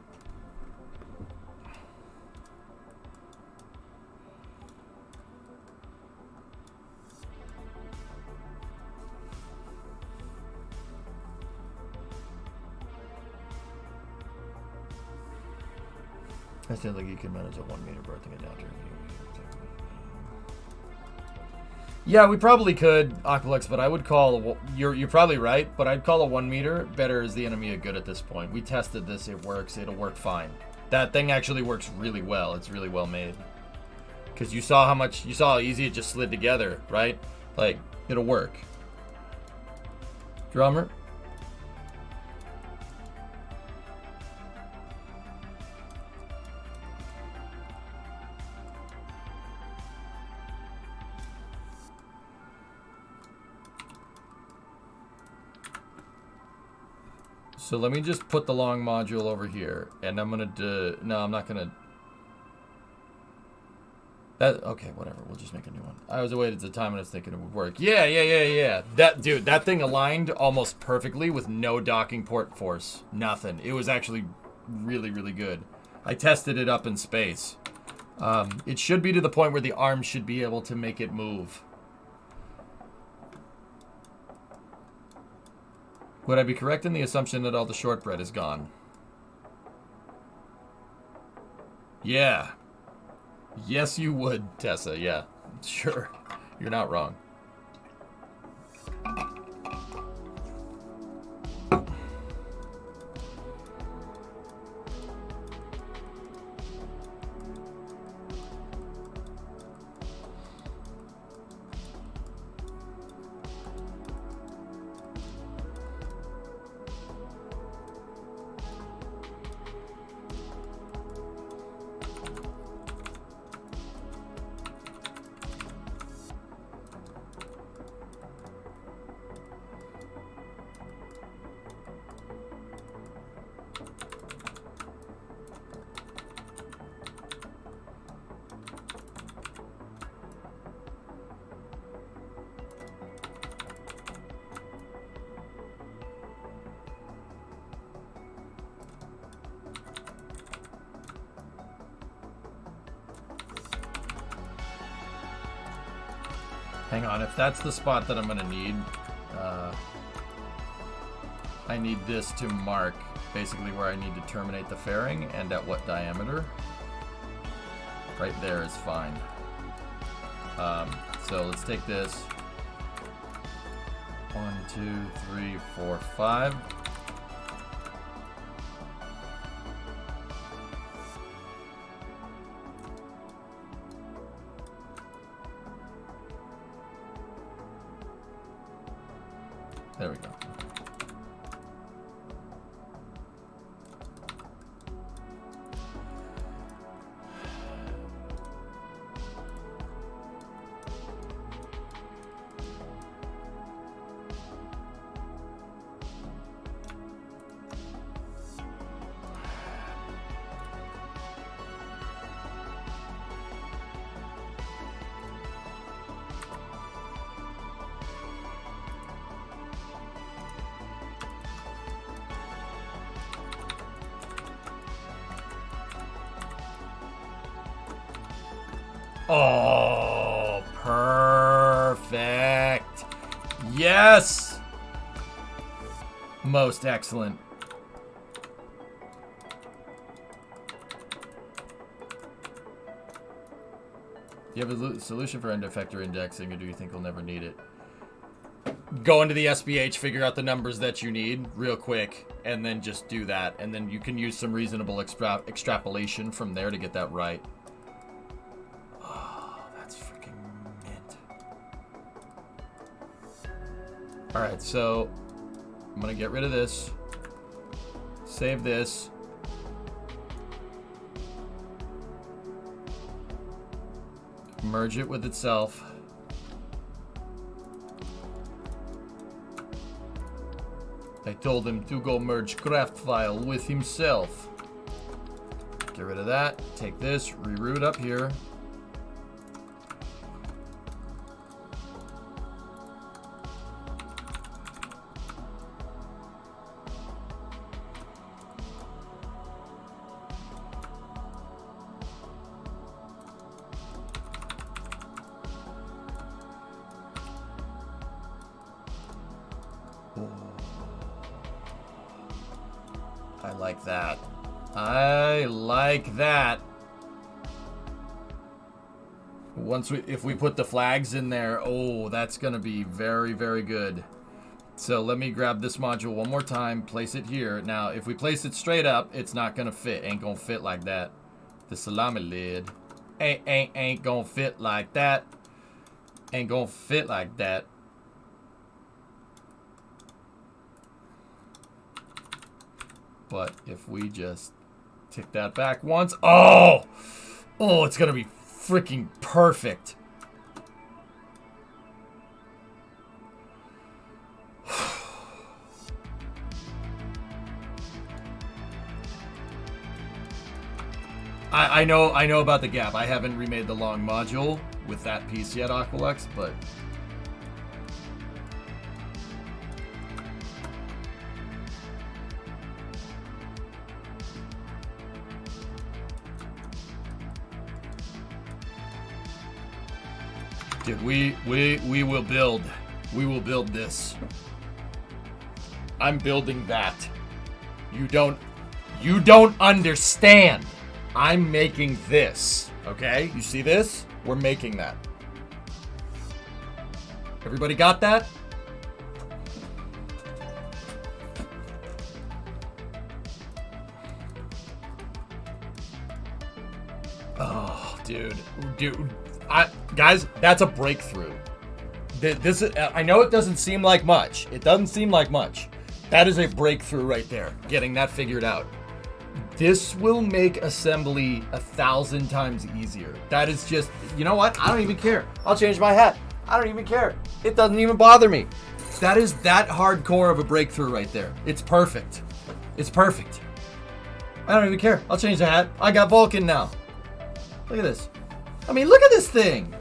Speaker 1: I still think you can manage a 1 meter berthing it down to. Yeah, we probably could, Aqualex, but I would call you're probably right, but I'd call a 1 meter better as the enemy a good at this point. We tested this, it works, it'll work fine. That thing actually works really well. It's really well made. Cause you saw how easy it just slid together, right? Like, it'll work. Drummer. So let me just put the long module over here, and I'm gonna do. No, I'm not gonna. That okay, whatever. We'll just make a new one. I was away at the time and I was thinking it would work. Yeah. That thing aligned almost perfectly with no docking port force. Nothing. It was actually really, really good. I tested it up in space. It should be to the point where the arm should be able to make it move. Would I be correct in the assumption that all the shortbread is gone? Yeah. Yes, you would, Tessa. Yeah, sure. You're not wrong. Hang on, if that's the spot that I'm gonna need, I need this to mark basically where I need to terminate the fairing and at what diameter. Right there is fine. So let's take this. 1, 2, 3, 4, 5. There we go. Oh, perfect. Yes. Most excellent. Do you have a solution for end effector indexing, or do you think we'll never need it? Go into the SPH, figure out the numbers that you need real quick, and then just do that. And then you can use some reasonable extrapolation from there to get that right. Alright, so I'm going to get rid of this. Save this. Merge it with itself. I told him to go merge craft file with himself. Get rid of that. Take this, reroute up here. I like that. I like that. If we put the flags in there, oh, that's gonna be very, very good. So let me grab this module one more time, place it here. Now, if we place it straight up, it's not gonna fit. Ain't gonna fit like that. The salami lid ain't gonna fit like that. Ain't gonna fit like that. But if we just tick that back once, oh, it's gonna be freaking perfect. I know about the gap. I haven't remade the long module with that piece yet, Aqualex, but dude, we will build. We will build this. I'm building that. You don't understand. I'm making this. Okay? You see this? We're making that. Everybody got that? Oh, dude. Guys, that's a breakthrough. This is, I know it doesn't seem like much. It doesn't seem like much. That is a breakthrough right there. Getting that figured out. This will make assembly 1,000 times easier. That is just, you know what? I don't even care. I'll change my hat. I don't even care. It doesn't even bother me. That is that hardcore of a breakthrough right there. It's perfect. It's perfect. I don't even care. I'll change the hat. I got Vulcan now. Look at this. I mean, look at this thing.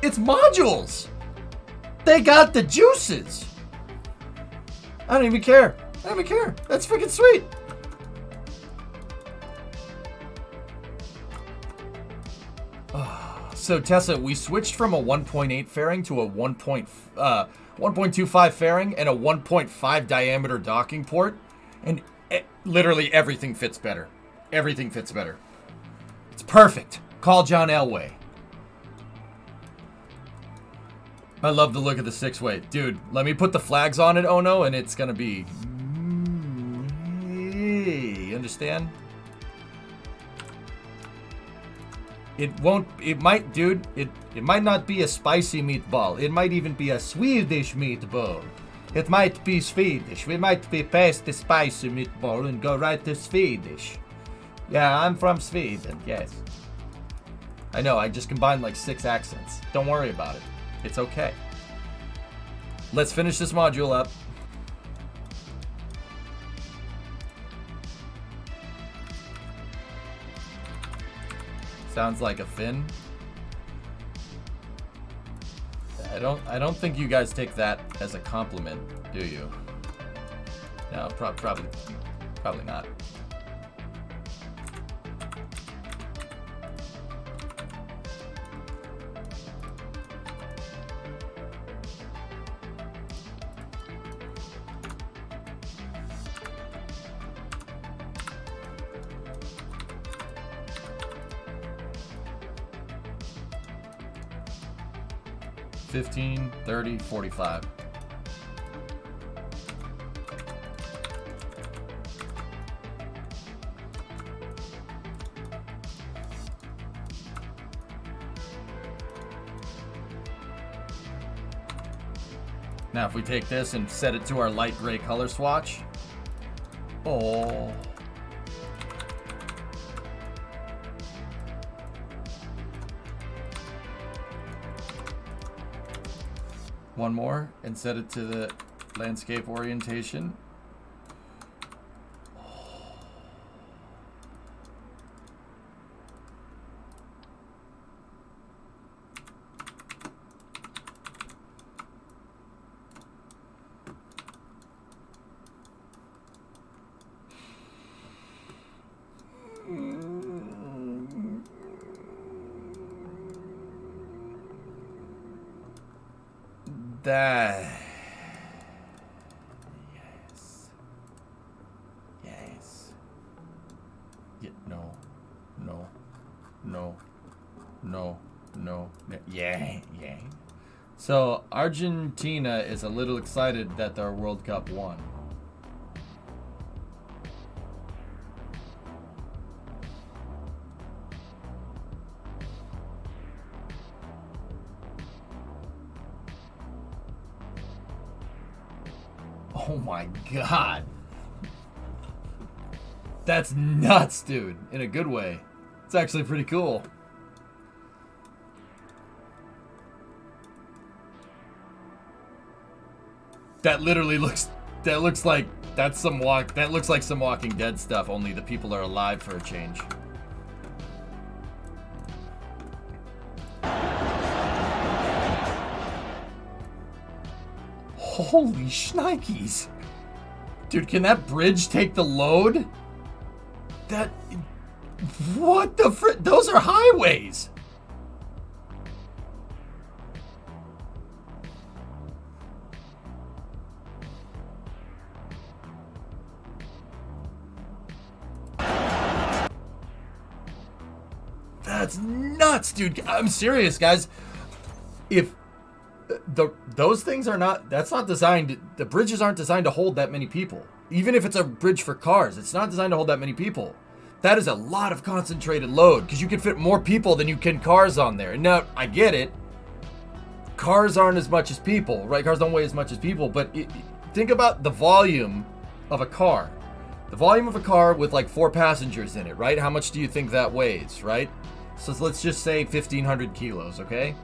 Speaker 1: It's modules. They got the juices. I don't even care. I don't even care. That's freaking sweet. So Tessa, we switched from a 1.8 fairing to a 1.25 fairing and a 1.5 diameter docking port, and literally everything fits better. Everything fits better. It's perfect. Call John Elway. I love the look of the 6-way. Dude, let me put the flags on it, Ono, and it's gonna be... You understand? It might not be a spicy meatball. It might even be a Swedish meatball. It might be Swedish. We might be past the spicy meatball and go right to Swedish. Yeah, I'm from Sweden, yes. I know, I just combined like 6 accents. Don't worry about it. It's okay. Let's finish this module up. Sounds like a fin. I don't think you guys take that as a compliment, do you? No, probably not. $15, $30, $45. Now if we take this and set it to our light gray color swatch. Oh. One more and set it to the landscape orientation. Yeah. So Argentina is a little excited that their World Cup won. Oh my god. That's nuts, dude. In a good way. It's actually pretty cool. That literally looks like that looks like some Walking Dead stuff, only the people are alive for a change. Holy shnikes. Dude, can that bridge take the load? What the frick? Those are highways. That's nuts, dude. I'm serious, guys. If those things are not, that's not designed, the bridges aren't designed to hold that many people. Even if it's a bridge for cars, it's not designed to hold that many people. That is a lot of concentrated load, because you can fit more people than you can cars on there. Now, I get it. Cars aren't as much as people, right? Cars don't weigh as much as people, but think about the volume of a car. The volume of a car with like 4 passengers in it, right? How much do you think that weighs, right? So let's just say 1,500 kilos, okay?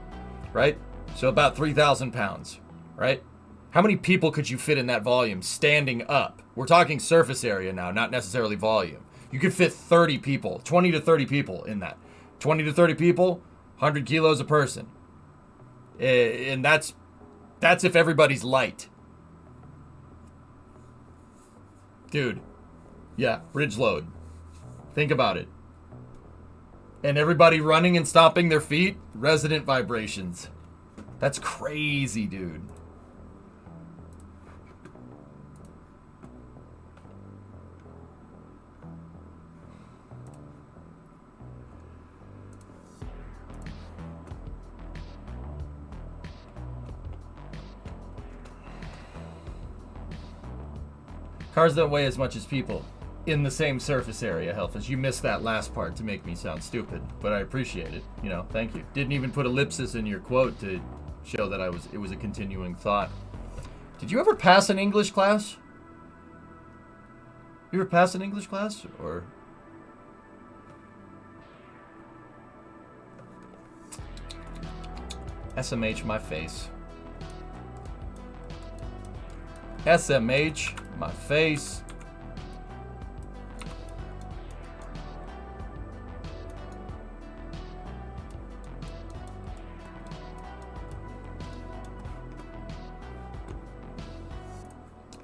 Speaker 1: Right? So about 3,000 pounds, right? How many people could you fit in that volume standing up? We're talking surface area now, not necessarily volume. You could fit 30 people, 20 to 30 people in that. 20 to 30 people, 100 kilos a person. And that's if everybody's light. Dude, yeah, bridge load. Think about it. And everybody running and stomping their feet, resonant vibrations. That's crazy, dude. Cars don't weigh as much as people in the same surface area, Hellfish. You missed that last part to make me sound stupid, but I appreciate it. You know, thank you. Didn't even put ellipsis in your quote to show that it was a continuing thought. Did you ever pass an English class? You ever pass an English class? Or SMH my face. SMH my face.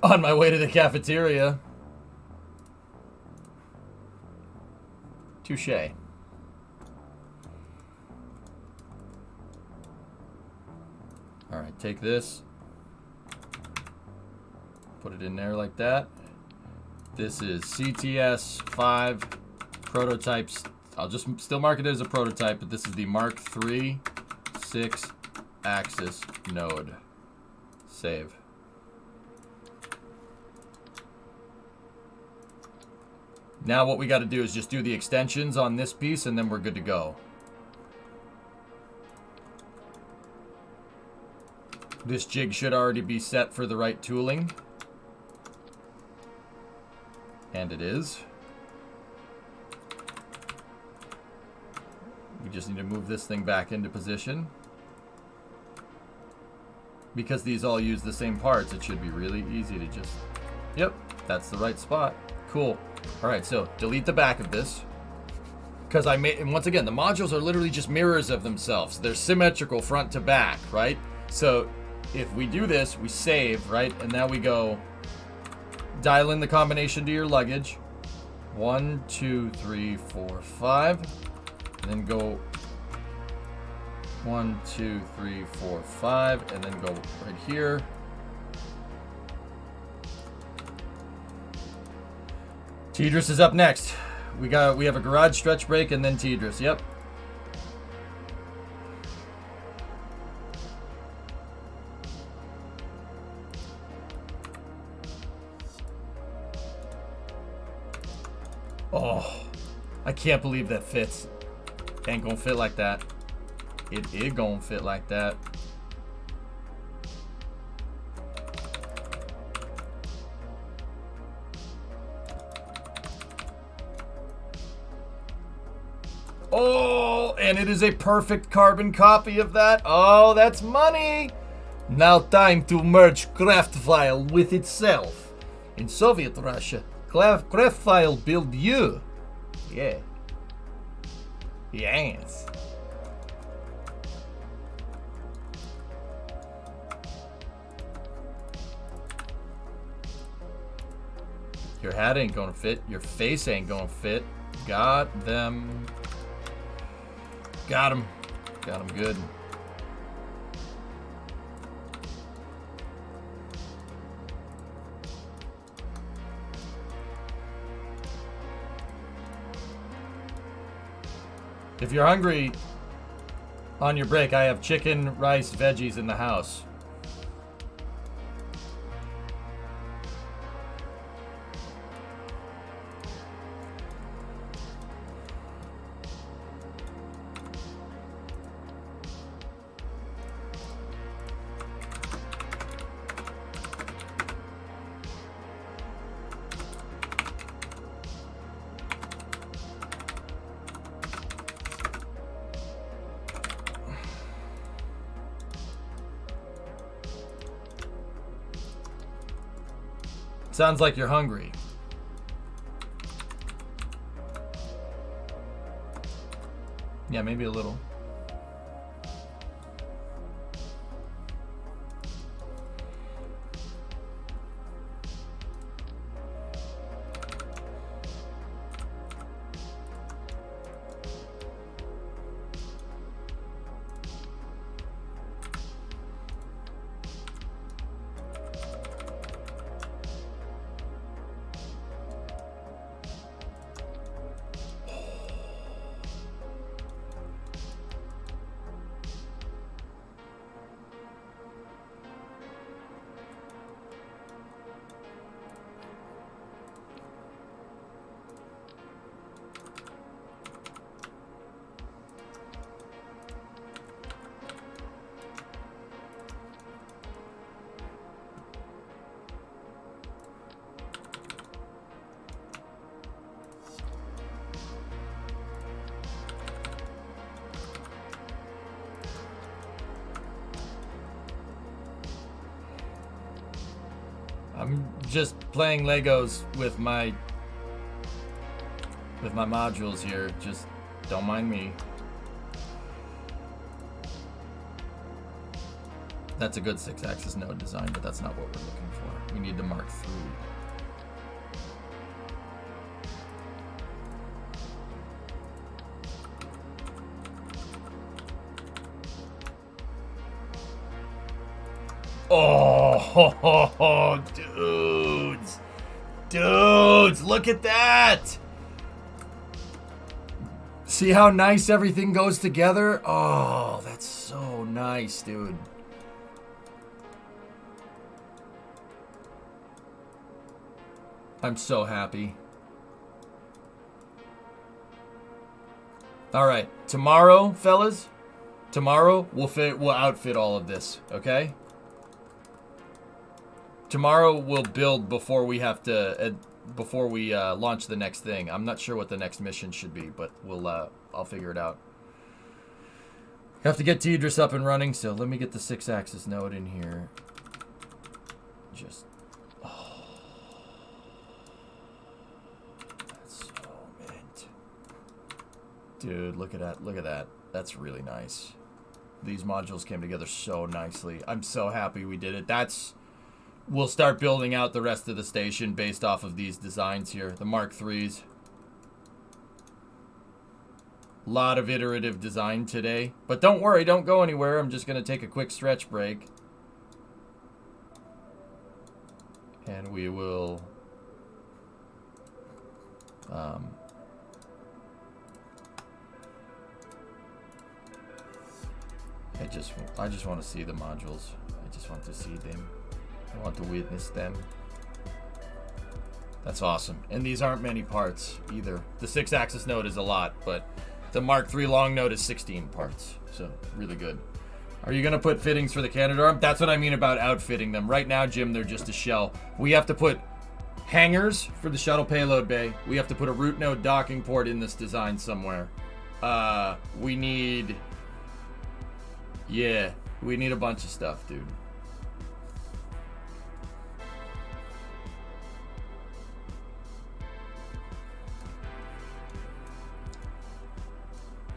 Speaker 1: On my way to the cafeteria. Touché. All right, take this. Put it in there like that. This is CTS 5 prototypes. I'll just still mark it as a prototype, but this is the Mark III 6-axis node. Save. Now what we got to do is just do the extensions on this piece, and then we're good to go. This jig should already be set for the right tooling. And it is. We just need to move this thing back into position. Because these all use the same parts, it should be really easy to just... Yep, that's the right spot. Cool. Alright, so delete the back of this. Because I made... And once again, the modules are literally just mirrors of themselves. They're symmetrical front to back, right? So if we do this, we save, right? And now we go... Dial in the combination to your luggage. 1, 2, 3, 4, 5. And then go 1, 2, 3, 4, 5. And then go right here. Tidris is up next. We have a garage stretch break and then Tidris. Yep. Oh, I can't believe that fits. Ain't gonna fit like that. It gonna fit like that. Oh, and it is a perfect carbon copy of that. Oh, that's money. Now time to merge craft file with itself. In Soviet Russia, craft file build you. Yeah. Yes. Your hat ain't gonna fit. Your face ain't gonna fit. Got them. Got him. Got him good. If you're hungry on your break, I have chicken, rice, veggies in the house. Sounds like you're hungry. Yeah, maybe a little. I'm just playing Legos with my modules here. Just don't mind me. That's a good 6-axis node design, but that's not what we're looking for. We need the Mark III. Oh, dudes. Dudes, look at that. See how nice everything goes together? Oh, that's so nice, dude. I'm so happy. All right, tomorrow, fellas, tomorrow we'll outfit all of this, okay? Tomorrow we'll build before we have to, before we launch the next thing. I'm not sure what the next mission should be, but I'll figure it out. Have to get Tidris up and running, so let me get the 6-axis node in here. Just, oh, that's so mint. Dude, look at that, look at that. That's really nice. These modules came together so nicely. I'm so happy we did it. We'll start building out the rest of the station based off of these designs here. The Mark IIIs. A lot of iterative design today. But don't worry, don't go anywhere. I'm just going to take a quick stretch break. And we will... I just want to see the modules. I just want to see them. I want to witness them. That's awesome. And these aren't many parts either. The 6-axis node is a lot, but the Mark III long node is 16 parts. So, really good. Are you going to put fittings for the Canadarm? That's what I mean about outfitting them. Right now, Jim, they're just a shell. We have to put hangars for the shuttle payload bay. We have to put a root node docking port in this design somewhere. We need... Yeah, we need a bunch of stuff, dude.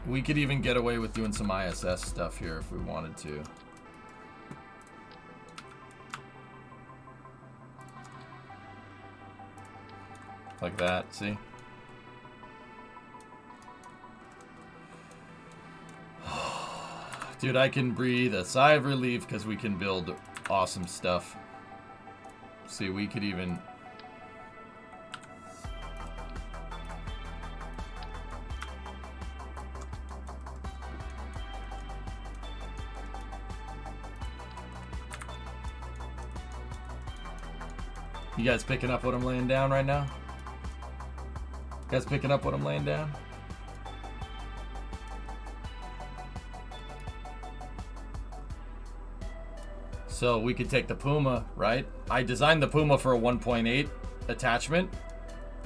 Speaker 1: We could even get away with doing some ISS stuff here if we wanted to. Like that, see? Dude, I can breathe a sigh of relief because we can build awesome stuff. See, we could even... You guys picking up what I'm laying down right now? You guys picking up what I'm laying down? So we could take the Puma, right? I designed the Puma for a 1.8 attachment,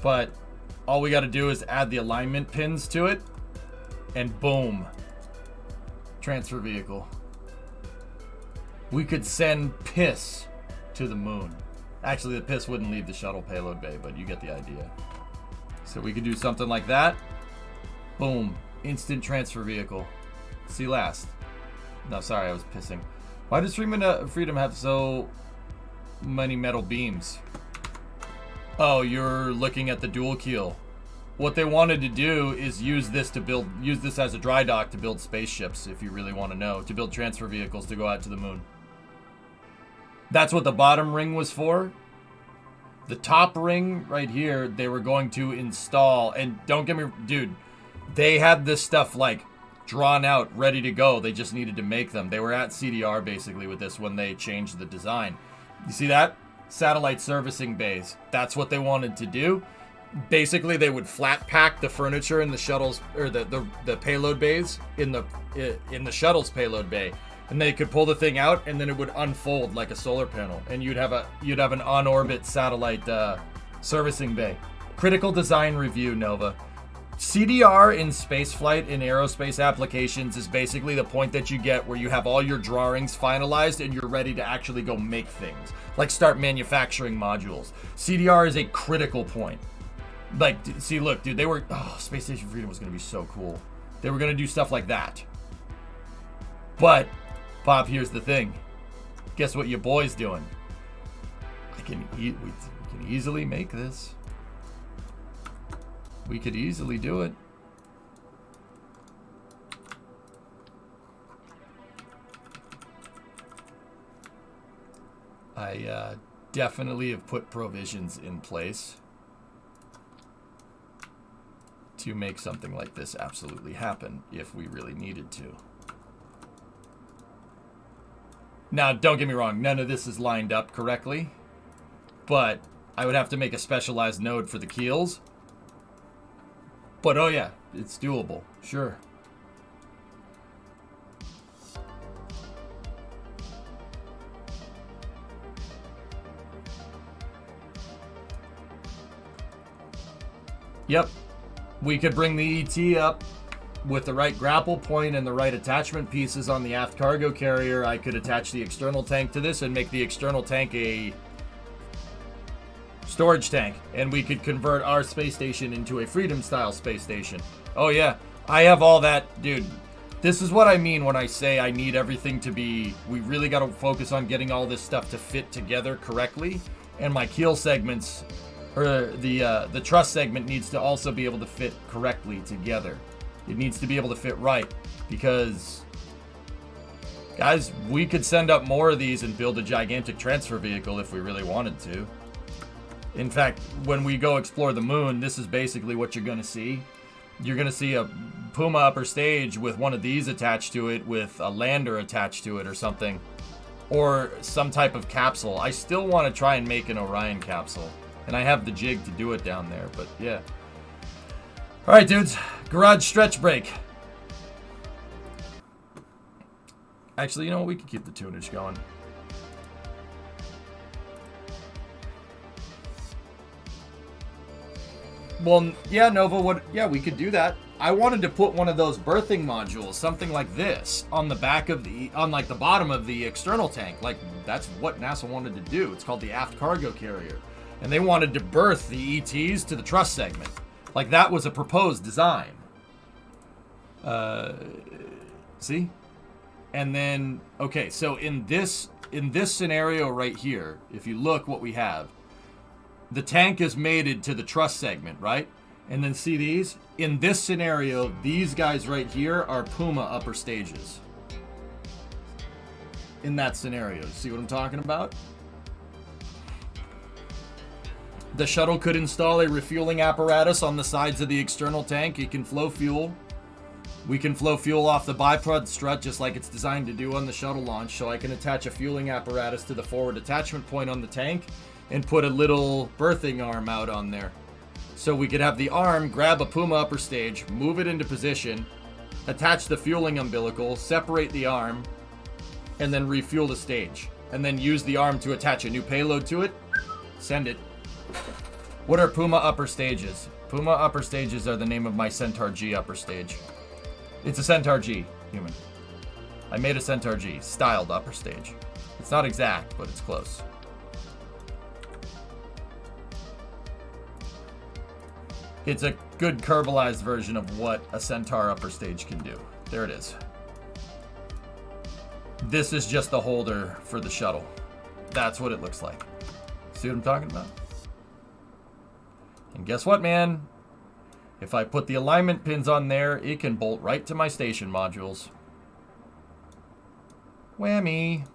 Speaker 1: but all we got to do is add the alignment pins to it, and boom, transfer vehicle. We could send piss to the moon. Actually, the piss wouldn't leave the shuttle payload bay, but you get the idea. So we could do something like that. Boom. Instant transfer vehicle. See last. No, sorry, I was pissing. Why does Freedom have so many metal beams? Oh, you're looking at the dual keel. What they wanted to do is use this as a dry dock to build spaceships, if you really want to know. To build transfer vehicles to go out to the moon. That's what the bottom ring was for. The top ring right here, they were going to install. And don't get me... Dude, they had this stuff, like, drawn out, ready to go. They just needed to make them. They were at CDR, basically, with this when they changed the design. You see that? Satellite servicing bays. That's what they wanted to do. Basically, they would flat pack the furniture in the shuttles... Or the payload bays in the shuttle's payload bay. And they could pull the thing out, and then it would unfold like a solar panel, and you'd have an on-orbit satellite servicing bay. Critical design review, Nova. CDR in spaceflight in aerospace applications is basically the point that you get where you have all your drawings finalized and you're ready to actually go make things, like start manufacturing modules. CDR is a critical point. Like, see, look, dude, Space Station Freedom was going to be so cool. They were going to do stuff like that. But Pop, here's the thing. Guess what your boy's doing? We can easily make this. We could easily do it. I definitely have put provisions in place to make something like this absolutely happen if we really needed to. Now, don't get me wrong, none of this is lined up correctly, but I would have to make a specialized node for the keels. But oh yeah, it's doable, sure. Yep, we could bring the ET up. With the right grapple point and the right attachment pieces on the aft cargo carrier, I could attach the external tank to this and make the external tank a storage tank. And we could convert our space station into a Freedom-style space station. Oh yeah, I have all that. Dude, this is what I mean when I say I need everything to be... We really got to focus on getting all this stuff to fit together correctly. And my keel segments, or the truss segment needs to also be able to fit correctly together. It needs to be able to fit right, because, guys, we could send up more of these and build a gigantic transfer vehicle if we really wanted to. In fact, when we go explore the moon, this is basically what you're going to see. You're going to see a Puma upper stage with one of these attached to it, with a lander attached to it or something. Or some type of capsule. I still want to try and make an Orion capsule. And I have the jig to do it down there, but yeah. Alright, dudes. Garage stretch break. Actually, you know what? We can keep the tunage going. Well, yeah, Nova, yeah, we could do that. I wanted to put one of those berthing modules, something like this, on the back of on like the bottom of the external tank. Like, that's what NASA wanted to do. It's called the aft cargo carrier. And they wanted to berth the ETs to the truss segment. Like, that was a proposed design. See? And then, okay, so in this scenario right here, if you look what we have, the tank is mated to the truss segment, right? And then see these? In this scenario, these guys right here are Puma upper stages. In that scenario. See what I'm talking about? The shuttle could install a refueling apparatus on the sides of the external tank. It can flow fuel. We can flow fuel off the bipod strut just like it's designed to do on the shuttle launch. So I can attach a fueling apparatus to the forward attachment point on the tank and put a little berthing arm out on there. So we could have the arm grab a Puma upper stage, move it into position, attach the fueling umbilical, separate the arm, and then refuel the stage. And then use the arm to attach a new payload to it, send it. What are Puma upper stages? Puma upper stages are the name of my Centaur G upper stage. It's a Centaur G, human. I made a Centaur G, styled upper stage. It's not exact, but it's close. It's a good Kerbalized version of what a Centaur upper stage can do. There it is. This is just the holder for the shuttle. That's what it looks like. See what I'm talking about? And guess what, man? If I put the alignment pins on there, it can bolt right to my station modules. Whammy.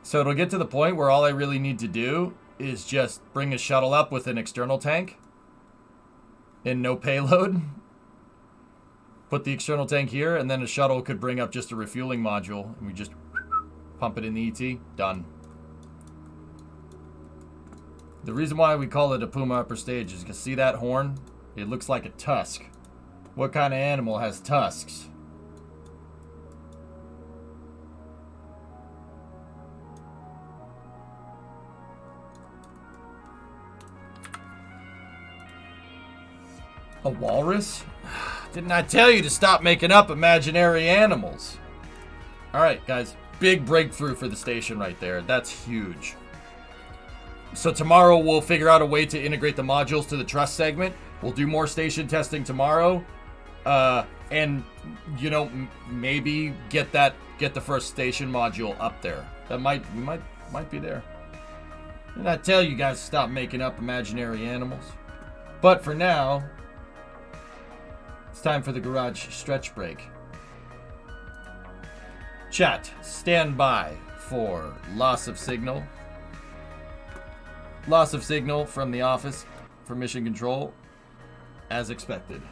Speaker 1: So it'll get to the point where all I really need to do is just bring a shuttle up with an external tank and no payload. Put the external tank here, and then a shuttle could bring up just a refueling module, and we just pump it in the ET. Done. The reason why we call it a Puma upper stage is because see that horn? It looks like a tusk. What kind of animal has tusks? A walrus? Didn't I tell you to stop making up imaginary animals? Alright, guys. Big breakthrough for the station right there. That's huge. So tomorrow we'll figure out a way to integrate the modules to the truss segment. We'll do more station testing tomorrow. And, you know, maybe get the first station module up there. That might be there. Didn't I tell you guys to stop making up imaginary animals? But for now, it's time for the garage stretch break. Chat, stand by for loss of signal. Loss of signal from the office for mission control, as expected.